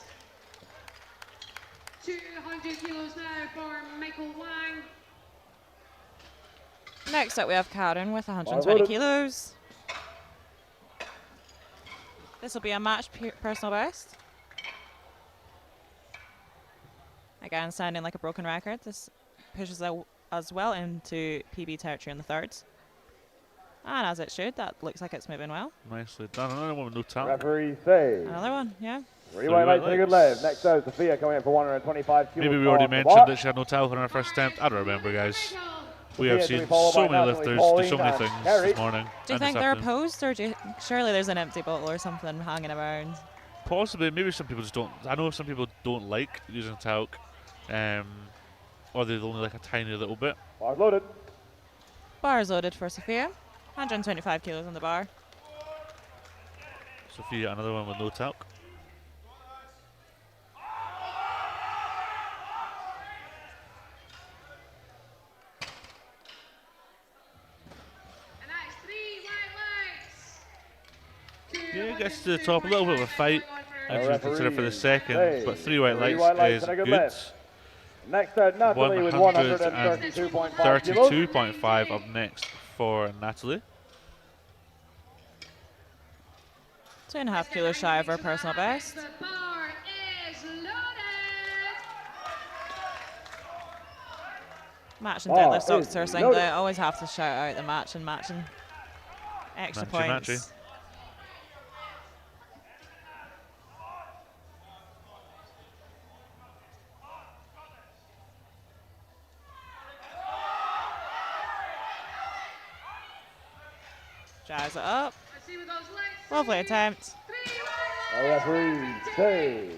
200 kilos now for Michael Wang. Next up we have Karen with 120 loaded. kilos. This will be a match personal best. Again, sounding like a broken record. This pushes us well into PB territory in the thirds. And as it should, that looks like it's moving well. Nicely done. Another one with no talent. Referee say Another one, yeah. 3 white lights and a good lift. Next out, Sophia coming up for 125 kilos Maybe we already on the mentioned bar. that she had no talent on her first attempt. I don't remember, guys. We Sophia have to be seen followed so by many Natalie lifters do so Pauline many and things Kerry. this morning. Do you and think this they're afternoon. opposed, or surely there's an empty bottle or something hanging around? Possibly, maybe some people just don't. I know some people don't like using talc, or they only like a tiny little bit. Bar loaded. Bar is loaded for Sophia. 125 kilos on the bar. Sophia, another one with no talc. And that is 3 white lights. Yeah, gets to the top, a little bit of a fight, as you consider for the second, Hey, but 3 white 3 lights white lights is and a good good. lift. Next out, Natalie with 132.5 kilos. 32.5 up next for Natalie. 2.5 kilos shy of her personal best. The bar is loaded. Match and Bar deadlift socks is to her loaded. singlet. Always have to shout out the match and matching. Extra Matchy, points. matchy. Jazz it up. Let's see what those lights Lovely say. attempt. 3 white Our referee say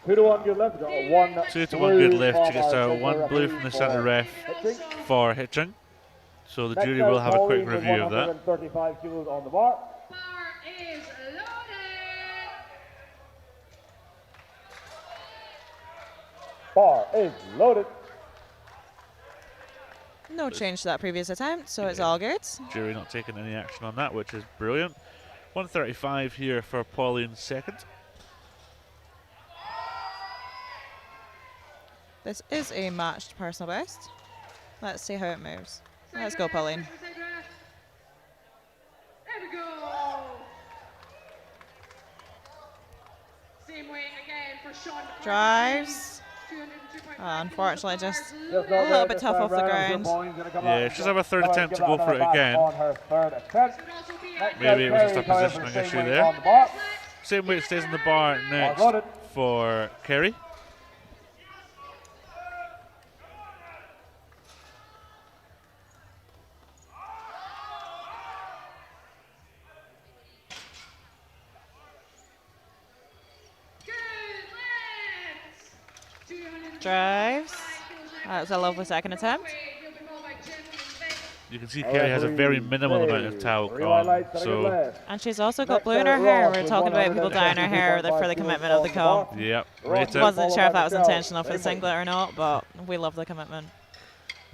2 to 1 good lift. Got 1 2 to 1 good blue lift. She from gets our a centre 1 blue referee from the for centre ref hitching. for hitching. So the Next jury out, will have a quick Pauline with review of that. 135 kilos on the bar. Bar is loaded. Bar is loaded. No change to that previous attempt, so it's all good. Jury not taking any action on that, which is brilliant. 135 here for Pauline second. This is a matched personal best. Let's see how it moves. Let's go, Pauline. There we go. Same way again for Sean. Drives. 202.5 Unfortunately, kilos just bars Just loaded. not little there bit this tough time off the round. ground. Pauline's gonna come Yeah, out and she's have a third come out attempt and to give go that for it back again. On her third attempt. Could also be Next Maybe out, it was just a Kerry coming positioning for issue same weight there. on the bar. Same weight stays on the bar next got it. for Kerry. Good lifts. 205 Drives. kilos That was a lovely second attempt. He'll be followed by Gentleman Vic. You can see Kerry has a very minimal amount of talc on, so And she's also got blue in her hair. We were talking about people dyeing her hair for the commitment of the comp. yep, rate it. Wasn't sure if that was intentional for the singlet or not, but we love the commitment.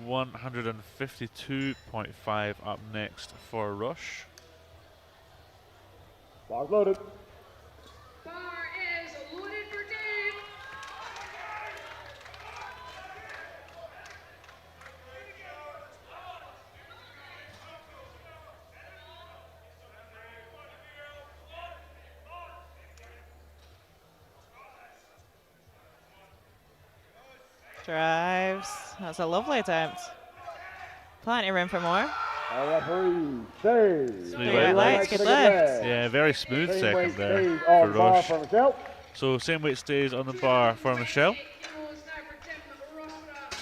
152.5 up next for Rush. Lock loaded. Bar is loaded for Dave. Drives. That's a lovely attempt. Plenty of room for more. Our referee stays. Three white lights, good lift. Yeah, very smooth Same second weight there stays for on bar Rush. for Michelle. So same weight stays on the bar for Michelle. 8 kilos now for Tim Rothra.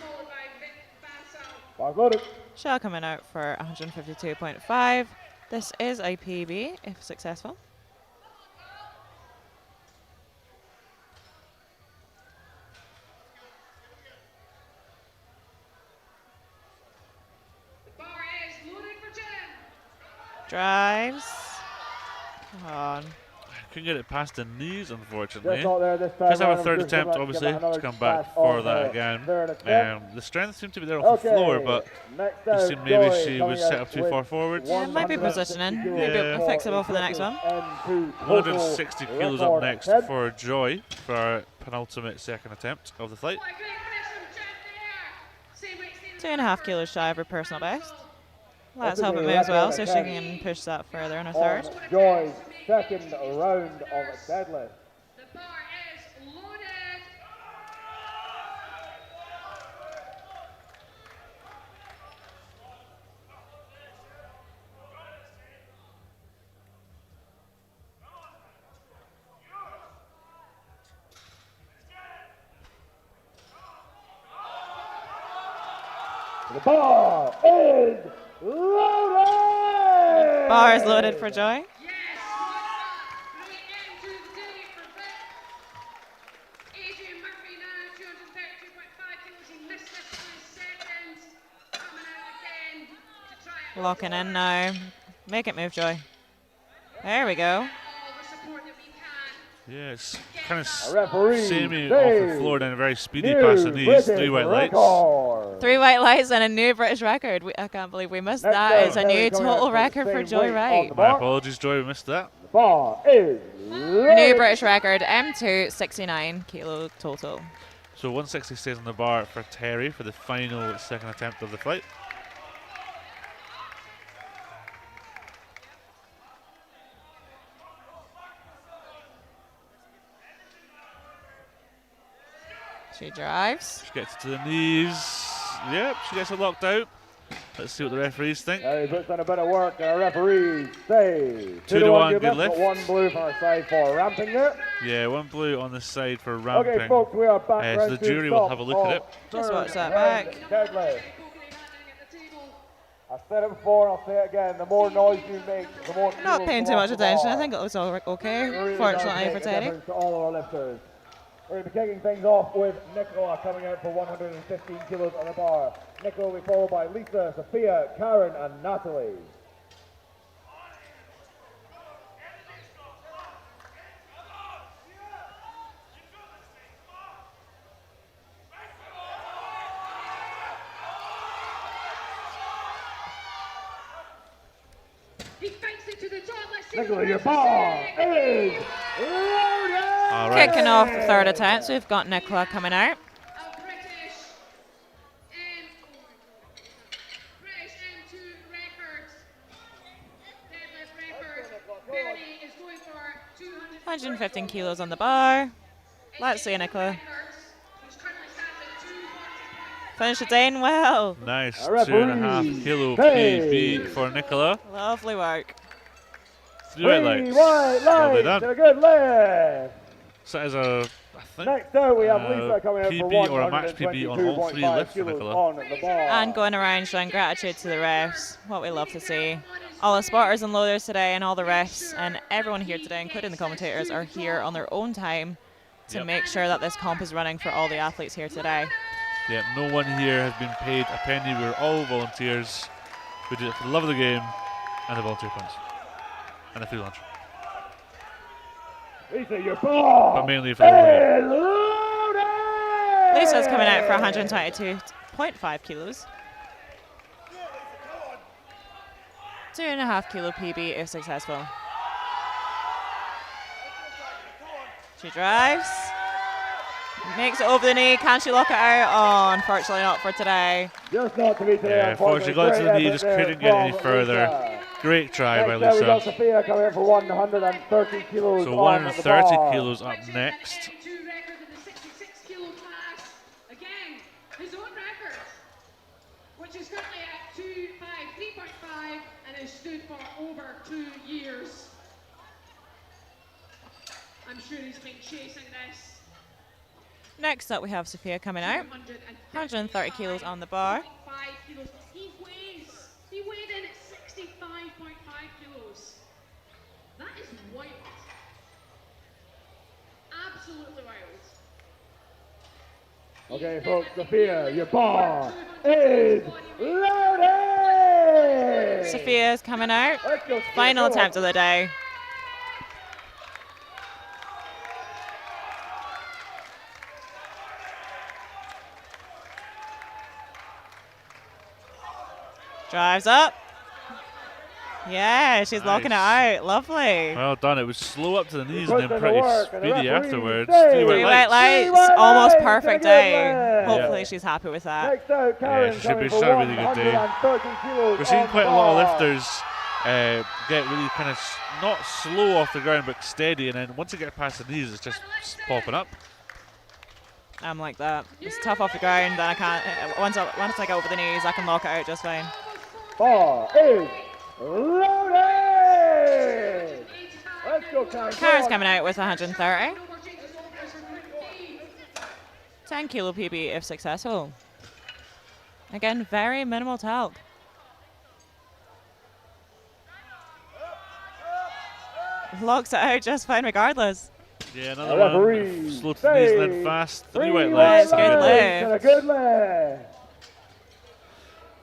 Followed by Vic Bansal. Lock loaded. Shell coming out for 152.5. This is a PB if successful. Bar is loaded for Jim. Drives. Come on. Couldn't get it past the knees, Just unfortunately. not there this time. Just have a around. third Just gonna attempt, give obviously, it another to come back pass for on that the again. third attempt. The strength seemed to be there off the floor, but next it out, seemed maybe Joy she coming was set out up too with far forwards. Yeah, it might be 160 positioning. kilos Maybe Yeah. fixable for the next one. N2 160 total kilos up record next attempt. for Joy for our penultimate second attempt of the flight. What a great finish from Jeff there. Same weight stays 2.5 kilos shy of her personal best. Let's That's a hope it new moves well record so she attempt. can push that further in her On third. Joy's second round of deadlift. The bar is loaded. The bar is loaded! Bar is loaded for Joy. Yes, great end to the day for Vic. Adrian Murphy now 232.5 kilos. He missed this by seconds. Coming out again to try it. Locking in now. Make it move, Joy. There we go. All the support that we can. Yeah, it's kind of A referee samey off the saves floor, then a very speedy new pass on these. British 3 white lights. record. 3 white lights and a new British record. I can't believe we missed Next that. out, It's a Terry new coming total out record with for the Joy same weight on Wright. the My bar. apologies, Joy, we missed that. The bar is loaded. New British record, M2, 69 kilo total. So 160 stays on the bar for Terry for the final second attempt of the flight. She drives. She gets to the knees. Yep, she gets it locked out. Let's see what the referees think. He puts in a bit of work, and our referees say 2 to 1, good lift, lift. but 1 blue from our side for ramping there. Yeah, 1 blue on the side for ramping. Okay, folks, we are back. So round the two, jury will stop have a look at of it. Just third watch that round back. deadlift. Poking and handling at the table. I said it before, and I'll say it again. The more noise you make, the more. Not kilos paying come too off much the attention. I bar. think it looks all okay, It really does fortunately make for a Teddy. difference to all of our lifters. We're going to be kicking things off with Nicola coming out for 115 kilos on the bar. Nicola will be followed by Lisa, Sophia, Karen, and Natalie. He fights it to the top. Let's see Nicola, what your the bar rest are is loaded! All right. Kicking off the third attempt, so we've got Nicola coming out. A British M2 records. Deadlift record. Bernie is going for 115 kilos on the bar. Let's see Nicola. records. He's currently stands at 240. Finish the day well. Nice A referee 2.5 kilo saves. PB for Nicola. Lovely work. 3 white Three lights. white Lovely lights done. and a good lift. So that is a, I think, Next out, we have Lisa coming out for PB or a max PB on all 3 122.5 lifts for kilos Nicola. on the bar. And going around showing gratitude to the refs, what we love to see. All the spotters and loaders today and all the refs and everyone here today, including the commentators, are here on their own time to Yep. make sure that this comp is running for all the athletes here today. Yeah, no one here has been paid a penny. We're all volunteers. We do it for the love of the game and the volunteer funds. And the free lunch. Lisa, your ball But mainly for the love of the game. is loaded. Lisa's coming out for 122.5 kilos. 2.5 kilo PB if successful. She drives. Makes it over the knee. Can she lock it out? Oh, unfortunately not for today. Just not to be today, Yeah, unfortunately got to the knee, Great just effort couldn't there get any from further. Lisa. Great try by Next out, we got Lisa. Sophia coming in for 130 kilos So on the 130 bar. kilos up next. M2 record in the 66 kilo class. Again, his own record, which is currently at 253.5 and has stood for over 2 years. I'm sure he's been chasing this. Next up, we have Sophia coming out. 130 kilos on the bar. 5 kilos. He weighed in at 65.5 kilos. That is wild. Absolutely wild. Okay, folks, Sophia, your bar is loaded. Sophia's coming out. Let's go, Sophia, Final come on. attempt of the day. Drives up. Yeah, she's locking it Nice. out. Lovely. Well done. It was slow up to the knees Puts and then in the pretty work, and the speedy referee afterwards. says- 3 Three white white lights. lights. Almost lights, perfect and a good day. lift. Hopefully she's happy with that. Next out, Karen she should coming be- for she's had a really good day. 130 kilos We're seeing on quite the a lot of bar. lifters get really kind of not slow off the ground but steady, and then once they get past the knees, it's just popping up. I'm like that. It's tough off the ground, then I can't. Once I get over the knees, I can lock it out just fine. Bar is loaded. Let's go, Karen. Karen's coming out with 130. 10 kilo PB if successful. Again, very minimal talc. Locks it out just fine regardless. Yeah, The another one. referee Slow to the knees and then says fast. 3 three white white lights. Good lights lift. and a good lift.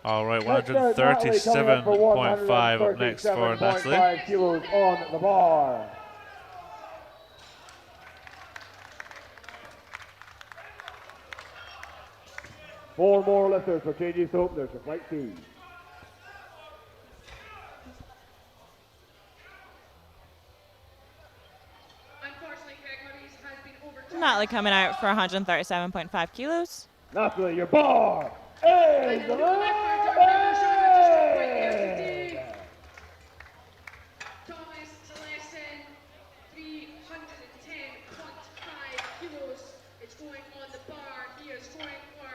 All right, Next out, Natalie coming up for 137.5 up next for Natalie. 137.5 kilos on the bar. Four more lifters for KG Soap. There's for flight 2. Unfortunately, Greg Murray's has been overturned. Natalie coming out for 137.5 kilos. Natalie, your bar is loaded. Thomas Celestin, 310.5 kilos. It's going on the bar. He is going for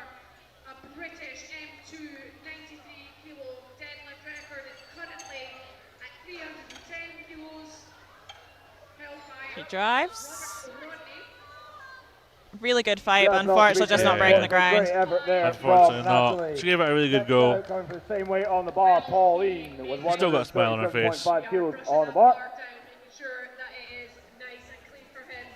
a British M2 93 kilo deadlift record. It's currently at 310 kilos. Held by She drives. Robert Rodney. Really good fight, but That's not unfortunately to be just not fair. breaking the Great ground. effort there Unfortunately from not. Natalie. She gave it a really good Next go. out, coming for the same weight on the bar, Pauline with She's still got a smile on her face. 137.5 kilos Brushing on the the bar. down, making sure that it is nice and clean for him.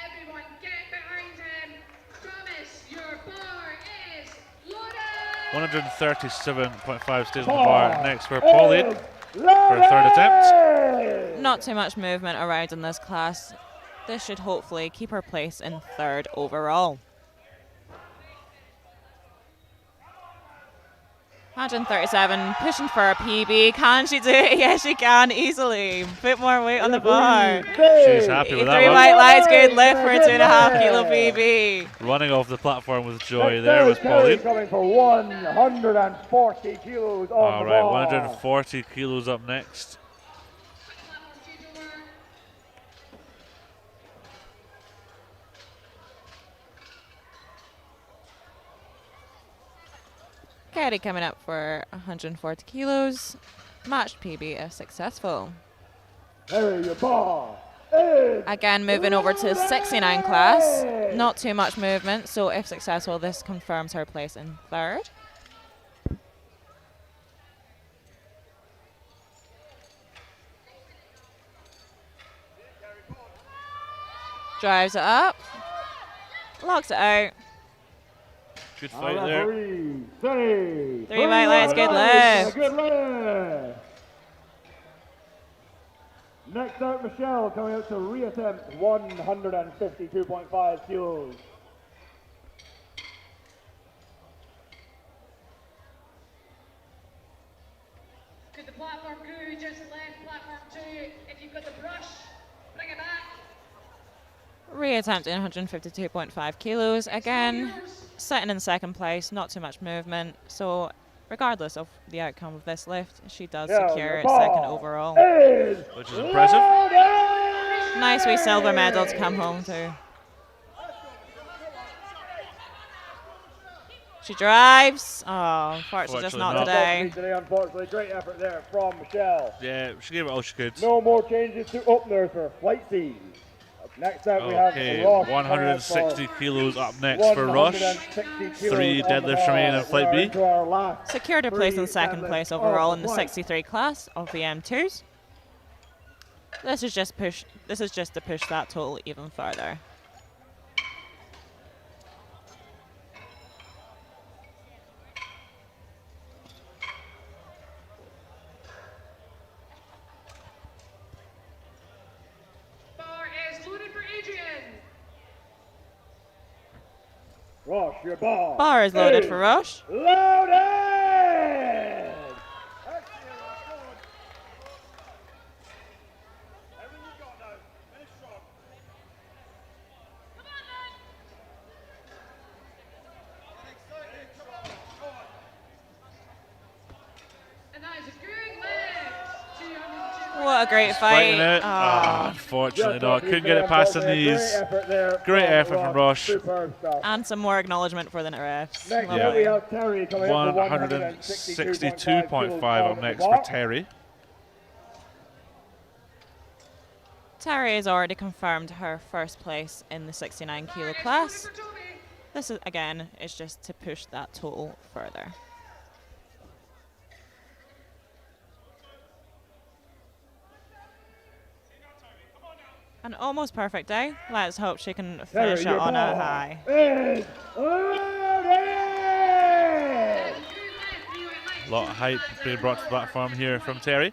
Everyone get behind him. Thomas, your bar is loaded. 137.5 stays on the bar. Next for Pauline. For a third attempt. Not too much movement around in this class. This should hopefully keep her place in third overall. 137, pushing for a PB. Can she do it? Yes, she can easily. Bit more weight on the bar. She's happy with that Three one. white lights, good lift for a 2.5 kilo PB. Running off the platform with joy there was Pauline. coming for 140 kilos on All the right, bar. 140 kilos up next. Platform changeover. Katie coming up for 140 kilos. Matched PB is successful. Terry, your ball is Again, moving over to 69 class. Not too much movement, so if successful, this confirms her place in third. Drives it up. Locks it out. Good fight there. Three white lights, good lift. Good lift. Next out, Michelle coming out to reattempt 152.5 kilos. Could the platform crew just left platform 2? If you've got the brush, bring it back. Reattempting 152.5 kilos. Again, sitting in second place, not too much movement. So, regardless of the outcome of this lift, she does secure second overall. Which is impressive. Nice wee silver medal to come home to. She drives. Oh, unfortunately, just not Unfortunately today. Unfortunately, great effort there from Michelle. Yeah, she gave it all she could. No more changes to openers for Flight C. Next up, we have Okay, Ross 160 kilos up next for Rush. 3 deadlifts remain in Flight B. Secured her place in second place overall in the 63 class of the M2s. This is just to push that total even further. Bar is loaded for Adrian. Ross, your ball. Bar is loaded for Rush. Loaded! And that is a good lift. 202. What a great Fighting fight. it. Oh. Unfortunately not. Couldn't get it past the knees. Great effort from Ross. And some more acknowledgement for the refs. Next Lovely. up, we have Terry coming up to 162.5 up next for Terry. Terry has already confirmed her first place in the 69 kilo class. This is again is just to push that total further. An almost perfect day. Let's hope she can finish it on a high. Is loaded! A lot of hype being brought to the platform here from Terry.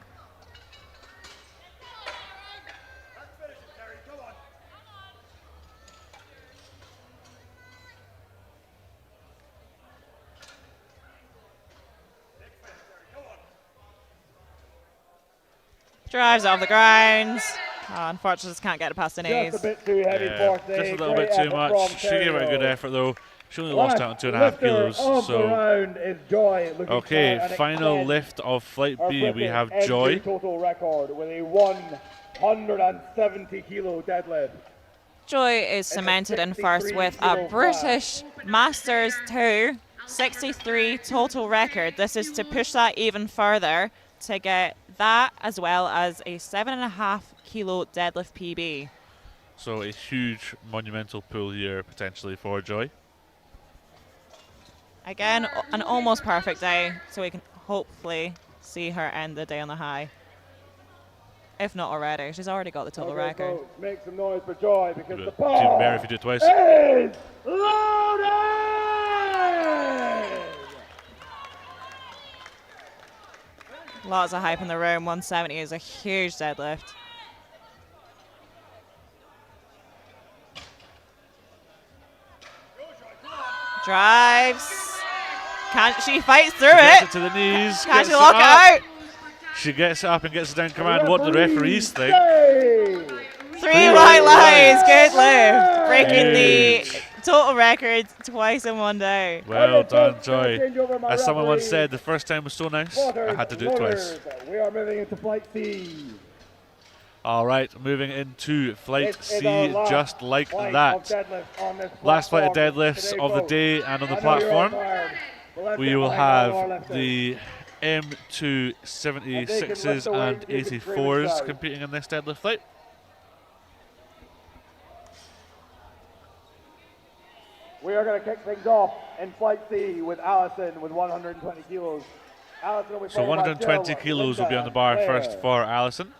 Drives it off the ground. Oh, unfortunately, just can't get it past the knees. Just a bit too heavy Yeah, for just a today. little Great bit too effort much. from She gave it a good Terry. effort though. She only lost out on 2.5 kilos. Lifter of the So round is Joy, looking okay, for an final extend lift of Flight her B. We British have entry Joy. total record with a 170 kilo deadlift. Joy is cemented in first with a British Masters 2 63 total record. This is to push that even further to get that as well as a 7.5 kilo deadlift PB. So a huge monumental pull here potentially for Joy. Again, an almost perfect day, so we can hopefully see her end the day on the high. If not already. She's already got the total Okay, record. folks, make some noise for Joy because the Even ball better if you do it twice. is loaded! Lots of hype in the room. 170 is a huge deadlift. Drives. She fights through Gets it. it to the knees. Can't gets she lock it out? She gets it up and gets it down command. What do the referees think? Hey! 3 white lines. Good lift. Breaking the Huge. total record twice in one day. Well done, Change Joy. over my As someone once referee. said, the first time was so nice, I had to do it twice. We are moving into Flight C. All right, moving into Flight This is C, our last just like flight that. of deadlifts on this Last flight of platform deadlifts today, of the folks. day and on the I know you're all platform. tired, but let's We get will behind all our have lifters. the M2 76s and 84s competing in this deadlift fight. We are going to kick things off in Flight C with Alison with 120 kilos. Alison will be So followed by 120 Jill, kilos will be on the Linda, bar Claire. first for Alison.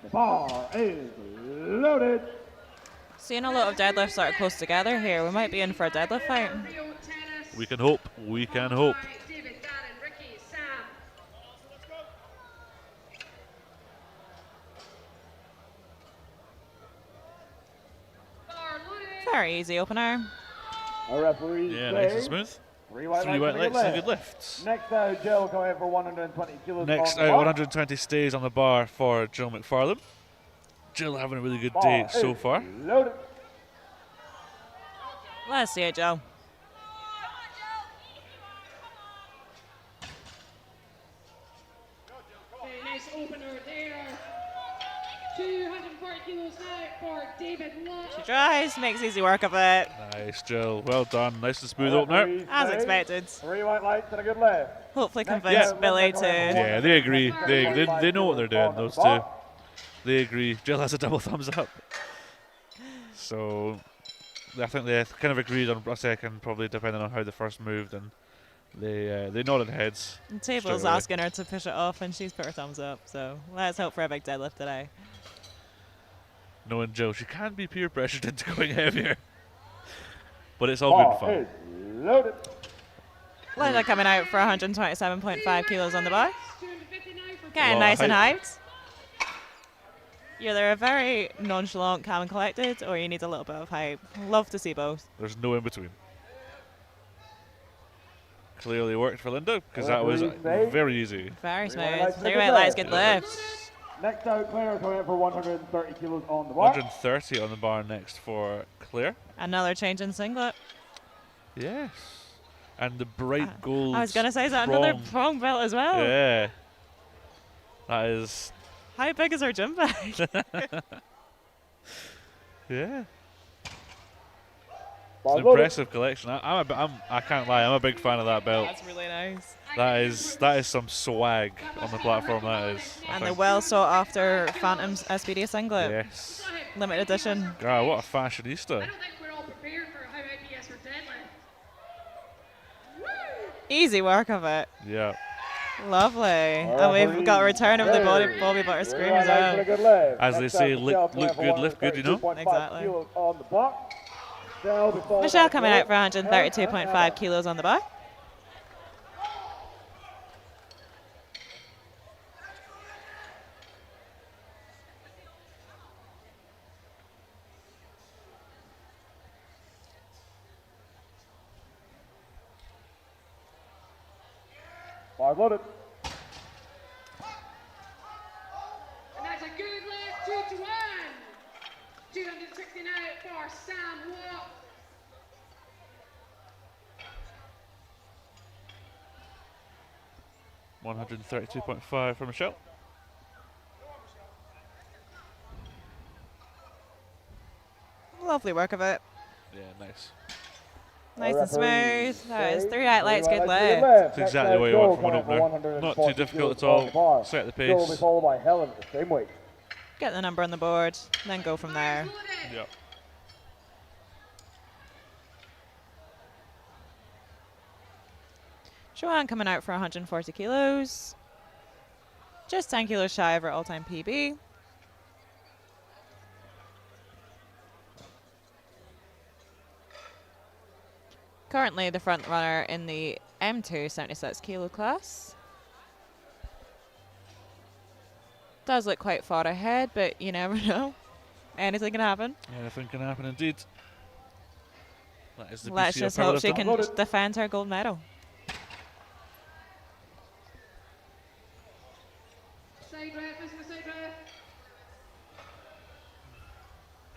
The bar is loaded. Seeing a lot of deadlifts sort of close together here. We might be in for a deadlift fight. Rio tennis. We can hope. We can hope. By David, Darren, Ricky, Sam. Bar loaded. Very easy opener. Our referees Yeah, say nice and smooth. 3 white 3 white lights lights and and a good good lifts. Next out, Jill coming in for 120 kilos. Next on the out, bar. 120 stays on the bar for Jill McFarlane. Jill having a really good Bar day so is far. Loaded. Let's see it, Joe. Very nice opener there. 240 kilos now for David Lott. She tries, makes easy work of it. Nice, Jill. Well done. Nice and smooth Our opener. referees As say expected. 3 white lights and a good left. Hopefully Next convince out, Billy Linda coming in for to... Yeah, they agree. They 125 know what they're doing, kilos on those the two. bar. They agree. Jill has a double thumbs up. So I think they kind of agreed on a second, probably depending on how the first moved, and they nodded heads. The table's straight away. asking her to push it off and she's put her thumbs up. So let's hope for a big deadlift today. Knowing Jill, she can be peer pressured into going heavier, but it's all Bar good fun. is loaded. Linda coming out for 127.5 kilos on the bar. 259 for Getting Lot of nice and height. hyped. You're either very nonchalant, calm and collected, or you need a little bit of hype. Love to see both. There's no in between. Clearly worked for Linda because that was very easy. Very Three white smooth. lights and a 3 good white lights, lift. good lift. Next out, Claire coming in for 130 kilos on the bar. 130 on the bar next for Claire. Another change in singlet. Yes. And the bright gold. I was going to say, is that another prong. prong belt as well? Yeah. That is. How big is her gym bag? Yeah. Bar It's an loaded. impressive collection. I can't lie. I'm a big fan of that belt. That's really nice. That is some swag on the platform. That is. I And the think. well sought after Phantom's SPD singlet. Yes. Limited edition. God, what a I fashionista. don't think we're all prepared for how big he is for deadlift. Woo! Easy work of it. Yeah. Lovely. And we've got a return of the Bobby Butter scream as well. As they say, look good, lift good, you know? Exactly. On the bar. Michelle coming out for 132.5 kilos on the bar. Bar loaded. And that's a good lift, 2 to 1. 260 now for Sam Watt. $132.5 for Michelle. Lovely work of it. Yeah, nice. Nice and smooth. That is 3 outlets, good left. lift. That's exactly what you want from an opener. Not too difficult at all. Set the Jill will be pace. followed by Helen at the same weight. Get the number on the board, then go from there. Loaded. Yep. Joanne coming out for 140 kilos. Just 10 kilos shy of her all-time PB. Currently the front runner in the M2 76 kilo class. Does look quite far ahead, but you never know. Anything can happen. Anything can happen indeed. That is the Let's BCL just hope she powerlifter. can defend her gold medal. Side ref, this is the side ref.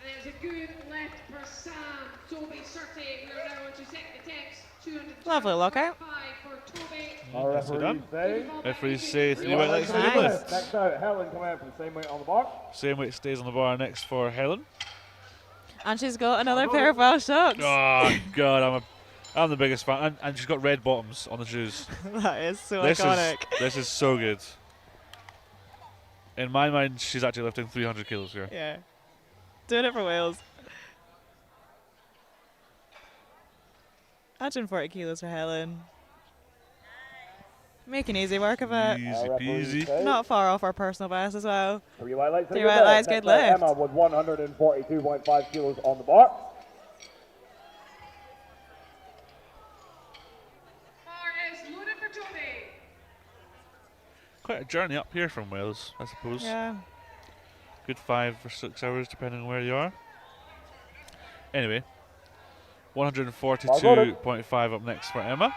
And there's a good left for Sam. Toby Surtey. We're now on to second attempts. 200. Lovely lockout. For Toby. Our Nicely referees done. say. Referees say 3 white lights and a good Nice. lift. Next out, Helen coming out for the same weight on the bar. Same weight stays on the bar next for Helen. And she's got another pair of Welsh shocks. Oh God, I'm the biggest fan, and she's got red bottoms on the shoes. That is so This iconic. this is so good. In my mind, she's actually lifting 300 kilos here. Yeah. Doing it for Wales. 140 kilos for Helen. Making easy work of it. Easy peasy. Not far off our personal best as well. 3 white lights. 3 white lights, good lift. Emma with 142.5 kilos on the bar. Bar is loaded for Toby. Quite a journey up here from Wales, I suppose. Yeah. Good 5 or 6 hours, depending on where you are. Anyway, 142.5 up next for Emma.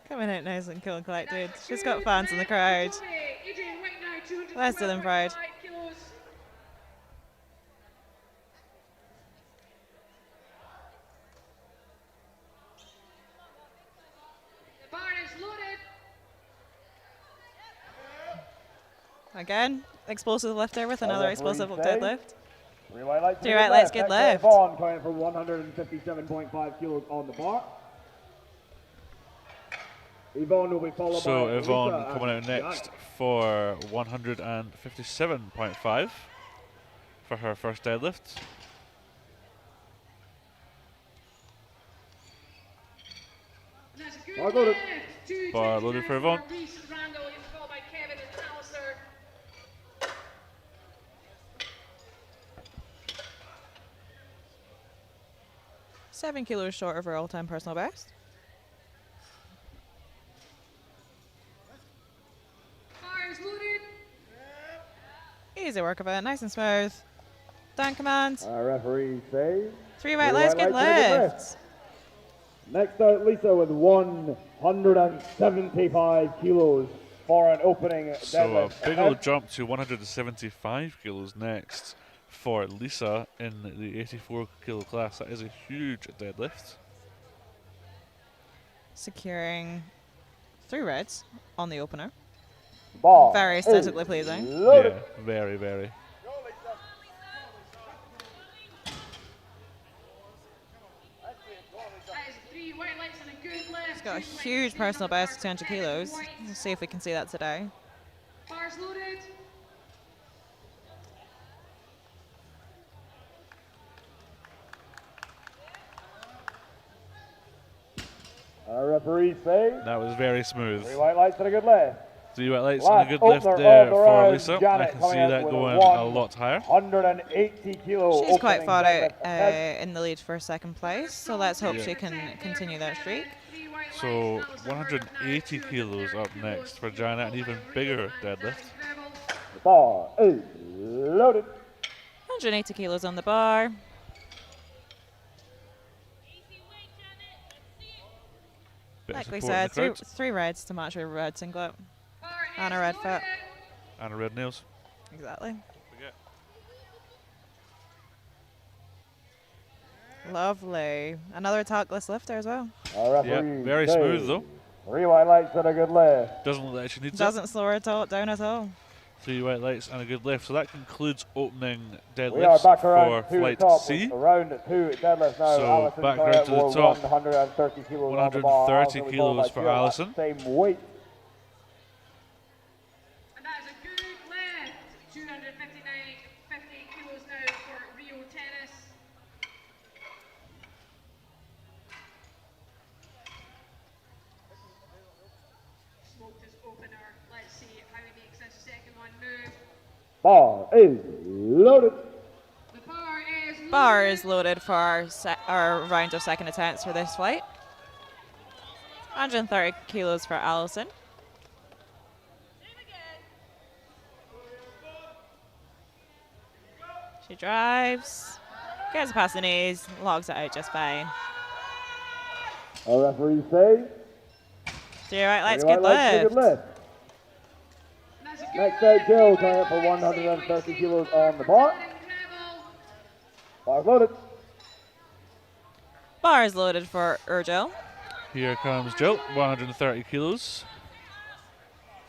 Coming out nice and cool and collected. She's got fans in the crowd. Less than pride. The bar is loaded. Again, explosive lifter with another explosive deadlift. 3 white lights. 3 white lights, good lift. Vaughn coming for 157.5 kilos on the bar. Yvonne will be followed by So Lisa Yvonne and coming out next for 157.5 for her first deadlift. That's a good Bar loaded. lift. Bar loaded for Yvonne. Reese Randall is followed by Kevin and Alistair. Seven kilos short of her all-time personal best. Bar is loaded. Easy work of it, nice and smooth. Down command. referee says. 3 white lights, good lift. Next out, Lisa with 175 kilos for an opening So deadlift. a big old jump to 175 kilos next for Lisa in the 84 kilo class. That is a huge deadlift. Securing 3 reds on the opener. Bar Very is aesthetically pleasing. loaded. Yeah, very, very. That is 3 white lights and a good lift. She's got a 2 white huge lights, personal another best of 200 bar, kilos. white. We'll see if we can see that today. Bar's loaded. Referee says. That was very smooth. 3 white lights and a good lift. 3 white lights Last and a good lift opener there of the for round, Lisa. I Janet can coming see out that with going a a lot higher. 180 kilo. She's quite opening far out deadlift ahead. in the lead for second place, so let's hope Yeah. she can continue that streak. 3 white lights, So Alistair 180 Burnett, kilos up 230 next for kilos, Janet, an even bigger deadlift. The bar is loaded. 180 kilos on the bar. Bit of Like we support in said, the crowd. three reds to match her red singlet. Bar And a is red foot. loaded. And red nails. Exactly. Forget. Lovely. Another talkless lifter as well. Yeah, Referee very says smooth though. 3 white lights and a good lift. Doesn't look like she needs it. Doesn't slow her down at all. 3 white lights and a good lift. So that concludes opening We are deadlifts back for around to the flight top. C. Round 2 deadlift now. So Alison back coming round out to the with top. 130 kilos on the bar. 130 Alison will be followed kilos by for Stuart at Alison. Same weight. And that is a good lift. 259.50 kilos now for Rio Tennis. Smoked his opener. Let's see how he makes this second one move. Bar is loaded. The bar is loaded. Bar is loaded for our round of second attempts for this flight. 130 kilos for Alison. She drives, gets past the knees, logs it out just fine. Our referee says. 3 right lights, 3 good white lights and a lift. good lift. And that's a good Next lift. out, Jill 3 coming white out for lights, 130 same kilos score on the for bar. Dylan Gravel. Bar's loaded. Bar is loaded for Urgel. Here comes Jill, 130 kilos.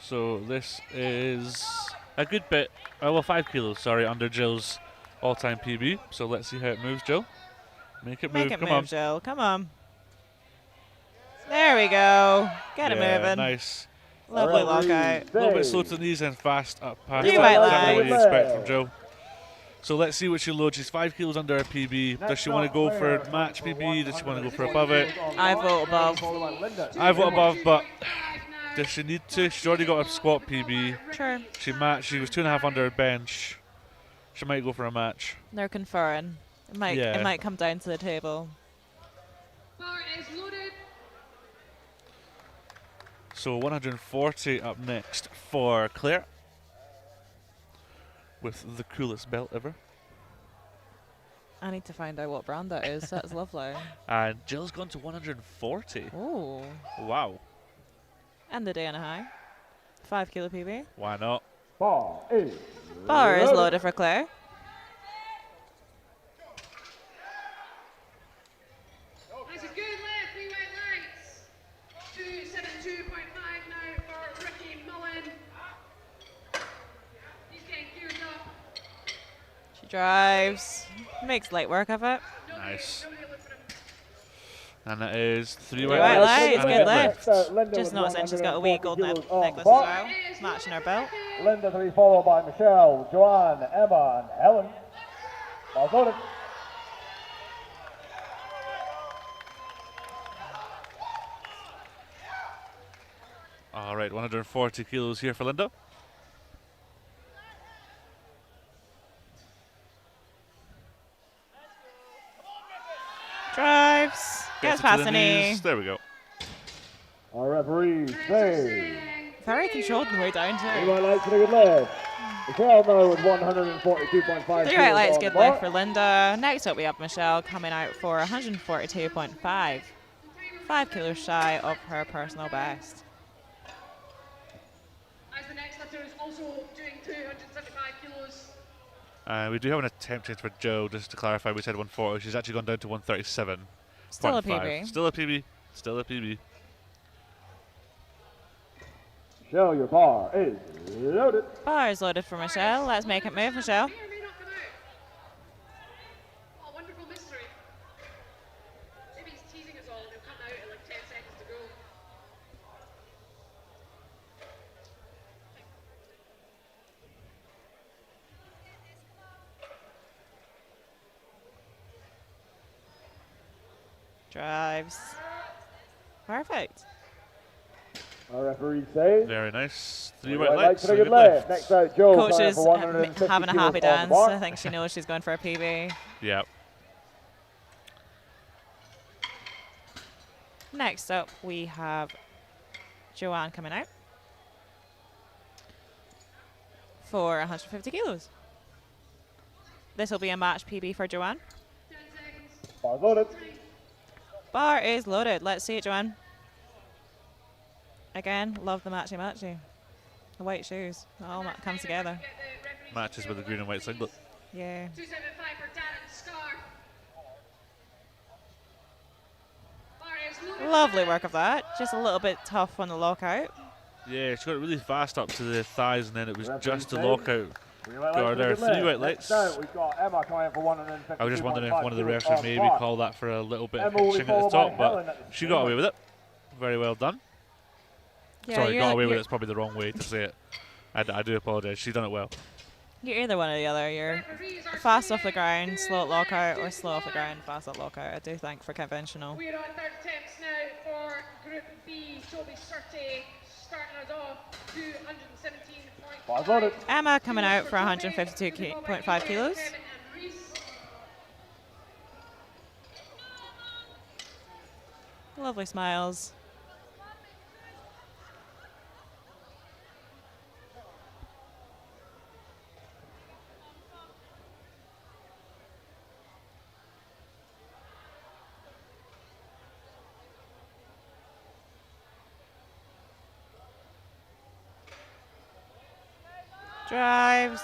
So this is a good bit, well 5 kilos, sorry, under Jill's all-time PB. So let's see how it moves, Jill. Make it move. Make it Come move, on. Jill. Come on. There we go. Get it Yeah, moving. nice. Lovely lockout. A little bit slow to the knees and fast up past. Three white Exactly what you lights. expect from Jill. So let's see what she loads. She's 5 kilos under her PB. Does she want to go for match PB? Does she want to go for above it? I vote above. I vote above, but does she need to? She's already got a squat PB. Sure. She was 2.5 under her bench. She might go for a match. They're conferring. It might, Yeah. it might come down to the table. Bar is loaded. So 140 up next for Claire. With the coolest belt ever. I need to find out what brand that is. That's lovely. And Jill's gone to 140. Ooh. Wow. And the day and a high. 5 kilo PB. Why not? Bar is Bar is loaded for Claire. That's a good lift, 3 white lights. 272.5 now for Ricky Mullen. He's getting geared up. She drives. Makes light work of it. Nice. And that is 3 Three white white lights. lights, and good a lift. Just noticing she's got a wee gold necklace as bar. well. Matching her belt. Linda to be followed by Michelle, Joanne, Emma, and Helen. Ball's loaded. All right, 140 kilos here for Linda. Drives. Gets it to past the knee. knees. There we go. Our referees say Very controlled on the way down three too. white lights and a good lift. Michelle now with 142.5. 3 white lights, kilos good on the lift for bar. Linda. Next up we have Michelle coming out for 142.5. 5 kilos shy of her personal best. As the next lifter is also doing 275 kilos. We do have an attempt change for Joe, just to clarify. We said 140. She's actually gone down to 137. Still a 0.5. PB. Still a PB. Still a PB. Michelle, your bar is loaded. Bar is loaded for Michelle. Let's make it move, Michelle. May or may not come out. What a wonderful mystery. Maybe he's teasing us all and he'll come out in like 10 seconds to go. Drives. Perfect. Our referees say Very nice. 3 three white lights. and a and a good good lift. lift. Next out, Joe. Coach coming is for 150 having a kilos happy on the dance. bar. I think she knows she's going for a PB. Yeah. Next up, we have Joanne coming out for 150 kilos. This will be a match PB for Joanne. 10 seconds. Bar's loaded. Bar is loaded. Let's see it, Joanne. Again, love the matchy-matchy. The white shoes. It all comes together. Get the referee's Matches with the green and white singlet. Yeah. 275 for Darren Scar. Bar is loaded. Lovely work of that. Just a little bit tough on the lockout. Yeah, she got really fast up to the thighs, and then it was Referee just the says lockout. Three white Got lights and there. a good 3 lift. white Next lights. out, we've got Emma coming for 150. I was just wondering if one of the refs would maybe call that for a little bit of Emma will be hitching at the followed by top, Helen but at the she got same away with it. Very well done. Yeah, Sorry, you're got like- away with you're- it. It's probably the wrong way to say it. I do apologise. She's done it well. You're either one or the other. You're Referees are fast off the saying ground, slow at lockout, or 2 slow off the white. ground, fast at lockout. I do think for conventional. We're on third attempts now for Group B. Toby Surtey starting us off 217.5. Bar's loaded. Emma coming out for 152.5 kilos. Kevin and Reese. Lovely smiles. Drives.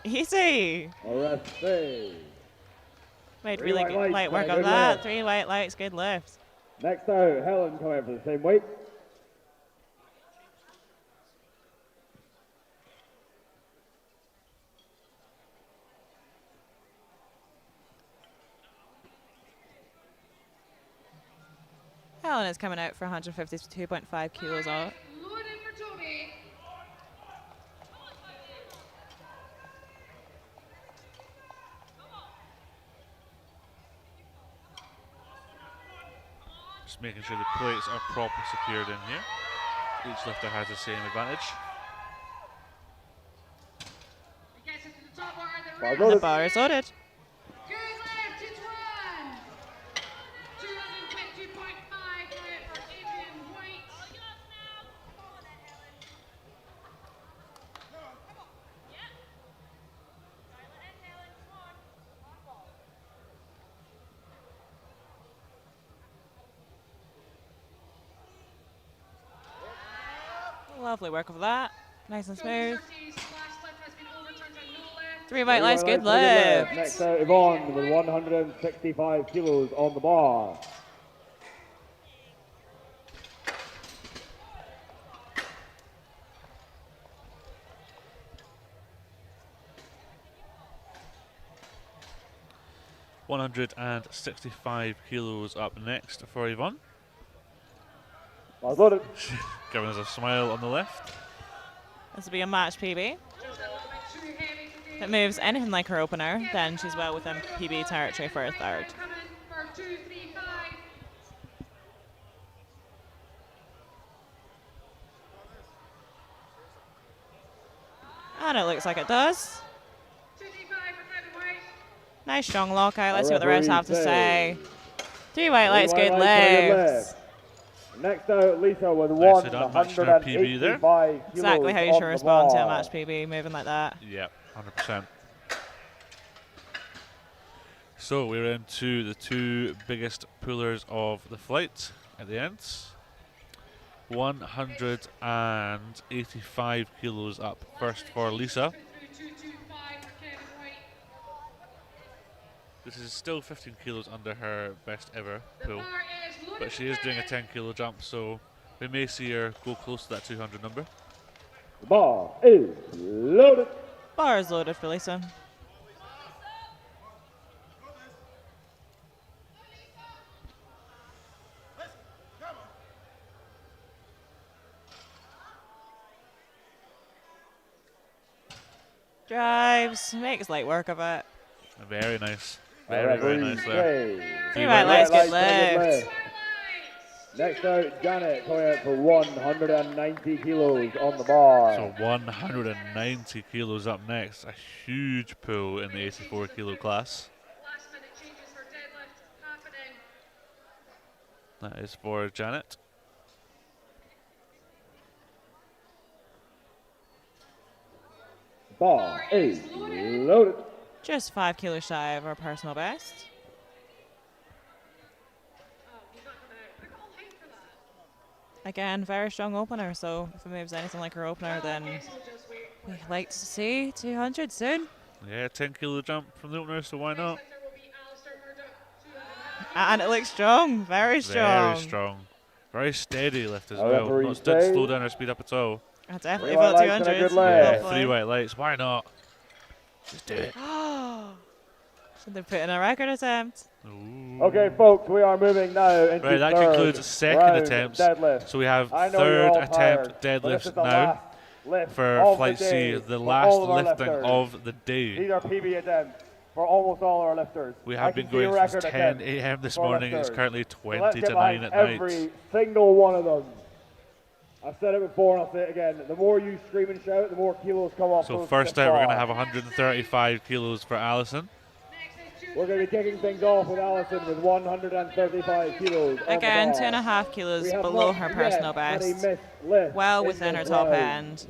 Easy. Our ref say. Made Three really white good lights light and work a on good that. lift. 3 white lights, good lift. Next out, Helen coming for the same weight. Helen is coming out for 152.5 kilos out. Loaded for Toby. Just making sure the plates are properly secured in here. Each lifter has the same advantage. Gets it to the top bar of the Bar race. And the loaded. bar is loaded. Good left, it's one. 222.5 for Adrian White. Lovely work of that. Nice and smooth. Surtees, last lift has been overturned to no lift. 3 white lights, good Lights, lift. Next out, Yvonne with 165 kilos on the bar. $165 kilos up next for Yvonne. Bars loaded. Giving us a smile on the left. This will be a match PB. Just a little bit too heavy today. If it moves anything like her opener, then she's well within PB territory for a third. Coming for 235. And it looks like it does. 235 for Kevin White. Nice strong lockout. Let's see what the referee refs have to says. say. 3 white lights, White good lights, very lifts. Next out, Lisa with Nicely done, matching her PB there. 185 kilos Exactly how you on should the respond to a bar. match PB, moving like that. Yep, 100%. So we're into the two biggest pullers of the flight at the ends. 185 kilos up first for Lisa. 225 for Kevin White. This is still 15 kilos under her best ever The pull, bar is loaded but she is for doing a Kevin. 10 kilo jump, so we may see her go close to that 200 number. The bar is loaded. Bar is loaded for Lisa. Drives, makes light work of it. Very nice. Our Very referees nice there. say, 3 white white lights, lights, good good lift. lift. Next out, Janet coming out for 190 kilos on the bar. So 190 kilos up next. A huge pull in the 84 kilo class. Last minute changes for deadlift happening. That is for Janet. Bar is loaded. Just 5 kilos shy of our personal best. Oh, he's not coming out. Quick all height for that. Again, very strong opener, so if it moves anything like her opener, then Guess we'll just wait. we'd like to see 200 soon. Yeah, 10 kilo jump from the opener, so why not? Next lifter will be Alistair Murdoch. 250. And it looks strong, very strong. Very strong. Very steady lift as Our well. referee Not didn't says- slow down her speed up at all. I definitely 3 white felt lights and a 200. good Yeah, lift. Hopefully. 3 white lights. Why not? Just do it. Should they put in a record attempt? Ooh. Okay, folks, we are moving now into Right, that third concludes second round attempts. deadlift. So we have I know you're third all attempt tired, but this deadlifts is the now last lift for of Flight the C, day the for last all of our lifting lifters. of the day. These are PB attempts for almost all our lifters. We I have can been see a going record since 10 attempt a.m. this for morning. It's lifters. currently So 20 let's to get 9 behind at night. every single one of them. I've said it before and I'll say it again. The more you scream and shout, the more kilos come off. So those first stiff out, we're going to bars. have 135 kilos for Alison. Next is We're going to be kicking things off with Alison with 135 kilos. on the Again, bar. 2.5 kilos We have below not her yet personal had a best. missed lift Well in within her this top round. end.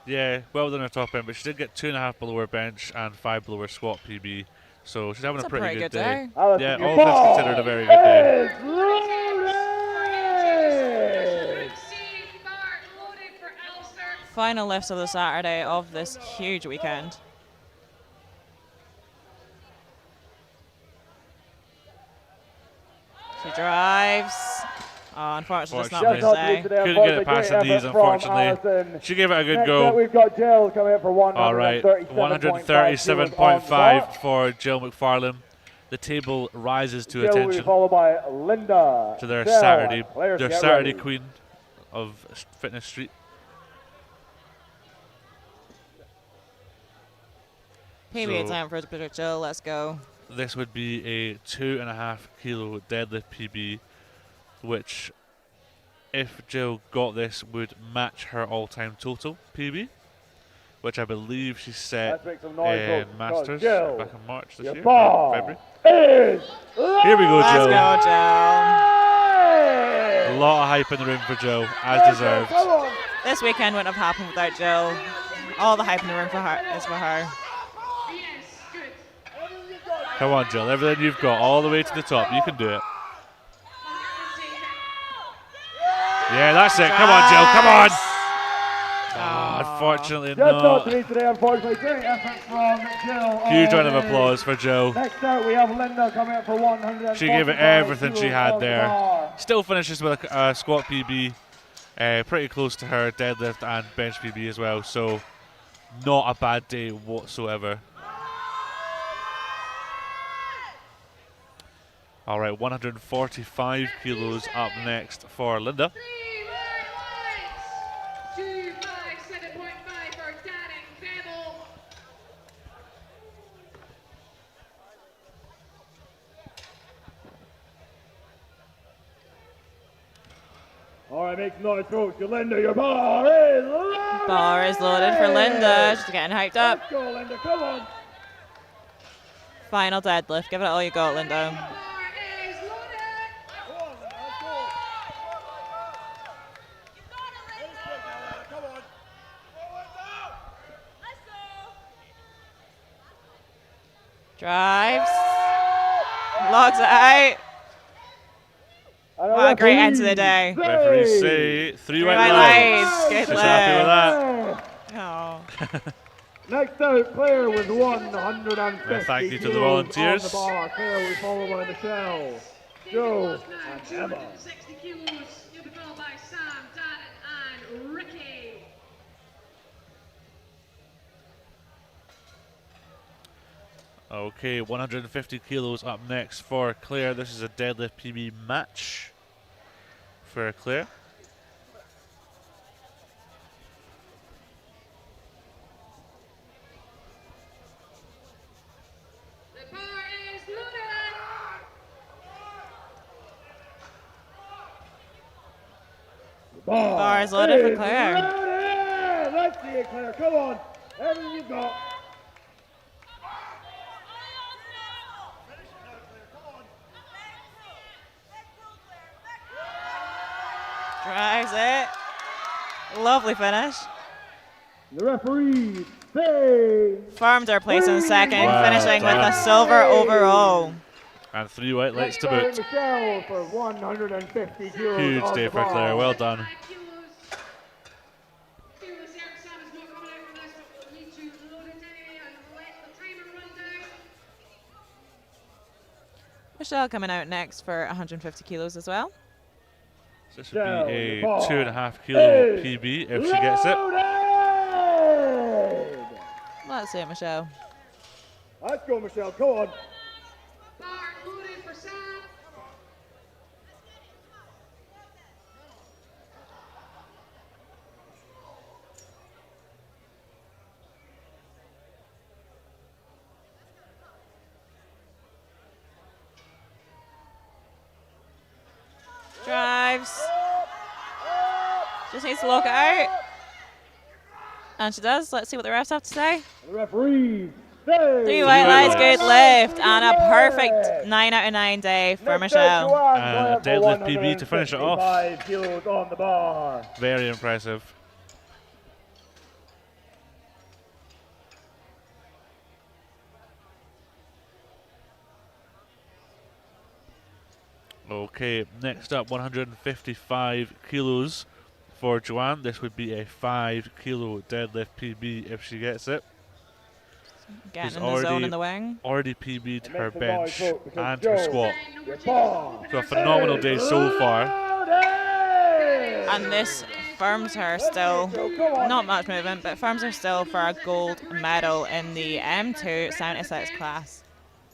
Yeah, well within her top end, but she did get 2.5 below her bench and 5 below her squat PB. So she's having It's a a pretty, pretty good day. day. Alison, Yeah, your all things ball considered, a very good day. is loaded! C bar loaded for Alistair. Final lifts of the Saturday of this huge weekend. She drives. Oh, unfortunately, just not Unfortunately. for Just not today. used today, Couldn't get it unfortunately. past the Great knees, effort from unfortunately. Alison. She gave it a good Next go. up, we've got Jill coming in for All right, 137.5 kilos on the bar. 137.5 for Jill McFarlane. the table rises to Jill will be attention followed by Linda. to their Shell, Saturday, and players their get Saturday ready. queen of Fitness Street. PB So- attempt for British Jill. Let's go. This would be a 2.5 kilo deadlift PB, which, if Jill got this, would match her all-time total PB, which I believe she set Let's make some noise, in folks, because Masters Jill, back in March this your year, bar February. is Here we go, Let's Jill. go, Jill. A lot of hype in the room for Jill, as deserved. Come on. This weekend wouldn't have happened without Jill. All the hype in the room for her is for her. Yes, good. Come on, Jill. Everything you've got, all the way to the top. You can do it. Yeah, that's it. Come on, Jill. Come on. Unfortunately, Just not not. to me today, unfortunately. Great effort from Jill. Huge round of already. applause for Jill. Next out, we have Linda coming up for 100. She gave it everything she had there. Still finishes with a squat PB, pretty close to her deadlift and bench PB as well. So, not a bad day whatsoever. All right, 145 kilos up next for Linda. 257.5 for Darren Grevel. All right, make some noise, folks. Your Linda, your bar is loaded. Bar is loaded for Linda. She's getting hyped up. Let's go, Linda. Come on. Final deadlift. Give it all you got, Linda. Bar is loaded. Come on, Linda. Let's go. Come on. Drives. Logs it out. What a great end to the day. Referees say 3 white White lights. lights. Good She's happy with lift. that. Oh. Next out, Claire with 150 Well, thank you to the kilos volunteers. on the bar. Claire will be followed by Michelle, Joe, and Emma. 260 kilos. You'll be followed by Sam, Darren, and Ricky. Okay, 150 kilos up next for Claire. This is a deadlift PB match for Claire. The bar is loaded. Bar is loaded for Claire. Loaded. Let's see it, Claire. Come on. Everything you've got. Drives it. Lovely finish. The referees say Firmed her place in second, Wow, finishing with a done. silver overall. And 3 white lights to next boot. out, Michelle for 150 kilos. Huge on day the for bar. Claire. Well done. 5 kilos. Feel the certain Sam is not coming out from this, but we'll need to load it anyway and let the timer run down. Michelle coming out next for 150 kilos as well. This would Down be the a bar 2.5 kilo is PB if she gets it. Loaded. Let's see it, Michelle. Let's go, Michelle. Come on. Bar loaded for Sam. Drives. Just needs to lock it out. And she does. Let's see what the refs have to say. The referees say 3 white lights, lights. good lift, and a perfect 9 out of 9 day for Next out, Michelle. Joanne And a Claire for deadlift PB to finish it off. 155 kilos on the bar. Very impressive. Okay, next up 155 kilos for Joanne. This would be a 5 kilo deadlift PB if she gets it. Getting She's in the zone already- in the wing. Already PB'd her Make some noise, bench folks, because and her Joe- squat. Your bar So a phenomenal day so far. loaded. And this firms her still, not much movement, but firms her still for a gold medal in the M2 76 class.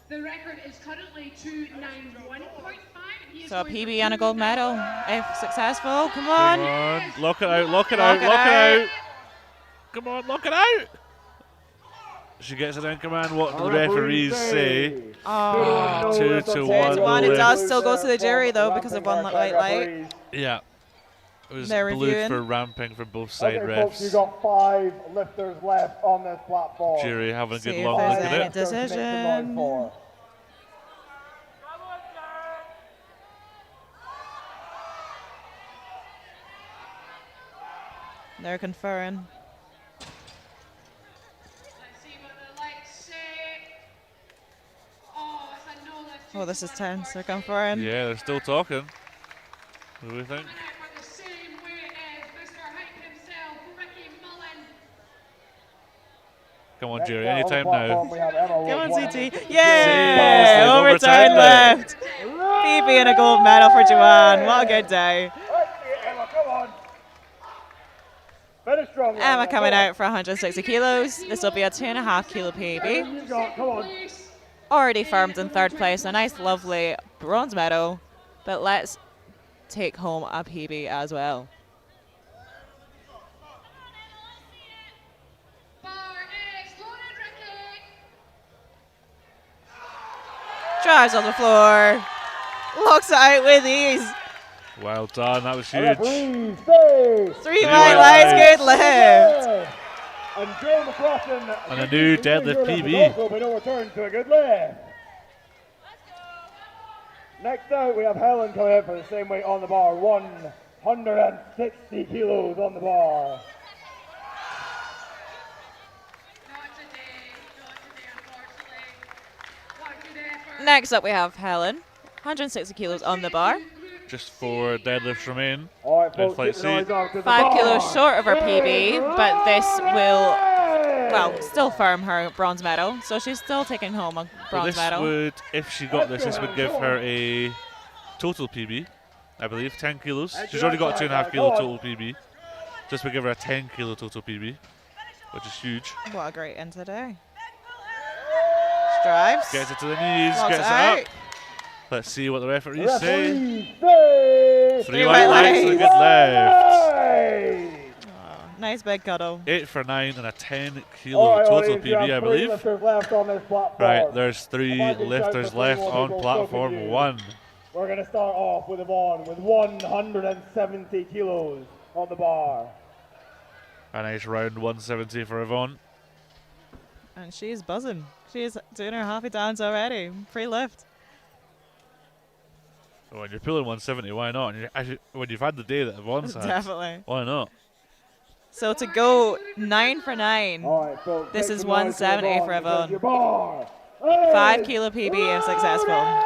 The record is currently 291.5. So a PB and a gold medal if successful. Come Come on. on, lock it out, lock it Lock out, it lock it out. out. Come on, lock it out. She gets it in command. What do the referees say? Oh. 2 to 1. 2-1. It lift. does still go to the jury though because of one white light. Yeah. It was They're blued reviewing. for ramping from both side Okay, folks, refs. you've got 5 lifters left on this platform. Jury having a See good if long there's look any at it. decision. They're conferring. Let's see what the lights say. Oh, it's a no. That's Oh, this is 2-1 tense. They're unfortunately. conferring. Yeah, they're still talking. What do we think? Coming out for the same way as Mr. Hype himself, Ricky Mullen. Come on, Jury, anytime now. Come on, CT. Save, Yeah! overtime Overtime left. PB and a gold medal for Joanne. What a good day. Finish strong. Emma coming out for 160 kilos. This will be a 2.5 kilo PB. You got, come on. Already firmed in third place. A nice, lovely bronze medal. But let's take home a PB as well. Bar is loaded, Ricky. Drives on the floor. Locks it out with ease. Well done, that was huge. Referees, stay. 3 white white lights, lights. good lift. And Joe McLaughlin. And a new deadlift PB. Also been overturned to a good lift. Next out, we have Helen coming out for the same weight on the bar. 160 kilos on the bar. Not today, unfortunately. What a good effort. Next up, we have Helen. 160 kilos on the bar. Just 4 deadlifts remain. All right, In folks, flight keep the noise seat. off 'cause the 5 bar kilos short of her PB, but this will, Hey! well, still firm her bronze medal. So she's still taking home a So bronze this medal. would, if she got this would give her a total PB, I believe, 10 kilos. She's already got a 2.5 kilo total PB. This would give her a 10 kilo total PB, which is huge. What a great end today. Strives. Gets it to the knees, Locks gets it it out. up. Let's see what the referees say. Referees, stay. 3 white lights and a good left. Hey! Oh, nice big cuddle. 8 for 9 and a 10 All kilo right, total ladies, you have PB, I 3 believe. lifters left on this platform. Right, there's 3 Imagine lifters shouting left between on people platform choking you. 1. We're going to start off with Yvonne with 170 kilos on the bar. A nice round 170 for Yvonne. And she's buzzing. She's doing her happy dance already. Free lift. When you're pulling 170, why not? And when you've had the day that Yvonne's had, Definitely. why not? So to go 9 for 9. All right, folks, This make is some noise 170 for because Yvonne. your bar 5 is kilo PB if successful. loaded.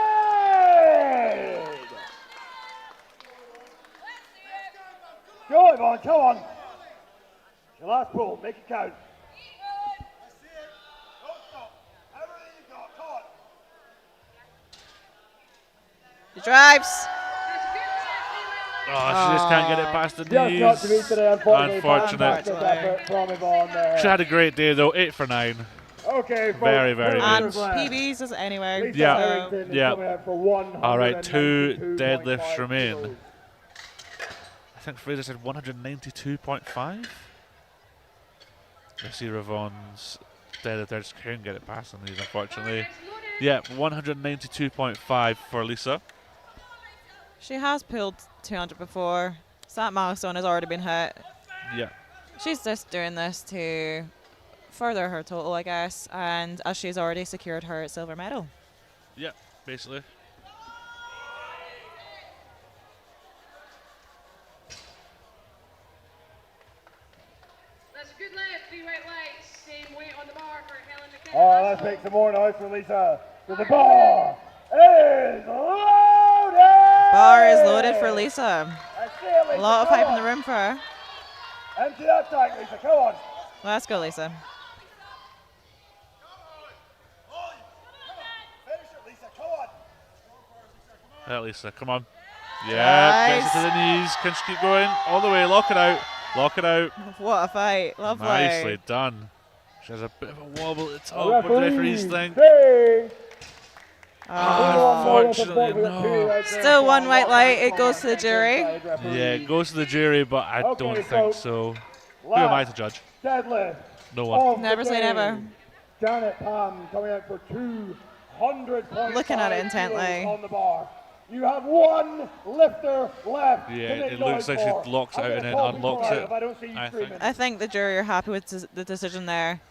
Go, Yvonne, come on. Your last pull, make it count. She drives. Oh, she just can't get it past the Just not to be knees. today, unfortunately. Unfortunate. Fantastic effort from Yvonne there. She had a great day though, 8 for 9. Okay, folks, Very, very three And lifters left. PBs is anywhere. Lisa Yeah. Harrington is Yeah. coming out for 192.5 All right, 2 deadlifts remain. kilos. I think Fraser said 192.5. I see Yvonne's deadlift there, just couldn't get it past the knees, unfortunately. Yeah, 192.5 for Lisa. She has pulled 200 before. So that milestone has already been hit. Yeah. She's just doing this to further her total, I guess, and as she's already secured her silver medal. Yeah, basically. That's a good lift, 3 white lights. Same weight on the bar for Helen McKenna. All right, let's make some more noise for Lisa. So the bar is loaded! Bar is loaded for Lisa. I see it, Lisa. A lot of come hype in on. the room for her. Empty that tank, Lisa. Come on. Let's go, Lisa. Finish it, Lisa. Come on. Yeah, Lisa, come on. Yeah, gets it to the knees. Can she keep going? All the way, lock it out. Lock it out. What a fight. Lovely. Nicely done. She has a bit of a wobble at the top. What do the referees think? Stay. Unfortunately, no. Still one white light. It goes to the jury. Yeah, it goes to the jury, but I Okay, don't so think so. Who am I to judge? Deadlift. No one. of Never the say game. never. Janet Pam coming out for 200.5 Looking at it intently. kilos on the bar. You have one lifter left. to Yeah, make it looks noise like she for. locks I'm out gonna and then call people unlocks out it, if I don't see you I screaming. think. I think the jury are happy with the decision there.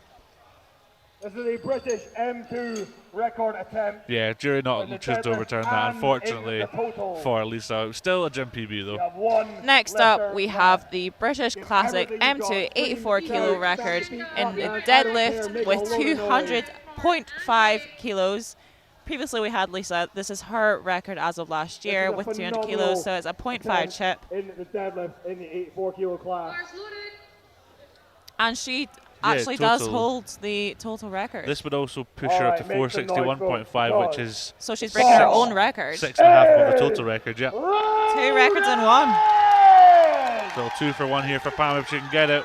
This is a British M2 record attempt. Yeah, jury in not the choose to deadlift overturn and that, in unfortunately, the total. for Lisa. Still a gym PB, You though. have one Next lifter up, we have left. the British Give Classic everything you've M2 got. 84 Scream, kilo shout, record stamp your feet, in clap the your hands. I don't care, deadlift make a with load of noise. 200.5 kilos. Previously, we had Lisa. This is her record as of last year This is a with 200 phenomenal kilos, so it's a 0.5 attempt chip. in the deadlift in the 84 kilo class. Bars loaded. And she actually total. does hold the total record. This would also push her up to Alright, make some noise, 461.5, folks. which is So she's breaking her own record. 6.5 above the total record, yeah. 2 records in one. So 2 for 1 here for Pam if she can get it.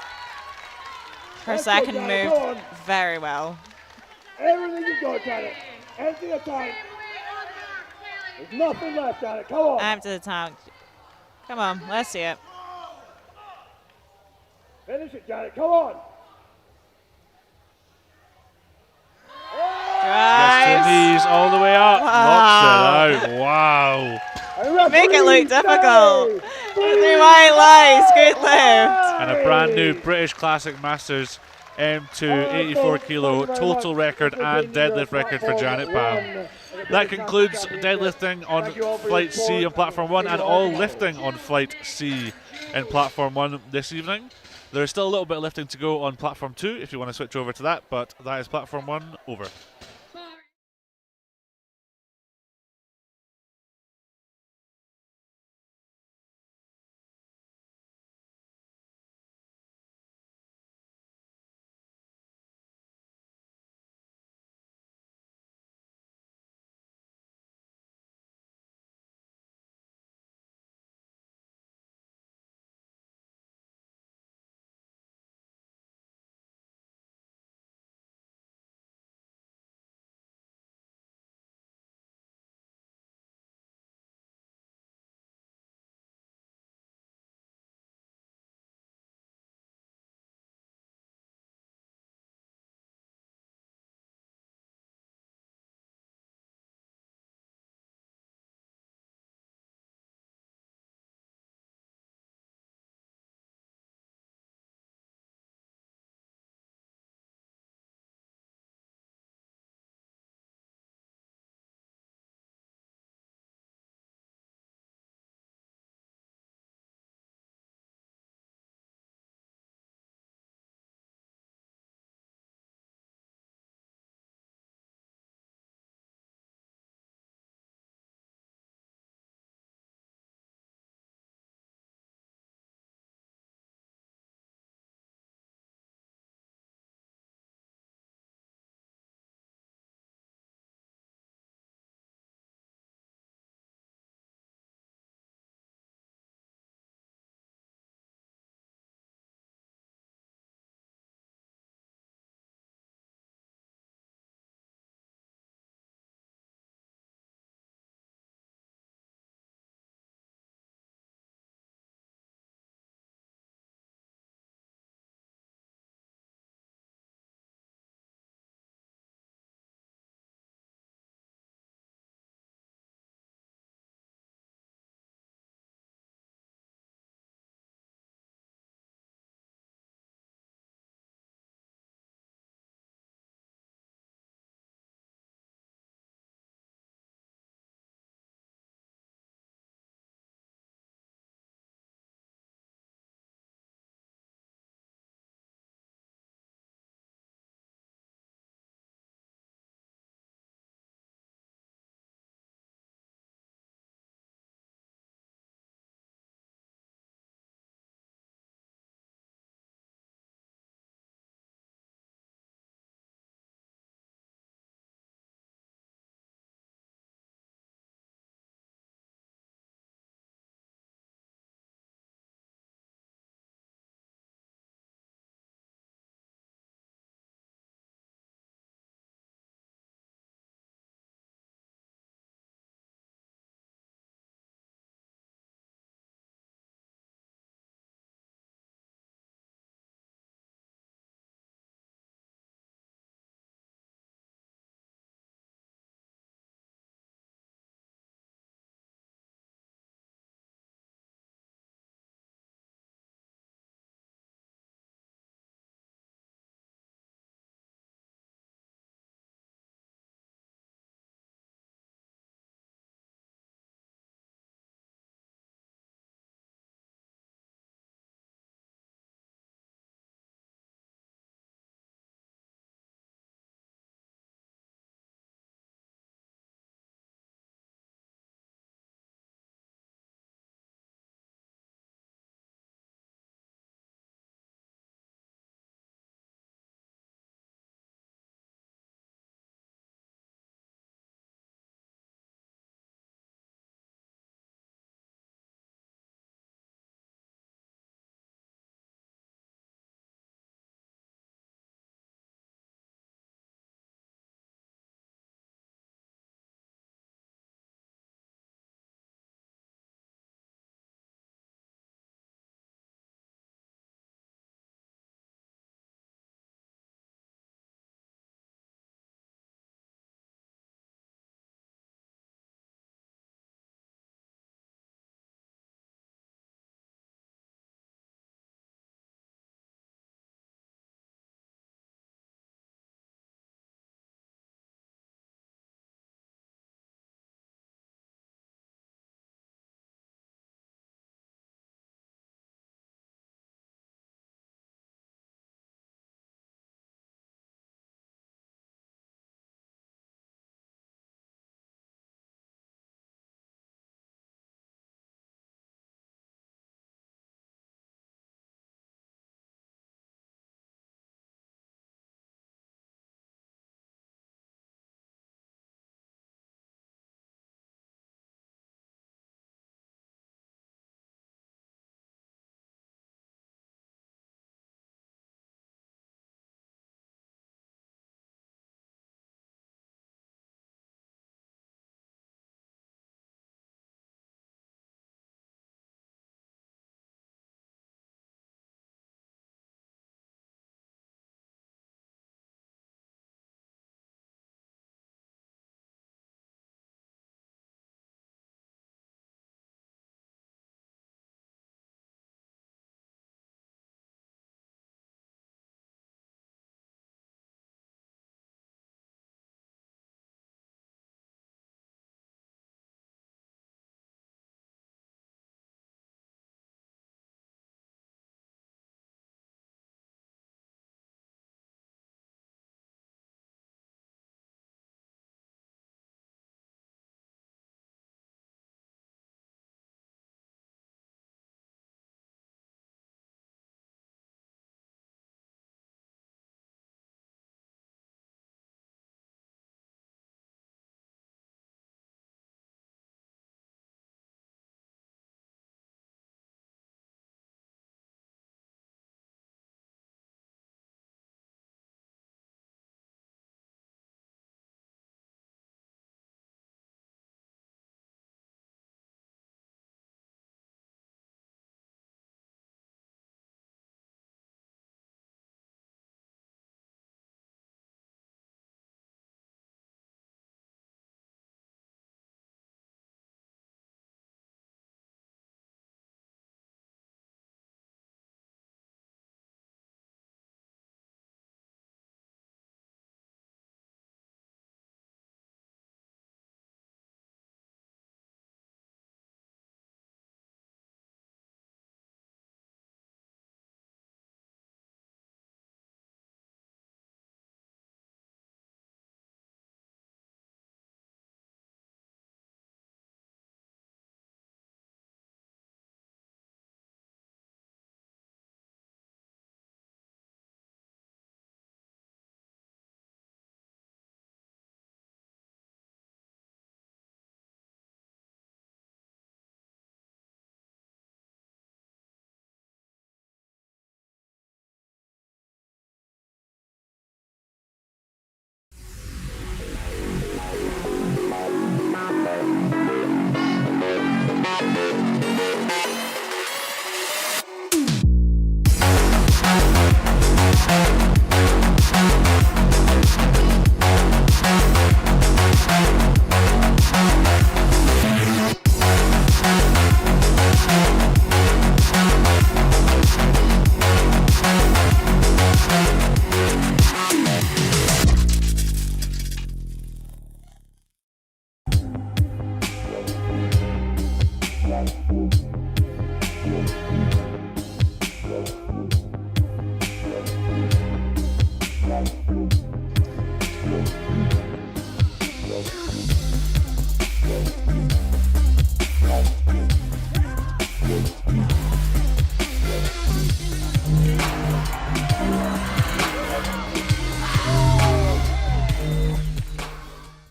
Her Let's go, second Janet, move, go on. very well. Everything you've got, Janet. Empty the tank. There's nothing left, Janet. Come on. Empty the tank. Come on, let's see it. Finish it, Janet. Come on. Gets to the Drives. knees all the way up. Wow. Knocks it out. Wow. And Make it look referee difficult. say, 3 white lights, good lift. And a brand new British Classic Masters M2 84 kilo total record and deadlift record for Janet Pam. That concludes deadlifting on Flight C on Platform 1 and all lifting on Flight C in Platform 1 this evening. There is still a little bit of lifting to go on Platform 2 if you want to switch over to that, but that is Platform 1 over.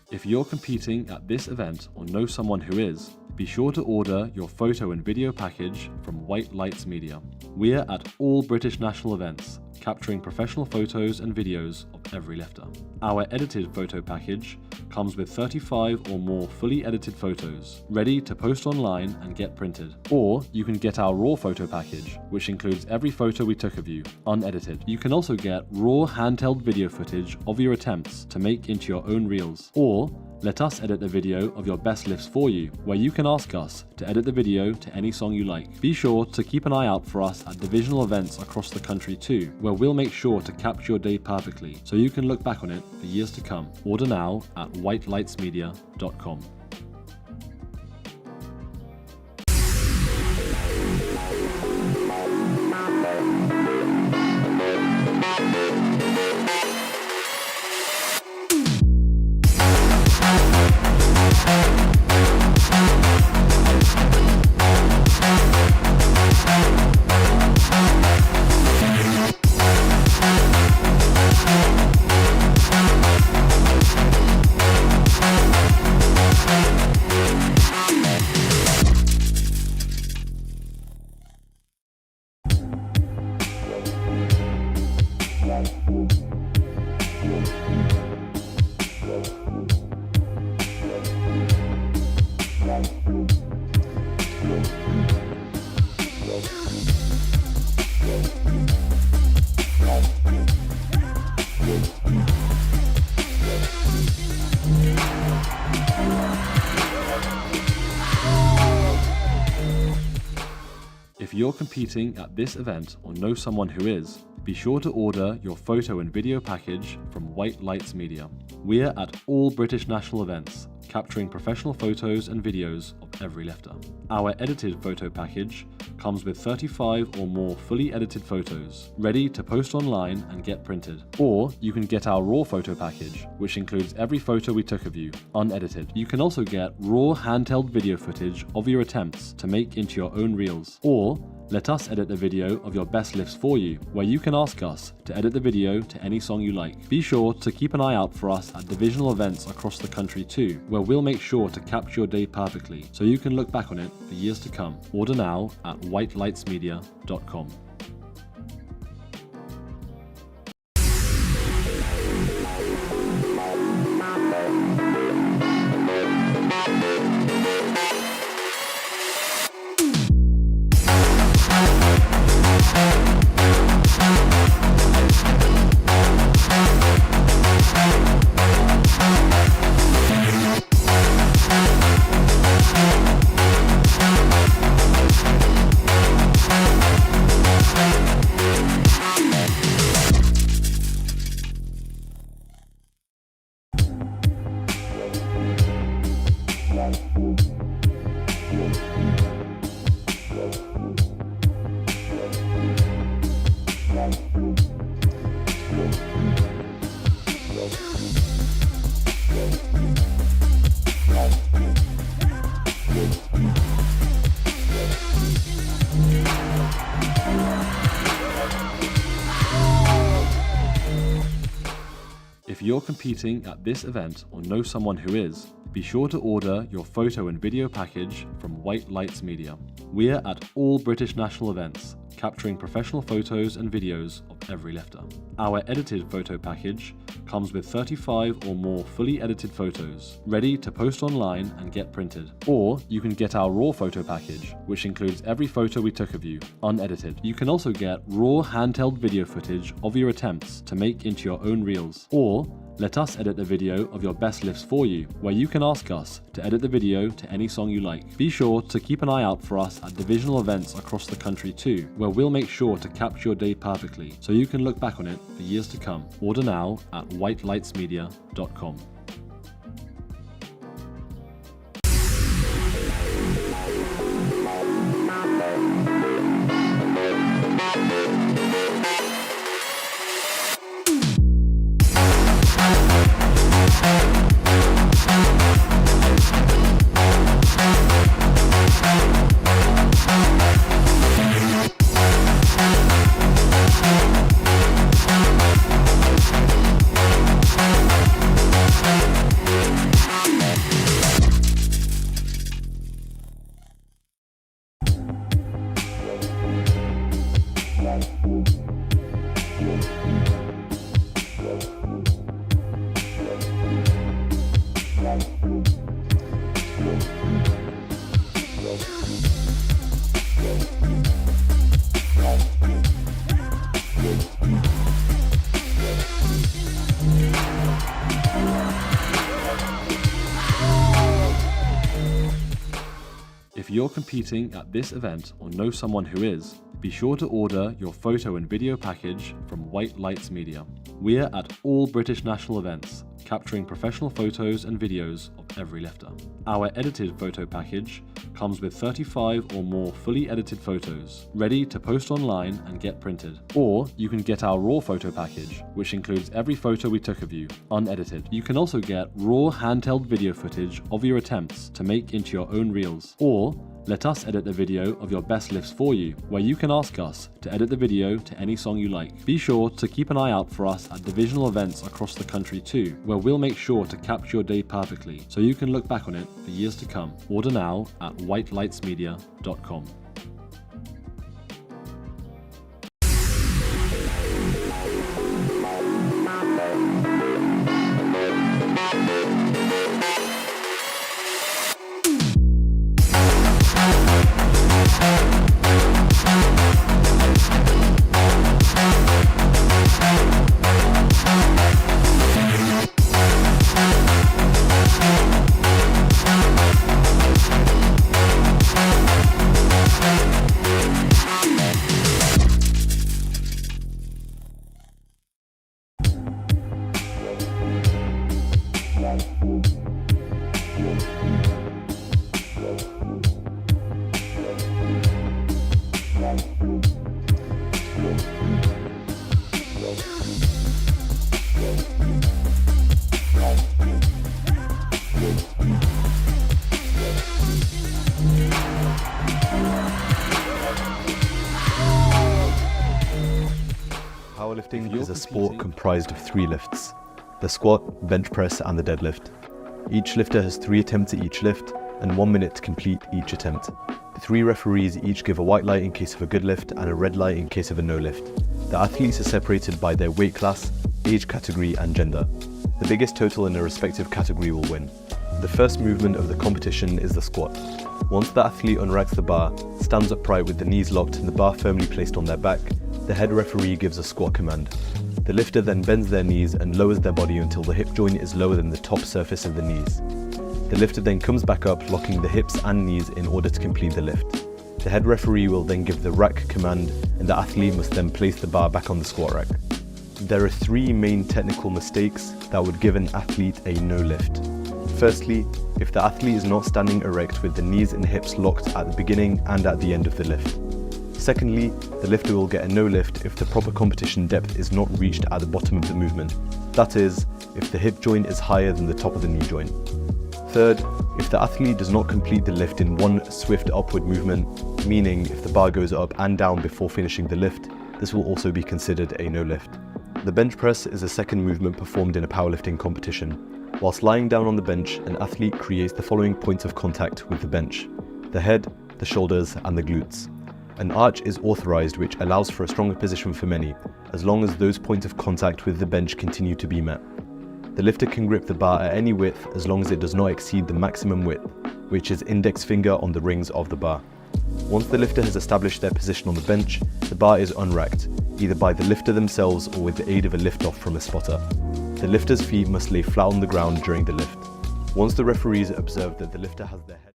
If you're competing at this event or know someone who is, be sure to order your photo and video package from White Lights Media. We're at all British national events, capturing professional photos and videos of every lifter. Our edited photo package comes with 35 or more fully edited photos, ready to post online and get printed. Or you can get our raw photo package, which includes every photo we took of you, unedited. You can also get raw handheld video footage of your attempts to make into your own reels. Or let us edit a video of your best lifts for you, where you can ask us to edit the video to any song you like. Be sure to keep an eye out for us at divisional events across the country too, where we'll make sure to capture your day perfectly, so you can look back on it for years to come. Order now at whitelightsmedia.com. If you're competing at this event or know someone who is, be sure to order your photo and video package from White Lights Media. We're at all British national events, capturing professional photos and videos of every lifter. Our edited photo package comes with 35 or more fully edited photos, ready to post online and get printed. Or you can get our raw photo package, which includes every photo we took of you, unedited. You can also get raw handheld video footage of your attempts to make into your own reels. Or let us edit a video of your best lifts for you, where you can ask us to edit the video to any song you like. Be sure to keep an eye out for us at divisional events across the country too, where we'll make sure to capture your day perfectly, so you can look back on it for years to come. Order now at whitelightsmedia.com. If you're competing at this event or know someone who is, be sure to order your photo and video package from White Lights Media. We're at all British national events, capturing professional photos and videos of every lifter. Our edited photo package comes with 35 or more fully edited photos, ready to post online and get printed. Or you can get our raw photo package, which includes every photo we took of you, unedited. You can also get raw handheld video footage of your attempts to make into your own reels. Or let us edit a video of your best lifts for you, where you can ask us to edit the video to any song you like. Be sure to keep an eye out for us at divisional events across the country too, where we'll make sure to capture your day perfectly, so you can look back on it for years to come. Order now at whitelightsmedia.com. you're competing at this event or know someone who is, be sure to order your photo and video package from White Lights Media. We're at all British national events, capturing professional photos and videos of every lifter. Our edited photo package comes with 35 or more fully edited photos, ready to post online and get printed. Or you can get our raw photo package, which includes every photo we took of you, unedited. You can also get raw handheld video footage of your attempts to make into your own reels. Or let us edit a video of your best lifts for you, where you can ask us to edit the video to any song you like. Be sure to keep an eye out for us at divisional events across the country too, where we'll make sure to capture your day perfectly, so you can look back on it for years to come. Order now at whitelightsmedia.com. Powerlifting is a sport comprised of 3 lifts: the squat, bench press and the deadlift. Each lifter has 3 attempts at each lift and 1 minute to complete each attempt. The 3 referees each give a white light in case of a good lift and a red light in case of a no lift. The athletes are separated by their weight class, age category and gender. The biggest total in a respective category will win. The first movement of the competition is the squat. Once the athlete unracks the bar, stands upright with the knees locked and the bar firmly placed on their back, the head referee gives a squat command. The lifter then bends their knees and lowers their body until the hip joint is lower than the top surface of the knees. The lifter then comes back up, locking the hips and knees in order to complete the lift. The head referee will then give the rack command and the athlete must then place the bar back on the squat rack. There are 3 main technical mistakes that would give an athlete a no lift. Firstly, if the athlete is not standing erect with the knees and hips locked at the beginning and at the end of the lift. Secondly, the lifter will get a no lift if the proper competition depth is not reached at the bottom of the movement. That is, if the hip joint is higher than the top of the knee joint. Third, if the athlete does not complete the lift in one swift upward movement, meaning if the bar goes up and down before finishing the lift, this will also be considered a no lift. The bench press is a second movement performed in a powerlifting competition. Whilst lying down on the bench, an athlete creates the following points of contact with the bench: the head, the shoulders and the glutes. An arch is authorized, which allows for a stronger position for many, as long as those points of contact with the bench continue to be met. The lifter can grip the bar at any width as long as it does not exceed the maximum width, which is index finger on the rings of the bar. Once the lifter has established their position on the bench, the bar is unracked, either by the lifter themselves or with the aid of a lift-off from a spotter. The lifter's feet must lay flat on the ground during the lift. Once the referees observe that the lifter has their head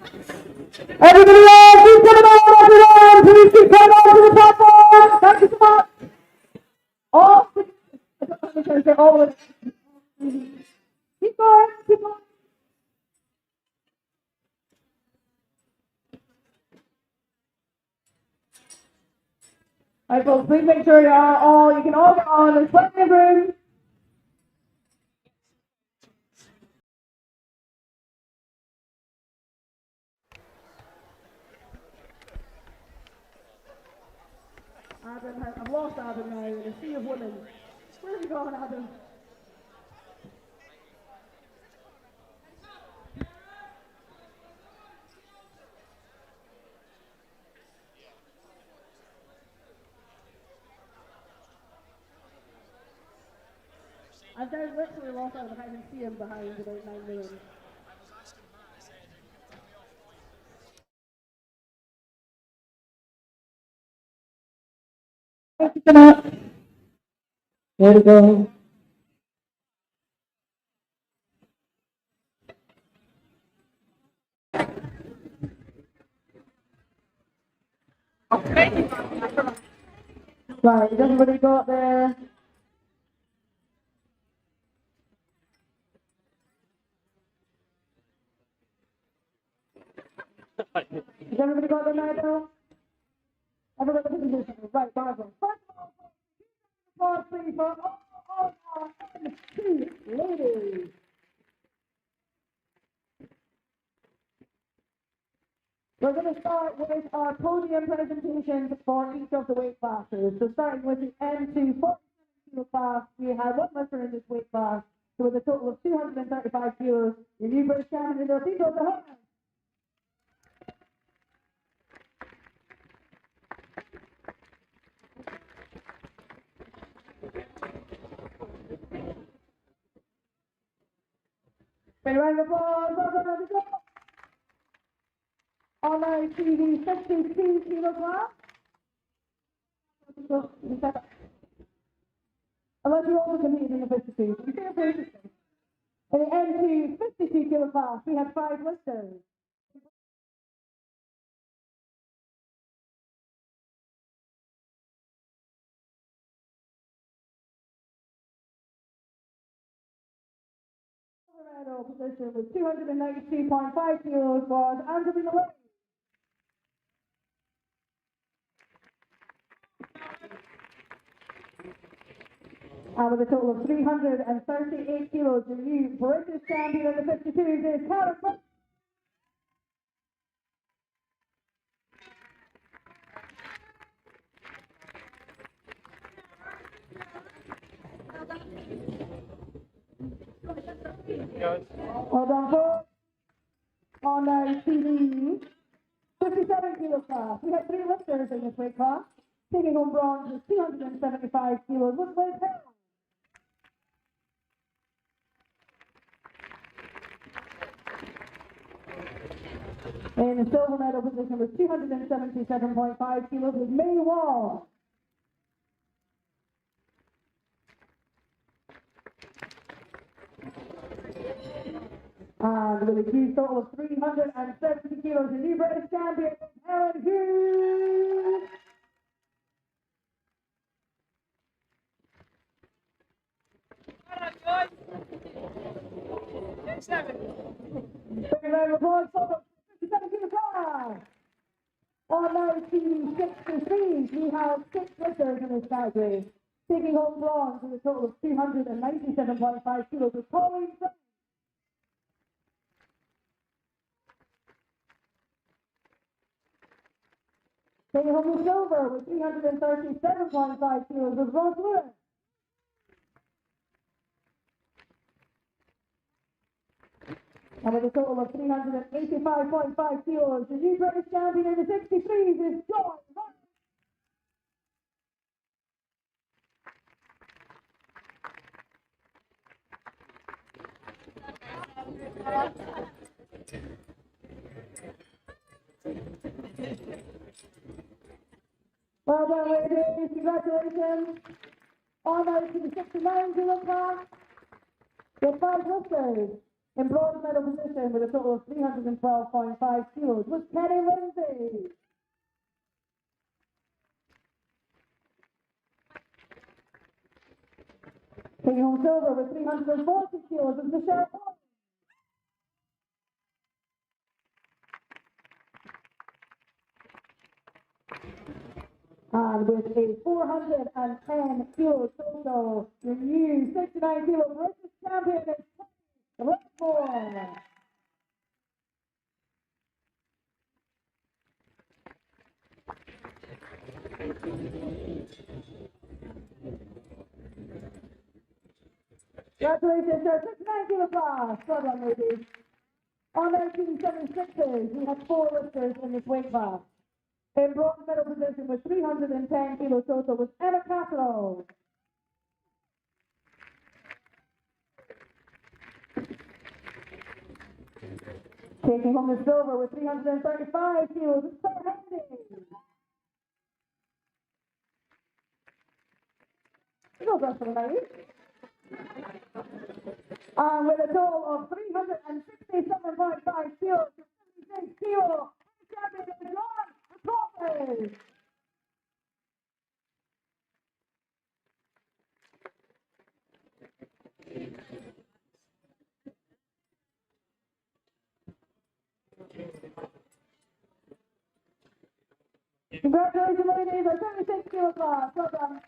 Everybody else, keep coming on, everyone! Please keep coming on to the platform! Thank you so much! All all of it. Keep going, keep going. Alright, folks, please make sure you can all get on. There's plenty of room. Adam, I've lost Adam now in a sea of women. Where are you going, Adam? I've just literally lost Adam. I can see him behind about 9 million. There we go. Right, has everybody got there? Has everybody got their medal? Everybody got the position. Right, Barbara. First of all, please, for all our MC ladies. We're going to start with our podium presentations for each of the weight classes. So starting with the M2 40 kilo class, we have one lifter in this weight class. So with a total of 235 kilos, your new British champion, Delfino Zahara. Big round of applause. On our TV 52 kilo class. Unless you also competed in the 52. You feel pretty interesting. In the M2 52 kilo class, we have 5 lifters. Medal position with 292.5 kilos was Angelina Lane. And with a total of 338 kilos, the new British champion of the 52s is Karen Brooks. Well done, folks. On our TV 57 kilo class, we have 3 lifters in this weight class. Taking home bronze with 275 kilos was Liz Hill. In the silver medal position with 277.5 kilos was May Wall. And with a huge total of 370 kilos, the new British champion, Helen Hughes. Big round of applause for the 57 kilo class. On our team 63, we have 6 lifters in this category. Taking home bronze with a total of 297.5 kilos with Pauline. Taking home the silver with 337.5 kilos with Ross Lewis. And with a total of 385.5 kilos, the new British champion in the 63s is Joy Ryan. Well done, ladies. Congratulations. On out to the 69 kilo class. The 5 lifters. In bronze medal position with a total of 312.5 kilos was Kenny Lindsay. Taking home silver with 340 kilos was Michelle Hall. And with a 410 kilo total, the new 69 kilo British champion is Tony Whitmore. Congratulations to our 69 kilo class. Well done, ladies. On 1976s, we had 4 lifters in this weight class. In bronze medal position with 310 kilos total was Emma Capital. Taking home the silver with 335 kilos is Claire Hendy. No best for the night. With a total of 367.5 kilos to 76 kilos, champion is John Crawford. Congratulations, ladies, our 76 kilo class. Well done.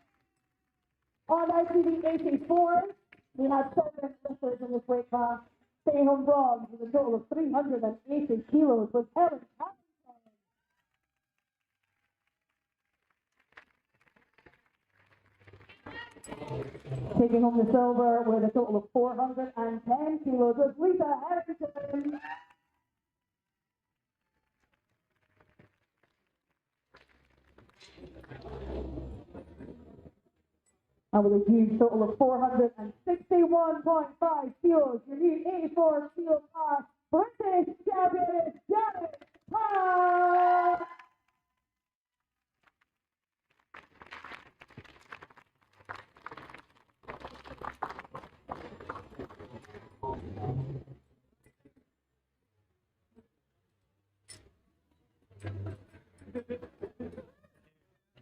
On ICD 84, we had 7 lifters in this weight class. Taking home bronze with a total of 380 kilos was Helen Patterson. Taking home the silver with a total of 410 kilos was Lisa Harrington. And with a huge total of 461.5 kilos, your new 84 kilo class British champion is Janet Parr.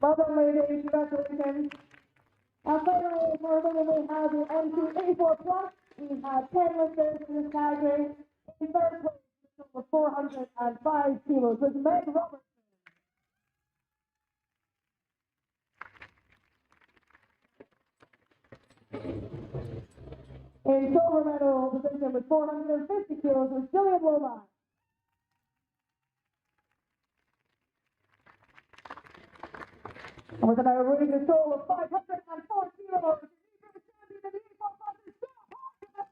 Well done, ladies. Congratulations. And finally, for women, we have the MC84 Plus. We have 10 lifters in this category. In third place, with 405 kilos, was Meg Robertson. In silver medal position with 450 kilos was Jillian Womack. And with an outrageous total of 504 kilos, the champion of the 84 Plus is Bill Hawkins.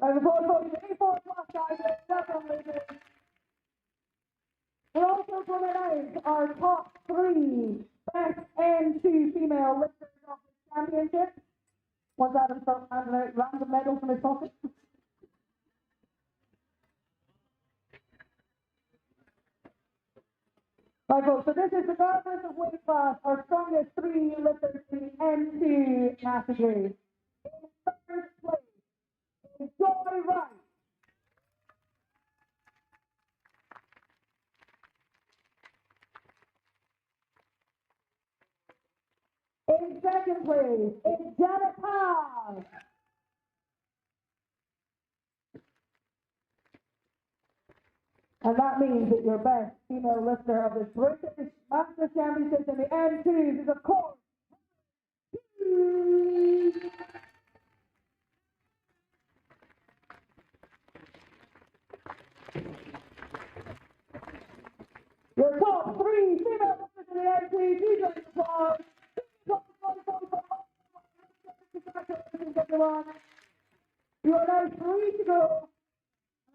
And before voting the 84 Plus guys, welcome, ladies. We also recognize our top 3 best and 2 female lifters of the championship. Once Adam starts handing out random medals from his pocket. Right, folks, so this is regardless of weight class, our strongest 3 lifters in the M2 category. In first place is Joy Wright. In second place is Janet Parr. And that means that your best female lifter of this British Masters Championship in the M2s is, of course, your top 3 female lifters in the M2s. Please raise applause. Congratulations, everyone. You are now free to go